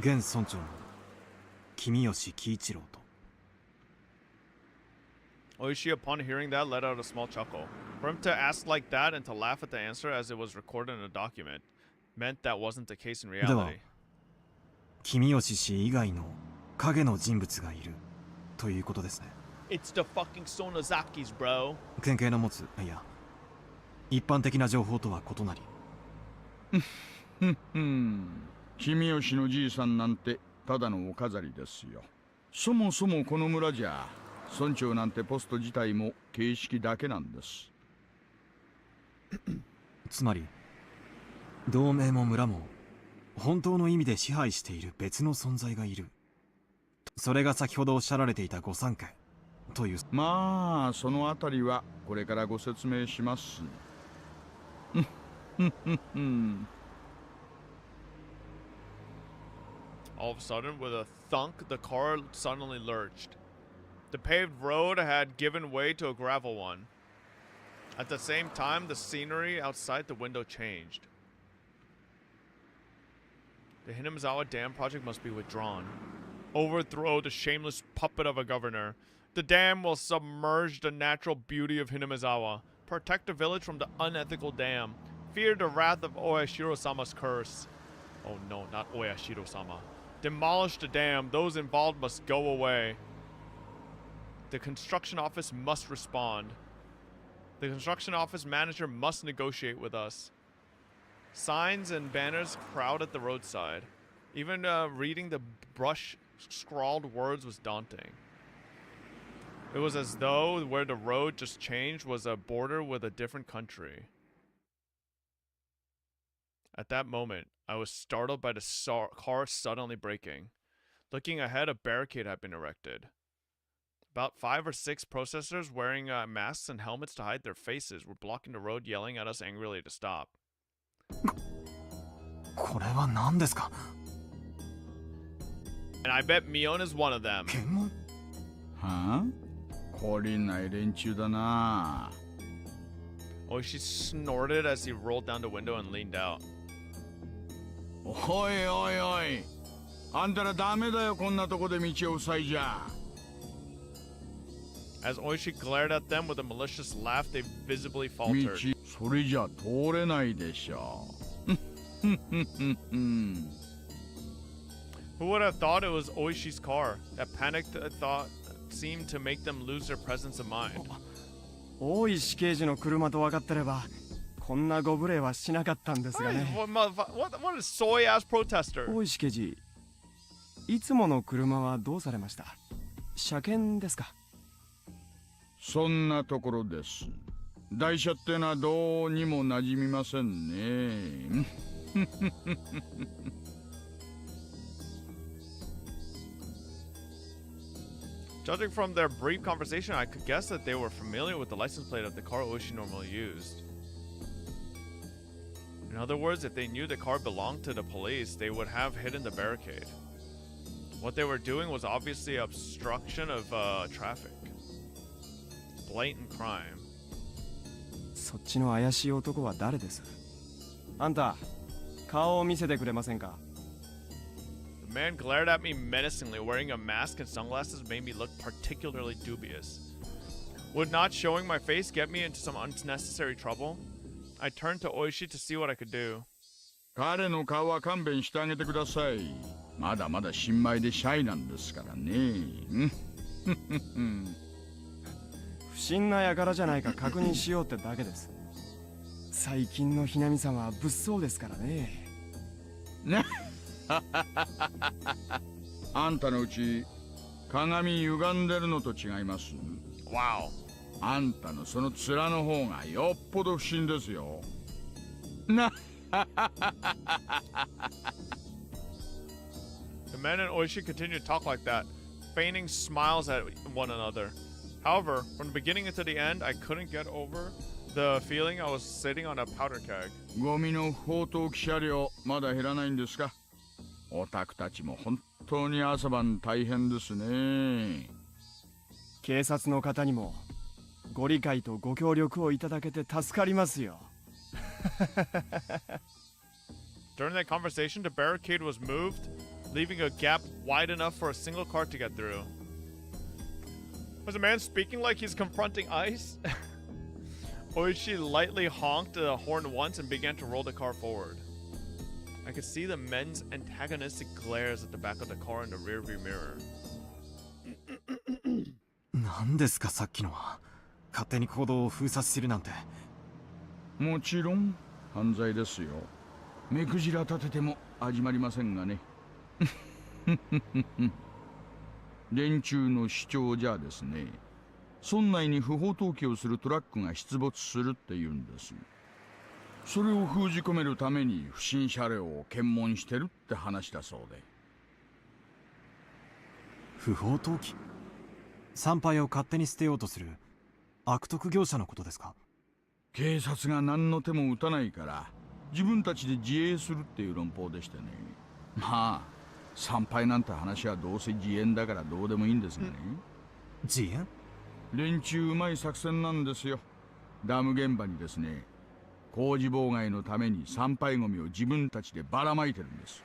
現村長の君吉喜一郎と。Oishi, upon hearing that, let out a small chuckle. For him to ask like that and to laugh at the answer as it was recorded in a document meant that wasn't the case in reality. では、君吉氏以外の影の人物がいるということですね。It's the fucking Sonozakis, bro. 県警の持つ、いや、一般的な情報とは異なり、君吉のじいさんなんてただのお飾りですよ。そもそもこの村じゃ村長なんてポスト自体も形式だけなんです。つまり同盟も村も本当の意味で支配している別の存在がいる。それが先ほどおっしゃられていた御三家という。まあそのあたりはこれからご説明します。All of a sudden, with a thunk, the car suddenly lurched. The paved road had given way to a gravel one. At the same time, the scenery outside the window changed. The Hinamizawa Dam project must be withdrawn. Overthrow the shameless puppet of a governor. The dam will submerge the natural beauty of Hinamizawa. Protect the village from the unethical dam. Fear the wrath of Oyashiro-sama's curse. Oh no, not Oyashiro-sama. Demolish the dam. Those involved must go away. The construction office must respond. The construction office manager must negotiate with us. Signs and banners crowd at the roadside. Even reading the brush-scrawled words was daunting. It was as though where the road just changed was a border with a different country. At that moment, I was startled by the car suddenly braking. Looking ahead, a barricade had been erected. About 5 or 6 protesters wearing masks and helmets to hide their faces were blocking the road, yelling at us angrily to stop. これは何ですか? And I bet Mion is one of them. はぁ? 懲りない連中だな. Oishi snorted as he rolled down the window and leaned out. おいおいおい。あんたらダメだよ、こんなとこで道を塞いじゃ。As Oishi glared at them with a malicious laugh, they visibly faltered. 道、それじゃ通れないでしょ。Who would have thought it was Oishi's car? That panicked thought seemed to make them lose their presence of mind. 大石刑事の車と分かってればこんなご無礼はしなかったんですがね。What a soy ass protester. 大石刑事、いつもの車はどうされました？車検ですか？そんなところです。台車ってのはどうにも馴染みませんね。Judging from their brief conversation, I could guess that they were familiar with the license plate of the car Oishi normally used. In other words, if they knew the car belonged to the police, they would have hidden the barricade. What they were doing was obviously obstruction of traffic. Blatant crime. そっちの怪しい男は誰です？あんた、顔を見せてくれませんか？ The man glared at me menacingly. Wearing a mask and sunglasses made me look particularly dubious. Would not showing my face get me into some unnecessary trouble? I turned to Oishi to see what I could do. 彼の顔は勘弁してあげてください。まだまだ新米でシャイなんですからね。不審な輩じゃないか確認しようってだけです。最近のひなみさんは物騒ですからね。あんたのうち鏡歪んでるのと違います。Wow. あんたのその面の方がよっぽど不審ですよ。な。The man and Oishi continued to talk like that, feigning smiles at one another. However, from the beginning to the end, I couldn't get over the feeling I was sitting on a powder keg. ゴミの不法投棄車両まだ減らないんですか？オタクたちも本当に朝晩大変ですね。警察の方にもご理解とご協力をいただけて助かりますよ。During that conversation, the barricade was moved, leaving a gap wide enough for a single car to get through. Was the man speaking like he's confronting ice? Oishi lightly honked the horn once and began to roll the car forward. I could see the men's antagonistic glares at the back of the car in the rearview mirror. 何ですかさっきのは。勝手に行動を封殺するなんて。もちろん犯罪ですよ。目くじら立てても始まりませんがね。連中の主張じゃですね、村内に不法投棄をするトラックが出没するって言うんです。それを封じ込めるために不審車両を検問してるって話だそうで。不法投棄？参拝を勝手に捨てようとする悪徳業者のことですか？警察が何の手も打たないから自分たちで自衛するっていう論法でしてね。まあ参拝なんて話はどうせ自演だからどうでもいいんですがね。自演？連中うまい作戦なんですよ。ダム現場にですね、工事妨害のために参拝ゴミを自分たちでばらまいてるんです。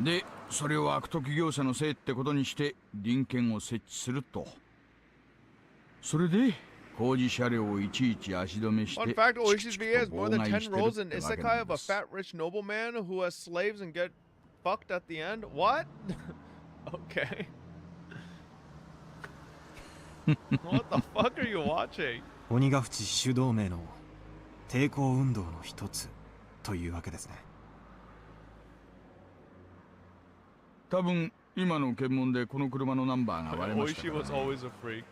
でそれを悪徳業者のせいってことにして臨検を設置すると。それで工事車両をいちいち足止めして Fun fact, Oishi's VA has more than 10 roles in Isekai of a fat rich nobleman who has slaves and get fucked at the end? What? Okay. What the fuck are you watching? 鬼ヶ淵主同盟の抵抗運動の一つというわけですね。多分今の検問でこの車のナンバーが割れましたからね。Oishi was always a freak.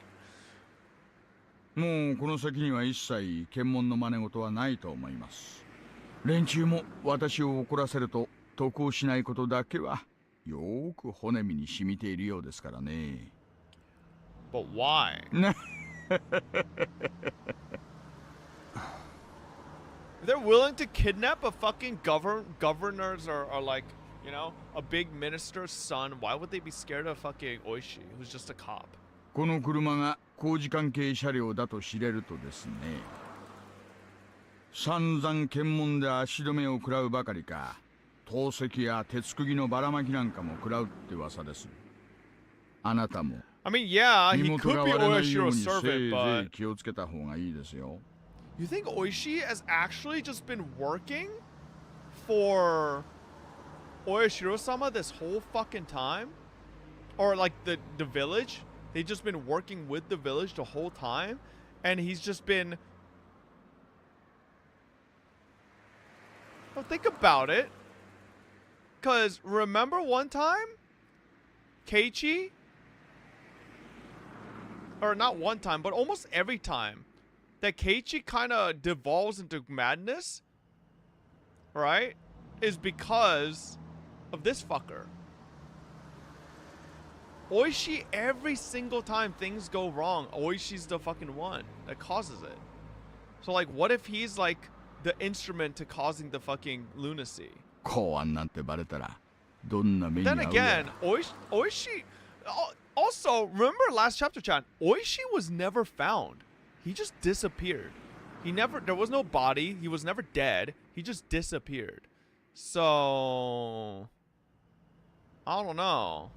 もうこの先には一切検問の真似事はないと思います。連中も私を怒らせると得をしないことだけはよーく骨身に染みているようですからね。But why? They're willing to kidnap a fucking governors or like, you know, a big minister's son. Why would they be scared of fucking Oishi, who's just a cop? この車が工事関係車両だと知れるとですね、散々検問で足止めを食らうばかりか、投石や鉄釘のばらまきなんかも食らうって噂です。あなたも I mean, yeah, 身 he 元 could が be 割れないよう Oishiro's にせ servant, いぜ but い気をつけた方がいいですよ。you think Oishi has actually just been working for Oishiro-sama this whole fucking time? Or like the village? They've just been working with the village the whole time, and he's just been... Well, think about it. Because remember one time? Keiichi? Or not one time, but almost every time that Keiichi kind of devolves into madness, right? Is because of this fucker. Oishi, every single time things go wrong, Oishi's the fucking one that causes it. So like, what if he's like the instrument to causing the fucking lunacy? Then again, Oishi also, remember last chapter, chat, Oishi was never found. He just disappeared. There was no body. He was never dead. He just disappeared. So, I don't know.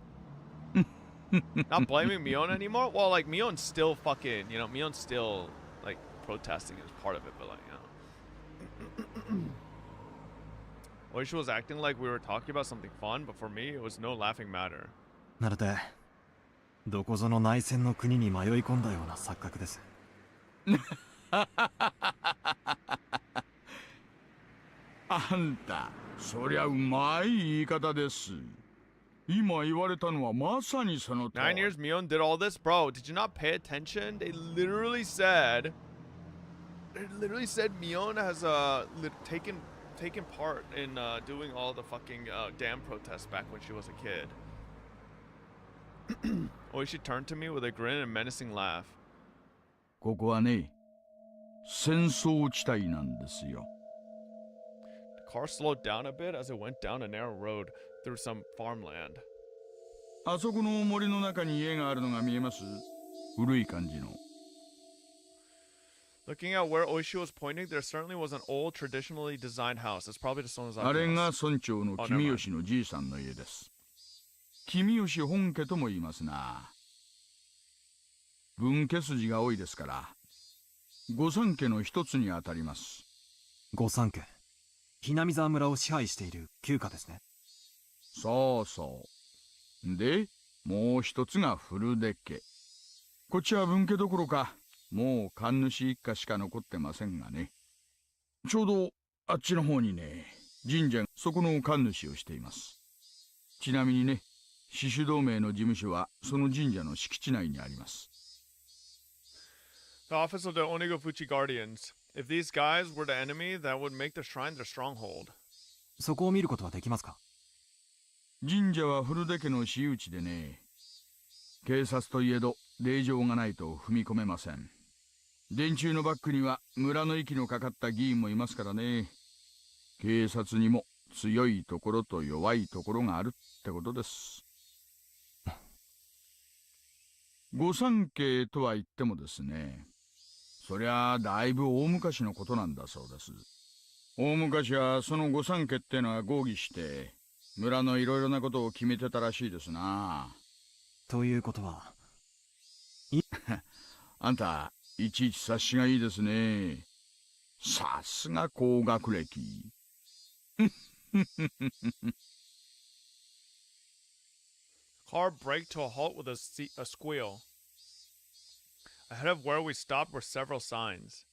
Not blaming Mion anymore? Well, like, Mion's still fucking, you know, Mion's still, like, protesting as part of it, but, like, you know. Oishi was acting like we were talking about something fun, but for me, it was no laughing matter. なるで、どこぞの内戦の国に迷い込んだような錯覚です。あんた、そりゃうまい言い方です。今言われたのはまさにその通り。9 years Mion did all this? Bro, did you not pay attention? They literally said Mion has taken part in doing all the fucking dam protests back when she was a kid. Oishi turned to me with a grin and menacing laugh. ここはね、戦争地帯なんですよ。The car slowed down a bit as it went down a narrow road through some farmland. あそこの森の中に家があるのが見えます？古い感じの。Looking at where Oishi was pointing, there certainly was an old, traditionally designed house. It's probably the Sonozaki あれが house. 村長の君吉のじいさんの家です。君吉本家とも言いますな。分家筋が多いですから、御三家の一つにあたります。御三家、ひなみ沢村を支配している旧家ですね。そうそう。で、もう一つが古出家。こっちは分家どころか、もう神主一家しか残ってませんがね。ちょうどあっちの方にね、神社。そこの神主をしています。ちなみにね、死守同盟の事務所はその神社の敷地内にあります。The office of the Onigofuchi Guardians. If these guys were the enemy, that would make the shrine their stronghold. そこを見ることはできますか？神社は古出家の私有地でね、警察といえど令状がないと踏み込めません。電柱のバックには村の息のかかった議員もいますからね。警察にも強いところと弱いところがあるってことです。御三家とは言ってもですね、そりゃあだいぶ大昔のことなんだそうです。大昔はその御三家ってのは合議して村のいろいろなことを決めてたらしいですな。ということはあんたいちいち察しがいいですね。さすが高学歴。Car braked to a halt with a squeal. Ahead of where we stopped were several signs.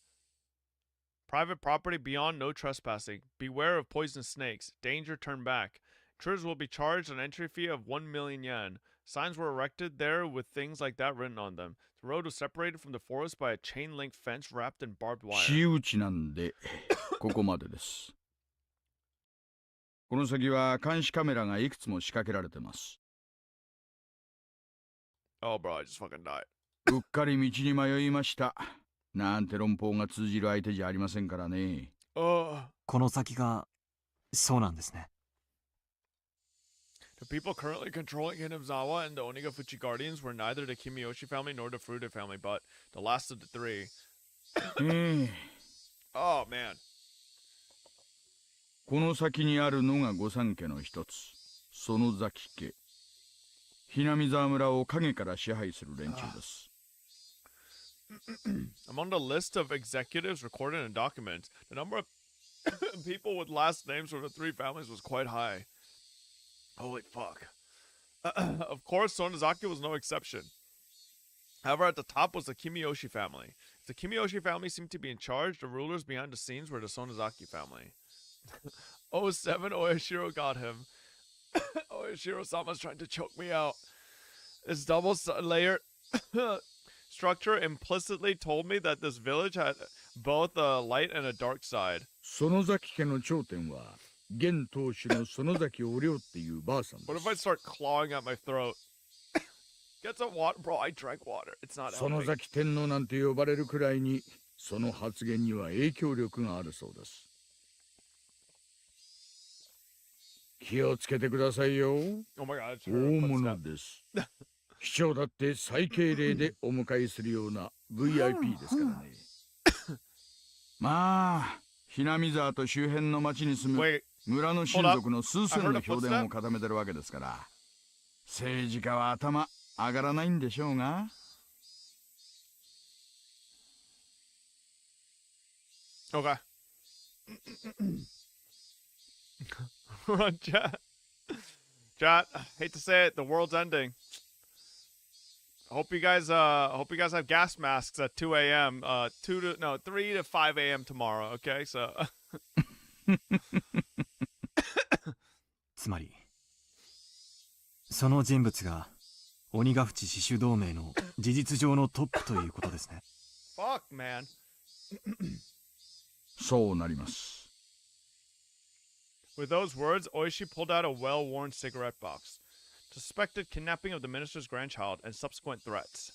Private property beyond, no trespassing. Beware of poisonous snakes. Danger, turn back. Intruders will be charged an entry fee of 1 million yen. Signs were erected there with things like that written on them. The road was separated from the forest by a chain-link fence wrapped in barbed wire. 私有地なんでここまでです。この先は監視カメラがいくつも仕掛けられてます。Oh, bro, I just fucking died. うっかり道に迷いました。なんて論法が通じる相手じゃありませんからね。この先がそうなんですね。The people currently controlling Hinamizawa and the Onigafuchi Guardians were neither the Kimiyoshi family nor the Furuta family, but the last of the three. Oh, man. この先にあるのが御三家の一つ、園崎家。ひなみざ村を影から支配する連中です。Among the list of executives recorded in documents, the number of people with last names from the three families was quite high. Holy fuck. Of course, Sonozaki was no exception. However, at the top was the Kimiyoshi family. If the Kimiyoshi family seemed to be in charge, the rulers behind the scenes were the Sonozaki family. 07 Oyashiro got him. Oyashiro-sama's trying to choke me out. This double layer structure implicitly told me that this village had both a light and a dark side. 園崎家の頂点は現当主の園崎お涼っていうばあさんです。What if I start clawing at my throat? Get some water, bro. I drank water. It's not helping. 園崎天皇なんて呼ばれるくらいにその発言には影響力があるそうです。気をつけてくださいよ。Oh my God, 大物です。市長だって最敬礼でお迎えするような VIP ですからね。まあ、ひなみ沢と周辺の町に住む村の親族の数千の評伝を固めてるわけですから、政治家は頭上がらないんでしょうが。Okay. Chat. Chat, hate to say it, the world's ending. Hope you guys have gas masks at 2 a.m. 3 to 5 a.m. tomorrow, okay? So つまりその人物が鬼ヶ淵死守同盟の事実上のトップということですね。Fuck, man. そうなります。With those words, Oishi pulled out a well-worn cigarette box. Suspected kidnapping of the minister's grandchild and subsequent threats.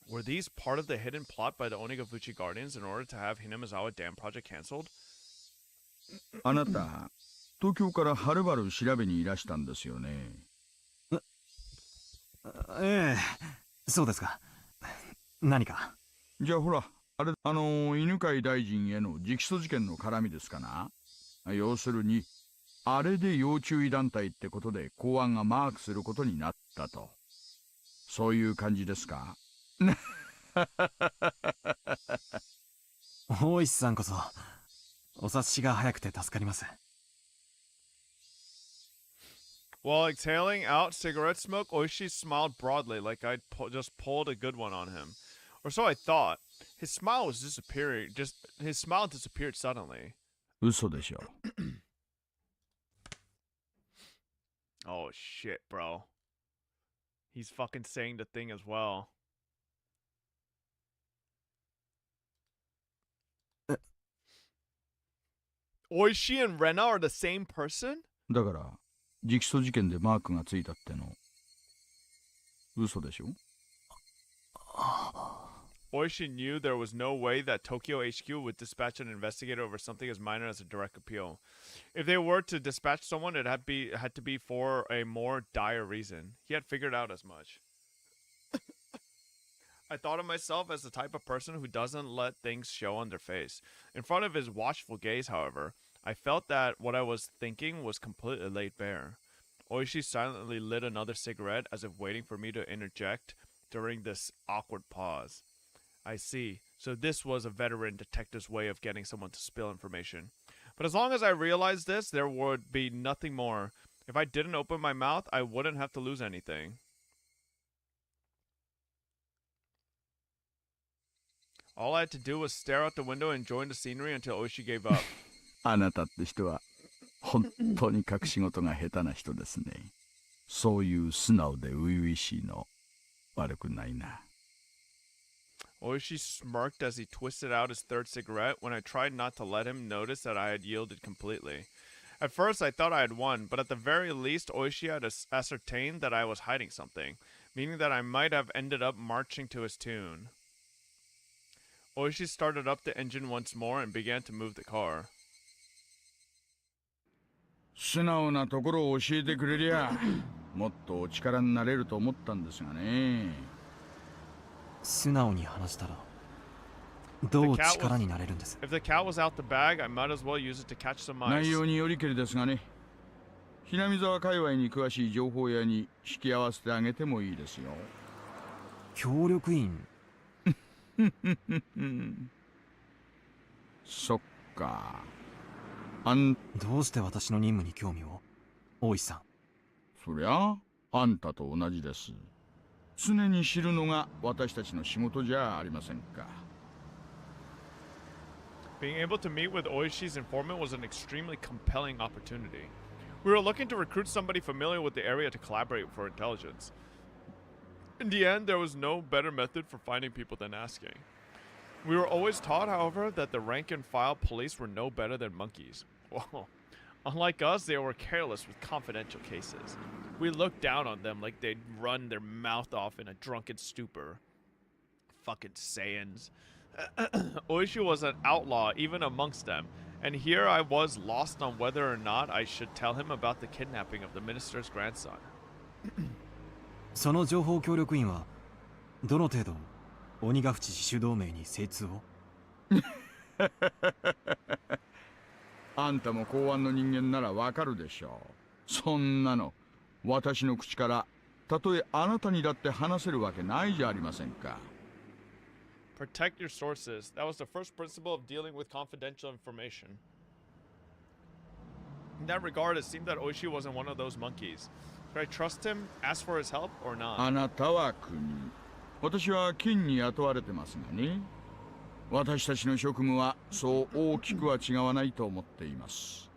Were these part of the hidden plot by the Onigafuchi Guardians in order to have Hinamizawa Dam project cancelled? あなた、東京からはるばる調べにいらしたんですよね。ええ、そうですか。何か。じゃあほら、犬飼大臣への直訴事件の絡みですかな。要するに、あれで要注意団体ってことで公安がマークすることになったと。そういう感じですか？大石さんこそ、お察しが早くて助かります。While exhaling out cigarette smoke, Oishi smiled broadly like I'd just pulled a good one on him. Or so I thought. His smile was disappearing. His smile disappeared suddenly. 嘘でしょ。Oh shit, bro. He's fucking saying the thing as well. Oishi and Rena are the same person? だから、直訴事件でマークがついたっての、嘘でしょ Oishi knew there was no way that Tokyo HQ would dispatch an investigator over something as minor as a direct appeal. If they were to dispatch someone, it had to be for a more dire reason. He had figured out as much. I thought of myself as the type of person who doesn't let things show on their face. In front of his watchful gaze, however, I felt that what I was thinking was completely laid bare. Oishi silently lit another cigarette as if waiting for me to interject during this awkward pause. I see. So this was a veteran detective's way of getting someone to spill information. But as long as I realized this, there would be nothing more. If I didn't open my mouth, I wouldn't have to lose anything. All I had to do was stare out the window and enjoy the scenery until Oishi gave up. あなたって人は本当に隠し事が下手な人ですね。そういう素直で初々しいの悪くないな。Oishi smirked as he twisted out his third cigarette when I tried not to let him notice that I had yielded completely. At first I thought I had won, but at the very least Oishi had ascertained that I was hiding something, meaning that I might have ended up marching to his tune. Oishi started up the engine once more and began to move the car. 素直なところを教えてくれりゃ、もっとお力になれると思ったんですがね。素直に話したらどう力になれるんです？ If the cat was out the bag, I might as well use it to catch some mice. 内容によりけりですがね。ひなみ沢界隈に詳しい情報屋に引き合わせてあげてもいいですよ。協力員。そっか。どうして私の任務に興味を？大石さん。そりゃあんたと同じです。常に知るのが私たちの仕事じゃありませんか。Being able to meet with Oishi's informant was an extremely compelling opportunity. We were looking to recruit somebody familiar with the area to collaborate for intelligence. In the end, there was no better method for finding people than asking. We were always taught, however, that the rank-and-file police were no better than monkeys. Well, unlike us, they were careless with confidential cases. We looked down on them like they'd run their mouth off in a drunken stupor. Fucking Saiyans. Oishi was an outlaw even amongst them, and here I was lost on whether or not I should tell him about the kidnapping of the minister's grandson. その情報協力員はどの程度鬼ヶ淵自主同盟に精通を？あんたも公安の人間ならわかるでしょう。そんなの私の口からたとえあなたにだって話せるわけないじゃありませんか。Protect your sources. That was the first principle of dealing with confidential information. In that regard, it seemed that Oishi wasn't one of those monkeys. Should I trust him, ask for his help, or not? あなたは国。私は金に雇われてますがね。私たちの職務はそう大きくは違わないと思っています。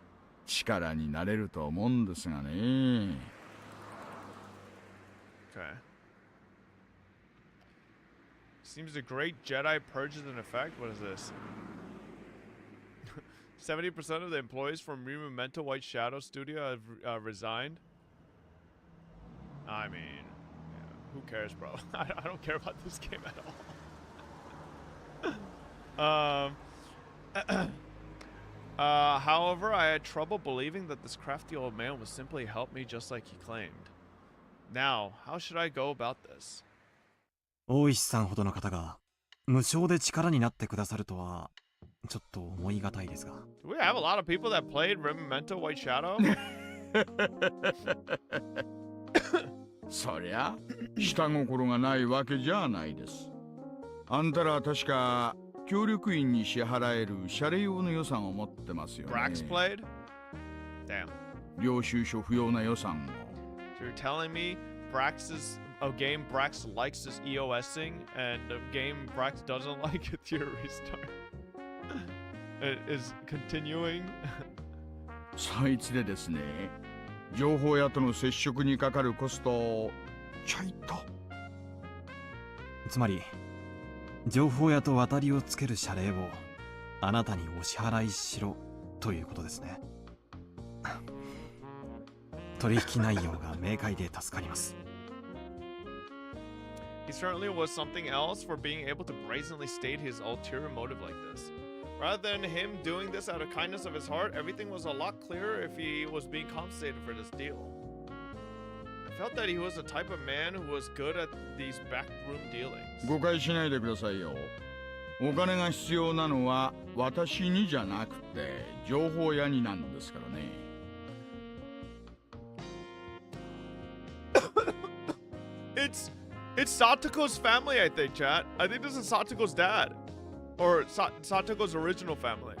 力になれると思うんですがね。Okay. Seems the great Jedi purge is in effect. What is this? 70% of the employees from Memento White Shadow Studio have resigned. I mean, yeah, who cares, bro? I don't care about this game at all. However, I had trouble believing that this crafty old man would simply help me just like he claimed. Now, how should I go about this? 大石さんほどの方が無償で力になってくださるとはちょっと思い難いですが。Do we have a lot of people that played Memento White Shadow? そりゃ下心がないわけじゃないです。あんたらは確か協力員に支払える謝礼用の予算を持ってますよね。Brax played? Damn. 領収書不要な予算を。So you're telling me a game Brax likes is EOSing, and a game Brax doesn't like it's your restart. It is continuing. そいつでですね、情報屋との接触にかかるコストちょいと。つまり情報屋と渡りをつける謝礼をあなたにお支払いしろということですね。取引内容が明快で助かります。He certainly was something else for being able to brazenly state his ulterior motive like this. Rather than him doing this out of kindness of his heart, everything was a lot clearer if he was being compensated for this deal. I felt that he was the type of man who was good at these backroom dealings. 誤解しないでくださいよ。お金が必要なのは私にじゃなくて情報屋になんですからね。It's Satoko's family, I think, chat. I think this is Satoko's dad. Or Satoko's original family.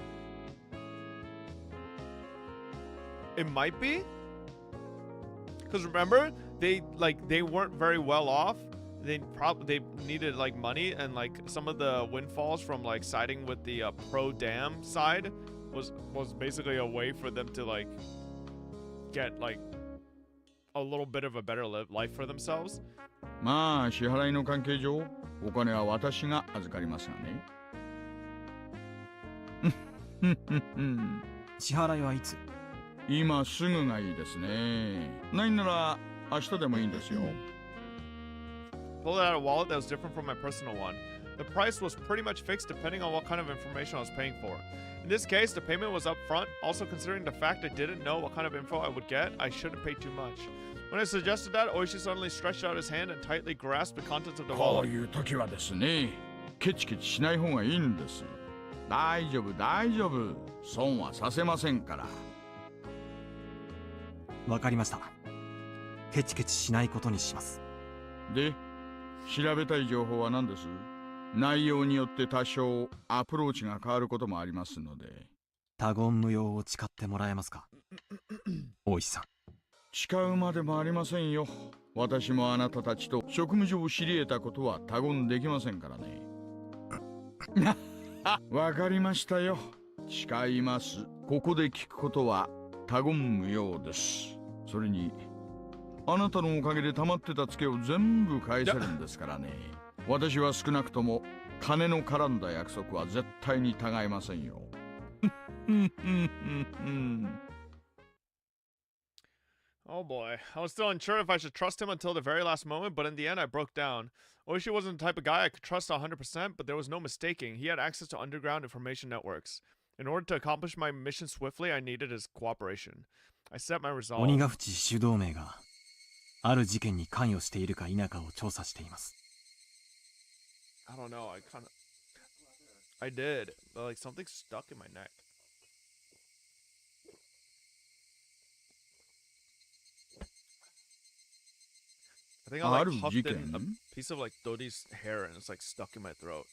It might be? Because remember, they weren't very well off. They needed like money, and like some of the windfalls from like siding with the pro dam side was basically a way for them to like get like a little bit of a better life for themselves. まあ支払いの関係上お金は私が預かりますがね。支払いはいつ？今すぐがいいですね。ないなら明日でもいいんですよ。Pulled out a wallet that was different from my personal one. The price was pretty much fixed depending on what kind of information I was paying for. In this case, the payment was up front. Also, considering the fact I didn't know what kind of info I would get, I shouldn't pay too much. When I suggested that, Oishi suddenly stretched out his hand and tightly grasped the contents of the こう wallet. いう時はですね、ケチケチしない方がいいんです。大丈夫大丈夫、損はさせませんから。わかりました。ケチケチしないことにします。で、調べたい情報は何です？内容によって多少アプローチが変わることもありますので。他言無用を誓ってもらえますか？大石さん。誓うまでもありませんよ。私もあなたたちと職務上知り得たことは他言できませんからね。わかりましたよ。誓います。ここで聞くことは他言無用です。それにあなたのおかげで溜まってたツケを全部返せるんですからね。私は少なくとも金の絡んだ約束は絶対に違いませんよ。Oh boy, I was still unsure if I should trust him until the very last moment, but in the end I broke down. Oishi wasn't the type of guy I could trust 100%, but there was no mistaking. He had access to underground information networks. In order to accomplish my mission swiftly, I needed his cooperation. I set my resolve. 鬼ヶ淵主導名がある事件に関与しているか否かを調査しています。I don't know, I did, but like something stuck in my neck. I think I like huffed in a piece of like Dodi's hair and it's like stuck in my throat.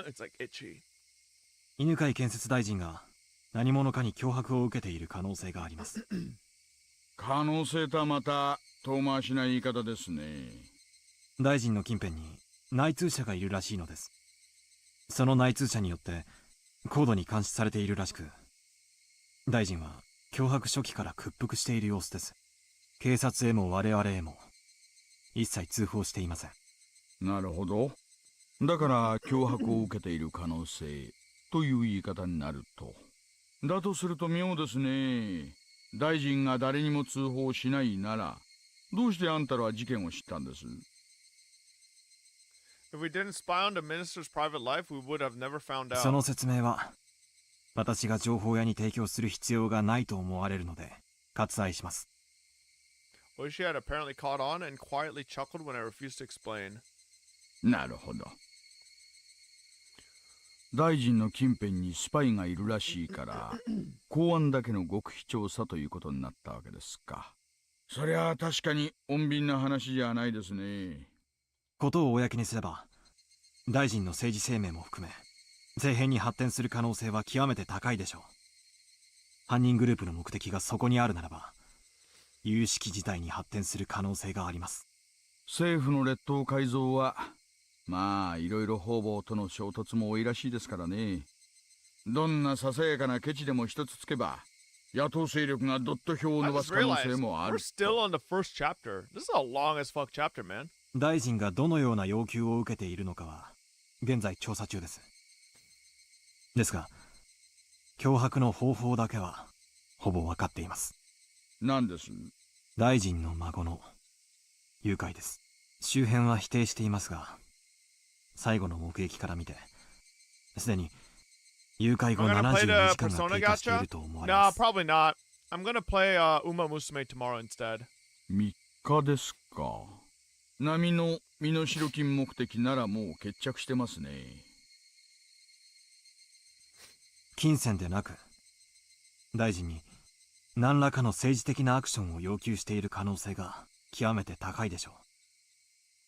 It's like itchy. 犬飼建設大臣が何者かに脅迫を受けている可能性があります。可能性とはまた遠回しな言い方ですね。大臣の近辺に内通者がいるらしいのです。その内通者によって高度に監視されているらしく、大臣は脅迫初期から屈服している様子です。警察へも我々へも一切通報していません。なるほど。だから脅迫を受けている可能性という言い方になると。だとすると妙ですね。大臣が誰にも通報しないなら、どうしてあんたらは事件を知ったんです？ If we didn't spy on the minister's private life, we would have never found out. その説明は私が情報屋に提供する必要がないと思われるので割愛します。Oishi had apparently caught on and quietly chuckled when I refused to explain. なるほど。大臣の近辺にスパイがいるらしいから公安だけの極秘調査ということになったわけですか。そりゃあ確かに穏便な話じゃないですね。ことを公にすれば大臣の政治生命も含め政変に発展する可能性は極めて高いでしょう。犯人グループの目的がそこにあるならば有識事態に発展する可能性があります。政府の列島改造はまあいろいろ方々との衝突も多いらしいですからね。どんなささやかなケチでも一つつけば野党勢力がドット票を伸ばす可能性もある。We're still on the first chapter. This is a long as fuck chapter, man. 大臣がどのような要求を受けているのかは現在調査中です。ですが、脅迫の方法だけはほぼ分かっています。何です？大臣の孫の誘拐です。周辺は否定していますが、最後の目撃から見て、すでに誘拐後72時間が経過していると思われます。No, probably not. I'm gonna play Umamusume tomorrow instead. 3日ですか。波の身代金目的ならもう決着してますね。金銭でなく、大臣に何らかの政治的なアクションを要求している可能性が極めて高いでしょう。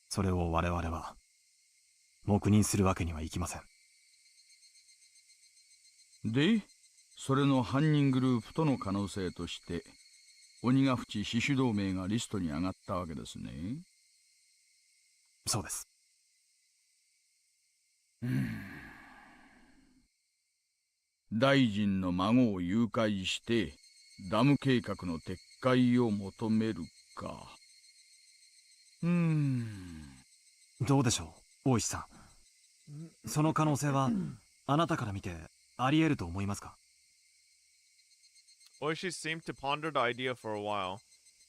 それを我々は黙認するわけにはいきません。で、それの犯人グループとの可能性として鬼ヶ淵死守同盟がリストに上がったわけですね。そうです。大臣の孫を誘拐してダム計画の撤回を求めるか。どうでしょう、大石さん。その可能性はあなたから見てあり得ると思いますか？ Oishi seemed to ponder the idea for a while.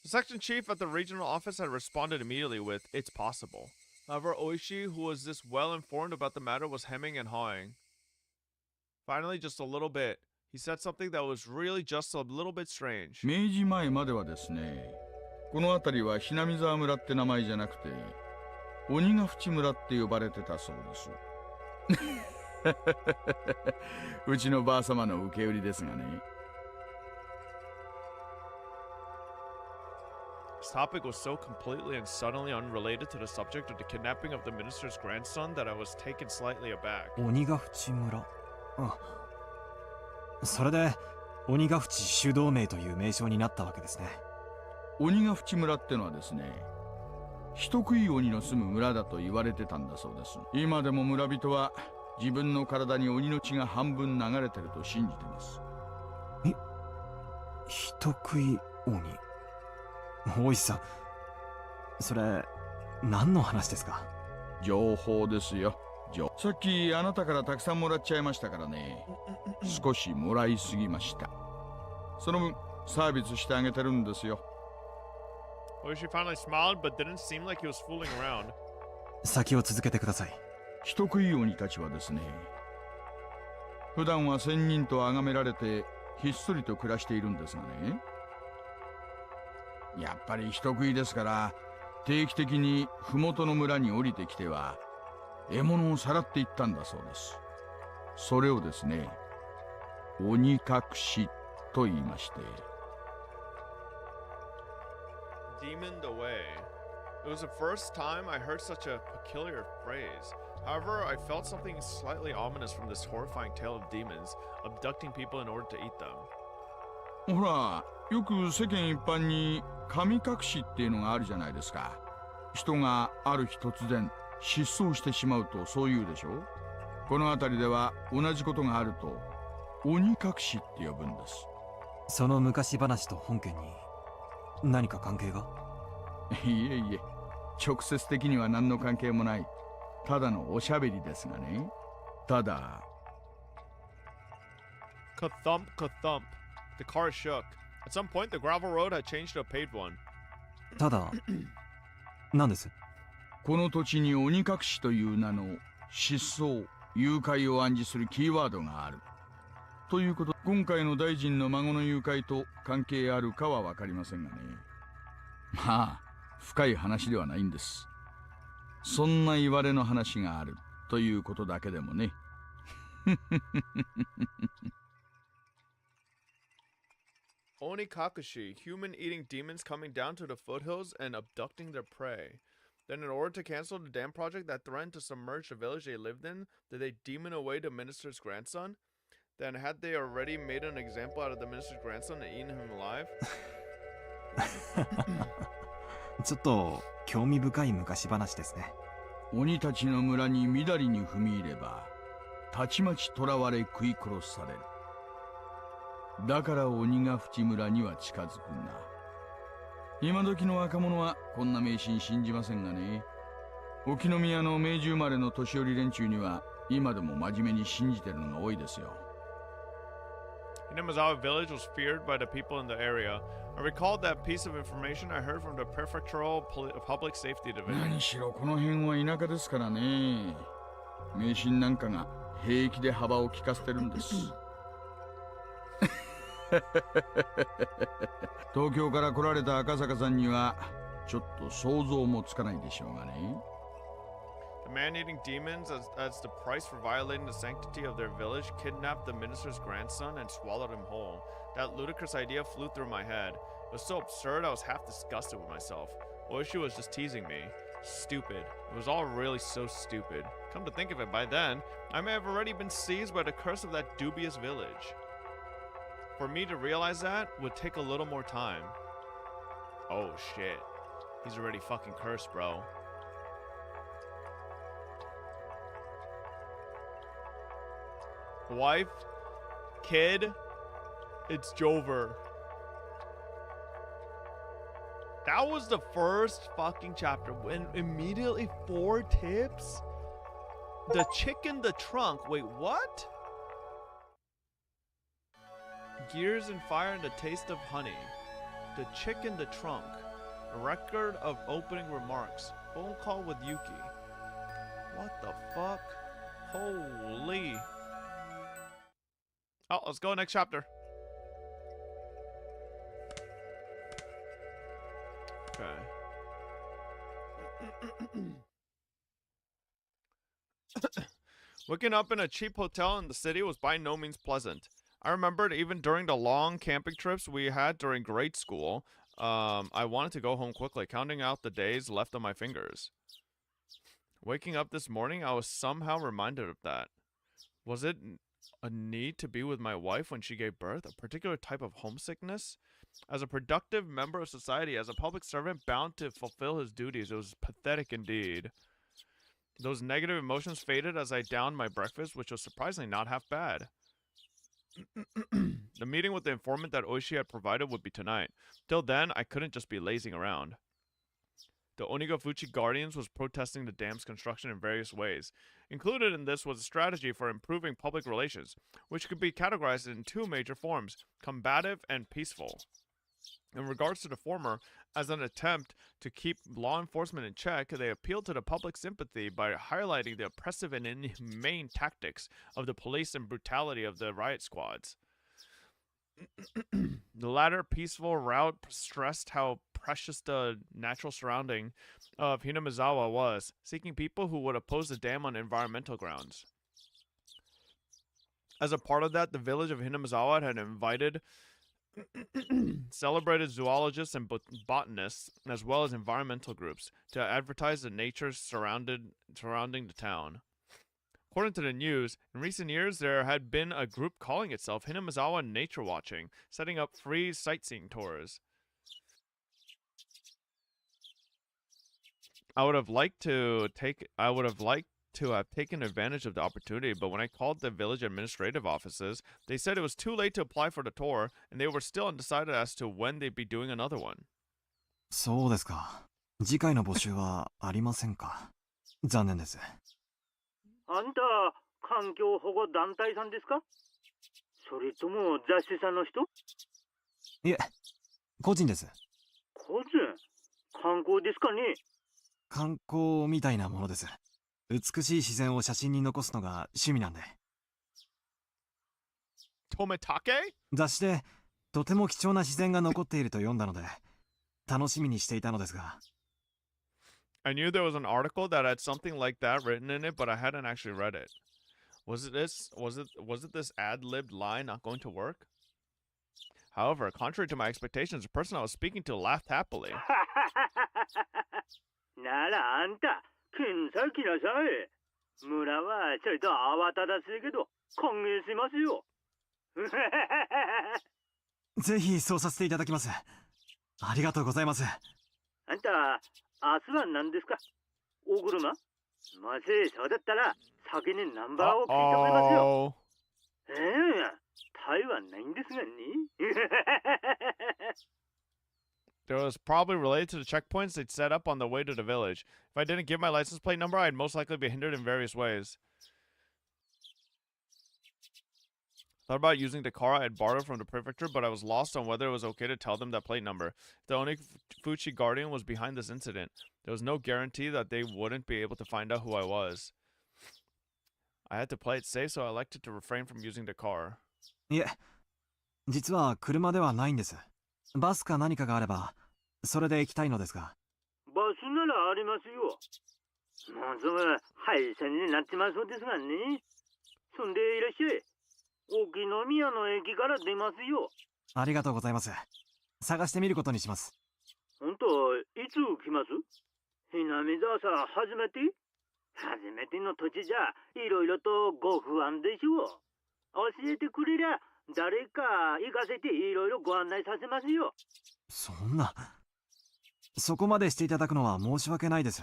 The section chief at the regional office had responded immediately with, "It's possible." However, Oishi, who was this well informed about the matter, was hemming and hawing. Finally, just a little bit, he said something that was really just a little bit strange. 明治前まではですね、この辺りはひなみ沢村って名前じゃなくて鬼ヶ淵村って呼ばれてたそうです。うちのばあ様の受け売りですがね。This topic was so completely and suddenly unrelated to the subject of the kidnapping of the minister's grandson that I was taken slightly aback. 鬼ヶ淵村。それで鬼ヶ淵死守同盟という名称になったわけですね。鬼ヶ淵村ってのはですね、人食い鬼の住む村だと言われてたんだそうです。今でも村人は自分の体に鬼の血が半分流れてると信じてます。人食い鬼。大石さん、それ何の話ですか？情報ですよ。さっきあなたからたくさんもらっちゃいましたからね。少しもらいすぎました。その分サービスしてあげてるんですよ。Oishi finally smiled, but didn't seem like he was fooling around. 先を続けてください。人食い鬼たちはですね、普段は仙人と崇められてひっそりと暮らしているんですがね、やっぱり人食いですから定期的に麓の村に降りてきては獲物をさらっていったんだそうです。それをですね、鬼隠しと言いまして。Demoned away. It was the first time I heard such a peculiar phrase. However, I felt something slightly ominous from this horrifying tale of demons abducting people in order to eat them. ほら、よく世間一般に神隠しっていうのがあるじゃないですか。人がある日突然失踪してしまうとそう言うでしょ。この辺りでは同じことがあると鬼隠しって呼ぶんです。その昔話と本件に何か関係が？いえいえ、直接的には何の関係もない。ただのおしゃべりですがね。ただ。Ka-thump, ka-thump. The car shook. At some point, the gravel road had changed to a paved one. ただ、何です？この土地に鬼隠しという名の失踪、誘拐を暗示するキーワードがある。ということ、今回の大臣の孫の誘拐と関係あるかは分かりませんがね。まあ、深い話ではないんです。そんな言われの話があるということだけでもね。Onikakushi, human-eating demons coming down to the foothills and abducting their prey. Then, in order to cancel the dam project that threatened to submerge the village they lived in, did they demon away the minister's grandson? Then, had they already made an example out of the minister's grandson and eaten him alive? ちょっと興味深い昔話ですね。鬼たちの村にみだりに踏み入れば、たちまち囚われ食い殺される。だから鬼が淵村には近づくな。今時の若者はこんな迷信信じませんがね。沖宮の明治生まれの年寄り連中には今でも真面目に信じてるのが多いですよ。Hinamizawa village was feared by the people in the area. I recalled that piece of information I heard from the prefectural public safety division. 何しろこの辺は田舎ですからね。迷信なんかが平気で幅を利かせてるんです。東京から来られた赤坂さんにはちょっと想像もつかないでしょうがね。The man-eating demons, as the price for violating the sanctity of their village, kidnapped the minister's grandson and swallowed him whole. That ludicrous idea flew through my head. It was so absurd I was half disgusted with myself. Oishi was just teasing me. Stupid. It was all really so stupid. Come to think of it, by then, I may have already been seized by the curse of that dubious village. For me to realize that would take a little more time. Oh shit. He's already fucking cursed, bro. Wife, kid, it's Jover. That was the first fucking chapter. When immediately 4 tips? The chick in the trunk. Wait, what? Gears and fire and the taste of honey. The chick in the trunk. A record of opening remarks. Phone call with Yuki. What the fuck? Holy. Oh, let's go next chapter. Okay. Waking up in a cheap hotel in the city was by no means pleasant. I remembered even during the long camping trips we had during grade school, I wanted to go home quickly, counting out the days left on my fingers. Waking up this morning, I was somehow reminded of that. Was it a need to be with my wife when she gave birth? A particular type of homesickness? As a productive member of society, as a public servant bound to fulfill his duties, it was pathetic indeed. Those negative emotions faded as I downed my breakfast, which was surprisingly not half bad. The meeting with the informant that Oishi had provided would be tonight. Till then, I couldn't just be lazing around. The Onigafuchi Guardians was protesting the dam's construction in various ways. Included in this was a strategy for improving public relations, which could be categorized in 2 major forms, combative and peaceful. In regards to the former, as an attempt to keep law enforcement in check, they appealed to the public sympathy by highlighting the oppressive and inhumane tactics of the police and brutality of the riot squads. The latter peaceful route stressed how precious the natural surrounding of Hinamizawa was, seeking people who would oppose the dam on environmental grounds. As a part of that, the village of Hinamizawa had invited celebrated zoologists and botanists, as well as environmental groups, to advertise the nature surrounding the town. According to the news, in recent years there had been a group calling itself Hinamizawa Nature Watching, setting up free sightseeing tours. I would have liked to have taken advantage of the opportunity, but when I called the village administrative offices, they said it was too late to apply for the tour, and they were still undecided as to when they'd be doing another one. そうですか。次回の募集はありませんか。残念です。あんた、環境保護団体さんですか？それとも雑誌さんの人？いえ、個人です。個人？観光ですかね？観光みたいなものです。美しい自然を写真に残すのが趣味なんで。Tomitake? 雑誌でとても貴重な自然が残っていると読んだので、楽しみにしていたのですが。I knew there was an article that had something like that written in it, but I hadn't actually read it. Was it this ad-libbed lie not going to work? However, contrary to my expectations, the person I was speaking to laughed happily. ならあんた、検査来なさい。村はちょいと慌ただしいけど、歓迎しますよ。ぜひそうさせていただきます。ありがとうございます。あんた、明日は何ですか？お車？もしそうだったら、先にナンバーを聞いてくれますよ。はいはないんですがね。It was probably related to the checkpoints they'd set up on the way to the village. If I didn't give my license plate number, I'd most likely be hindered in various ways. Thought about using the car I had borrowed from the prefecture, but I was lost on whether it was okay to tell them that plate number. The Onifuchi Guardian was behind this incident. There was no guarantee that they wouldn't be able to find out who I was. I had to play it safe, so I elected to refrain from using the car. いえ、実は車ではないんです。バスか何かがあれば、それで行きたいのですが。バスならありますよ。もうすぐ廃線になってますそうですがね。そんでいらっしゃい。沖宮の駅から出ますよ。ありがとうございます。探してみることにします。本当、いつ来ます？ひなみ沢さ初めて？初めての土地じゃいろいろとご不安でしょう。教えてくれりゃ誰か行かせていろいろご案内させますよ。そんな、そこまでしていただくのは申し訳ないです。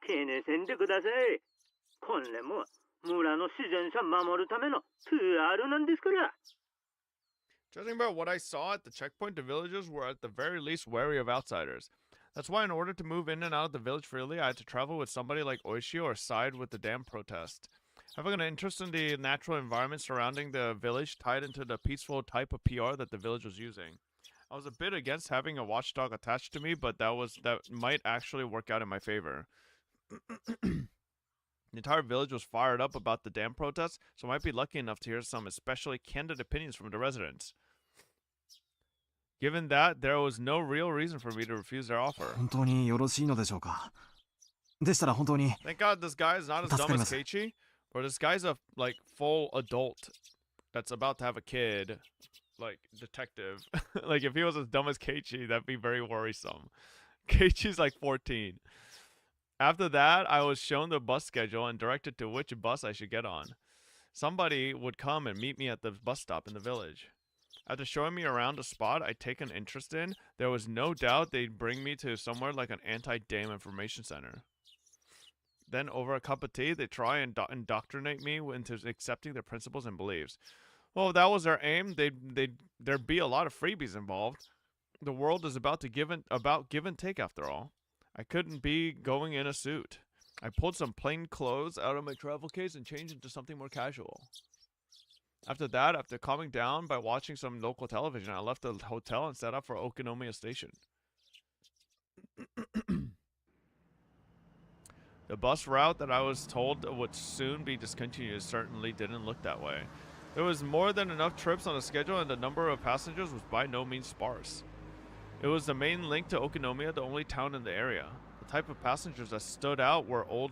気にせんでください。これも村の自然さ守るための PR なんですから。Judging by what I saw at the checkpoint, the villagers were at the very least wary of outsiders. That's why in order to move in and out of the village freely, I had to travel with somebody like Oishi or side with the dam protest. Having an interest in the natural environment surrounding the village tied into the peaceful type of PR that the village was using. I was a bit against having a watchdog attached to me, but that might actually work out in my favor. The entire village was fired up about the dam protests, so I might be lucky enough to hear some especially candid opinions from the residents. Given that, there was no real reason for me to refuse their offer. 本当によろしいのでしょうか。でしたら本当に。Thank God this guy is not as dumb as Keiichi, or this guy's a like full adult that's about to have a kid, like detective. Like if he was as dumb as Keiichi, that'd be very worrisome. Keiichi's like 14. After that, I was shown the bus schedule and directed to which bus I should get on. Somebody would come and meet me at the bus stop in the village. After showing me around a spot I'd taken interest in, there was no doubt they'd bring me to somewhere like an anti-dam information center. Then, over a cup of tea, they try and indoctrinate me into accepting their principles and beliefs. Well, if that was their aim, there'd be a lot of freebies involved. The world is about give and take after all. I couldn't be going in a suit. I pulled some plain clothes out of my travel case and changed into something more casual. After that, after calming down by watching some local television, I left the hotel and set up for Okinomiya Station. The bus route that I was told would soon be discontinued certainly didn't look that way. There was more than enough trips on the schedule and the number of passengers was by no means sparse. It was the main link to Okinomiya, the only town in the area. The type of passengers that stood out were old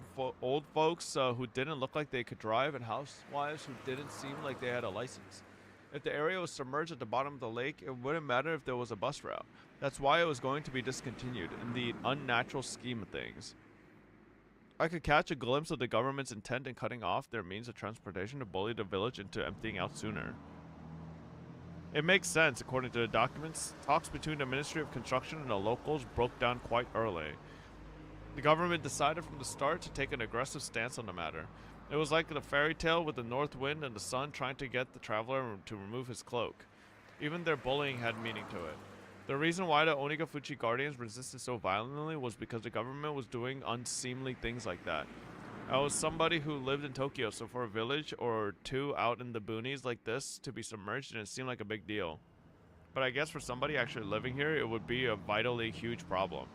folks who didn't look like they could drive and housewives who didn't seem like they had a license. If the area was submerged at the bottom of the lake, it wouldn't matter if there was a bus route. That's why it was going to be discontinued in the unnatural scheme of things. I could catch a glimpse of the government's intent in cutting off their means of transportation to bully the village into emptying out sooner. It makes sense, according to the documents. Talks between the Ministry of Construction and the locals broke down quite early. The government decided from the start to take an aggressive stance on the matter. It was like the fairy tale with the north wind and the sun trying to get the traveler to remove his cloak. Even their bullying had meaning to it. The reason why the Onigafuchi Guardians resisted so violently was because the government was doing unseemly things like that. I was somebody who lived in Tokyo, so for a village or two out in the boonies like this to be submerged didn't seem like a big deal. But I guess for somebody actually living here, it would be a vitally huge problem.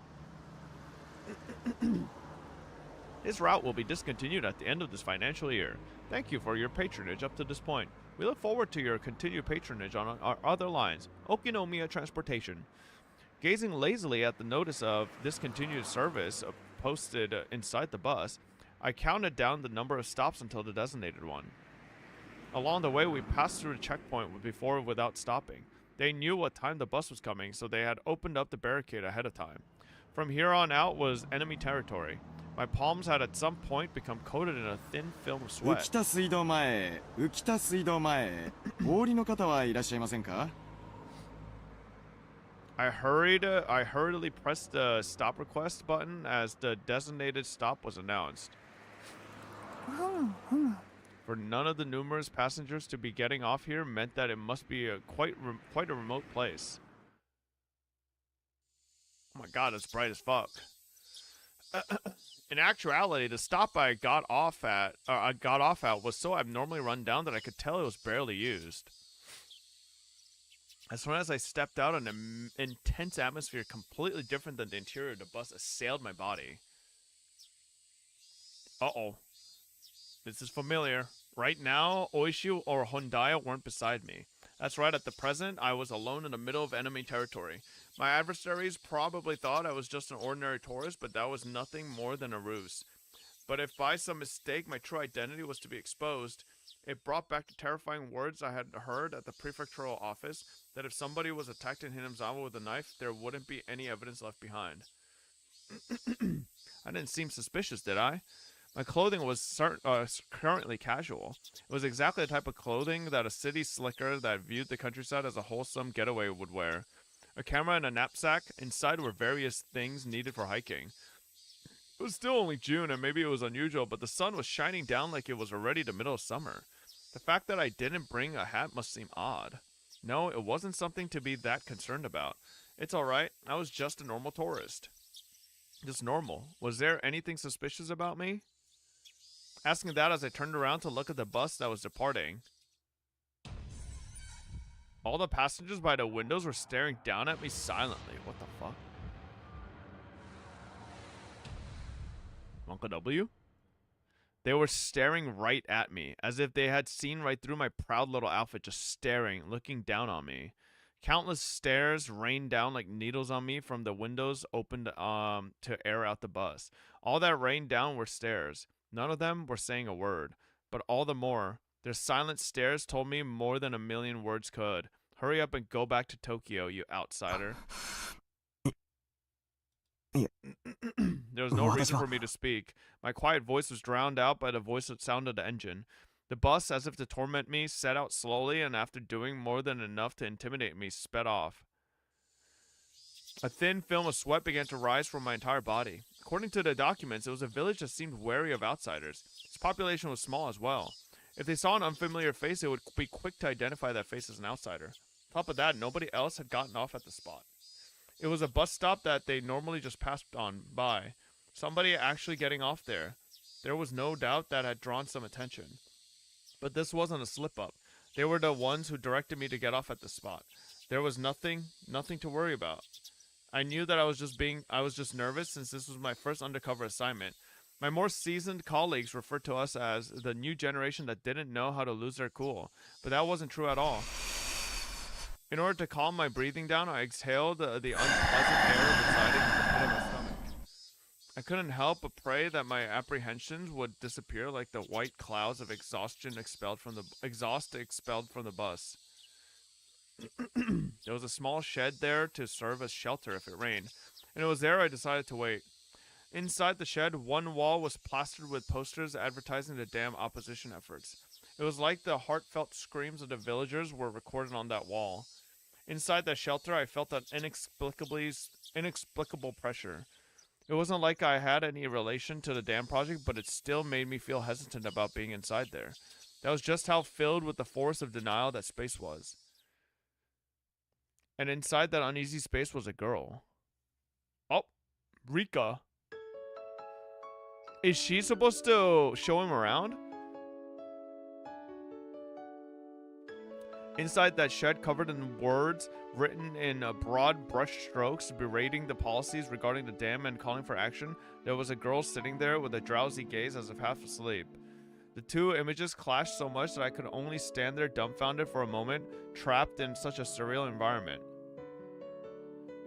This route will be discontinued at the end of this financial year. Thank you for your patronage up to this point. We look forward to your continued patronage on our other lines. Okinomiya Transportation. Gazing lazily at the notice of discontinued service posted inside the bus, I counted down the number of stops until the designated one. Along the way, we passed through the checkpoint before without stopping. They knew what time the bus was coming, so they had opened up the barricade ahead of time. From here on out was enemy territory. My palms had at some point become coated in a thin film of sweat. 浮田水道前、浮田水道前、お降りの方はいらっしゃいませんか? I hurriedly pressed the stop request button as the designated stop was announced. For none of the numerous passengers to be getting off here meant that it must be quite a remote place. Oh my god, it's bright as fuck. In actuality, the stop I got off at was so abnormally run down that I could tell it was barely used. As soon as I stepped out, an intense atmosphere completely different than the interior of the bus assailed my body. Uh-oh. This is familiar. Right now, Oishu or Hondaya weren't beside me. That's right, at the present, I was alone in the middle of enemy territory. My adversaries probably thought I was just an ordinary tourist, but that was nothing more than a ruse. But if by some mistake my true identity was to be exposed, it brought back the terrifying words I had heard at the prefectural office, that if somebody was attacked in Hinamizawa with a knife, there wouldn't be any evidence left behind. I didn't seem suspicious, did I? My clothing was currently casual. It was exactly the type of clothing that a city slicker that viewed the countryside as a wholesome getaway would wear. A camera and a knapsack. Inside were various things needed for hiking. It was still only June, and maybe it was unusual, but the sun was shining down like it was already the middle of summer. The fact that I didn't bring a hat must seem odd. No, it wasn't something to be that concerned about. It's alright, I was just a normal tourist. Just normal. Was there anything suspicious about me? Asking that as I turned around to look at the bus that was departing. All the passengers by the windows were staring down at me silently. What the fuck? Uncle W? They were staring right at me, as if they had seen right through my proud little outfit, just staring, looking down on me. Countless stares rained down like needles on me from the windows opened to air out the bus. All that rained down were stares. None of them were saying a word, but all the more, their silent stares told me more than a million words could. Hurry up and go back to Tokyo, you outsider. There was no reason for me to speak. My quiet voice was drowned out by the voice of sound of the engine. The bus, as if to torment me, set out slowly, and after doing more than enough to intimidate me, sped off. A thin film of sweat began to rise from my entire body. According to the documents, it was a village that seemed wary of outsiders. Its population was small as well. If they saw an unfamiliar face, they would be quick to identify that face as an outsider. On top of that, nobody else had gotten off at the spot. It was a bus stop that they normally just passed on by. Somebody actually getting off there. There was no doubt that had drawn some attention. But this wasn't a slip-up. They were the ones who directed me to get off at the spot. There was nothing to worry about. I knew that I was just nervous since this was my first undercover assignment. My more seasoned colleagues referred to us as the new generation that didn't know how to lose their cool, but that wasn't true at all. In order to calm my breathing down, I exhaled the unpleasant air residing in the pit of my stomach. I couldn't help but pray that my apprehensions would disappear like the white clouds of exhaust expelled from the bus. There was a small shed there to serve as shelter if it rained, and it was there I decided to wait. Inside the shed, one wall was plastered with posters advertising the dam opposition efforts. It was like the heartfelt screams of the villagers were recorded on that wall. Inside that shelter, I felt an inexplicable pressure. It wasn't like I had any relation to the dam project, but it still made me feel hesitant about being inside there. That was just how filled with the force of denial that space was. And inside that uneasy space was a girl. Oh, Rika. Is she supposed to show him around? Inside that shed, covered in words written in broad brush strokes berating the policies regarding the dam and calling for action, there was a girl sitting there with a drowsy gaze as if half asleep. The two images clashed so much that I could only stand there dumbfounded for a moment, trapped in such a surreal environment.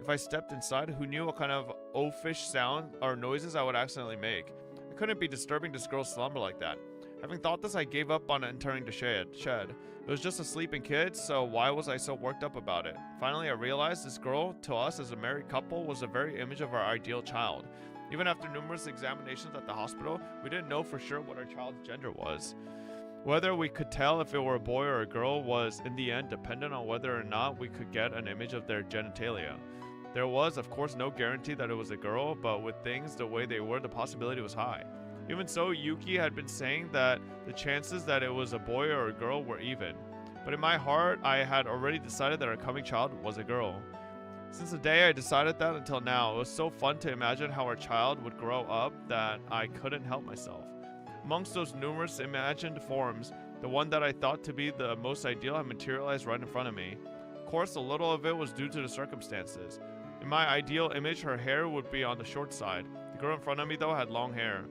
If I stepped inside, who knew what kind of oafish sound or noises I would accidentally make? I couldn't be disturbing this girl's slumber like that. Having thought this, I gave up on entering the shed. It was just a sleeping kid, so why was I so worked up about it? Finally, I realized this girl, to us as a married couple, was the very image of our ideal child. Even after numerous examinations at the hospital, we didn't know for sure what our child's gender was. Whether we could tell if it were a boy or a girl was, in the end, dependent on whether or not we could get an image of their genitalia. There was, of course, no guarantee that it was a girl, but with things the way they were, the possibility was high. Even so, Yuki had been saying that the chances that it was a boy or a girl were even. But in my heart, I had already decided that our coming child was a girl. Since the day I decided that until now, it was so fun to imagine how our child would grow up that I couldn't help myself. Amongst those numerous imagined forms, the one that I thought to be the most ideal had materialized right in front of me. Of course, a little of it was due to the circumstances. In my ideal image, her hair would be on the short side. The girl in front of me, though, had long hair.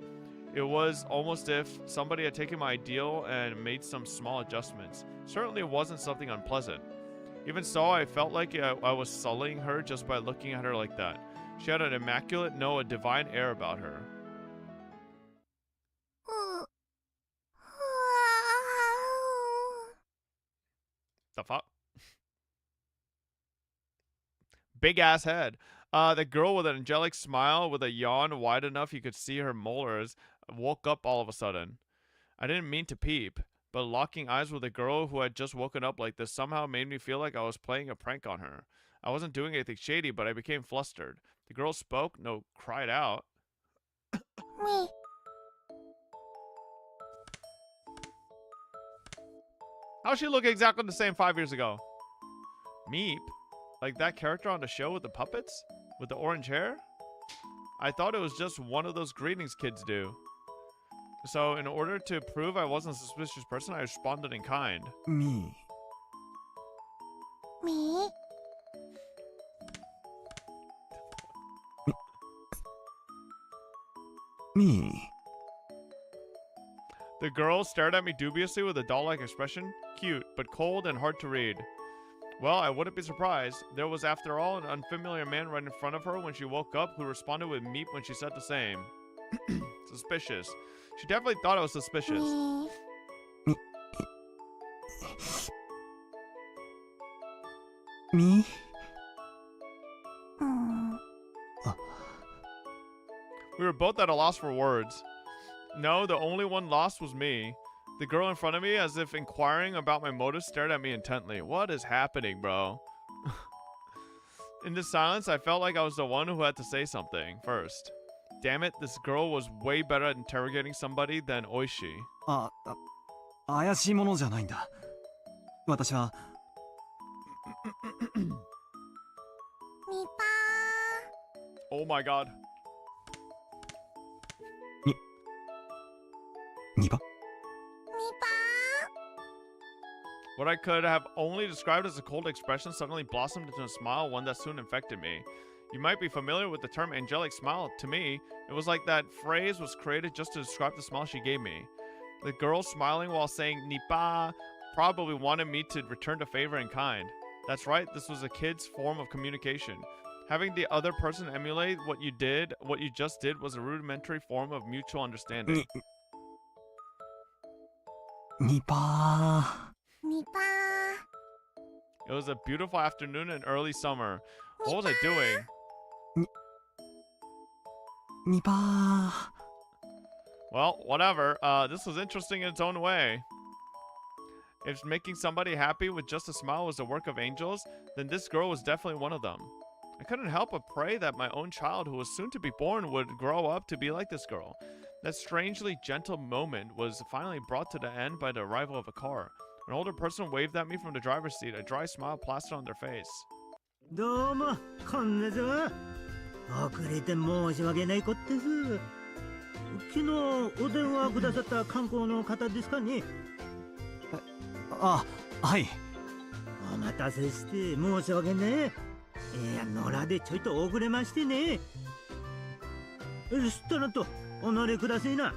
It was almost if somebody had taken my ideal and made some small adjustments. Certainly it wasn't something unpleasant. Even so, I felt like I was sullying her just by looking at her like that. She had an immaculate, no, a divine air about her. The fuck? Big ass head. The girl with an angelic smile with a yawn wide enough you could see her molars woke up all of a sudden. I didn't mean to peep, but locking eyes with a girl who had just woken up like this somehow made me feel like I was playing a prank on her. I wasn't doing anything shady, but I became flustered. The girl spoke, no, cried out. Me. How'd she look exactly the same 5 years ago? Meep? Like that character on the show with the puppets? With the orange hair? I thought it was just one of those greetings kids do. So, in order to prove I wasn't a suspicious person, I responded in kind. Me. Me? Me. The girl stared at me dubiously with a doll-like expression. Cute, but cold and hard to read. Well, I wouldn't be surprised. There was, after all, an unfamiliar man right in front of her when she woke up who responded with meep when she said the same. Suspicious. She definitely thought I was suspicious. Me? We were both at a loss for words. No, the only one lost was me. The girl in front of me, as if inquiring about my motives, stared at me intently. What is happening, bro? In this silence, I felt like I was the one who had to say something first. Damn it, this girl was way better at interrogating somebody than Oishi. 怪しいものじゃないんだ。私は。Oh my god. ニパ? What I could have only described as a cold expression suddenly blossomed into a smile, one that soon infected me. You might be familiar with the term angelic smile. To me, it was like that phrase was created just to describe the smile she gave me. The girl smiling while saying nipa probably wanted me to return the favor in kind. That's right, this was a kid's form of communication. Having the other person emulate what you just did was a rudimentary form of mutual understanding. Nipa. Nipa. It was a beautiful afternoon in early summer. What was I doing? Nipa. Well, whatever. This was interesting in its own way. If making somebody happy with just a smile was the work of angels, then this girl was definitely one of them. I couldn't help but pray that my own child, who was soon to be born, would grow up to be like this girl. That strangely gentle moment was finally brought to the end by the arrival of a car. An older person waved at me from the driver's seat, a dry smile plastered on their face. どうも、こんにちは。遅れて申し訳ないことです。昨日お電話くださった観光の方ですかね。あ、はい。お待たせして申し訳ねえ。野良でちょいと遅れましてね。したらとお乗りくださいな。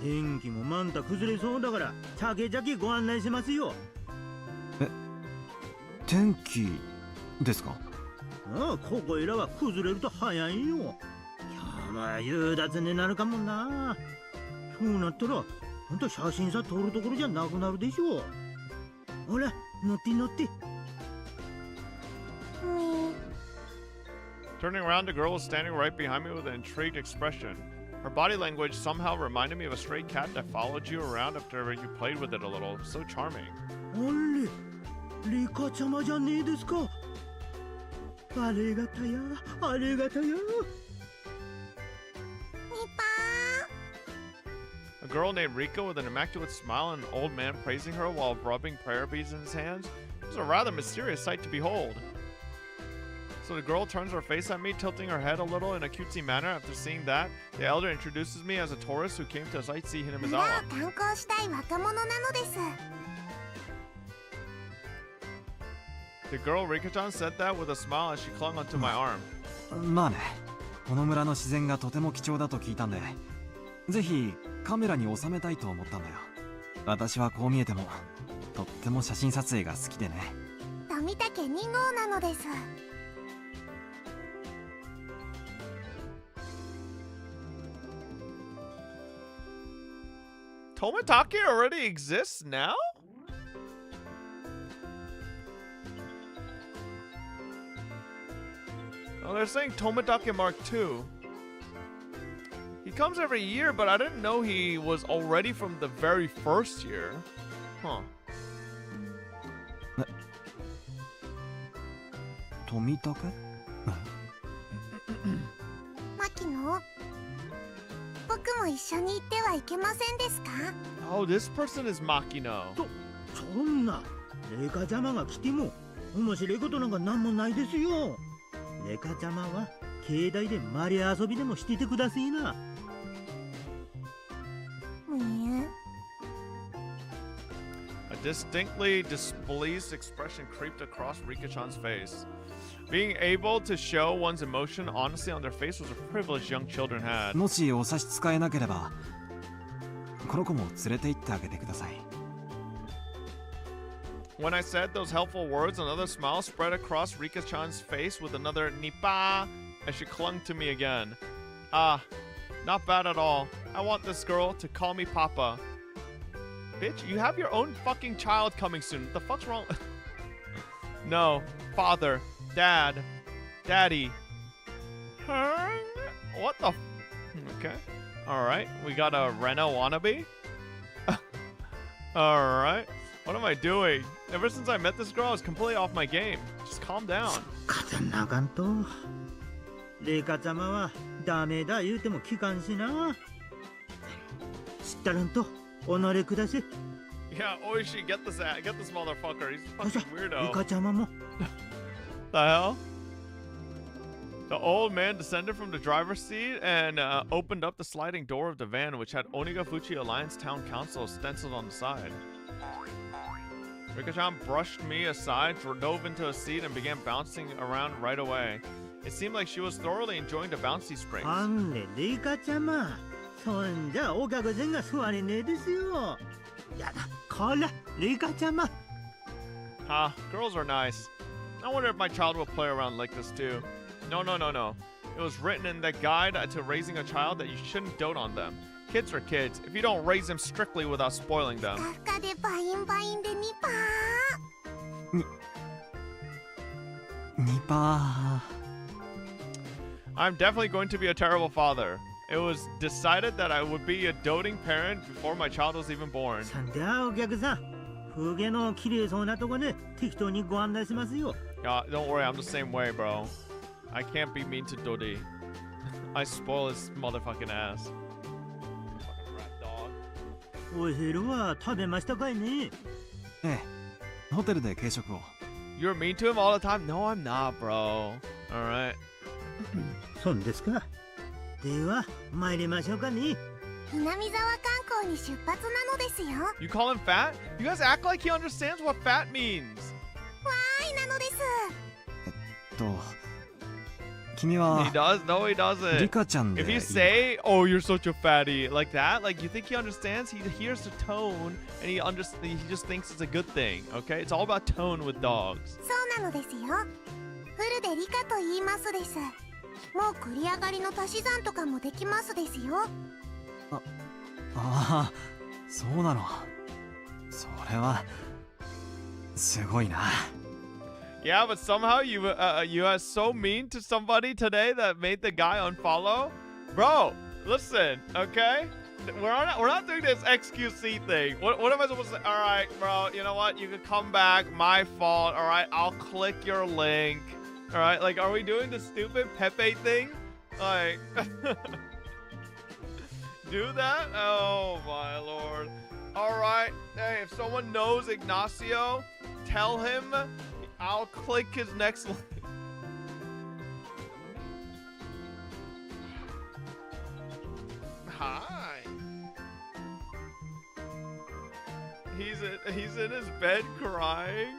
天気もまんた崩れそうだから、ちゃけちゃけご案内しますよ。天気ですか？ああ、ここいらは崩れると早いよ。今日は夕立になるかもな。そうなったら、ほんと写真さ撮るところじゃなくなるでしょう。ほら、乗って乗って。Turning around, the girl was standing right behind me with an intrigued expression. Her body language somehow reminded me of a stray cat that followed you around after you played with it a little. So charming. あれ、リカちゃまじゃねえですか。ありがたや、ありがたや。ニパ girl named Rika with an immaculate smile and an old man praising her while rubbing prayer beads in his hands. It was a rather mysterious sight to behold. So the girl turns her face at me, tilting her head a little in a cutesy manner. After seeing that, the elder introduces me as a tourist who came to sightsee Hinamizawa. The girl Rika-chan said that with a smile as she clung onto my arm. まあね、この村の自然がとても貴重だと聞いたんで、ぜひカメラに収めたいと思ったんだよ。私はこう見えてもとっても写真撮影が好きでね。富岳2号なのです。Tomitake already exists now? Oh, they're saying Tomitake Mark II. He comes every year, but I didn't know he was already from the very first year. Huh. Tomitake? Makino? 僕も一緒に行ってはいけませんですか? Oh, this person is Makino. そんなレカちゃまが来ても面白いことなんか何もないですよ。レカちゃまは境内でマリア遊びでもしててくださいな。A distinctly displeased expression creeped across Rika-chan's face. Being able to show one's emotion honestly on their face was a privilege young children had. もしお差し支えなければ、この子も連れて行ってあげてください。When I said those helpful words, another smile spread across Rika-chan's face with another nipa as she clung to me again. Ah, not bad at all. I want this girl to call me Papa. Bitch, you have your own fucking child coming soon. What the fuck's wrong? No, father, dad, daddy. What the? Okay. Alright, we got a Reno wannabe. Alright. What am I doing? Ever since I met this girl, I was completely off my game. Just calm down. なかんと。レカちゃまはダメだ言うても聞かんしな。知ったらんと、おのれくだせ。Yeah, Oishi, get this motherfucker. He's a fucking weirdo. レカちゃまも。The hell? The old man descended from the driver's seat and opened up the sliding door of the van, which had Onigafuchi Alliance Town Council stenciled on the side. Rika-chan brushed me aside, dove into a seat, and began bouncing around right away. It seemed like she was thoroughly enjoying the bouncy springs. あんね、レカちゃま。そんじゃお客さんが座れねえですよ。やだ、こら、レカちゃま。Ah, girls are nice. I wonder if my child will play around like this too. No. It was written in the guide to raising a child that you shouldn't dote on them. Kids are kids. If you don't raise them strictly without spoiling them. I'm definitely going to be a terrible father. It was decided that I would be a doting parent before my child was even born. さんじゃお客さん。風景の綺麗そうなとこね、適当にご案内しますよ。Don't worry, I'm the same way, bro. I can't be mean to Dodi. I spoil his motherfucking ass. Fucking rat dog. お昼は食べましたかいね？ええ、ホテルで軽食を。You're mean to him all the time? No, I'm not, bro. Alright. そうですか。では、参りましょうかね。南沢観光に出発なのですよ。You call him fat? You guys act like he understands what fat means. わーいなのです。君は He does? No, he doesn't. リカちゃんで。If you say, "Oh, you're such a fatty," like that, like you think he understands? He hears the tone and he just thinks it's a good thing. Okay, it's all about tone with dogs. そうなのですよ。フルでリカと言いますです。もう繰り上がりの足し算とかもできますですよ。ああ、そうなの。それはすごいな。Yeah, but somehow you are so mean to somebody today that made the guy unfollow. Bro, listen, okay? We're not doing this XQC thing. What am I supposed to say? All right, bro. You know what? You can come back. My fault. All right, I'll click your link. All right, like, are we doing the stupid Pepe thing? Like, do that? Oh my lord. Alright, hey, if someone knows Ignacio, tell him I'll click his next link. Hi. He's in his bed crying.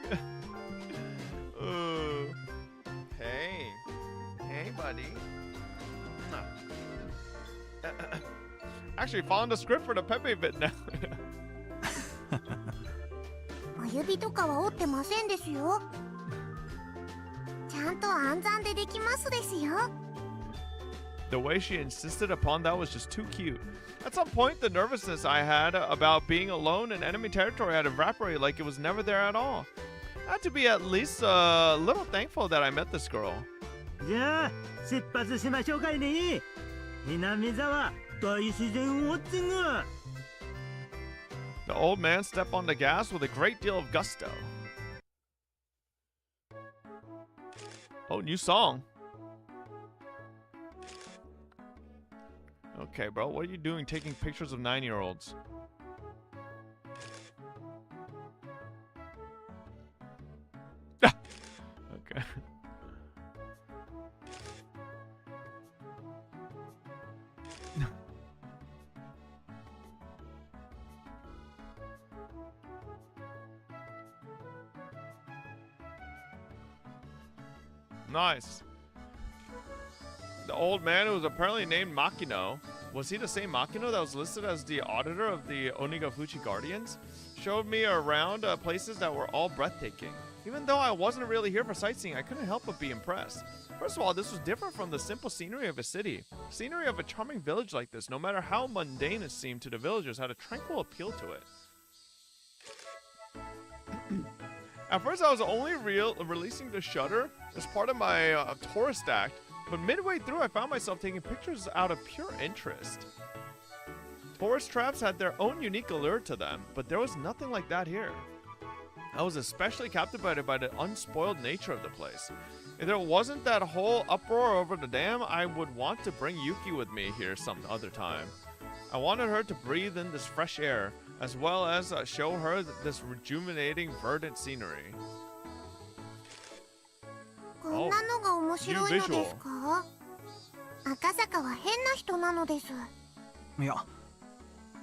Hey. Hey, buddy. Actually, found a script for the Pepe bit now. 指とかは折ってませんですよ。ちゃんと暗算でできますですよ。The way she insisted upon that was just too cute. At some point, the nervousness I had about being alone in enemy territory had evaporated like it was never there at all. I had to be at least a little thankful that I met this girl. じゃあ出発しましょうかいね。南沢大自然ウォッチング。 The old man stepped on the gas with a great deal of gusto. Oh, new song. Okay, bro, what are you doing taking pictures of 9-year-olds? Okay. Nice. The old man who was apparently named Makino, was he the same Makino that was listed as the auditor of the Onigafuchi Guardians? Showed me around places that were all breathtaking. Even though I wasn't really here for sightseeing, I couldn't help but be impressed. First of all, this was different from the simple scenery of a city. Scenery of a charming village like this, no matter how mundane it seemed to the villagers, had a tranquil appeal to it. At first, I was only releasing the shutter as part of my tourist act, but midway through, I found myself taking pictures out of pure interest. Tourist traps had their own unique allure to them, but there was nothing like that here. I was especially captivated by the unspoiled nature of the place. If there wasn't that whole uproar over the dam, I would want to bring Yuki with me here some other time. I wanted her to breathe in this fresh air, as well as show her this rejuvenating verdant scenery. こんなのが面白いのですか？赤坂は変な人なのです。いや、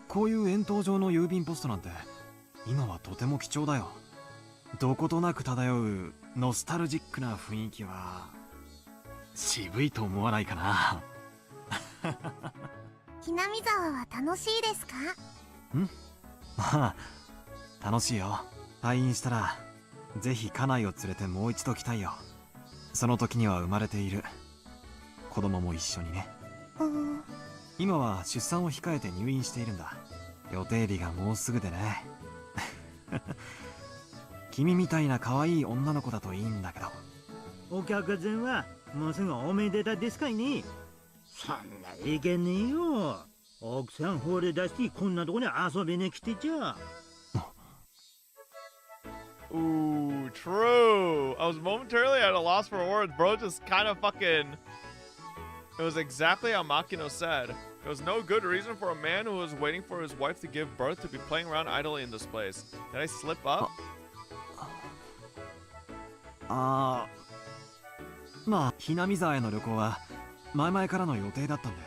こういう円筒状の郵便ポストなんて今はとても貴重だよ。どことなく漂うノスタルジックな雰囲気は渋いと思わないかな。南沢は楽しいですか？ん？まあ楽しいよ。退院したらぜひ家内を連れてもう一度来たいよ。その時には生まれている子供も一緒にね。今は出産を控えて入院しているんだ。予定日がもうすぐでね。君みたいな可愛い女の子だといいんだけど。お客さんはもうすぐおめでたですかいね。そんないけねえよ。奥さん惚れ出してこんなとこに遊びに来てちゃ。Ooh, true. I was momentarily at a loss for words. Bro just kind of fucking... It was exactly how Makino said. There was no good reason for a man who was waiting for his wife to give birth to be playing around idly in this place. Did I slip up? まあ、ひなみ沢への旅行は前々からの予定だったんで、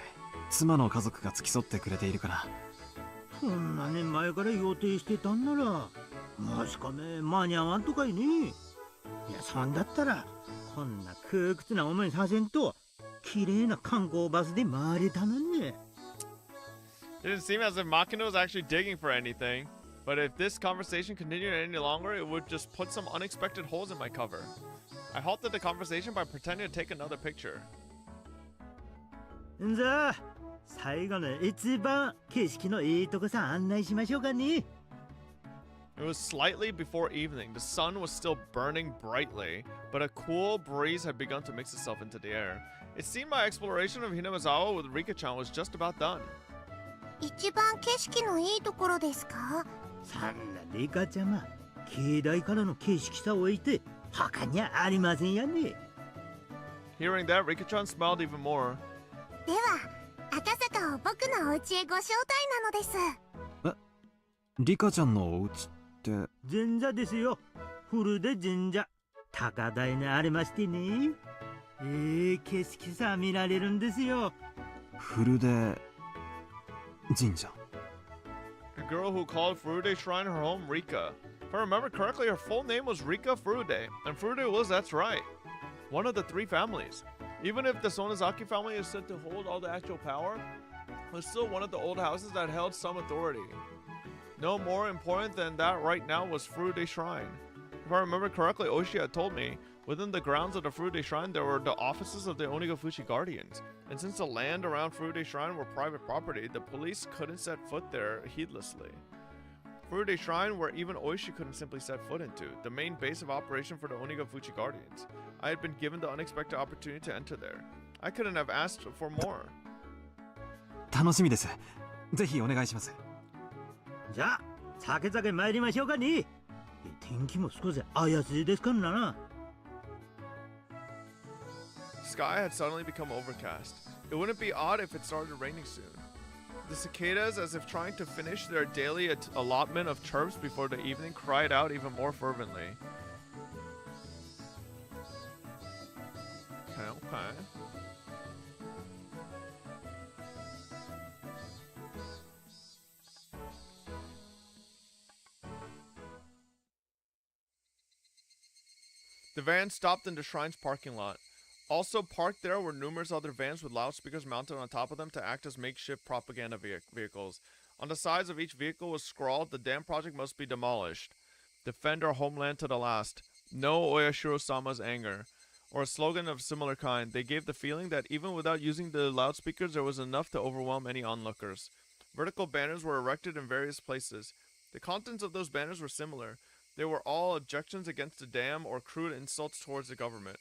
妻の家族が付き添ってくれているから。そんな年前から予定してたんなら、もしかめ間に合わんとかいね。いや、そんだったらこんな窮屈な思いさせんと綺麗な観光バスで回れたのね。Didn't seem as if Makino was actually digging for anything. But if this conversation continued any longer, it would just put some unexpected holes in my cover. I halted the conversation by pretending to take another picture. んざ、最後の一番景色のいいとこさ案内しましょうかね。It was slightly before evening. The sun was still burning brightly, but a cool breeze had begun to mix itself into the air. It seemed my exploration of Hinamizawa with Rika-chan was just about done. 一番景色のいいところですか？そんなリカちゃま、境内からの景色さを置いて他にはありませんやね。Hearing that, Rika-chan smiled even more. では、赤坂を僕のお家へご招待なのです。リカちゃんのお家って？神社ですよ。フルで神社。高台にありましてね。景色さ見られるんですよ。フルで神社。 The girl who called Furude Shrine her home, Rika. If I remember correctly, her full name was Rika Furude, and Furude was, that's right, one of the 3 families. Even if the Sonozaki family is said to hold all the actual power, it was still one of the old houses that held some authority. No more important than that right now was Furude Shrine. If I remember correctly, Oshi had told me, within the grounds of the Furude Shrine there were the offices of the Onigafuchi Guardians, and since the land around Furude Shrine were private property, the police couldn't set foot there heedlessly. Furude Shrine, where even Oishi couldn't simply set foot into, the main base of operation for the Onigafuchi Guardians. I had been given the unexpected opportunity to enter there. I couldn't have asked for more. 楽しみです。ぜひお願いします。じゃあ、酒々参りましょうかね。天気も少し怪しいですからな。 Sky had suddenly become overcast. It wouldn't be odd if it started raining soon. The cicadas, as if trying to finish their daily allotment of chirps before the evening, cried out even more fervently. Okay. The van stopped in the shrine's parking lot. Also parked there were numerous other vans with loudspeakers mounted on top of them to act as makeshift propaganda vehicles. On the sides of each vehicle was scrawled, "The dam project must be demolished. Defend our homeland to the last. No Oyashiro-sama's anger." Or a slogan of similar kind. They gave the feeling that even without using the loudspeakers, there was enough to overwhelm any onlookers. Vertical banners were erected in various places. The contents of those banners were similar. They were all objections against the dam or crude insults towards the government.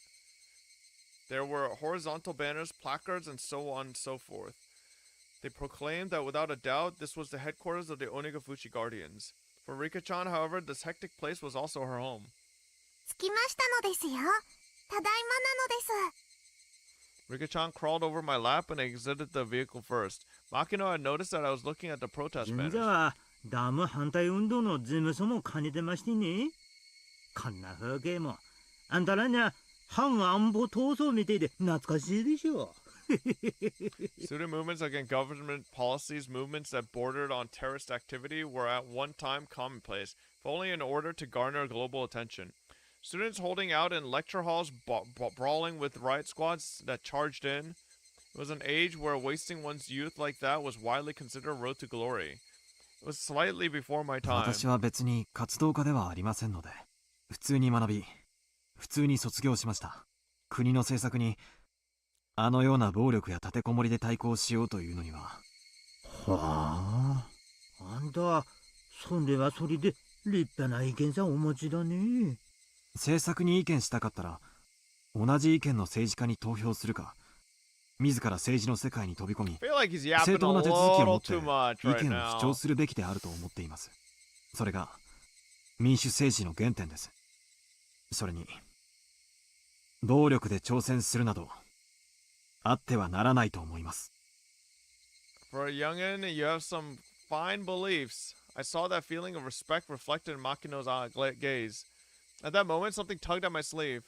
There were horizontal banners, placards, and so on and so forth. They proclaimed that without a doubt, this was the headquarters of the Onigafuchi Guardians. For Rika-chan, however, this hectic place was also her home. 着きましたのですよ。ただいまなのです。 Rika-chan crawled over my lap and exited the vehicle first. Makino had noticed that I was looking at the protest 神 banners. 社はダム反対運動の事務所も兼ねてましてね。こんな風景もあんたらには反安保闘争みたいで懐かしいでしょ。Student movements against government policies, movements that bordered on terrorist activity, were at one time commonplace, if only in order to garner global attention. Students holding out in lecture halls, brawling with riot squads that charged in. It was an age where wasting one's youth like that was widely considered a road to glory. It was slightly before my time. 私は別に活動家ではありませんので、普通に学び、普通に卒業しました。国の政策にあのような暴力や立てこもりで対抗しようというのには。はあ、あんたそれはそれで立派な意見さお持ちだね。政策に意見したかったら同じ意見の政治家に投票するか、自ら政治の世界に飛び込み、正当な手続きを持って意見を主張するべきであると思っています。それが民主政治の原点です。それに暴力で挑戦するなどあってはならないと思います。 For a youngin, you have some fine beliefs. I saw that feeling of respect reflected in Makino's gaze. At that moment, something tugged at my sleeve.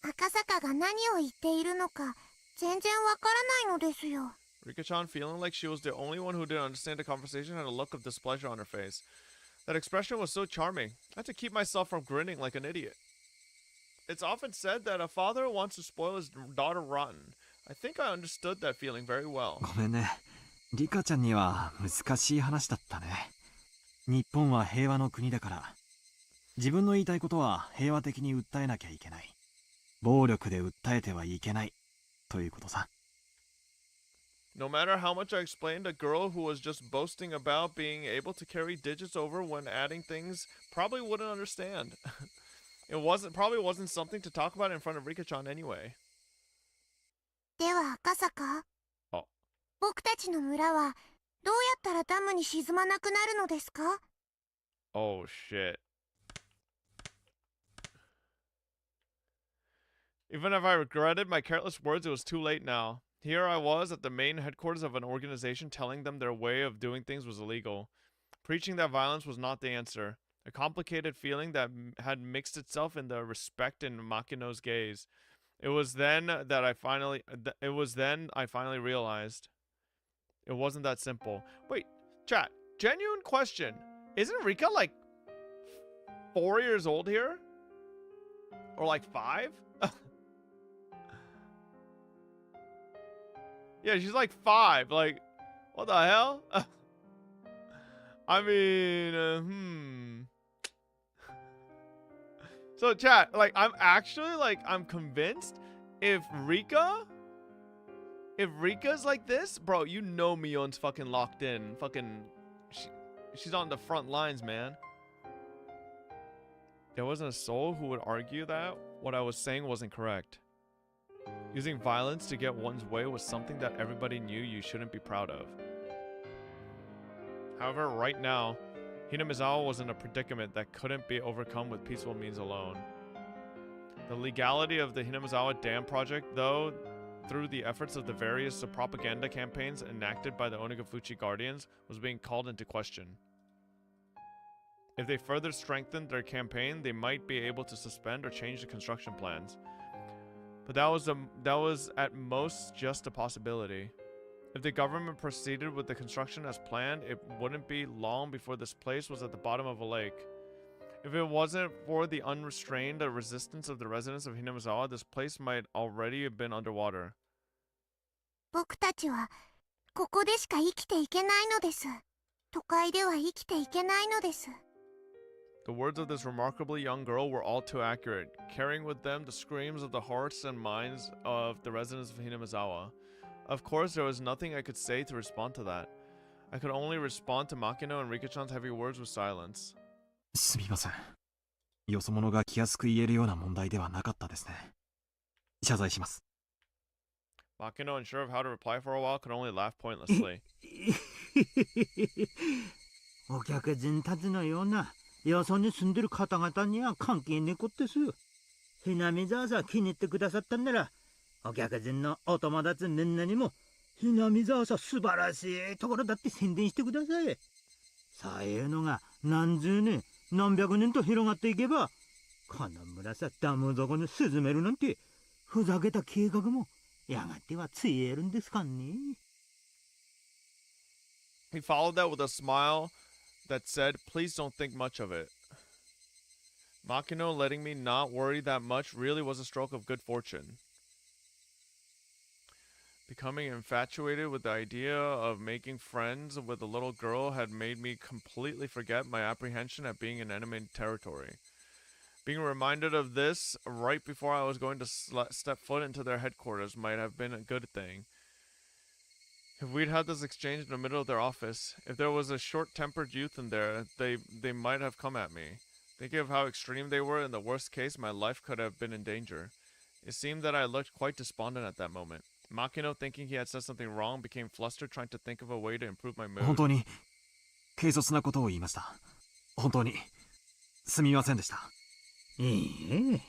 赤坂が何を言っているのか全然わからないのですよ。 Rika-chan, feeling like she was the only one who didn't understand the conversation, had a look of displeasure on her face. That expression was so charming. I had to keep myself from grinning like an idiot. It's often said that a father wants to spoil his daughter rotten. I think I understood that feeling very well. ごめんね。リカちゃんには難しい話だったね。日本は平和の国だから、自分の言いたいことは平和的に訴えなきゃいけない。暴力で訴えてはいけない。ということさ。No matter how much I explained, a girl who was just boasting about being able to carry digits over when adding things probably wouldn't understand. It probably wasn't something to talk about in front of Rika-chan anyway. では赤坂、僕たちの村はどうやったらダムに沈まなくなるのですか？ Oh shit. Even if I regretted my careless words, it was too late now. Here I was at the main headquarters of an organization telling them their way of doing things was illegal. Preaching that violence was not the answer. A complicated feeling that had mixed itself in the respect in Makino's gaze. It was then I finally realized it wasn't that simple. Wait, chat, genuine question. Isn't Rika like 4 years old here? Or like 5? Yeah, she's like 5. Like, what the hell? I mean, So chat, like, I'm convinced if Rika's like this, bro, you know Mion's fucking locked in. She's on the front lines, man. There wasn't a soul who would argue that what I was saying wasn't correct. Using violence to get one's way was something that everybody knew you shouldn't be proud of. However, right now, Hinamizawa was in a predicament that couldn't be overcome with peaceful means alone. The legality of the Hinamizawa Dam project, though, through the efforts of the various propaganda campaigns enacted by the Onigafuchi Guardians, was being called into question. If they further strengthened their campaign, they might be able to suspend or change the construction plans. But that was at most just a possibility. If the government proceeded with the construction as planned, it wouldn't be long before this place was at the bottom of a lake. If it wasn't for the unrestrained resistance of the residents of Hinamizawa, this place might already have been underwater. 僕たちはここでしか生きていけないのです。都会では生きていけないのです。 The words of this remarkably young girl were all too accurate, carrying with them the screams of the hearts and minds of the residents of Hinamizawa. Of course, there was nothing I could say to respond to that. I could only respond to Makino and Rika-chan's heavy words with silence. すみません。よそ者が気安く言えるような問題ではなかったですね。謝罪します。 Makino, unsure of how to reply for a while, could only laugh pointlessly. お客人たちのようなよそに住んでる方々には関係ねえことです。Hinamizawaさん気に入ってくださったんなら、お客人のお友達みんなにもHinamizawaさん素晴らしいところだって宣伝してください。そういうのが何十年何百年と広がっていけば、この村さダム底に沈めるなんてふざけた計画もやがてはついえるんですかね。 He followed that with a smile that said, "Please don't think much of it." Makino letting me not worry that much really was a stroke of good fortune. Becoming infatuated with the idea of making friends with a little girl had made me completely forget my apprehension at being in enemy territory. Being reminded of this right before I was going to step foot into their headquarters might have been a good thing. If we'd had this exchange in the middle of their office, if there was a short-tempered youth in there, they might have come at me. Thinking of how extreme they were, in the worst case, my life could have been in danger. It seemed that I looked quite despondent at that moment. Makino, thinking he had said something wrong, became flustered, trying to think of a way to improve my mood. 本当に軽率なことを言いました。本当にすみませんでした。いいえ。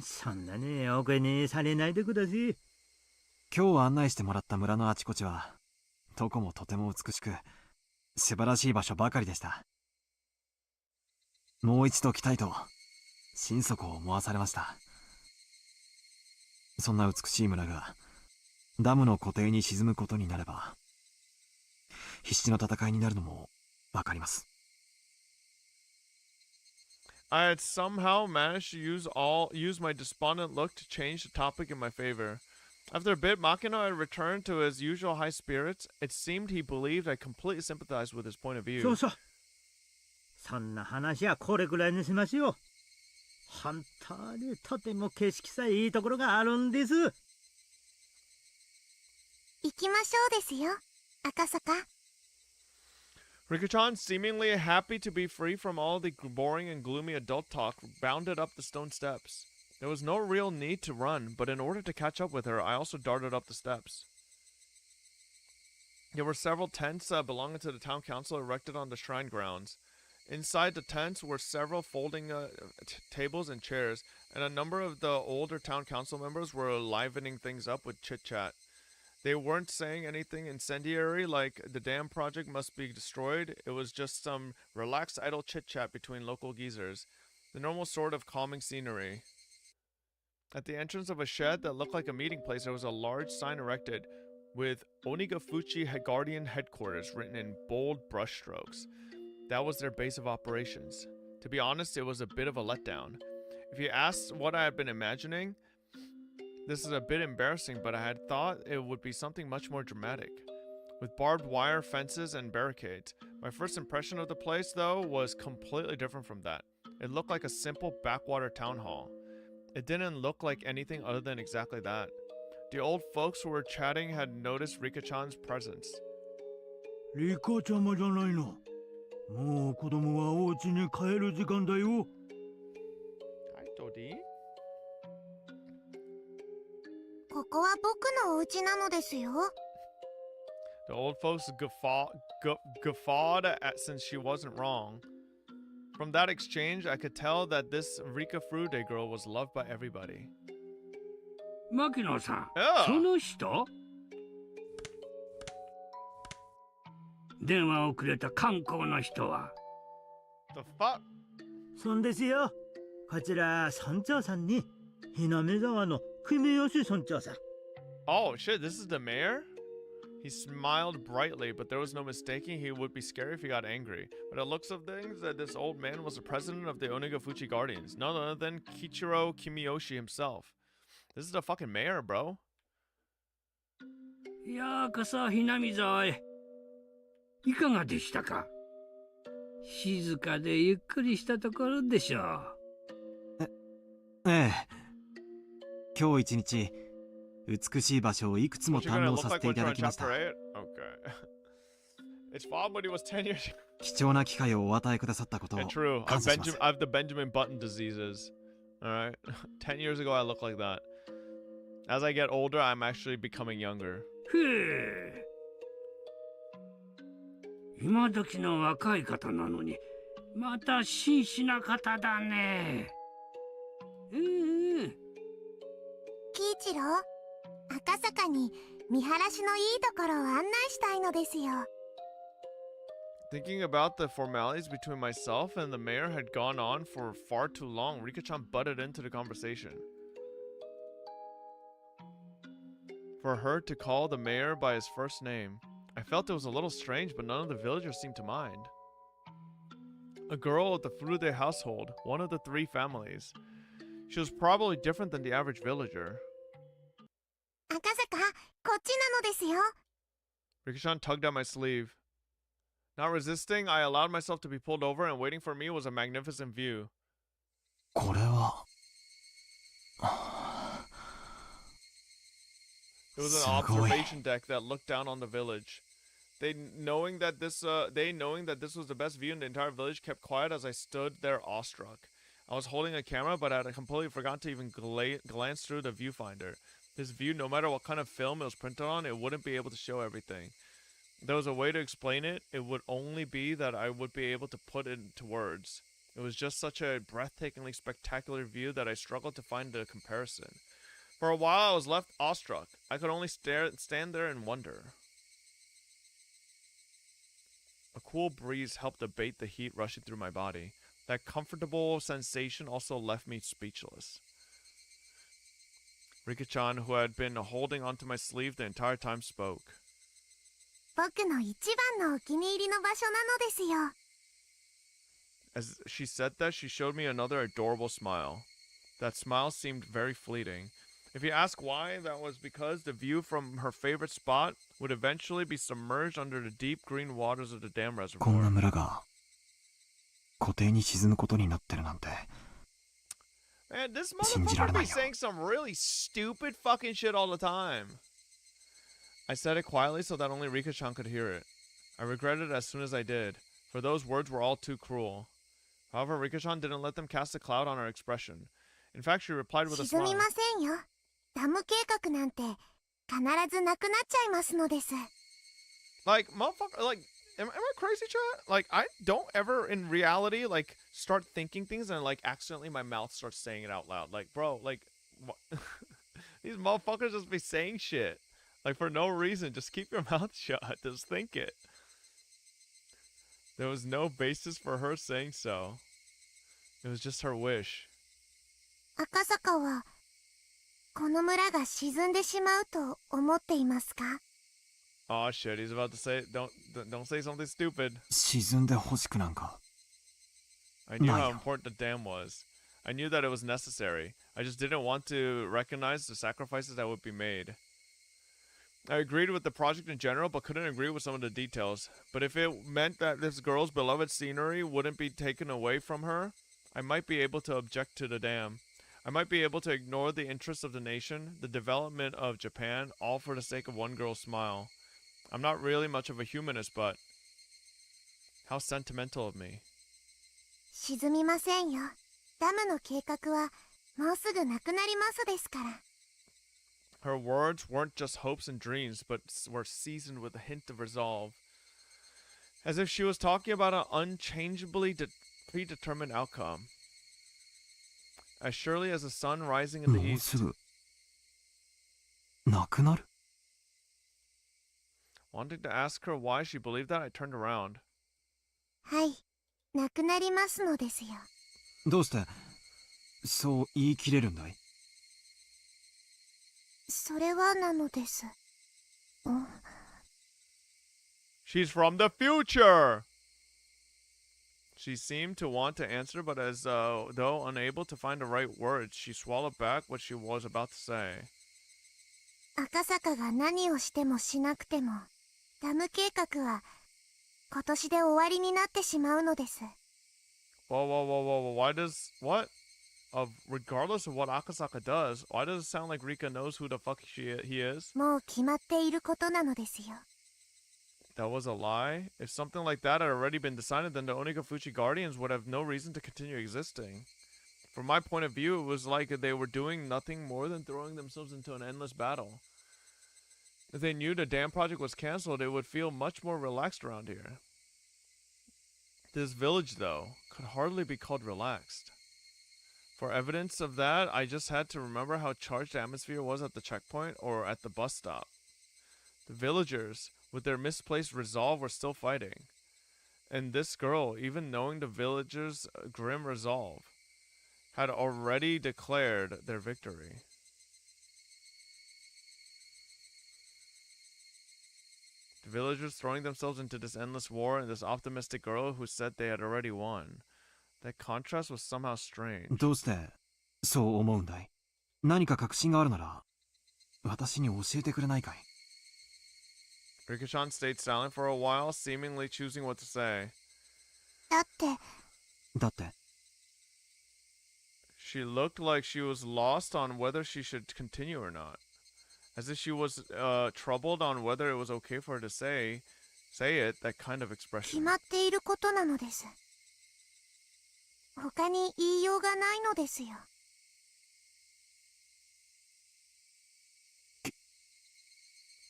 そんなにお気にされないでください。今日案内してもらった村のあちこちはどこもとても美しく素晴らしい場所ばかりでした。もう一度来たいと心底思わされました。そんな美しい村がダムの湖底に沈むことになれば必死の戦いになるのもわかります。I had somehow managed to use my despondent look to change the topic in my favor. After a bit, Makino had returned to his usual high spirits. It seemed he believed I completely sympathized with his point of view. そうそう。そんな話はこれくらいにしましょう。本当にとても景色さいいところがあるんです。行きましょうですよ、赤坂。Rika-chan, seemingly happy to be free from all the boring and gloomy adult talk, bounded up the stone steps. There was no real need to run, but in order to catch up with her, I also darted up the steps. There were several tents belonging to the town council erected on the shrine grounds. Inside the tents were several folding tables and chairs, and a number of the older town council members were livening things up with chit-chat. They weren't saying anything incendiary like the dam project must be destroyed. It was just some relaxed idle chit-chat between local geezers. The normal sort of calming scenery. At the entrance of a shed that looked like a meeting place, there was a large sign erected with Onigafuchi Guardian Headquarters written in bold brushstrokes. That was their base of operations. To be honest, it was a bit of a letdown. If you asked what I had been imagining, this is a bit embarrassing, but I had thought it would be something much more dramatic. With barbed wire fences and barricades. My first impression of the place, though, was completely different from that. It looked like a simple backwater town hall. It didn't look like anything other than exactly that. The old folks who were chatting had noticed Rika-chan's presence. Rika-chanじゃないの。もう子供はお家に帰る時間だよ。Hi, Dodi. ここは僕のお家なのですよ。The old folks guffawed since she wasn't wrong. From that exchange, I could tell that this Rika Furude girl was loved by everybody. 牧野さん、ああその人電話をくれた観光の人は The fuck? そんですよ。こちら村長さんに、ひなめ沢の久米吉村長さん。Oh shit, this is the mayor? He smiled brightly, but there was no mistaking he would be scary if he got angry. But it looks of things that this old man was the president of the Onigafuchi Guardians, none other than Kichiro Kimiyoshi himself. This is the fucking mayor, bro. ようこそひなみ沢へ。いかがでしたか？静かでゆっくりしたところでしょう。ええ。今日一日、美しい場所をいくつも堪能させていただきました。貴重な機会をお与えくださったことを感謝します。I have the Benjamin Button diseases. Alright? 10 years ago I looked like that. As I get older, I'm actually becoming younger. へえ。今時の若い方なのに、また真摯な方だね。喜一郎、赤坂に見晴らしのいいところを案内したいのですよ。Thinking about the formalities between myself and the mayor had gone on for far too long, Rika-chan butted into the conversation. For her to call the mayor by his first name, I felt it was a little strange, but none of the villagers seemed to mind. A girl of the Furude household, one of the 3 families. She was probably different than the average villager. 赤坂、こっちなのですよ。Rika-chan tugged at my sleeve. Not resisting, I allowed myself to be pulled over, and waiting for me was a magnificent view. これは It was an observation deck that looked down on the village. They knowing that this was the best view in the entire village, kept quiet as I stood there awestruck. I was holding a camera, but I had completely forgotten to even glance through the viewfinder. This view, no matter what kind of film it was printed on, it wouldn't be able to show everything. If there was a way to explain it, it would only be that I would be able to put it into words. It was just such a breathtakingly spectacular view that I struggled to find a comparison. For a while, I was left awestruck. I could only stand there and wonder. A cool breeze helped abate the heat rushing through my body. That comfortable sensation also left me speechless. Rika-chan, who had been holding onto my sleeve the entire time, spoke. 僕の一番のお気に入りの場所なのですよ。As she said that, she showed me another adorable smile. That smile seemed very fleeting. If you ask why, that was because the view from her favorite spot would eventually be submerged under the deep green waters of the dam こんな reservoir. 村が湖底に沈むことになってるなんて。 Man, this 信じられ motherfucker な be いよ。 saying some really stupid fucking shit all the time. I said it quietly so that only Rika-chan could hear it. I regretted it as soon as I did, for those words were all too cruel. However, Rika-chan didn't let them cast a cloud on her expression. In fact, she replied with a 沈 smile. みませんよ。ダム計画なんて必ずなくなっちゃいますのです。Like, motherfucker, like, Am I crazy, chat? Like, I don't ever in reality like start thinking things and like accidentally my mouth starts saying it out loud. Like, bro, like these motherfuckers just be saying shit like for no reason. Just keep your mouth shut. Just think it. There was no basis for her saying so. It was just her wish. 赤坂はこの村が沈んでしまうと思っていますか? Oh shit, he's about to say don't say something stupid. 沈んでほしくなんか I knew how important the dam was. I knew that it was necessary. I just didn't want to recognize the sacrifices that would be made. I agreed with the project in general, but couldn't agree with some of the details. But if it meant that this girl's beloved scenery wouldn't be taken away from her, I might be able to object to the dam. I might be able to ignore the interests of the nation, the development of Japan, all for the sake of one girl's smile. I'm not really much of a humanist, but how sentimental of me. 沈みませんよ。ダムの計画はもうすぐなくなりますですから。 Her words weren't just hopes and dreams, but were seasoned with a hint of resolve. As if she was talking about an unchangeably predetermined outcome. As surely as the sun rising in the east. なくなる? Wanting to ask her why she believed that, I turned around. はい、なくなりますのですよ。どうしてそう言い切れるんだい? それはなのです。She's from the future! She seemed to want to answer, but as though unable to find the right words, she swallowed back what she was about to say. 赤坂が何をしてもしなくても、ダム計画は今年で終わりになってしまうのです。Whoa, why does, what? Regardless of what Akasaka does, why does it sound like Rika knows who the fuck he is? もう決まっていることなのですよ。That was a lie? If something like that had already been decided, then the Onigafuchi Guardians would have no reason to continue existing. From my point of view, it was like they were doing nothing more than throwing themselves into an endless battle. If they knew the dam project was cancelled, it would feel much more relaxed around here. This village, though, could hardly be called relaxed. For evidence of that, I just had to remember how charged the atmosphere was at the checkpoint or at the bus stop. The villagers, with their misplaced resolve, were still fighting. And this girl, even knowing the villagers' grim resolve, had already declared their victory. The villagers throwing themselves into this endless war and this optimistic girl who said they had already won. That contrast was somehow strange. どうしてそう思うんだい? 何か確信があるなら私に教えてくれないかい? Rika-chan stayed silent for a while, seemingly choosing what to say. だって She looked like she was lost on whether she should continue or not. As if she was troubled on whether it was okay for her to say it, that kind of 決 expression. まっていることなのです。他に言いようがないのですよ。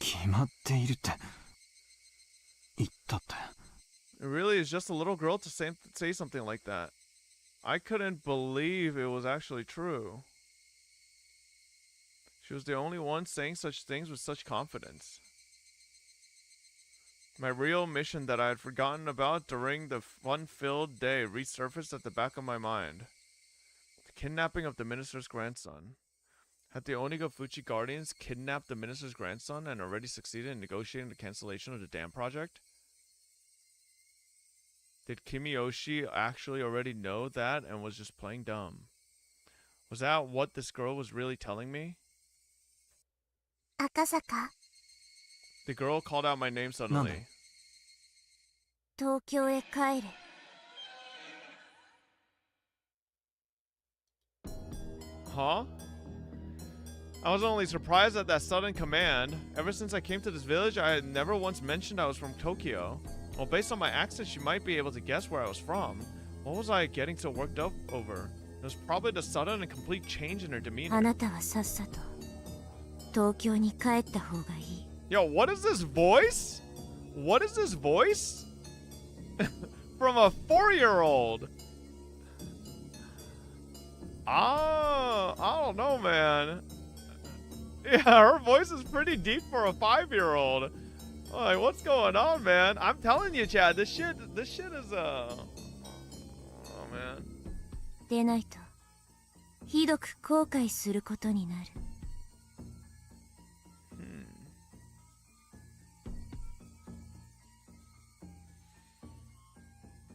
決まっているって言ったって。 It really is just a little girl to say something like that. I couldn't believe it was actually true. She was the only one saying such things with such confidence. My real mission that I had forgotten about during the fun-filled day resurfaced at the back of my mind. The kidnapping of the minister's grandson. Had the Onigafuchi Guardians kidnapped the minister's grandson and already succeeded in negotiating the cancellation of the dam project? Did Kimiyoshi actually already know that and was just playing dumb? Was that what this girl was really telling me? 赤坂、 The girl called out my name suddenly. 東京へ帰れ。Huh? I was only surprised at that sudden command. Ever since I came to this village, I had never once mentioned I was from Tokyo. Well, based on my accent, she might be able to guess where I was from. What was I getting so worked up over? It was probably the sudden and complete change in her あ demeanor. なたはさっさと東京に帰った方がいい。 Yo, what is this voice? What is this voice? From a 4-year-old. I don't know, man. Yeah, her voice is pretty deep for a 5-year-old. Like, what's going on, man? I'm telling you, Chad, this shit is oh man. でないとひどく後悔することになる。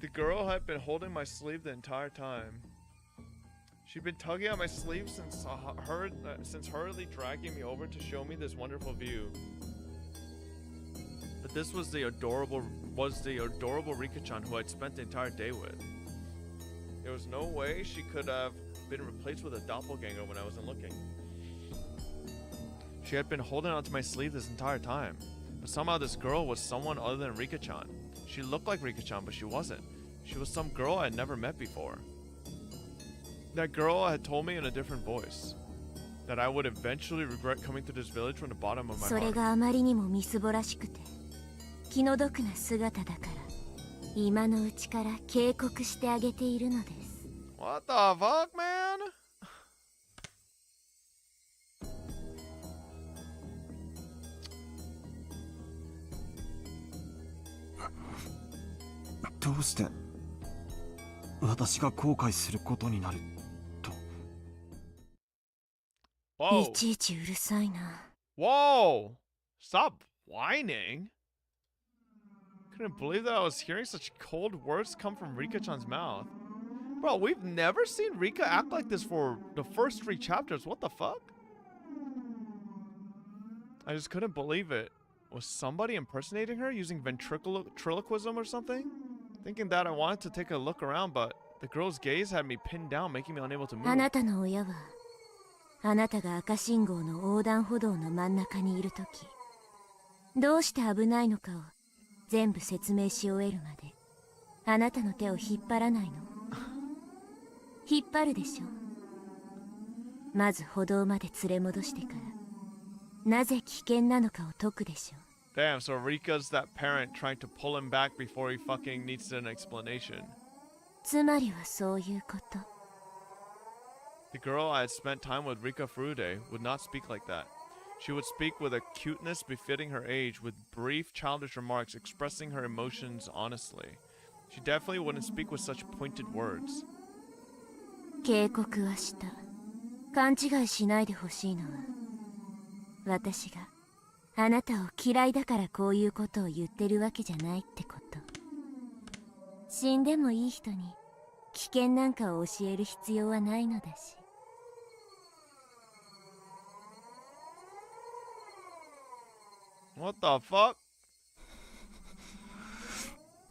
The girl had been holding my sleeve the entire time. She'd been tugging at my sleeve since hurriedly dragging me over to show me this wonderful view. But this was the adorable Rika-chan who I'd spent the entire day with. There was no way she could have been replaced with a doppelganger when I wasn't looking. She had been holding onto my sleeve this entire time. But somehow this girl was someone other than Rika-chan. She looked like Rika-chan, but she wasn't. She was some girl I had never met before. That girl had told me in a different voice that I would eventually regret coming to this village from the bottom of my それ heart. があまりにもみすぼらしくて気の毒な姿だから今のうちから警告してあげているのです。 What the fuck, man? どうして私が後悔することになると。いちいちうるさいな。 Whoa! Stop whining. Couldn't believe that I was hearing such cold words come from Rika-chan's mouth. Bro, we've never seen Rika act like this for the first 3 chapters. What the fuck? I just couldn't believe it. Was somebody impersonating her using ventriloquism or something? Thinking that I wanted to take a look around, but the girl's gaze had me pinned down, making me unable to move. あなたの親はあなたが赤信号の横断歩道の真ん中にいるときどうして危ないのかを全部説明し終えるまであなたの手を引っ張らないの。引っ張るでしょ。まず歩道まで連れ戻してからなぜ危険なのかを解くでしょう。 Damn, so Rika's that parent trying to pull him back before he fucking needs an explanation. つまりはそういうこと。 The girl I had spent time with, Rika Furude, would not speak like that. She would speak with a cuteness befitting her age, with brief childish remarks expressing her emotions honestly. She definitely wouldn't speak with such pointed words. 警告はした。勘違いしないでほしいのは私があなたを嫌いだからこういうことを言ってるわけじゃないってこと。死んでもいい人に危険なんかを教える必要はないのだし。 What the fuck?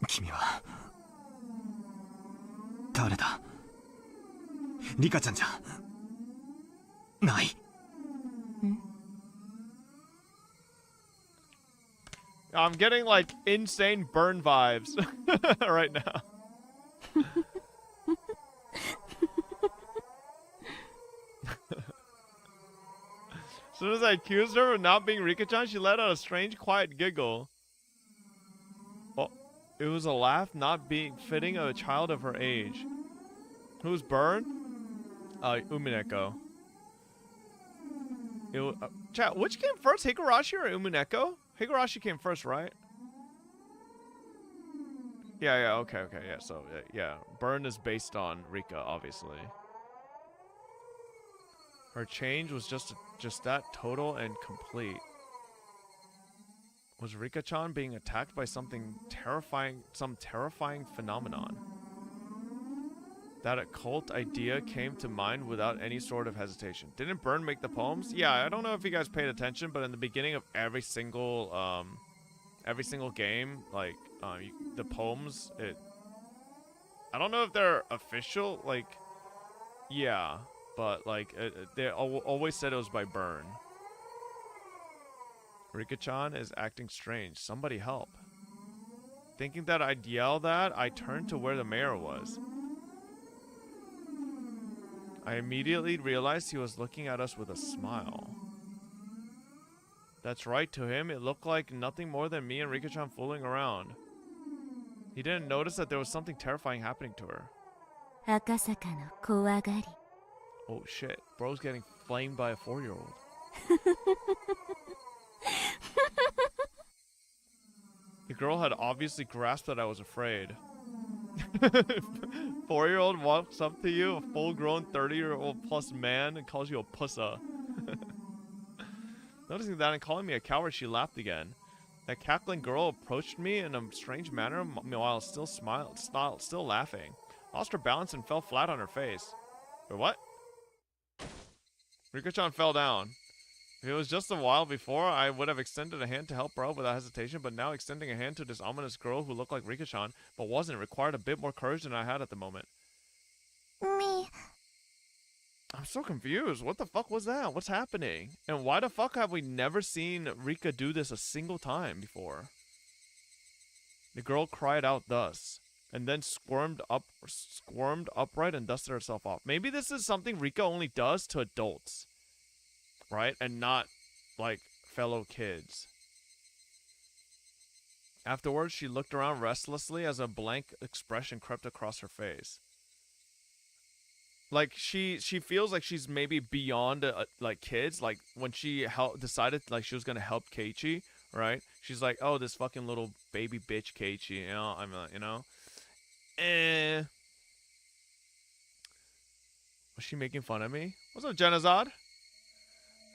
君は誰だ？リカちゃんじゃない。 I'm getting like insane burn vibes right now. As soon as I accused her of not being Rika-chan, she let out a strange, quiet giggle. Oh, it was a laugh not being fitting of a child of her age. Who's Burn? Umineko. Chat, which came first, Higurashi or Umineko? Higurashi came first, right? Yeah, okay, yeah, so, yeah. Burn is based on Rika, obviously. Her change was just that, total and complete. Was Rika-chan being attacked by something terrifying, some terrifying phenomenon? That occult idea came to mind without any sort of hesitation. Didn't Burn make the poems? Yeah, I don't know if you guys paid attention, but in the beginning of every single game, like, the poems, I don't know if they're official, like, yeah, but, like, they always said it was by Burn. Rika-chan is acting strange. Somebody help. Thinking that I'd yell that, I turned to where the mayor was. I immediately realized he was looking at us with a smile. That's right, to him, it looked like nothing more than me and Rika-chan fooling around. He didn't notice that there was something terrifying happening to her. 赤坂の怖がり Oh shit, bro's getting flamed by a 4-year-old. The girl had obviously grasped that I was afraid. 4-year-old walks up to you, a full-grown 30-year-old plus man, and calls you a pussa. Noticing that and calling me a coward, she laughed again. That cackling girl approached me in a strange manner while still still laughing. Lost her balance and fell flat on her face. Wait, what? Rika-chan fell down. If it was just a while before, I would have extended a hand to help bro without hesitation, but now extending a hand to this ominous girl who looked like Rika-chan, but wasn't, required a bit more courage than I had at the moment. Me. I'm so confused. What the fuck was that? What's happening? And why the fuck have we never seen Rika do this a single time before? The girl cried out thus, and then squirmed upright and dusted herself off. Maybe this is something Rika only does to adults, right? And not, like, fellow kids. Afterwards, she looked around restlessly as a blank expression crept across her face. Like, she feels like she's maybe beyond, like, kids. Like, when she decided, like, she was gonna help Keiichi, right? She's like, oh, this fucking little baby bitch Keiichi, you know? I'm you know? Was she making fun of me? What's up, Genazad?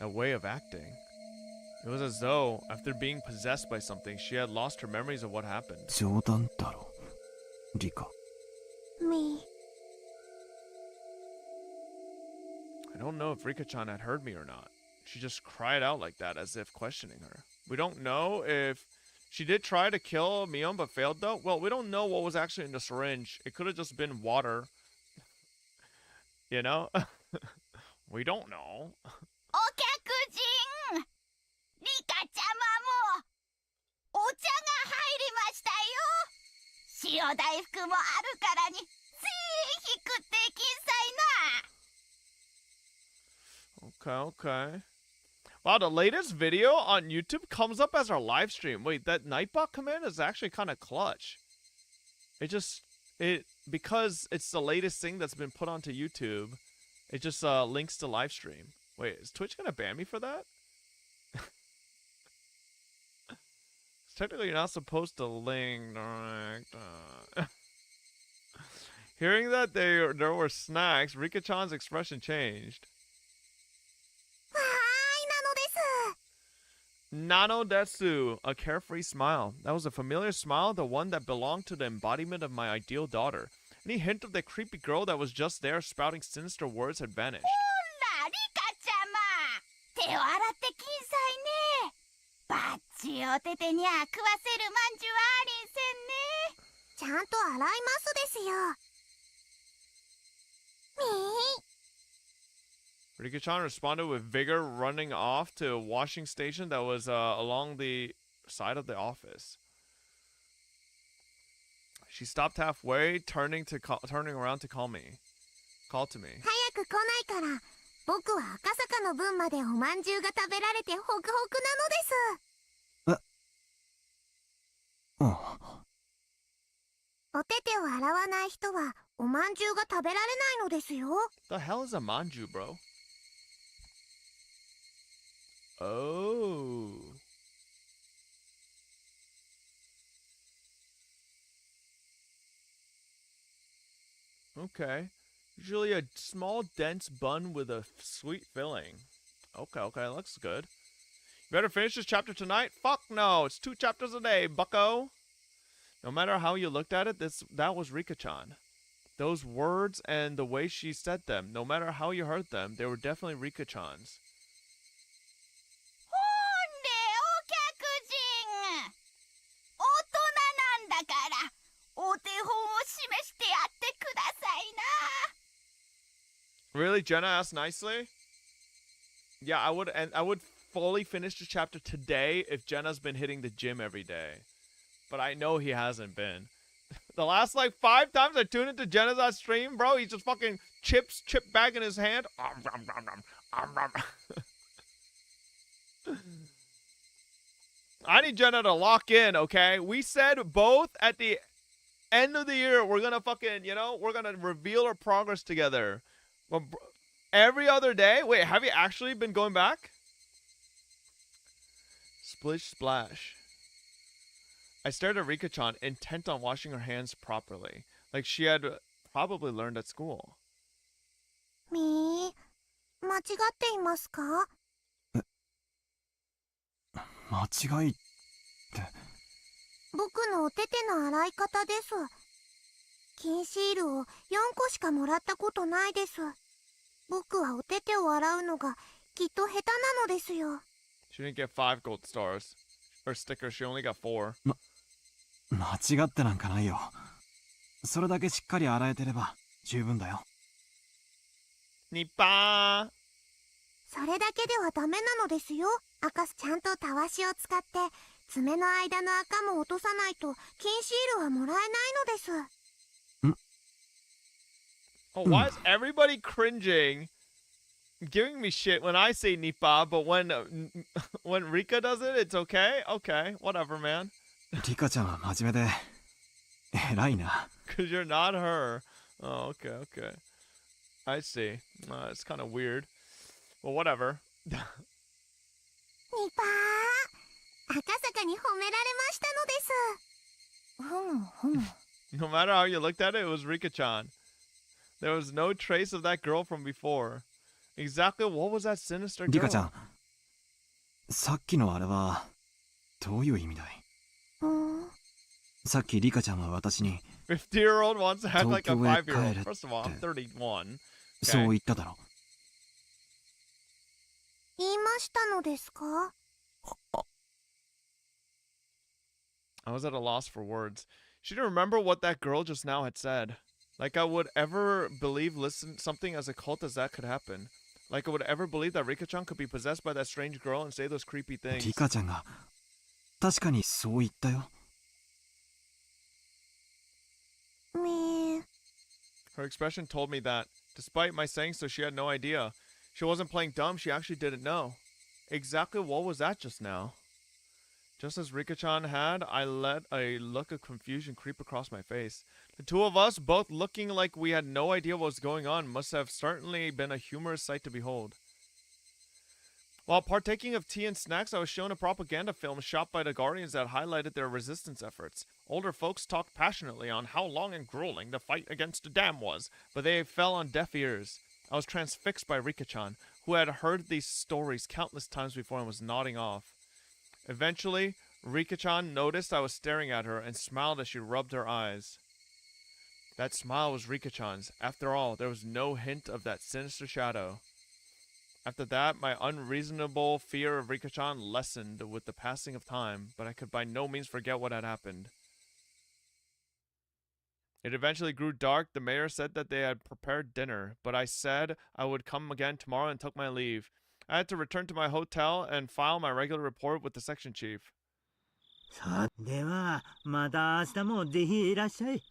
A way of acting. It was as though, after being possessed by something, she had lost her memories of what happened. 冗談だろ、リカ。 Me. I don't know if Rika-chan had heard me or not. She just cried out like that, as if questioning her. We don't know if she did try to kill Mion, but failed though. Well, we don't know what was actually in the syringe. It could have just been water. You know? We don't know. お客人リカちゃまもお茶が入りましたよ塩大福もあるからにぜひ食ってきんさいな Okay. Wow, the latest video on YouTube comes up as our live stream. Wait, that Nightbot command is actually kind of clutch. Because it's the latest thing that's been put onto YouTube, it just links to live stream. Wait, is Twitch gonna ban me for that? Technically, you're not supposed to link direct. Hearing that there were snacks, Rika-chan's expression changed. Nano Detsu, a carefree smile. That was a familiar smile, the one that belonged to the embodiment of my ideal daughter. Any hint of the creepy girl that was just there spouting sinister words had vanished. 手を洗ってきんさいねバッチおててにゃ食わせるまんじゅうありんせんねちゃんと洗いますですよみー Rika-chan responded with vigor, running off to a washing station that was along the side of the office. She stopped halfway, turning around to call to me. 早く来ないから僕は赤坂の分までおまんじゅうが食べられてホクホクなのですお手手を洗わない人はおまんじゅうが食べられないのですよ The hell is a manju, bro? Oh. Okay. Usually a small, dense bun with a sweet filling. Okay, looks good. You better finish this chapter tonight? Fuck no, it's 2 chapters a day, bucko. No matter how you looked at it, that was Rika-chan. Those words and the way she said them, no matter how you heard them, they were definitely Rika-chan's. お手本を示してやってくださいな Really? Jenna asked nicely? Yeah, I would fully finish the chapter today if Jenna's been hitting the gym every day. But I know he hasn't been. The last like 5 times I tuned into Jenna's stream, bro, he's just fucking chip bag in his hand. I need Jenna to lock in, okay? We said both at the End of the year, we're gonna fucking, you know, we're gonna reveal our progress together. Well, every other day? Wait, have you actually been going back? Splish splash. I stared at Rika-chan, intent on washing her hands properly, like she had probably learned at school. みー、間違っていますか？間違いって。僕のお手手の洗い方です。金シールを4個しかもらったことないです。僕はお手手を洗うのがきっと下手なのですよ。She didn't get 5 gold stars. Or stickers, she only got 4. 間違ってなんかないよ。それだけしっかり洗えてれば十分だよ。ニッパー。それだけではダメなのですよ。赤ちゃんとたわしを使って爪の間の赤も落とさないと金シールはもらえないのです。Oh, why is everybody cringing, giving me shit when I say Nippa, but when Rika does it, it's okay? Okay, whatever, man. リカちゃんは真面目で偉いな。Because you're not her. Oh, okay, okay. I see. It's kind of weird. Well, whatever. ニパー、赤坂に褒められましたのです。No matter how you looked at it, it was Rika-chan. There was no trace of that girl from before. Exactly what was that sinister girl? リカちゃん、さっきのあれはどういう意味だい？さっきリカちゃんは私に 50-year-old wants to act like a 5-year-old. First of all, I'm 31. そう言っただろ。言いましたのですか？ I was at a loss for words. She didn't remember what that girl just now had said. Like I would ever believe something as occult as that could happen. Like I would ever believe that Rika-chan could be possessed by that strange girl and say those creepy things. リカちゃんが確かにそう言ったよ。Her expression told me that, despite my saying so, she had no idea. She wasn't playing dumb, she actually didn't know. Exactly what was that just now? Just as Rika-chan had, I let a look of confusion creep across my face. The two of us, both looking like we had no idea what was going on, must have certainly been a humorous sight to behold. While partaking of tea and snacks, I was shown a propaganda film shot by the Guardians that highlighted their resistance efforts. Older folks talked passionately on how long and grueling the fight against the dam was, but they fell on deaf ears. I was transfixed by Rika-chan, who had heard these stories countless times before and was nodding off. Eventually, Rika-chan noticed I was staring at her and smiled as she rubbed her eyes. That smile was Rika-chan's. After all, there was no hint of that sinister shadow. After that, my unreasonable fear of Rika-chan lessened with the passing of time, but I could by no means forget what had happened. It eventually grew dark. The mayor said that they had prepared dinner, but I said I would come again tomorrow and took my leave. I had to return to my hotel and file my regular report with the section chief. さあ、では、また明日もぜひいらっしゃい。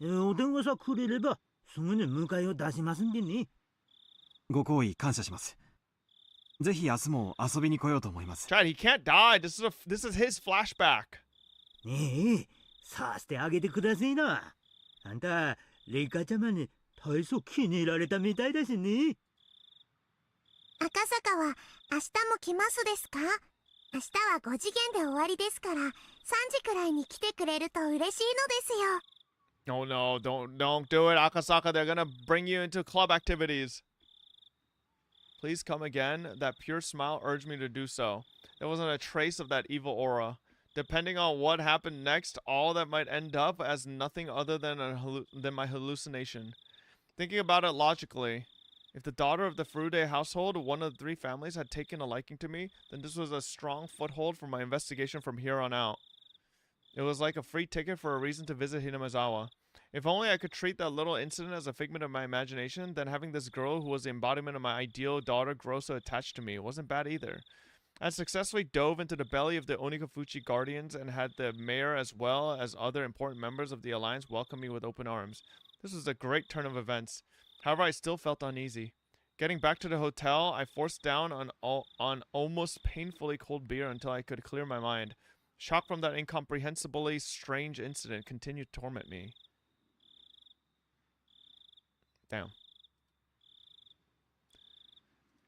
お電話さくれれば、すぐに迎えを出しますんでね。ご好意感謝します。ぜひ明日も遊びに来ようと思います。Chad, he can't die. This is his flashback. ねえ、させてあげてくださいな。あんた、レイカちゃまに大層気に入られたみたいだしね。赤坂は明日も来ますですか？明日は5次元で終わりですから、3時くらいに来てくれると嬉しいのですよ。Oh no, don't do it, Akasaka. They're gonna bring you into club activities. Please come again. That pure smile urged me to do so. There wasn't a trace of that evil aura. Depending on what happened next, all that might end up as nothing other than my hallucination. Thinking about it logically, if the daughter of the Furude household, one of the 3 families, had taken a liking to me, then this was a strong foothold for my investigation from here on out. It was like a free ticket for a reason to visit Hinamizawa. If only I could treat that little incident as a figment of my imagination, then having this girl who was the embodiment of my ideal daughter grow so attached to me wasn't bad either. I successfully dove into the belly of the Onikafuchi Guardians and had the mayor as well as other important members of the alliance welcome me with open arms. This was a great turn of events. However, I still felt uneasy. Getting back to the hotel, I forced down on almost painfully cold beer until I could clear my mind. Shock from that incomprehensibly strange incident continued to torment me. Damn.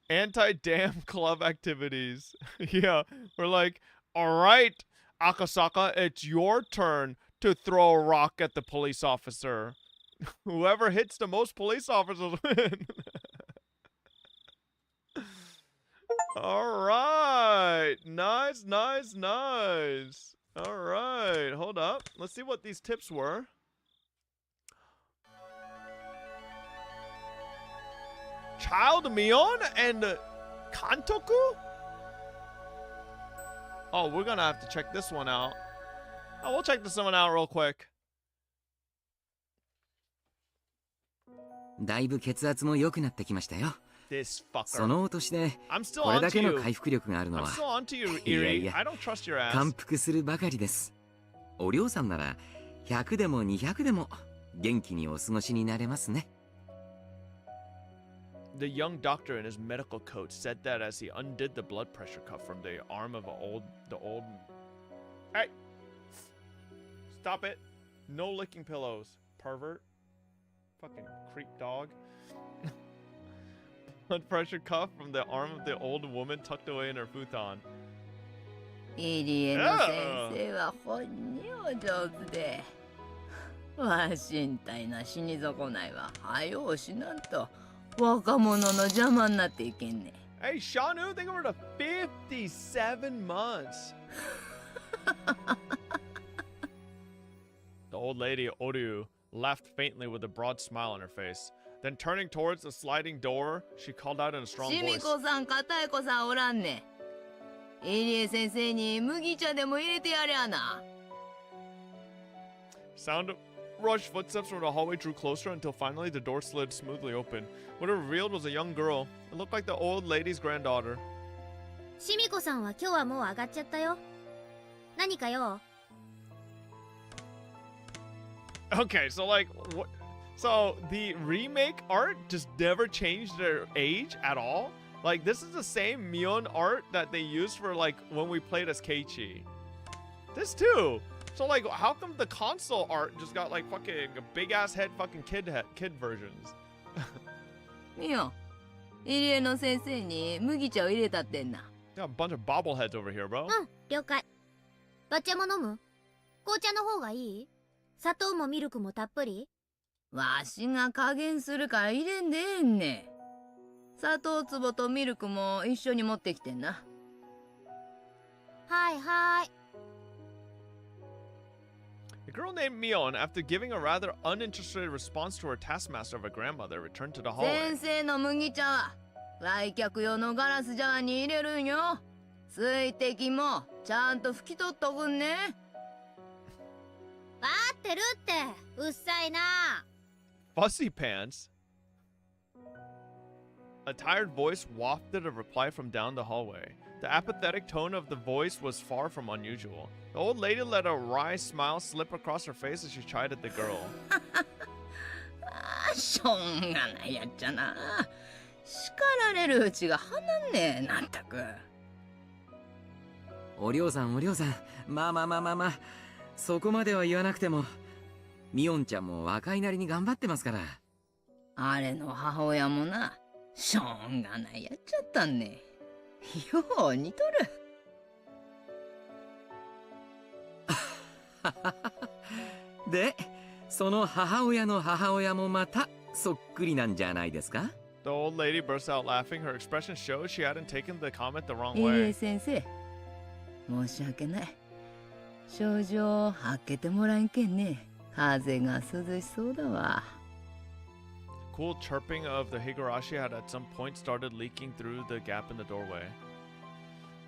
Anti-damn club activities. Yeah, we're like, alright, Akasaka, it's your turn to throw a rock at the police officer. Whoever hits the most police officers win. Alright. Nice, nice, nice. Alright, hold up. Let's see what these tips were. Child Mion and Kantoku? Oh, we're gonna have to check this one out. Oh, we'll check this one out real quick. だいぶ血圧も良くなってきましたよ。 This fucker. そのお年で I'm still これだ onto けの you. 回復力があるの I'm は still onto you, いやい Erie. や I don't trust your ass. 感服するばかりです。お嬢さんなら100でも200でも元気にお過ごしになれますね。 The young doctor in his medical coat said that as he undid the blood pressure cuff from the arm of the old. Hey! Stop it. No licking pillows, pervert. Fucking creep dog. Blood pressure cuff from the arm of the old woman tucked away in her futon. 入江の先生は本にお上手で、わしんたいな死に損ないは早うしなんと若者の邪魔になっていけんね。 Hey, Shanu, think over to 57 months. The old lady, Oryu, laughed faintly with a broad smile on her face. Then turning towards the sliding door, she called out in a strong しみ voice. こさん、かたえこさんおらんね。入江先生に麦茶でも入れてやれやな。 Sound of rushed footsteps from the hallway drew closer until finally the door slid smoothly open. What it revealed was a young girl. It looked like the old lady's granddaughter. しみこさんは今日はもう上がっちゃったよ。何かよ。 Okay, so like, what? So the remake art just never changed their age at all? Like, this is the same Mion art that they used for like when we played as Keiichi. This too. So like, how come the console art just got like fucking big ass head fucking kid versions? みよ、入江の先生に麦茶を入れたってんな。 Got a bunch of bobbleheads over here, bro. うん、了解。抹茶も飲む？紅茶の方がいい？砂糖もミルクもたっぷり？わしが加減するから入れんでええんね。砂糖壺とミルクも一緒に持ってきてんな。はいはい。 A girl named Mion, after giving a rather uninterested response to her taskmaster of a grandmother, returned to the hallway. 先生の麦茶は来客用のガラスジャーに入れるんよ。水滴もちゃんと拭き取っとくんね。わーってるってうっさいな。 Fussy pants? A tired voice wafted a reply from down the hallway. The apathetic tone of the voice was far from unusual. The old lady let a wry smile slip across her face as she chided the girl. しょうがないやっちゃな。叱られるうちが離んねえ、なんたく。お嬢さんお嬢さん、まあそこまでは言わなくても、ミオンちゃんも若いなりに頑張ってますから。あれの母親もな、しょうがないやっちゃったんね。よう似とる。で、その母親の母親もまたそっくりなんじゃないですか？ The old lady burst out laughing. Her expression showed she hadn't taken the comment the wrong 入江 way. 先生、申し訳ない。症状を開けてもらえんけんね。風が涼しそうだわ。 Cool chirping of the Higurashi had at some point started leaking through the gap in the doorway.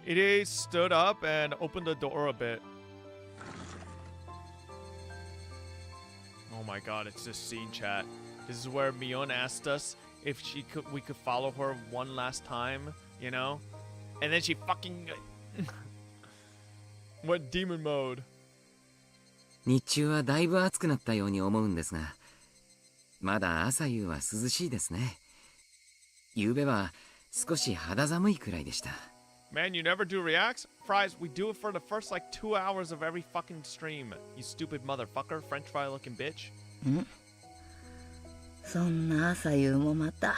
Ide stood up and opened the door a bit. Oh my god, it's this scene, chat. This is where Mion asked us if we could follow her one last time, you know? And then she fucking went demon mode. 日中はだいぶ暑くなったように思うんですが、まだ朝夕は涼しいですね。夕べは少し肌寒いくらいでした。Man, you never do reacts? Fries, we do it for the first like 2 hours of every fucking stream. You stupid motherfucker, French fry looking bitch. そんな朝夕もまた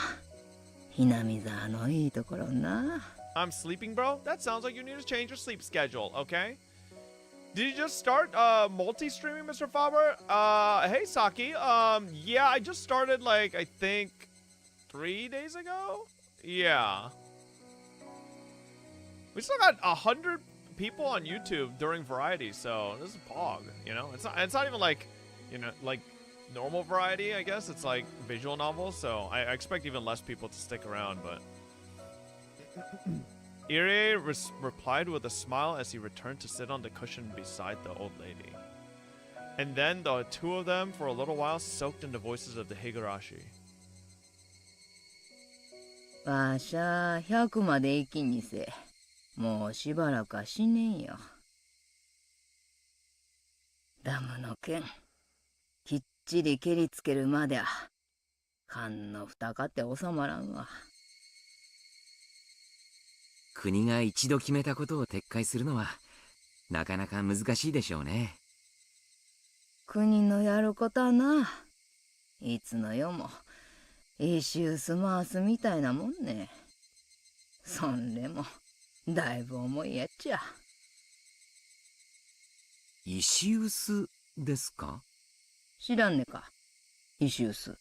ひなみ沢のいいところな。 I'm sleeping, bro? That sounds like you need to change your sleep schedule, okay? Did you just start multi-streaming, Mr. Faber? Hey Saki. Yeah, I just started like I think 3 days ago? Yeah. We still got 100 people on YouTube during variety, so this is Pog, you know? It's not even like, you know, like normal variety, I guess. It's like visual novels, so I expect even less people to stick around, but Irie replied with a smile as he returned to sit on the cushion beside the old lady. And then the two of them, for a little while, soaked in the voices of the Higurashi. わしゃ100まで生きにせ。もうしばらくは死ねんよ。ダムの剣、きっちり蹴りつけるまでは、勘の蓋かって収まらんわ。国が一度決めたことを撤回するのは、なかなか難しいでしょうね。国のやることはな、いつの世も、一周す回すみたいなもんね。そんでも、だいぶ重いやっちゃ。石臼ですか？知らんねか、石臼。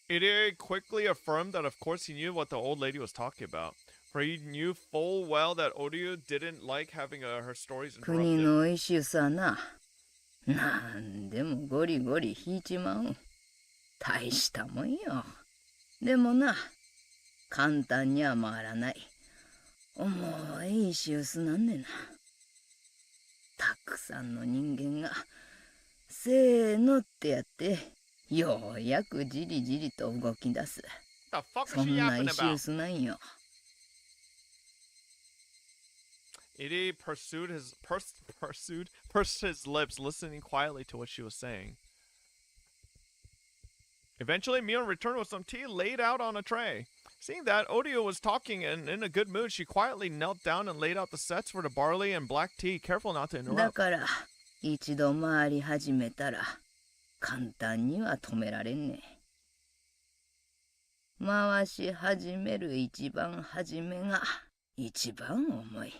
Irie quickly affirmed that of course he knew what the old lady was talking about, for he knew full well that Oryu didn't like having her stories 国 interrupted. の石臼はな、なんでもゴリゴリ引いちまう。大したもんよ。でもな、簡単には回らない。重い石臼なんねんな。たくさんの人間が、せーのってやって、ようやくじりじりと動き出す。そんな石臼なんよ。Irie pursed his lips, listening quietly to what she was saying. Eventually, Mion returned with some tea laid out on a tray. Seeing that Odio was talking and in a good mood, she quietly knelt down and laid out the sets for the barley and black tea, careful not to だ interrupt. から、一度回り始めたら、簡単には止められんね。回し始める一番初めが一番重い。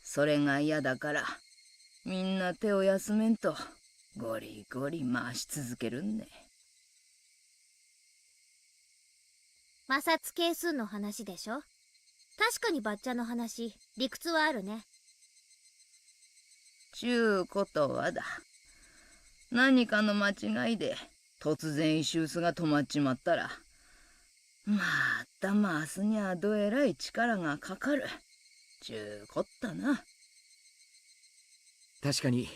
それが嫌だから、みんな手を休めんと、ゴリゴリ回し続けるんね。摩擦係数の話でしょ。確かにバッチャの話、理屈はあるね。ちゅうことはだ。何かの間違いで突然石臼が止まっちまったら、また回すにゃどえらい力がかかる。ちゅうこったな。確かに、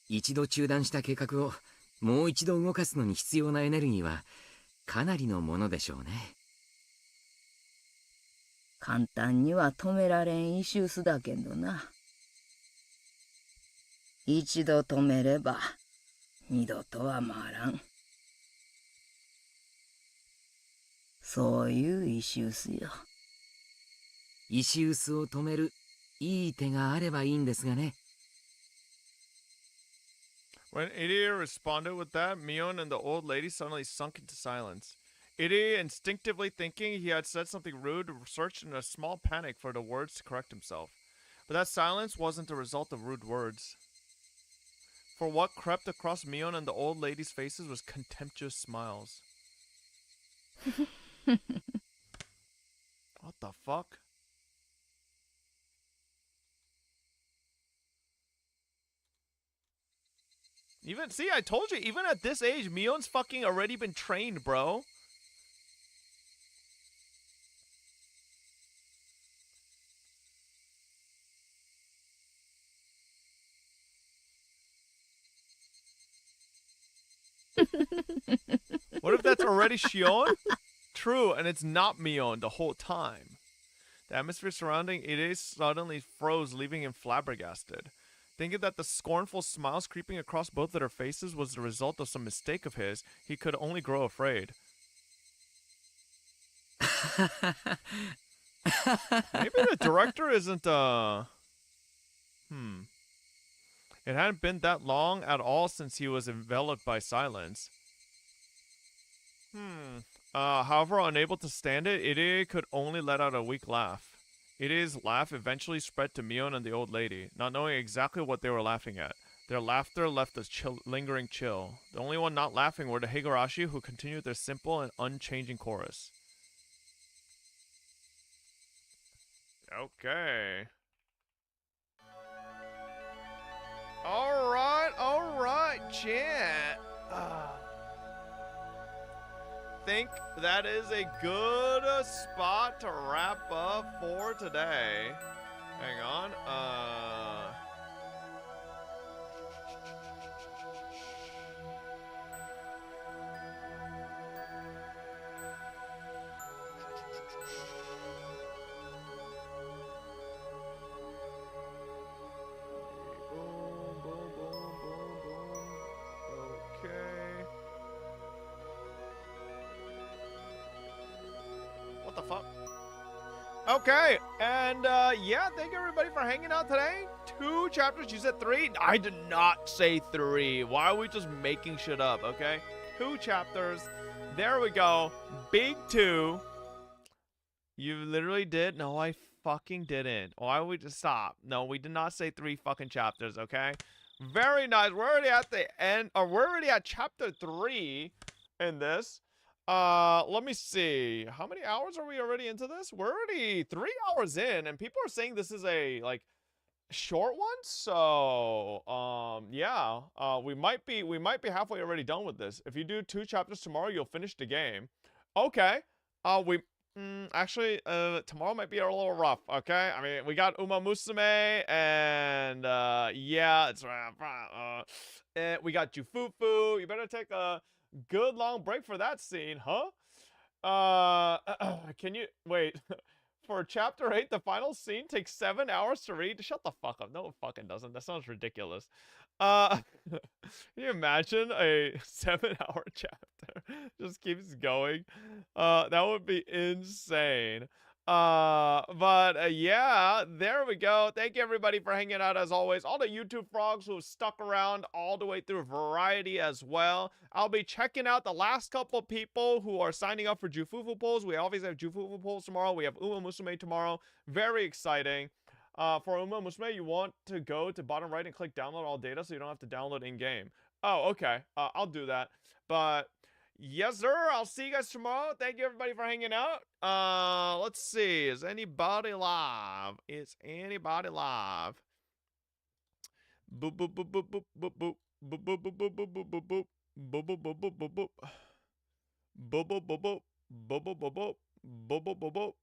一度中断した計画をもう一度動かすのに必要なエネルギーはかなりのものでしょうね。簡単には止められん石臼だけどな。一度止めれば二度とは回らん。そういう石臼よ。石臼を止めるいい手があればいいんですがね。When Irie responded with that, Mion and the old lady suddenly sunk into silence. Irie, instinctively thinking he had said something rude, searched in a small panic for the words to correct himself. But that silence wasn't the result of rude words. For what crept across Mion and the old lady's faces was contemptuous smiles. What the fuck? Even, see, I told you, even at this age, Mion's fucking already been trained, bro. What if that's already Shion? True, and it's not Mion the whole time. The atmosphere surrounding Ide suddenly froze, leaving him flabbergasted. Thinking that the scornful smiles creeping across both of their faces was the result of some mistake of his, he could only grow afraid. Maybe the director isn't It hadn't been that long at all since he was enveloped by silence. However, unable to stand it, Ide could only let out a weak laugh. Ide's laugh eventually spread to Mion and the old lady, not knowing exactly what they were laughing at. Their laughter left a lingering chill. The only one not laughing were the Higurashi, who continued their simple and unchanging chorus. Okay. Alright, chat. Think that is a good spot to wrap up for today. Hang on. What the fuck? Okay, and yeah, thank you everybody for hanging out today. 2 chapters, you said 3? I did not say 3. Why are we just making shit up, okay? 2 chapters. There we go. Big 2. You literally did? No, I fucking didn't. Why would we just stop? No, we did not say 3 fucking chapters, okay? Very nice. We're already at the end, or we're already at chapter 3 in this. Let me see. How many hours are we already into this? We're already 3 hours in, and people are saying this is a, like, short one. So, yeah. We might be halfway already done with this. If you do 2 chapters tomorrow, you'll finish the game. Okay. Actually, tomorrow might be a little rough, okay? I mean, we got Umamusume, and, yeah, it's, we got Jufufu. You better take a good long break for that scene, huh? Can you wait? For chapter 8, the final scene takes 7 hours to read. Shut the fuck up. No, it fucking doesn't. That sounds ridiculous. Can you imagine a 7-hour chapter just keeps going? That would be insane. Yeah, there we go. Thank you everybody for hanging out as always. All the YouTube frogs who have stuck around all the way through Variety as well. I'll be checking out the last couple people who are signing up for Jufufu polls. We always have Jufufu polls tomorrow. We have Umamusume tomorrow. Very exciting. For Umamusume, you want to go to bottom right and click download all data so you don't have to download in-game. Oh, okay. I'll do that. But yes, sir. I'll see you guys tomorrow. Thank you, everybody, for hanging out. Let's see. Is anybody live? Is anybody live? Boop, boop, boop, boop, boop, boop, boop. Boop, boop, boop, boop, boop, boop, boop, boop. Boop, boop, boop, boop, boop, boop. Boop, boop, boop, boop. Boop, boop, boop, boop. Boop, boop, boop, boop.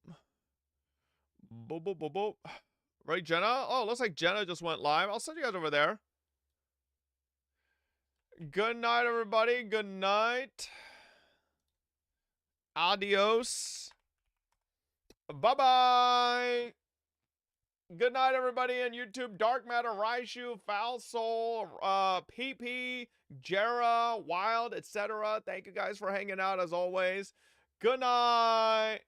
Boop, boop, boop, boop. Right, Jenna? Oh, looks like Jenna just went live. I'll send you guys over there. Good night, everybody. Good night. Adios. Bye-bye. Good night, everybody on YouTube. Dark Matter, Raishu, Foul Soul, PP, Jera, Wild, etc. Thank you guys for hanging out as always. Good night.